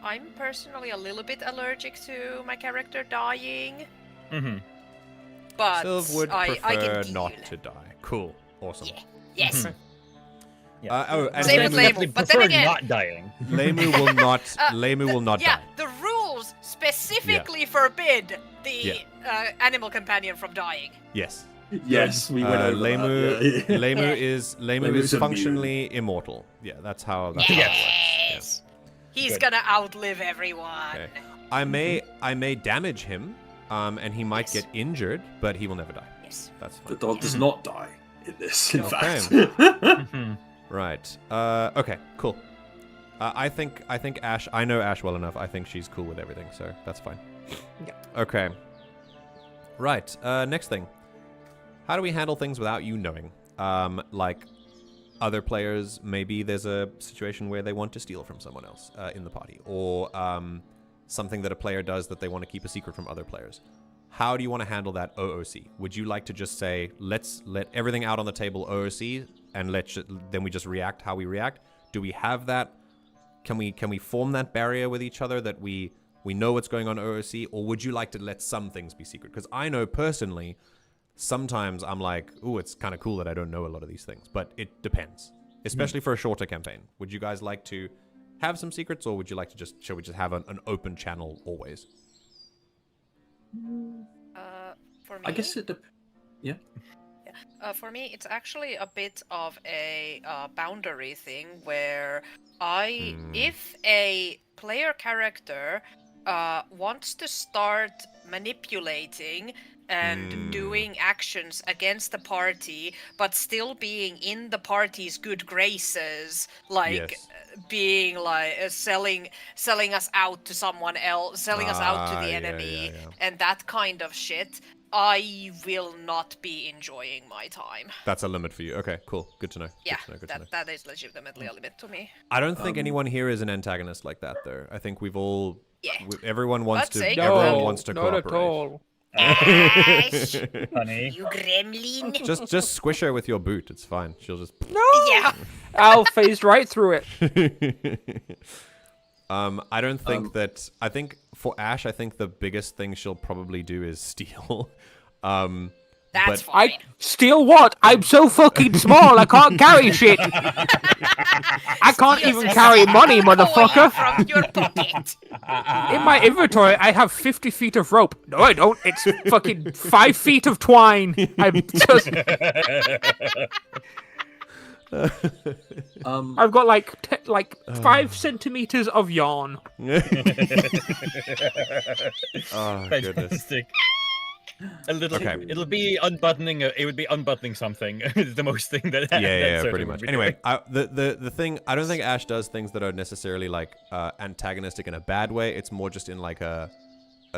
I'm personally a little bit allergic to my character dying. But Silv would I prefer can not to die. Cool. Awesome. Yeah. Yes. And Same with Leimu, but then again, not dying. Leimu will not. Leimu will not die. The rules specifically forbid the animal companion from dying. Yes. Yes, we went over Leimu. that. Leimu is functionally immortal. Yeah, that's how that Yes. works. He's gonna outlive everyone. Okay. I may damage him, and he might get injured, but he will never die. Yes. That's fine. The dog does not die in this. In fact. Right. Okay. Cool. I think Ash. I know Ash well enough. I think she's cool with everything, so that's fine. Yeah. Okay. Right. Next thing. How do we handle things without you knowing? Like other players, maybe there's a situation where they want to steal from someone else in the party, or something that a player does that they want to keep a secret from other players. How do you want to handle that OOC? Would you like to just say, let's let everything out on the table OOC, and then we just react how we react? Do we have that? Can we form that barrier with each other that we know what's going on OOC, or would you like to let some things be secret? Because I know personally, sometimes I'm like, ooh, it's kind of cool that I don't know a lot of these things, but it depends, especially for a shorter campaign. Would you guys like to have some secrets, or would you like to shall we just have an open channel always? For me, I guess it for me, it's actually a bit of a boundary thing where if a player character wants to start manipulating and doing actions against the party, but still being in the party's good graces, like Yes. being like selling us out to someone else, selling us out to the yeah, enemy, yeah. and that kind of shit. I will not be enjoying my time. That's a limit for you. Okay, cool. Good to know. Yeah, Good to know. that is legitimately a limit to me. I don't think anyone here is an antagonist like that, though. I think we've all. Yeah. Everyone wants But to. say Everyone no, wants to not cooperate. at all. Ash, Funny. you gremlin. Just squish her with your boot. It's fine. She'll just. Yeah. Al phased right through it. I don't think that. I think for Ash, I think the biggest thing she'll probably do is steal. That's But fine. I steal what? I'm so fucking small. I can't carry shit. I can't Steals even a carry money, silver coin motherfucker. from your pocket. In my inventory, I have 50 feet of rope. No, I don't. It's fucking 5 feet of twine. I'm just. I've got like 5 centimeters of yarn. Oh goodness. Fantastic. A little. Okay. It'll be unbuttoning. It would be unbuttoning something. Is the most thing that. Yeah, that pretty Cyrta much. would be Anyway, doing. the thing, I don't think Ash does things that are necessarily like antagonistic in a bad way. It's more just in like a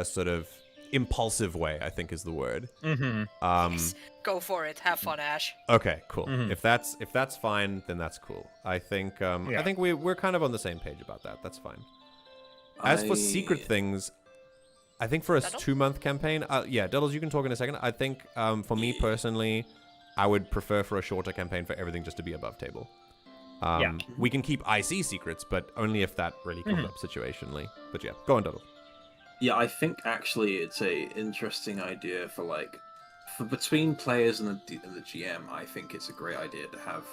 sort of impulsive way, I think is the word. Mm-hmm. Yes. Go for it. Have fun, Ash. Okay, cool. Mhm. If that's fine, then that's cool. I think I think we're kind of on the same page about that. That's fine. As for secret things, I think for a Duddles? 2-month campaign, yeah, Duddles, you can talk in a second. I think for me personally, I would prefer for a shorter campaign for everything just to be above table. Yeah. We can keep IC secrets, but only if that really comes up situationally. But yeah, go on, Duddles. Yeah, I think actually it's a interesting idea for like for between players and the GM. I think it's a great idea to have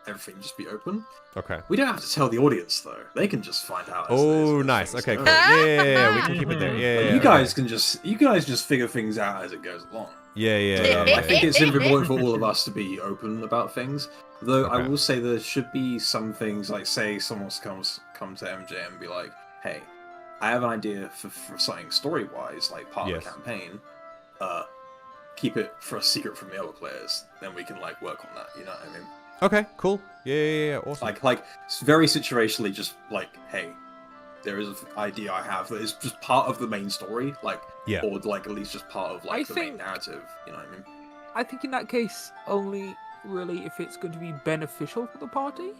everything just be open. Okay. We don't have to tell the audience though; they can just find out. Oh, as nice. things Okay, go. cool. Yeah, we can keep it there. Yeah, You guys can just figure things out as it goes along. Yeah. I think it's important for all of us to be open about things. Though I Okay. will say there should be some things like, say, someone come to MJ and be like, "Hey, I have an idea for something story-wise, like part of Yes. the campaign. Keep it for a secret from the other players. Then we can like work on that. You know what I mean? Okay, cool. Yeah. Awesome. Like it's very situationally, just like, hey, there is an idea I have that is just part of the main story, like, Yeah. or like at least just part of like I the main think- narrative. You know what I mean? I think in that case, only really if it's going to be beneficial for the party.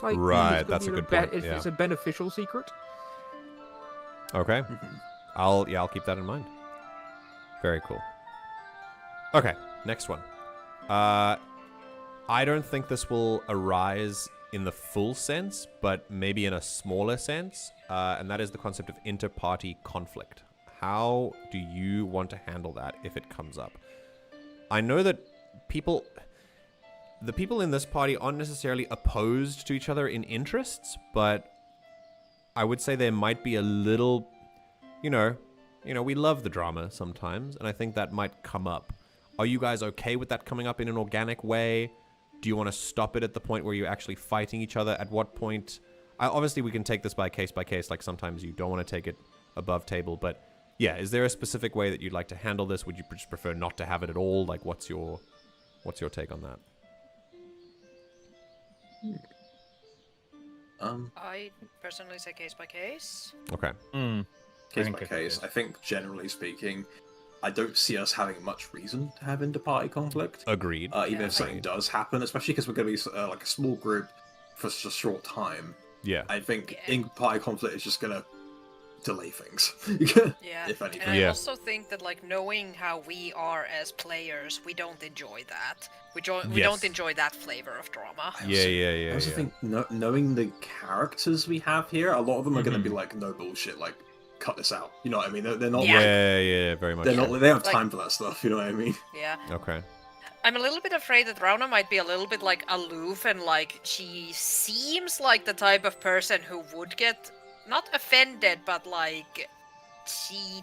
Like, if Right, it's gonna that's be a good be- point, If yeah. it's a beneficial secret. Okay. I'll keep that in mind. Very cool. Okay, next one. I don't think this will arise in the full sense, but maybe in a smaller sense, and that is the concept of inter-party conflict. How do you want to handle that if it comes up? I know that the people in this party aren't necessarily opposed to each other in interests, but I would say there might be a little, you know, we love the drama sometimes, and I think that might come up. Are you guys okay with that coming up in an organic way? Do you want to stop it at the point where you're actually fighting each other? At what point? Obviously, we can take this by case, like sometimes you don't want to take it above table, but yeah, is there a specific way that you'd like to handle this? Would you just prefer not to have it at all? Like, what's your take on that? I personally say case by case. Okay. Case think by it case. is. I think generally speaking, I don't see us having much reason to have inter-party conflict. Agreed. Even Yeah. if something does happen, especially because we're going to be like a small group for such a short time. Yeah. I think Yeah. inter-party conflict is just going to delay things. Yeah. If anything. And I Yeah. also think that like knowing how we are as players, we don't enjoy that. We don't Yes. enjoy that flavor of drama. Yeah. I also think knowing the characters we have here, a lot of them are going to be like, no bullshit, like, cut this out. You know what I mean? They're not Yeah. like, Yeah, very much. they're so. not, they don't have Like- time for that stuff. You know what I mean? Yeah. Okay. I'm a little bit afraid that Rauna might be a little bit like aloof and like she seems like the type of person who would get not offended, but like she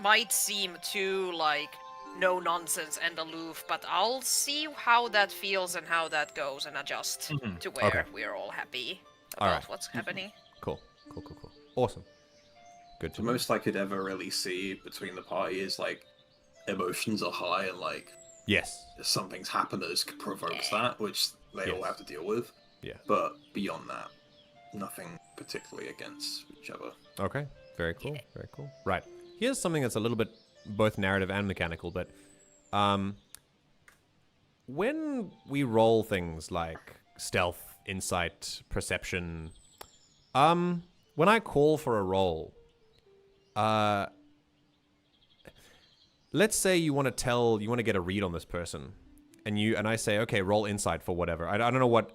might seem too like no nonsense and aloof, but I'll see how that feels and how that goes and adjust to where Okay. we're all happy All about right. what's happening. Cool. Awesome. Good to The know. most I could ever really see between the party is like emotions are high and like Yes. something's happened that provokes that, which they all Yes. have to deal with. Yeah. But beyond that, nothing particularly against each other. Okay. Very cool. Very cool. Right. Here's something that's a little bit both narrative and mechanical, but when we roll things like stealth, insight, perception, when I call for a roll, let's say you want to get a read on this person, and I say, okay, roll insight for whatever. I don't know what,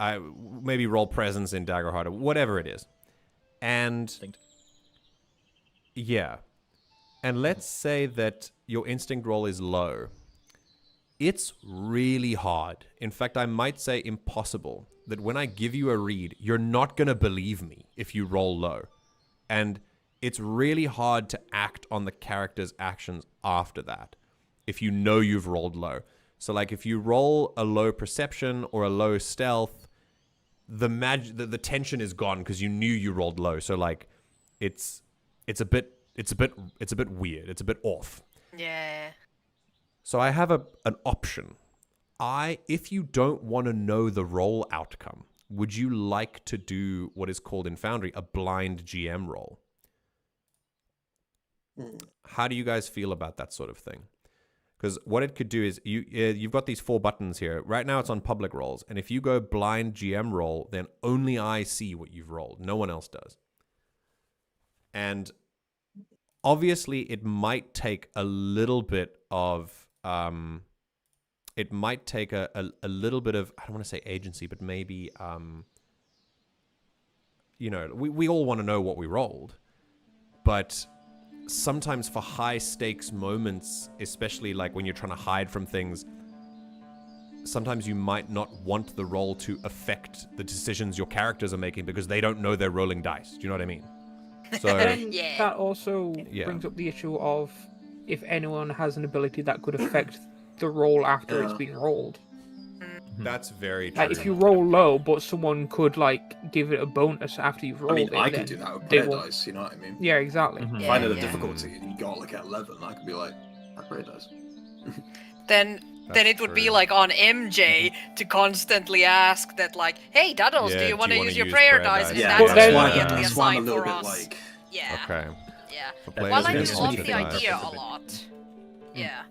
maybe roll presence in Daggerheart or whatever it is. And yeah. And let's say that your instinct roll is low. It's really hard. In fact, I might say impossible that when I give you a read, you're not going to believe me if you roll low. And it's really hard to act on the character's actions after that if you know you've rolled low. So like if you roll a low perception or a low stealth, the tension is gone because you knew you rolled low. So like it's a bit weird. It's a bit off. Yeah. So I have an option. If you don't want to know the roll outcome, would you like to do what is called in Foundry a blind GM roll? How do you guys feel about that sort of thing? Because what it could do is you've got these 4 buttons here. Right now it's on public rolls. And if you go blind GM roll, then only I see what you've rolled. No one else does. And obviously it might take a little bit of it might take a little bit of, I don't want to say agency, but maybe we all want to know what we rolled, but sometimes for high stakes moments, especially like when you're trying to hide from things, sometimes you might not want the roll to affect the decisions your characters are making because they don't know they're rolling dice. Do you know what I mean? So Yeah. that also brings up the issue of if anyone has an ability that could affect the roll after it's been rolled. that's very true. Like if you roll low, but someone could like give it a bonus after you've rolled I mean, it. I then could do that with they player won't- dice, you know what I mean? Yeah, exactly. If I know the Yeah. difficulty and you got like at 11, I could be like, I player dice. Then it would be true. like on MJ to constantly ask that like, hey Duddles, Yeah, do you want to wanna use your use prayer prayer dice? dice? And Yeah, Well, that's then- immediately that's why I'm a assigned little for bit us. like, Yeah. Okay. Yeah. For While players I who do don't love switch the it up. idea a lot. Yeah.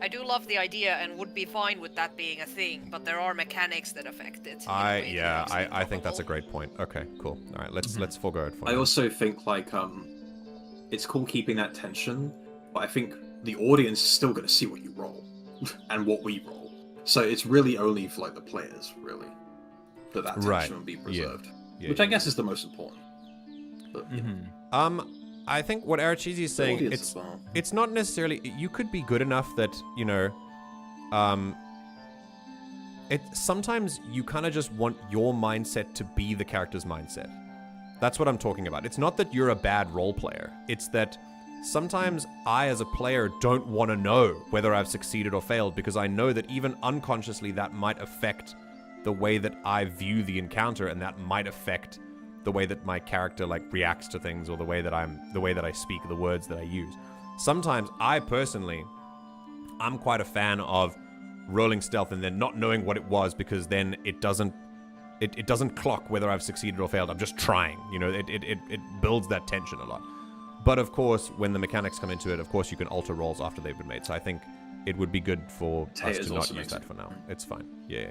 I do love the idea and would be fine with that being a thing, but there are mechanics that affect it. in a way that makes it I think that's a improbable. great point. Okay, cool. All right, let's forego it for I now. also think like it's cool keeping that tension, but I think the audience is still going to see what you roll and what we roll. So it's really only for like the players, really, that tension Right. will be Yeah. preserved, Yeah, which yeah, I guess is the most important. But yeah, I think what Arachizi is the saying, audience as well. it's not necessarily, you could be good enough that, sometimes you kind of just want your mindset to be the character's mindset. That's what I'm talking about. It's not that you're a bad role player. It's that sometimes I, as a player, don't want to know whether I've succeeded or failed because I know that even unconsciously that might affect the way that I view the encounter, and that might affect the way that my character like reacts to things, or the way that I speak, the words that I use. Sometimes I'm quite a fan of rolling stealth and then not knowing what it was, because then it doesn't clock whether I've succeeded or failed. I'm just trying. It builds that tension a lot. But of course, when the mechanics come into it, of course you can alter rolls after they've been made. So I think it would be good for us Taters to not also use makes that it. for now. It's fine. Yeah.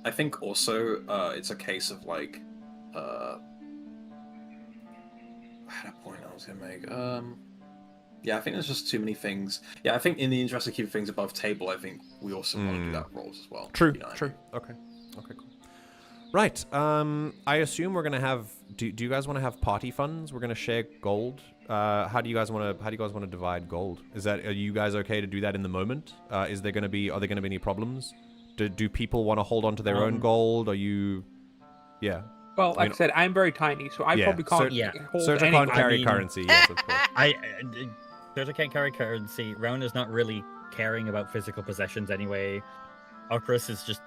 I think also it's a case of like I had a point I was gonna make. Yeah, I think there's just too many things. Yeah, I think in the interest of keeping things above table, I think we also want to do that roles as well. True. You know what I True. mean? Okay, cool. Right. I assume we're gonna have. Do you guys want to have party funds? We're gonna share gold. How do you guys want to divide gold? Are you guys okay to do that in the moment? Are there gonna be any problems? Do people want to hold on to their own gold? Are you? Yeah. Well, like I said, I'm very tiny, so I probably can't hold Cyrta any can't gold. carry I mean- currency. Yes, of course. Cyrta can't carry currency. Rauna's not really caring about physical possessions anyway. Ochros is just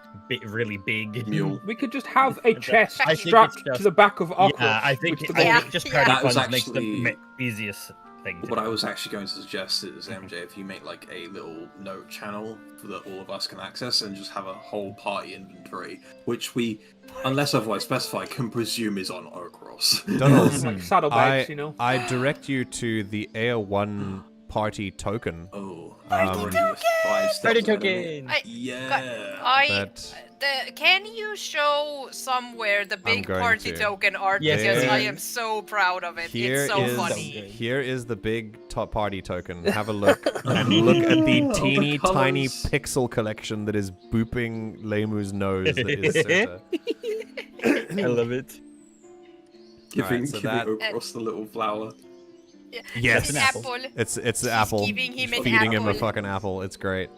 really big. Mule. We could just have a chest I think strapped it's just- to the back of Ochros. Yeah, I think with the Yeah. just Yeah. party That was funds makes actually- the easiest thing. To What I do. was actually going to suggest is, MJ, if you make like a little note channel that all of us can access and just have a whole party inventory, which we, unless otherwise specified, can presume is on Ochros. Duddles, like saddlebags, you know. I direct you to the Eyya 1 party token. Oh, Party token! 5 steps Party ahead of me. token! Yeah. Can you show somewhere the big going party to. token art? Yes, Because I please. am so proud of it. Here It's so is- funny. Here is the big top party token. Have a look and look at the teeny tiny colours. pixel collection that is booping Leimu's nose. That is Cyrta. I love it. Giving, Alright, so giving that- Ochros the little flower. Yes, an apple. it's the She's apple. giving him an Feeding him a apple. fucking apple. It's great.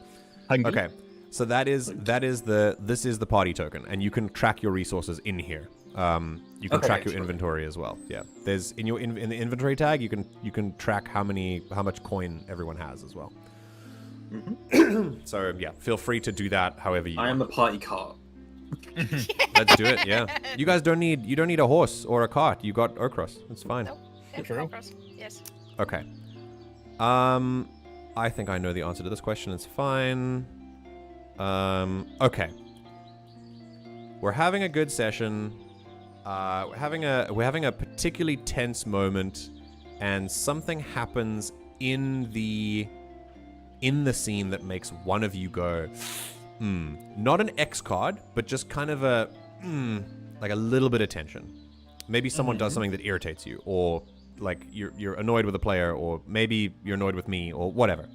Hungry? Okay, so this is the party token, and you can track your resources in here. You can Okay, track your sure. inventory as well. Yeah, there's in the inventory tag you can track how much coin everyone has as well. So yeah, feel free to do that however you I am want. the party cart. Let's do it. Yeah, you guys don't need a horse or a cart. You got Ochros. It's fine. Nope. Yeah, True. Ochros. Yes. Okay. I think I know the answer to this question. It's fine. Okay. We're having a good session. We're having a particularly tense moment, and something happens in the scene that makes one of you go, not an X card, but just kind of a like a little bit of tension. Maybe someone does something that irritates you, or like you're annoyed with a player, or maybe you're annoyed with me, or whatever.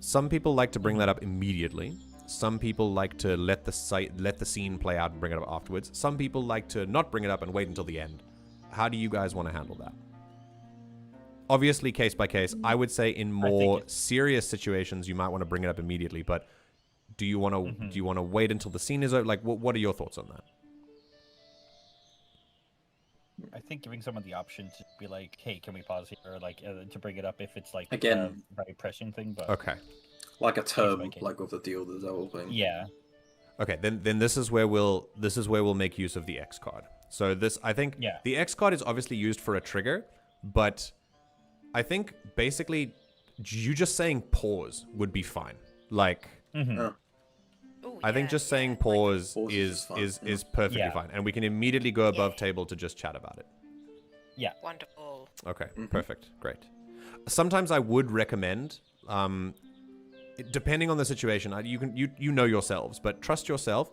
Some people like to bring that up immediately. Some people like to let the scene play out and bring it up afterwards. Some people like to not bring it up and wait until the end. How do you guys want to handle that? Obviously, case by case. I would say in more serious situations, you might want to bring it up immediately. But do you want to wait until the scene is over? Like, what are your thoughts on that? I think giving someone the option to be like, "Hey, can we pause here?" Or like to bring it up if it's like Again. a very pressing thing. But Okay. Like a term, by case. like with the deal, the devil thing. yeah, Okay, then this is where we'll make use of the X card. So this, I think, Yeah. the X card is obviously used for a trigger, but I think basically you just saying pause would be fine. Like, Ooh, I think yeah, just saying yeah. pause Pause is is fine, perfectly Yeah. fine, and we can immediately go above Yeah. table to just chat about it. Wonderful. Okay, perfect, great. Sometimes I would recommend, depending on the situation, you know yourselves, but trust yourself.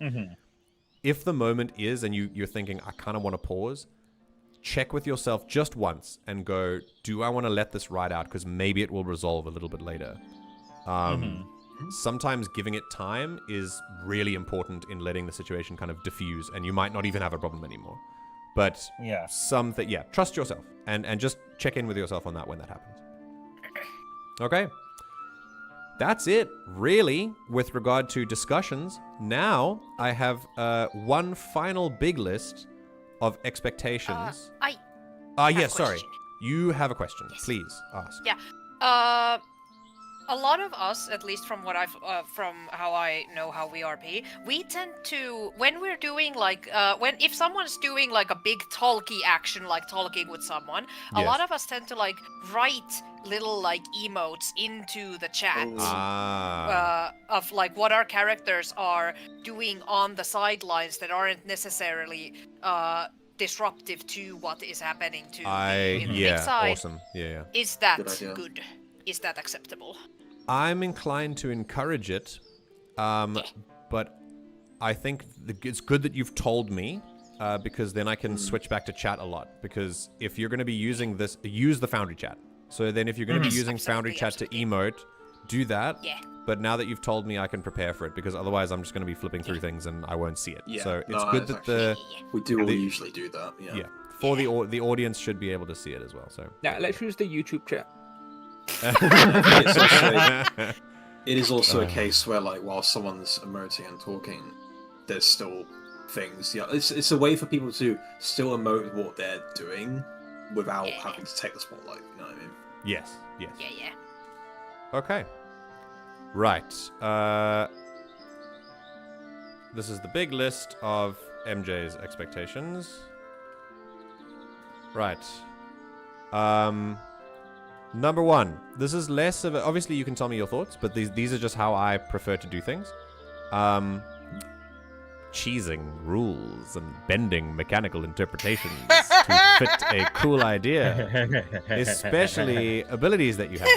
If the moment is and you're thinking, I kind of want to pause, check with yourself just once and go, do I want to let this ride out? Because maybe it will resolve a little bit later. Sometimes giving it time is really important in letting the situation kind of diffuse, and you might not even have a problem anymore. But yeah. trust yourself and just check in with yourself on that when that happens. Okay. That's it, really, with regard to discussions. Now, I have one final big list of expectations. I Yes, a sorry. question. You have a question. Yes. Please ask. Yeah. A lot of us, at least from what I've, from how I know how we RP, we tend to, when we're doing like, if someone's doing like a big talky action, like talking with someone, a Yes. lot of us tend to like write little like emotes into the chat. Of like what our characters are doing on the sidelines that aren't necessarily disruptive to what is happening to the big side. Awesome. Yeah. Is that Good idea. good? Is that acceptable? I'm inclined to encourage it, but I think it's good that you've told me, because then I can switch back to chat a lot. Because if you're going to be using this, use the Foundry chat. So then if you're going to be using Foundry chat to emote, do that. Yeah. But now that you've told me, I can prepare for it, because otherwise I'm just going to be flipping through things and I won't see it. Yeah, So no, it's good that's that We do all the- usually do that, yeah. for the audience should be able to see it as well. So Now let's use the YouTube chat. It's also- it is also a case where, like, while someone's emoting and talking, there's still things. Yeah, it's a way for people to still emote what they're doing without Yeah. having to take the spotlight. You know what I mean? yes. Yeah. Okay. Right. This is the big list of MJ's expectations. Right. Number one. This is less of a... Obviously, you can tell me your thoughts, but these are just how I prefer to do things. Cheesing rules and bending mechanical interpretations to fit a cool idea. Especially abilities that you have.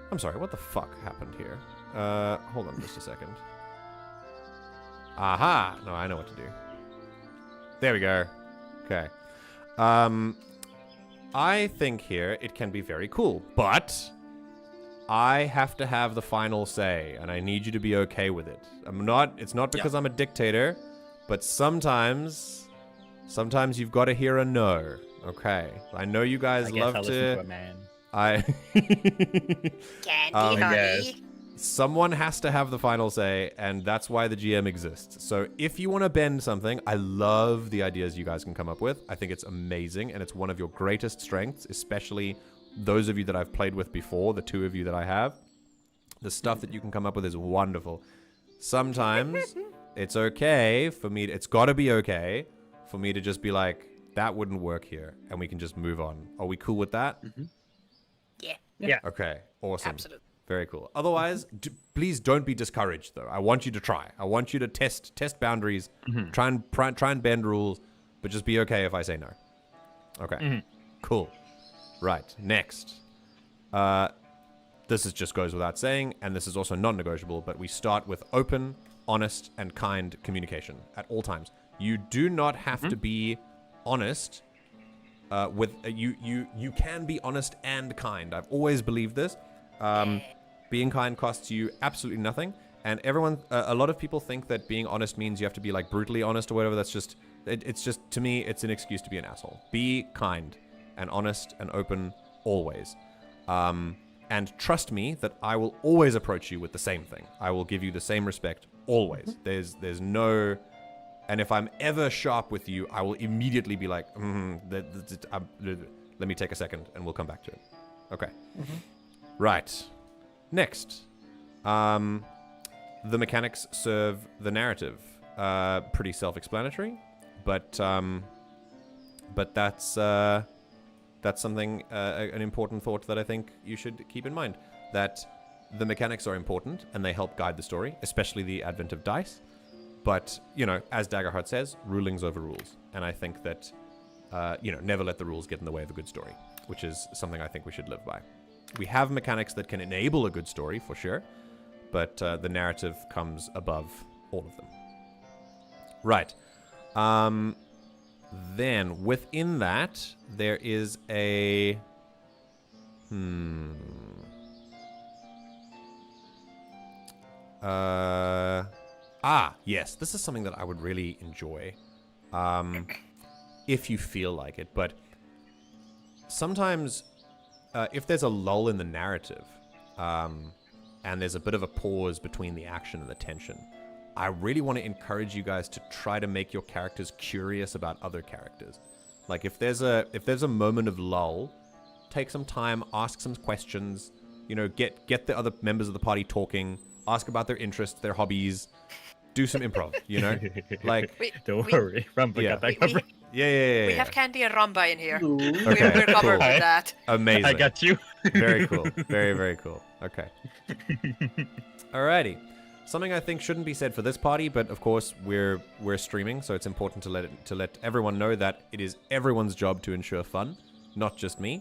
I'm sorry, what the fuck happened here? Hold on just a second. Aha! No, I know what to do. There we go. Okay. I think here it can be very cool, but I have to have the final say, and I need you to be okay with it. It's not because I'm a dictator, but sometimes you've got to hear a no. Okay. I know you guys love to... Candy, honey. Someone has to have the final say, and that's why the GM exists. So if you want to bend something, I love the ideas you guys can come up with. I think it's amazing, and it's one of your greatest strengths, especially those of you that I've played with before, the two of you that I have. The stuff that you can come up with is wonderful. Sometimes it's okay for me, it's got to be okay for me to just be like, that wouldn't work here, and we can just move on. Are we cool with that? Yeah. Okay, awesome. Absolutely. Very cool. Otherwise, please don't be discouraged, though. I want you to try. I want you to test boundaries, try and bend rules, but just be okay if I say no. Okay. Cool. Right. Next. This just goes without saying, and this is also non-negotiable, but we start with open, honest, and kind communication at all times. You do not have to be honest you can be honest and kind. I've always believed this. Being kind costs you absolutely nothing, and a lot of people think that being honest means you have to be like brutally honest or whatever. That's just it's just, to me, it's an excuse to be an asshole. Be kind and honest and open always, and trust me that I will always approach you with the same thing. I will give you the same respect always. There's no... And if I'm ever sharp with you, I will immediately be like, let me take a second, and we'll come back to it. Okay. Right. Next. The mechanics serve the narrative. Pretty self-explanatory, but that's something, an important thought that I think you should keep in mind. That the mechanics are important, and they help guide the story, especially the advent of dice. But, as Daggerheart says, rulings over rules. And I think that, never let the rules get in the way of a good story, which is something I think we should live by. We have mechanics that can enable a good story, for sure, but the narrative comes above all of them. Right. Then, within that, there is a... yes, this is something that I would really enjoy, if you feel like it. But sometimes, if there's a lull in the narrative, and there's a bit of a pause between the action and the tension, I really want to encourage you guys to try to make your characters curious about other characters. Like, if there's a moment of lull, take some time, ask some questions, get the other members of the party talking, ask about their interests, their hobbies. Do some improv, Like, don't worry, Ramba got that covered. Yeah. We have Candi and Ramba in here. Okay, we're covered cool. with that. Amazing. I got you. Very cool. Very, very cool. Okay. Alrighty. Something I think shouldn't be said for this party, but of course we're streaming, so it's important to let everyone know that it is everyone's job to ensure fun, not just me.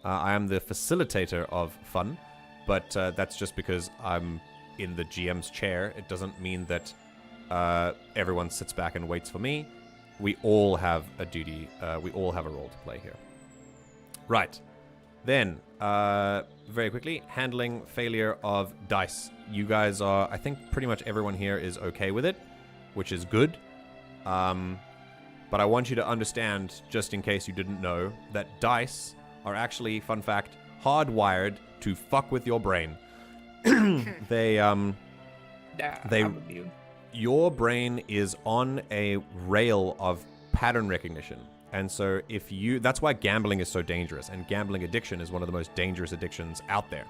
I am the facilitator of fun, but that's just because I'm in the GM's chair. It doesn't mean that everyone sits back and waits for me. We all have a duty. We all have a role to play here. Right. Then, very quickly, handling failure of dice. You guys are, I think pretty much everyone here is okay with it, which is good. But I want you to understand, just in case you didn't know, that dice are actually, fun fact, hardwired to fuck with your brain. Your brain is on a rail of pattern recognition. And so that's why gambling is so dangerous, and gambling addiction is one of the most dangerous addictions out there.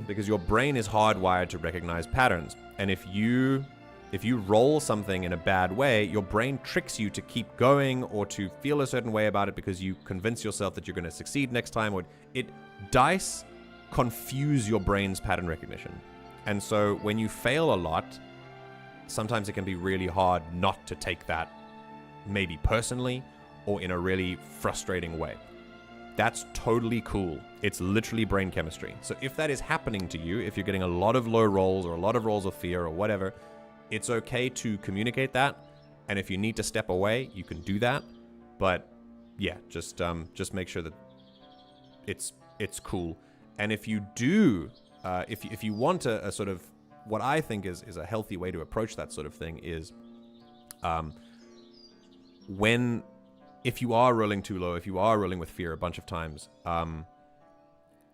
Because your brain is hardwired to recognize patterns. And if you roll something in a bad way, your brain tricks you to keep going or to feel a certain way about it because you convince yourself that you're going to succeed next time. Or dice confuse your brain's pattern recognition. And so when you fail a lot, sometimes it can be really hard not to take that maybe personally or in a really frustrating way. That's totally cool. It's literally brain chemistry. So if that is happening to you, if you're getting a lot of low rolls or a lot of rolls of fear or whatever, it's okay to communicate that. And if you need to step away, you can do that. But yeah, just make sure that it's cool. And if you do, if you want a sort of, what I think is a healthy way to approach that sort of thing is, if you are rolling too low, if you are rolling with fear a bunch of times,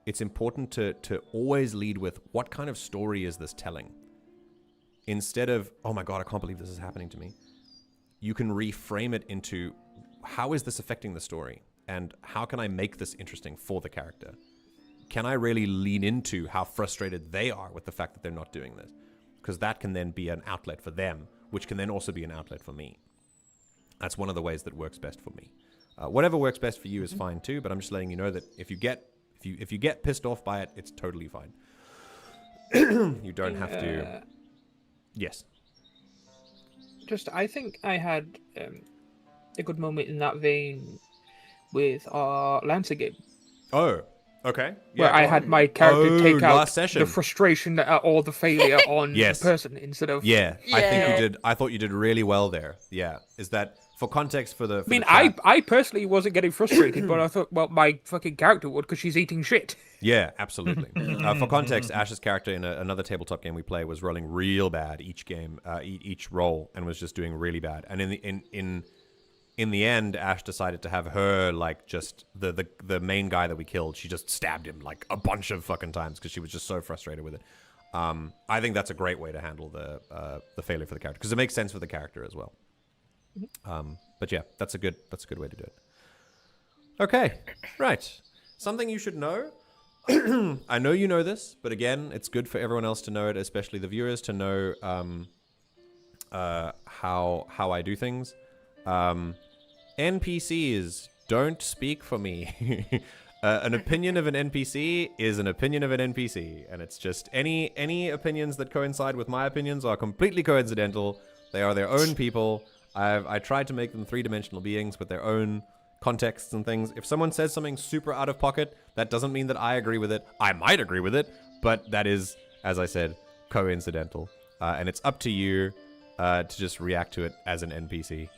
it's important to always lead with, what kind of story is this telling? Instead of, oh my God, I can't believe this is happening to me. You can reframe it into, how is this affecting the story? And how can I make this interesting for the character? Can I really lean into how frustrated they are with the fact that they're not doing this? Because that can then be an outlet for them, which can then also be an outlet for me. That's one of the ways that works best for me. Whatever works best for you is fine too, but I'm just letting you know that if you get pissed off by it, it's totally fine. You don't have to. Yes. I think I had a good moment in that vein with our Lancer game. Oh, okay. Yeah, where I had my character take out session. the frustration or the failure on Yes. the person instead of... Yeah, Yeah. I think you did. I thought you did really well there. Yeah. Is that, for context for the... I personally wasn't getting frustrated, but I thought, well, my fucking character would because she's eating shit. Yeah, absolutely. For context, Ash's character in another tabletop game we play was rolling real bad each game, each roll, and was just doing really bad. And in the end, Ash decided to have her, like, just the main guy that we killed. She just stabbed him like a bunch of fucking times because she was just so frustrated with it. I think that's a great way to handle the failure for the character because it makes sense for the character as well. But yeah, that's a good way to do it. Okay, right. Something you should know. I know you know this, but again, it's good for everyone else to know it, especially the viewers, to know how I do things. NPCs don't speak for me. An opinion of an NPC is an opinion of an NPC, and it's just any opinions that coincide with my opinions are completely coincidental. They are their own people. I tried to make them three-dimensional beings with their own contexts and things. If someone says something super out of pocket, that doesn't mean that I agree with it. I might agree with it, but that is, as I said, coincidental. And it's up to you to just react to it as an NPC,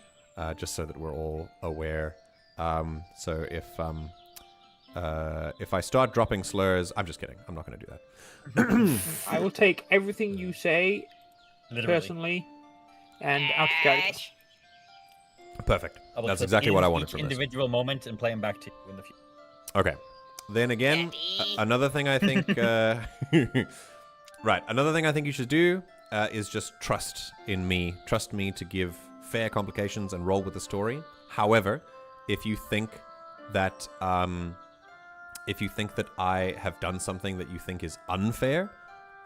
just so that we're all aware. So if I start dropping slurs, I'm just kidding. I'm not going to do that. I will take everything you say Literally. personally and out of character. Perfect. I will That's clip exactly in what I wanted each from this. individual moment and play them back to you in the future. Okay. Then again, another thing I think... right. Another thing I think you should do is just trust in me. Trust me to give fair complications and roll with the story. However, if you think that I have done something that you think is unfair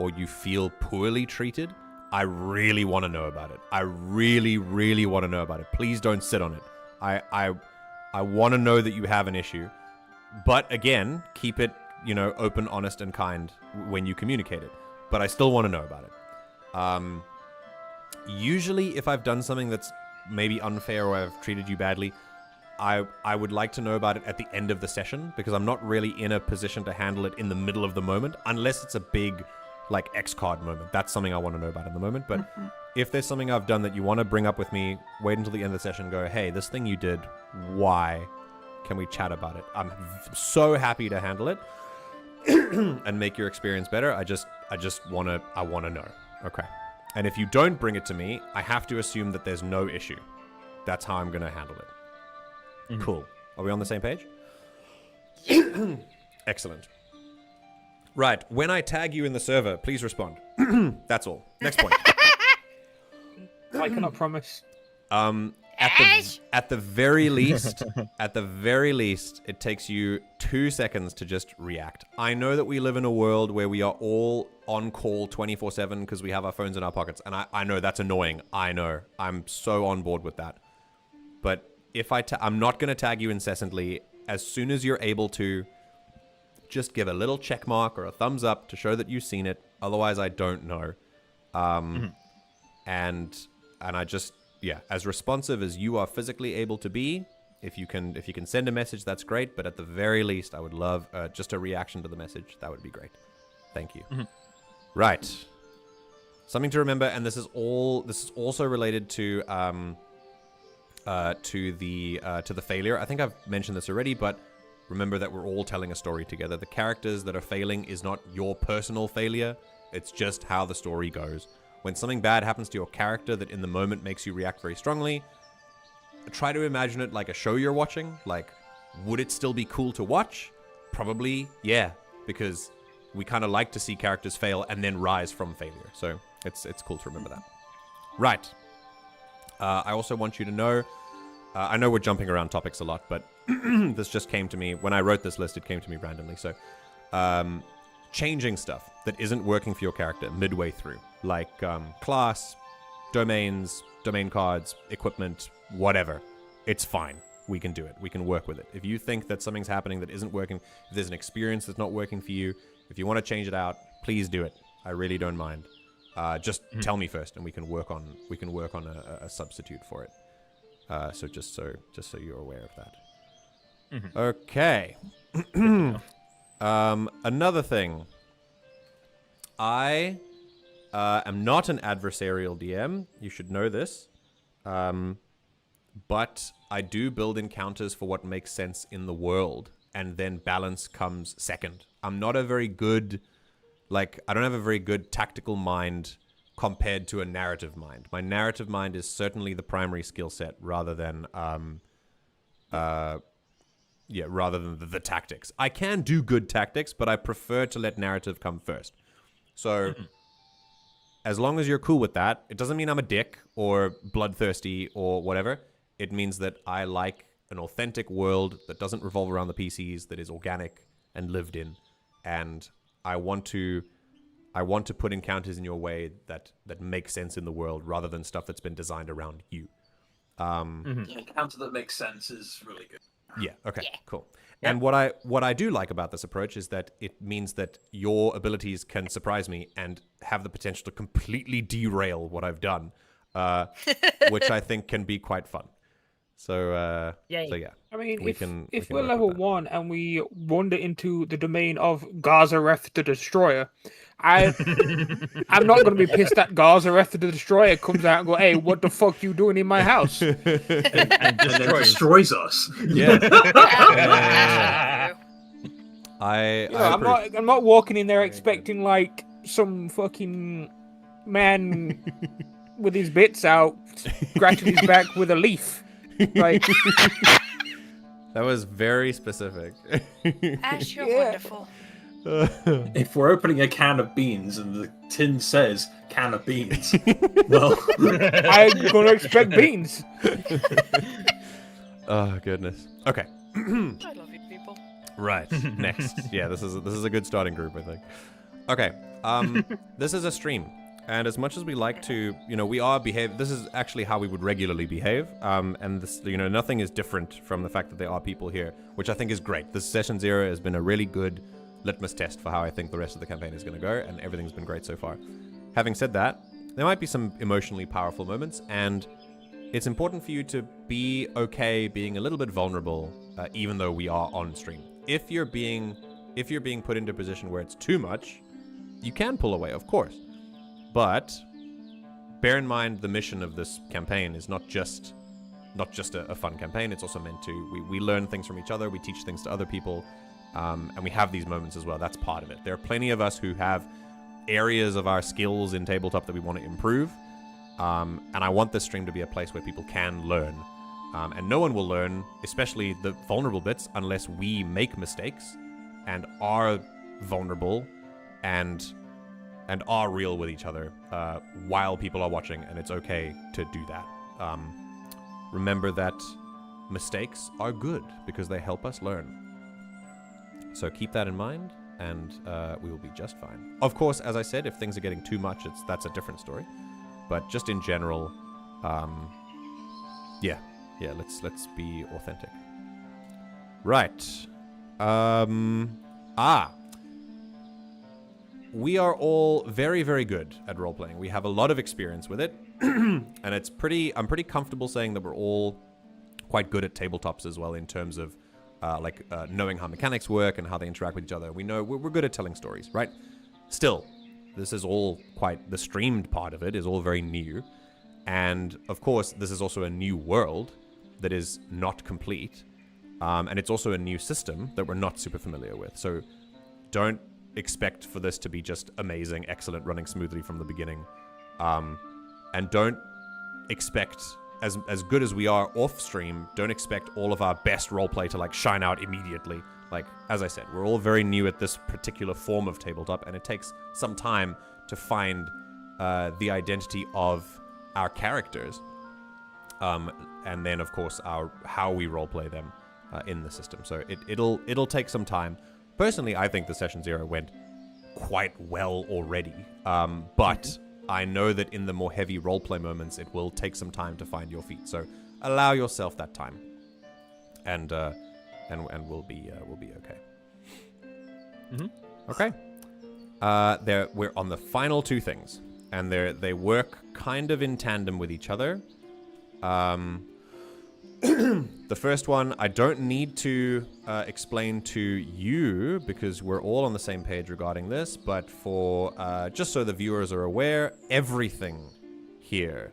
or you feel poorly treated, I really want to know about it. I really, really want to know about it. Please don't sit on it. I want to know that you have an issue. But again, keep it, open, honest, and kind when you communicate it. But I still want to know about it. Usually, if I've done something that's maybe unfair or I've treated you badly, I would like to know about it at the end of the session because I'm not really in a position to handle it in the middle of the moment unless it's a big, like, X-card moment. That's something I want to know about in the moment. But if there's something I've done that you want to bring up with me, wait until the end of the session and go, hey, this thing you did, why? Can we chat about it? I'm so happy to handle it and make your experience better. I want to know. Okay. And if you don't bring it to me, I have to assume that there's no issue. That's how I'm going to handle it. Mm-hmm. Cool. Are we on the same page? Excellent. Right. When I tag you in the server, please respond. That's all. Next point. I cannot promise. At the very least, it takes you 2 seconds to just react. I know that we live in a world where we are all on call 24/7 because we have our phones in our pockets, and I know that's annoying. I know. I'm so on board with that. But if I'm not going to tag you incessantly. As soon as you're able to, just give a little check mark or a thumbs up to show that you've seen it. Otherwise, I don't know. And I just, yeah, as responsive as you are physically able to be, if you can send a message, that's great. But at the very least, I would love just a reaction to the message. That would be great. Thank you. Right. Something to remember, and this is also related to the failure. I think I've mentioned this already, but remember that we're all telling a story together. The characters that are failing is not your personal failure. It's just how the story goes. When something bad happens to your character that in the moment makes you react very strongly, try to imagine it like a show you're watching. Like, would it still be cool to watch? Probably, yeah, because we kind of like to see characters fail and then rise from failure. So it's cool to remember that. Right. I also want you to know, I know we're jumping around topics a lot, but this just came to me. When I wrote this list, it came to me randomly. So changing stuff that isn't working for your character midway through, like class, domains, domain cards, equipment, whatever. It's fine. We can do it. We can work with it. If you think that something's happening that isn't working, if there's an experience that's not working for you, if you want to change it out, please do it. I really don't mind. Just tell me first, and we can work on a substitute for it. So just so you're aware of that. Okay. Another thing. I am not an adversarial DM. You should know this. But I do build encounters for what makes sense in the world, and then balance comes second. I'm not a very good... I don't have a very good tactical mind compared to a narrative mind. My narrative mind is certainly the primary skill set rather than the tactics. I can do good tactics, but I prefer to let narrative come first. So as long as you're cool with that, it doesn't mean I'm a dick or bloodthirsty or whatever. It means that I like an authentic world that doesn't revolve around the PCs, that is organic and lived in, and I want to put encounters in your way that make sense in the world rather than stuff that's been designed around you. An encounter that makes sense is really good. Yeah. Okay. Yeah. Cool. Yeah. And what I do like about this approach is that it means that your abilities can surprise me and have the potential to completely derail what I've done, which I think can be quite fun. So yeah. I mean, if we we're level 1 and we wander into the domain of Gazareth the Destroyer, I'm not going to be pissed that Gazareth the Destroyer comes out and go, "Hey, what the fuck you doing in my house?" and destroys us. Yeah. I'm not walking in there expecting like some fucking man with his bits out scratching his back with a leaf. Like, that was very specific. Ash, you're wonderful. If we're opening a can of beans and the tin says can of beans, well, I'm gonna expect beans. Oh goodness. Okay. I love you people. Right. Next. Yeah, this is a good starting group, I think. Okay. This is a stream. And as much as we like to, this is actually how we would regularly behave. And this, nothing is different from the fact that there are people here, which I think is great. This Session 0 has been a really good litmus test for how I think the rest of the campaign is going to go, and everything's been great so far. Having said that, there might be some emotionally powerful moments, and it's important for you to be okay being a little bit vulnerable, even though we are on stream. If you're being put into a position where it's too much, you can pull away, of course. But bear in mind the mission of this campaign is not just a fun campaign. It's also meant to we learn things from each other. We teach things to other people, and we have these moments as well. That's part of it. There are plenty of us who have areas of our skills in tabletop that we want to improve, and I want this stream to be a place where people can learn. And no one will learn, especially the vulnerable bits, unless we make mistakes and are vulnerable and are real with each other while people are watching, and it's okay to do that. remember that mistakes are good because they help us learn. So keep that in mind, and we will be just fine. Of course, as I said, if things are getting too much, that's a different story. But just in general, let's be authentic. Right. We are all very, very good at role-playing. We have a lot of experience with it, and I'm pretty comfortable saying that we're all quite good at tabletops as well in terms of knowing how mechanics work and how they interact with each other. We know we're good at telling stories, right? Still, this is all the streamed part of it is all very new. And of course, this is also a new world that is not complete. And it's also a new system that we're not super familiar with. So don't expect for this to be just amazing, excellent, running smoothly from the beginning. And don't expect, as good as we are off stream, don't expect all of our best roleplay to shine out immediately. As I said, we're all very new at this particular form of tabletop, and it takes some time to find the identity of our characters. And then, of course, how we roleplay them in the system. So it'll take some time. Personally, I think the Session 0 went quite well already. But I know that in the more heavy roleplay moments, it will take some time to find your feet. So allow yourself that time, and we'll be okay. Mm-hmm. Okay. We're on the final two things, and they work kind of in tandem with each other. The first one, I don't need to explain to you because we're all on the same page regarding this, but for just so the viewers are aware, everything here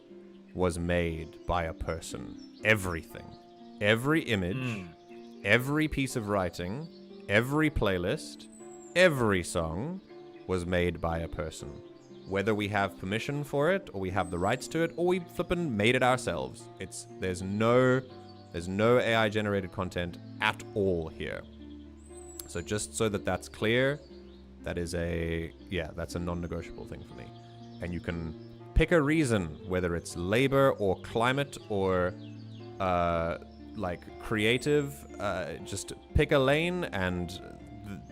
was made by a person. Everything. Every image, every piece of writing, every playlist, every song was made by a person. Whether we have permission for it, or we have the rights to it, or we flippin' made it ourselves. There's no AI-generated content at all here. So just so that's clear, that's a non-negotiable thing for me. And you can pick a reason, whether it's labor or climate or creative. Just pick a lane, and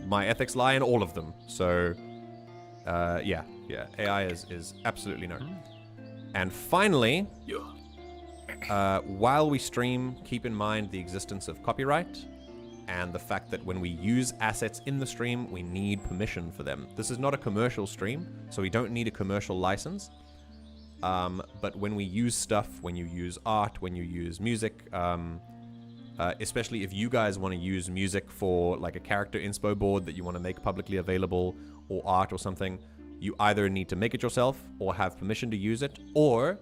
my ethics lie in all of them. So AI is absolutely no. And finally, while we stream, keep in mind the existence of copyright and the fact that when we use assets in the stream, we need permission for them. This is not a commercial stream, so we don't need a commercial license. But when we use stuff, when you use art, when you use music, especially if you guys want to use music for a character inspo board that you want to make publicly available, or art or something, you either need to make it yourself or have permission to use it, or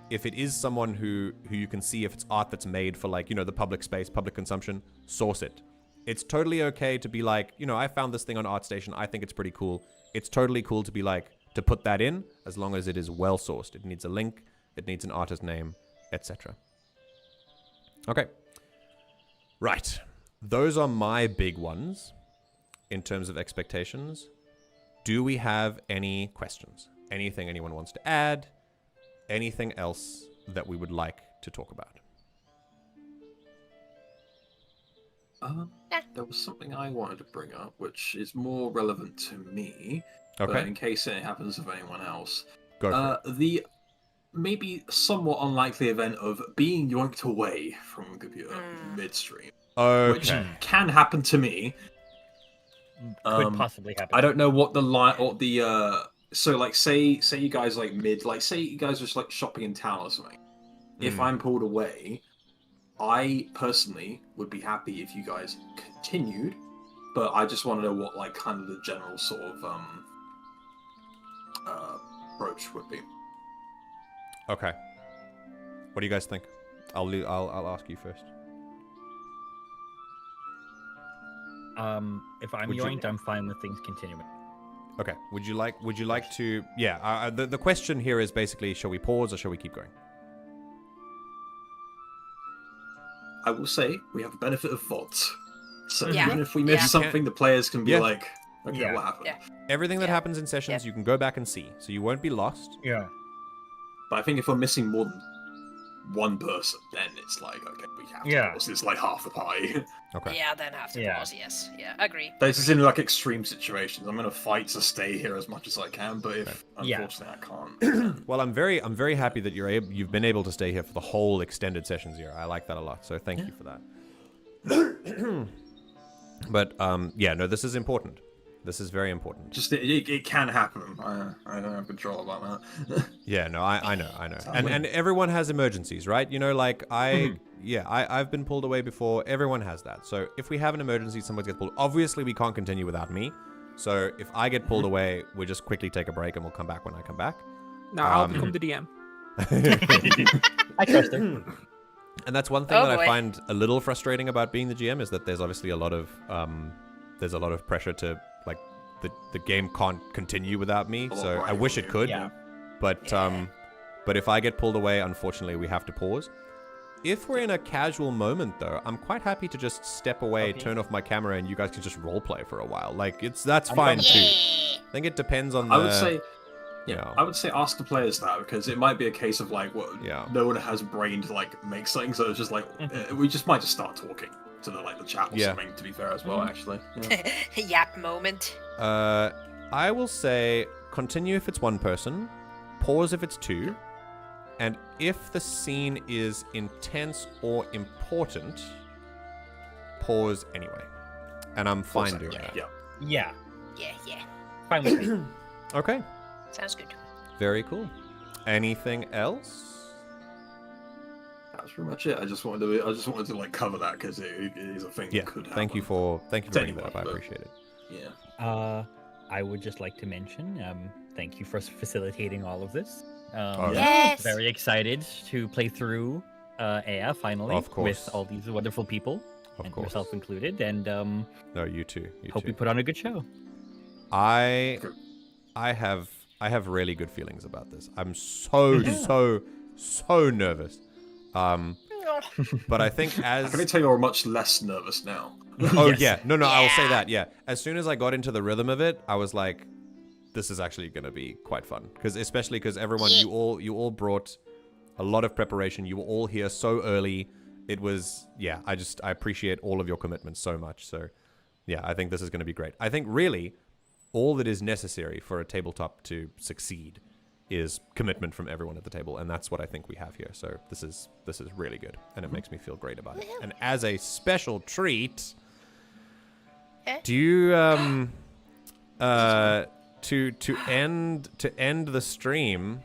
if it is someone who you can see if it's art that's made for the public space, public consumption, source it. It's totally okay to be I found this thing on ArtStation, I think it's pretty cool. It's totally cool to be to put that in, as long as it is well sourced. It needs a link, it needs an artist name, etc. Okay. Right. Those are my big ones in terms of expectations. Do we have any questions? Anything anyone wants to add? Anything else that we would like to talk about? There was something I wanted to bring up, which is more relevant to me. Okay. But in case it happens with anyone else. Go for it. The maybe somewhat unlikely event of being yoinked away from a computer midstream. Okay. Which can happen to me. Could possibly happen. I don't know what the line or the so say you guys say you guys are shopping in town or something. If I'm pulled away, I personally would be happy if you guys continued, but I just want to know what kind of the general sort of approach would be. Okay. What do you guys think? I'll ask you first. If I'm yoinked, I'm fine with things continuing. Okay. Would you like to? Yeah. The question here is basically, shall we pause or shall we keep going? I will say we have the benefit of VODs, so Yeah. even if we miss something, the players can be Yeah. okay, what happened? Yeah. Everything that Yeah. happens in sessions, you can go back and see, so you won't be lost. Yeah. But I think if we're missing more one person, then it's like, okay, we have to Yeah. pause. It's like half the pie. Okay. Yeah, then have to Yeah. pause. Yes. Yeah, agree. This is in like extreme situations. I'm gonna fight to stay here as much as I can, but if Yeah. unfortunately I can't, Well, I'm very happy that you've been able to stay here for the whole extended session zero. I like that a lot. So thank you for that. But yeah, no, this is important. This is very important. just it can happen. I don't have control about that. Yeah, no, I know. And everyone has emergencies, right? You know, like I've been pulled away before. Everyone has that. So if we have an emergency, someone gets pulled. Obviously, we can't continue without me. So if I get pulled away, we just quickly take a break and we'll come back when I come back. Now I'll become the DM. I trust her. And that's one thing Oh, that boy. I find a little frustrating about being the GM is that there's obviously a lot of pressure to like the game can't continue without me. So I wish it could, Yeah. but if I get pulled away, unfortunately, we have to pause. If we're in a casual moment, though, I'm quite happy to just step away, Okay. turn off my camera, and you guys can just roleplay for a while. Like that's fine too. I think it depends on the. I would say, Yeah. I would say ask the players that, because it might be a case of like, Yeah. no one has brain to like make something, so it's just like we just might just start talking to the chat or Yeah. something. To be fair, as well, actually. Yeah. Yap moment. I will say continue if it's one person, pause if it's two, and if the scene is intense or important, pause anyway. And I'm fine doing that. Yeah. Yeah. Yeah. Fine with me. Okay. Sounds good. Very cool. Anything else? That's pretty much it. I just wanted to like cover that because it is a thing Yeah. that could happen. Thank you for To bringing that anyone, up. I but- appreciate it. Yeah. I would just like to mention, thank you for facilitating all of this. Oh, Yes. Very excited to play through Eyya finally Of course. with all these wonderful people, Of and course. yourself included, and No, you too. hope we put on a good show. I have really good feelings about this. I'm so nervous. But I think I as can tell you're much less nervous now. oh Yes. yeah, no, I will say Yeah. that. Yeah, as soon as I got into the rhythm of it, I was like, this is actually gonna be quite fun. Especially because everyone, you all brought a lot of preparation. You were all here so early. It was I appreciate all of your commitments so much. So yeah, I think this is gonna be great. I think really all that is necessary for a tabletop to succeed is commitment from everyone at the table, and that's what I think we have here. So this is really good, and it makes me feel great about it. And as a special treat, do you to end the stream,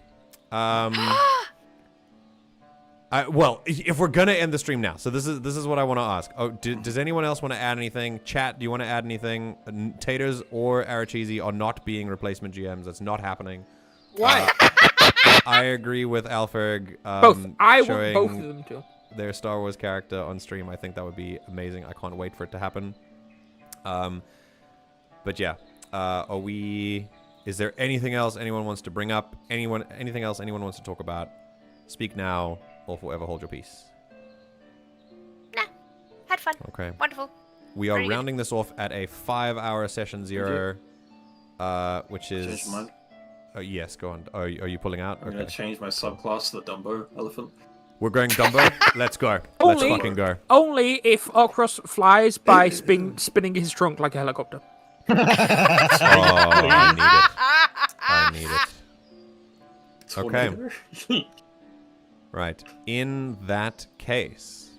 well, if we're gonna end the stream now, so this is what I want to ask. Oh, does anyone else want to add anything? Chat, do you want to add anything? Taters or Arachizi are not being replacement GMs. That's not happening. Why? I agree with Alferg. Both. I want showing both of them to. their Star Wars character on stream. I think that would be amazing. I can't wait for it to happen. But yeah, is there anything else anyone wants to bring up? Anything else anyone wants to talk about? Speak now or forever hold your peace. Nah. Had fun. Okay. Wonderful. We are Very good. rounding this off at a 5-hour session 0, which Change is... mine. Oh, yes, go on. Are you pulling out? I'm gonna change my subclass to the Dumbo elephant. We're going Dumbo? Let's go. Let's Only- fucking go. Only if Ochros flies by spinning his trunk like a helicopter. Oh, I need it. Okay. Tornado. Right. In that case,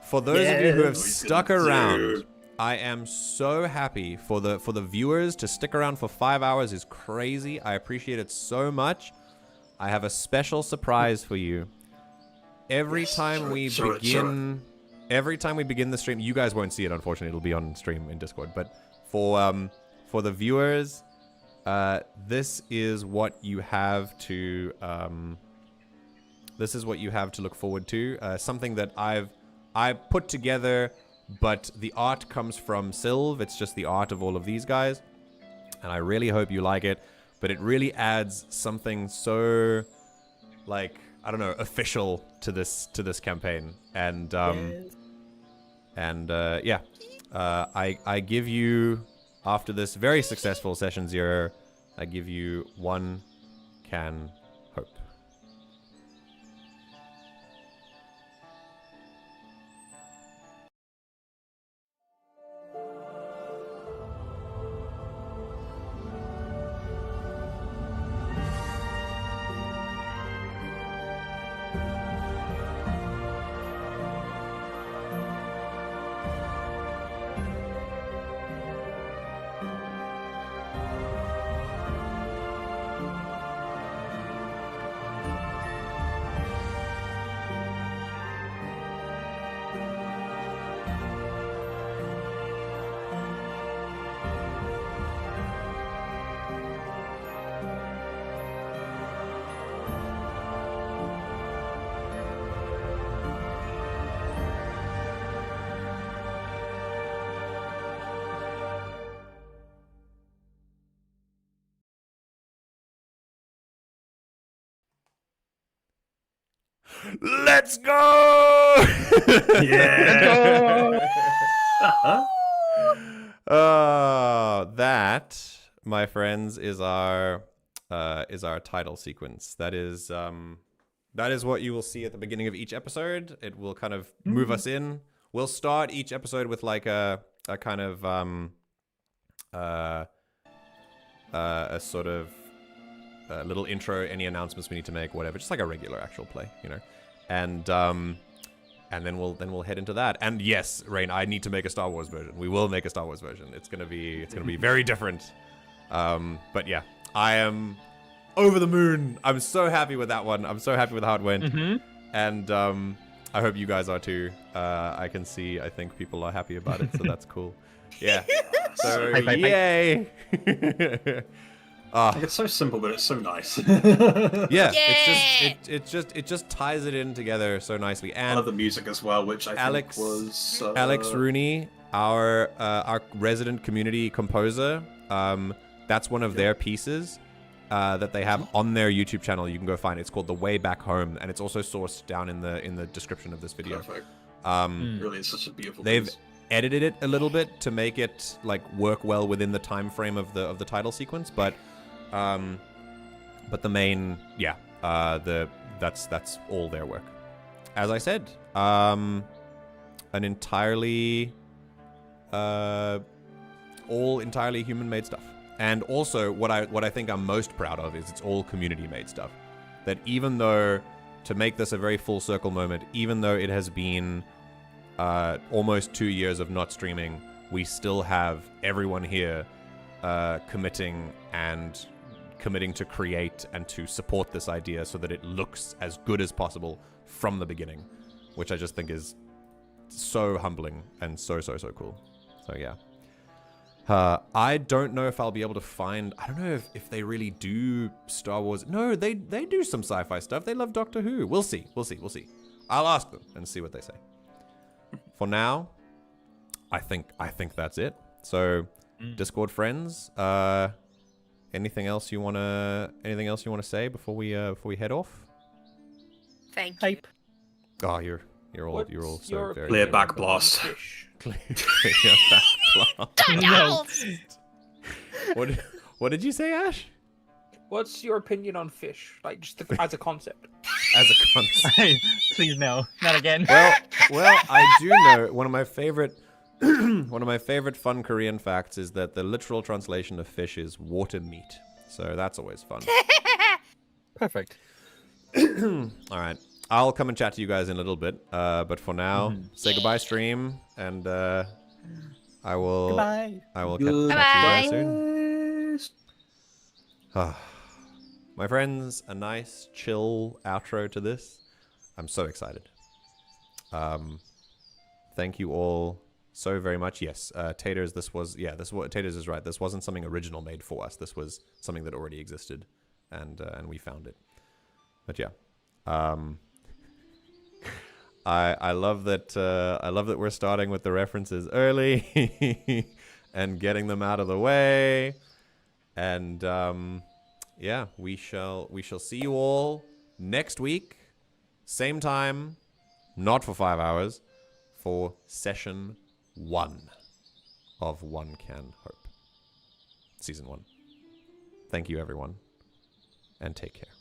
for those of you who have we stuck can around, do. I am so happy for the viewers to stick around for 5 hours is crazy. I appreciate it so much. I have a special surprise for you. Every time we begin the stream, you guys won't see it, unfortunately. It'll be on stream in Discord. But for the viewers, this is what you have to look forward to. Something that I put together, but the art comes from Silv. It's just the art of all of these guys, and I really hope you like it. But it really adds something so, like, I don't know, official to this campaign. And I give you, after this very successful session 0, I give you 1 can Hope. Let's go! Yeah. That, my friends, is our title sequence. That is what you will see at the beginning of each episode. It will kind of move us in. We'll start each episode with like a kind of a sort of little intro, any announcements we need to make, whatever, just like a regular actual play, you know. And then we'll head into that. And yes, Rain, I need to make a Star Wars version. We will make a Star Wars version. It's gonna be very different. But yeah, I am over the moon. I'm so happy with that one. I'm so happy with how it went. And I hope you guys are too. I can see, I think people are happy about it, so that's cool. Yeah. So yay. Like, it's so simple, but it's so nice. Yeah, Yay! it just ties it in together so nicely. And I love the music as well, which I think was Alex Rooney, our resident community composer. That's one of their pieces that they have on their YouTube channel. You can go find it. It's called The Way Back Home, and it's also sourced down in the description of this video. Perfect. Really, it's such a beautiful They've piece. edited it a little bit to make it like work well within the time frame of the title sequence, but the main, that's all their work. As I said, an entirely all entirely human-made stuff. And also, what I think I'm most proud of is it's all community-made stuff. That even though, to make this a very full circle moment, even though it has been almost 2 years of not streaming, we still have everyone here committing to create and to support this idea so that it looks as good as possible from the beginning, which I just think is so humbling and so cool. So yeah. I don't know if I'll be able to find... I don't know if they really do Star Wars. No, they do some sci-fi stuff. They love Doctor Who. We'll see. I'll ask them and see what they say. For now, I think that's it. So, Discord friends, anything else you wanna say before we head off? Thank you. Oh, you're all so very Clear back blast. Clear back blast. What did you say, Ash? What's your opinion on fish? Like, just as a concept. As a concept. Please no, not again. Well, I do know one of my favorite fun Korean facts is that the literal translation of fish is water meat. So that's always fun. Perfect. All right. I'll come and chat to you guys in a little bit. But for now, say goodbye, stream, and I will. Goodbye. I will chat to you guys soon. My friends, a nice, chill outro to this. I'm so excited. Thank you all so very much. Yes, Taters, Taters is right. This wasn't something original made for us. This was something that already existed, and we found it. But yeah, I love that. I love that we're starting with the references early and getting them out of the way. And yeah, we shall see you all next week, same time, not for 5 hours, for session 1 of One Can Hope, season 1. Thank you, everyone, and take care.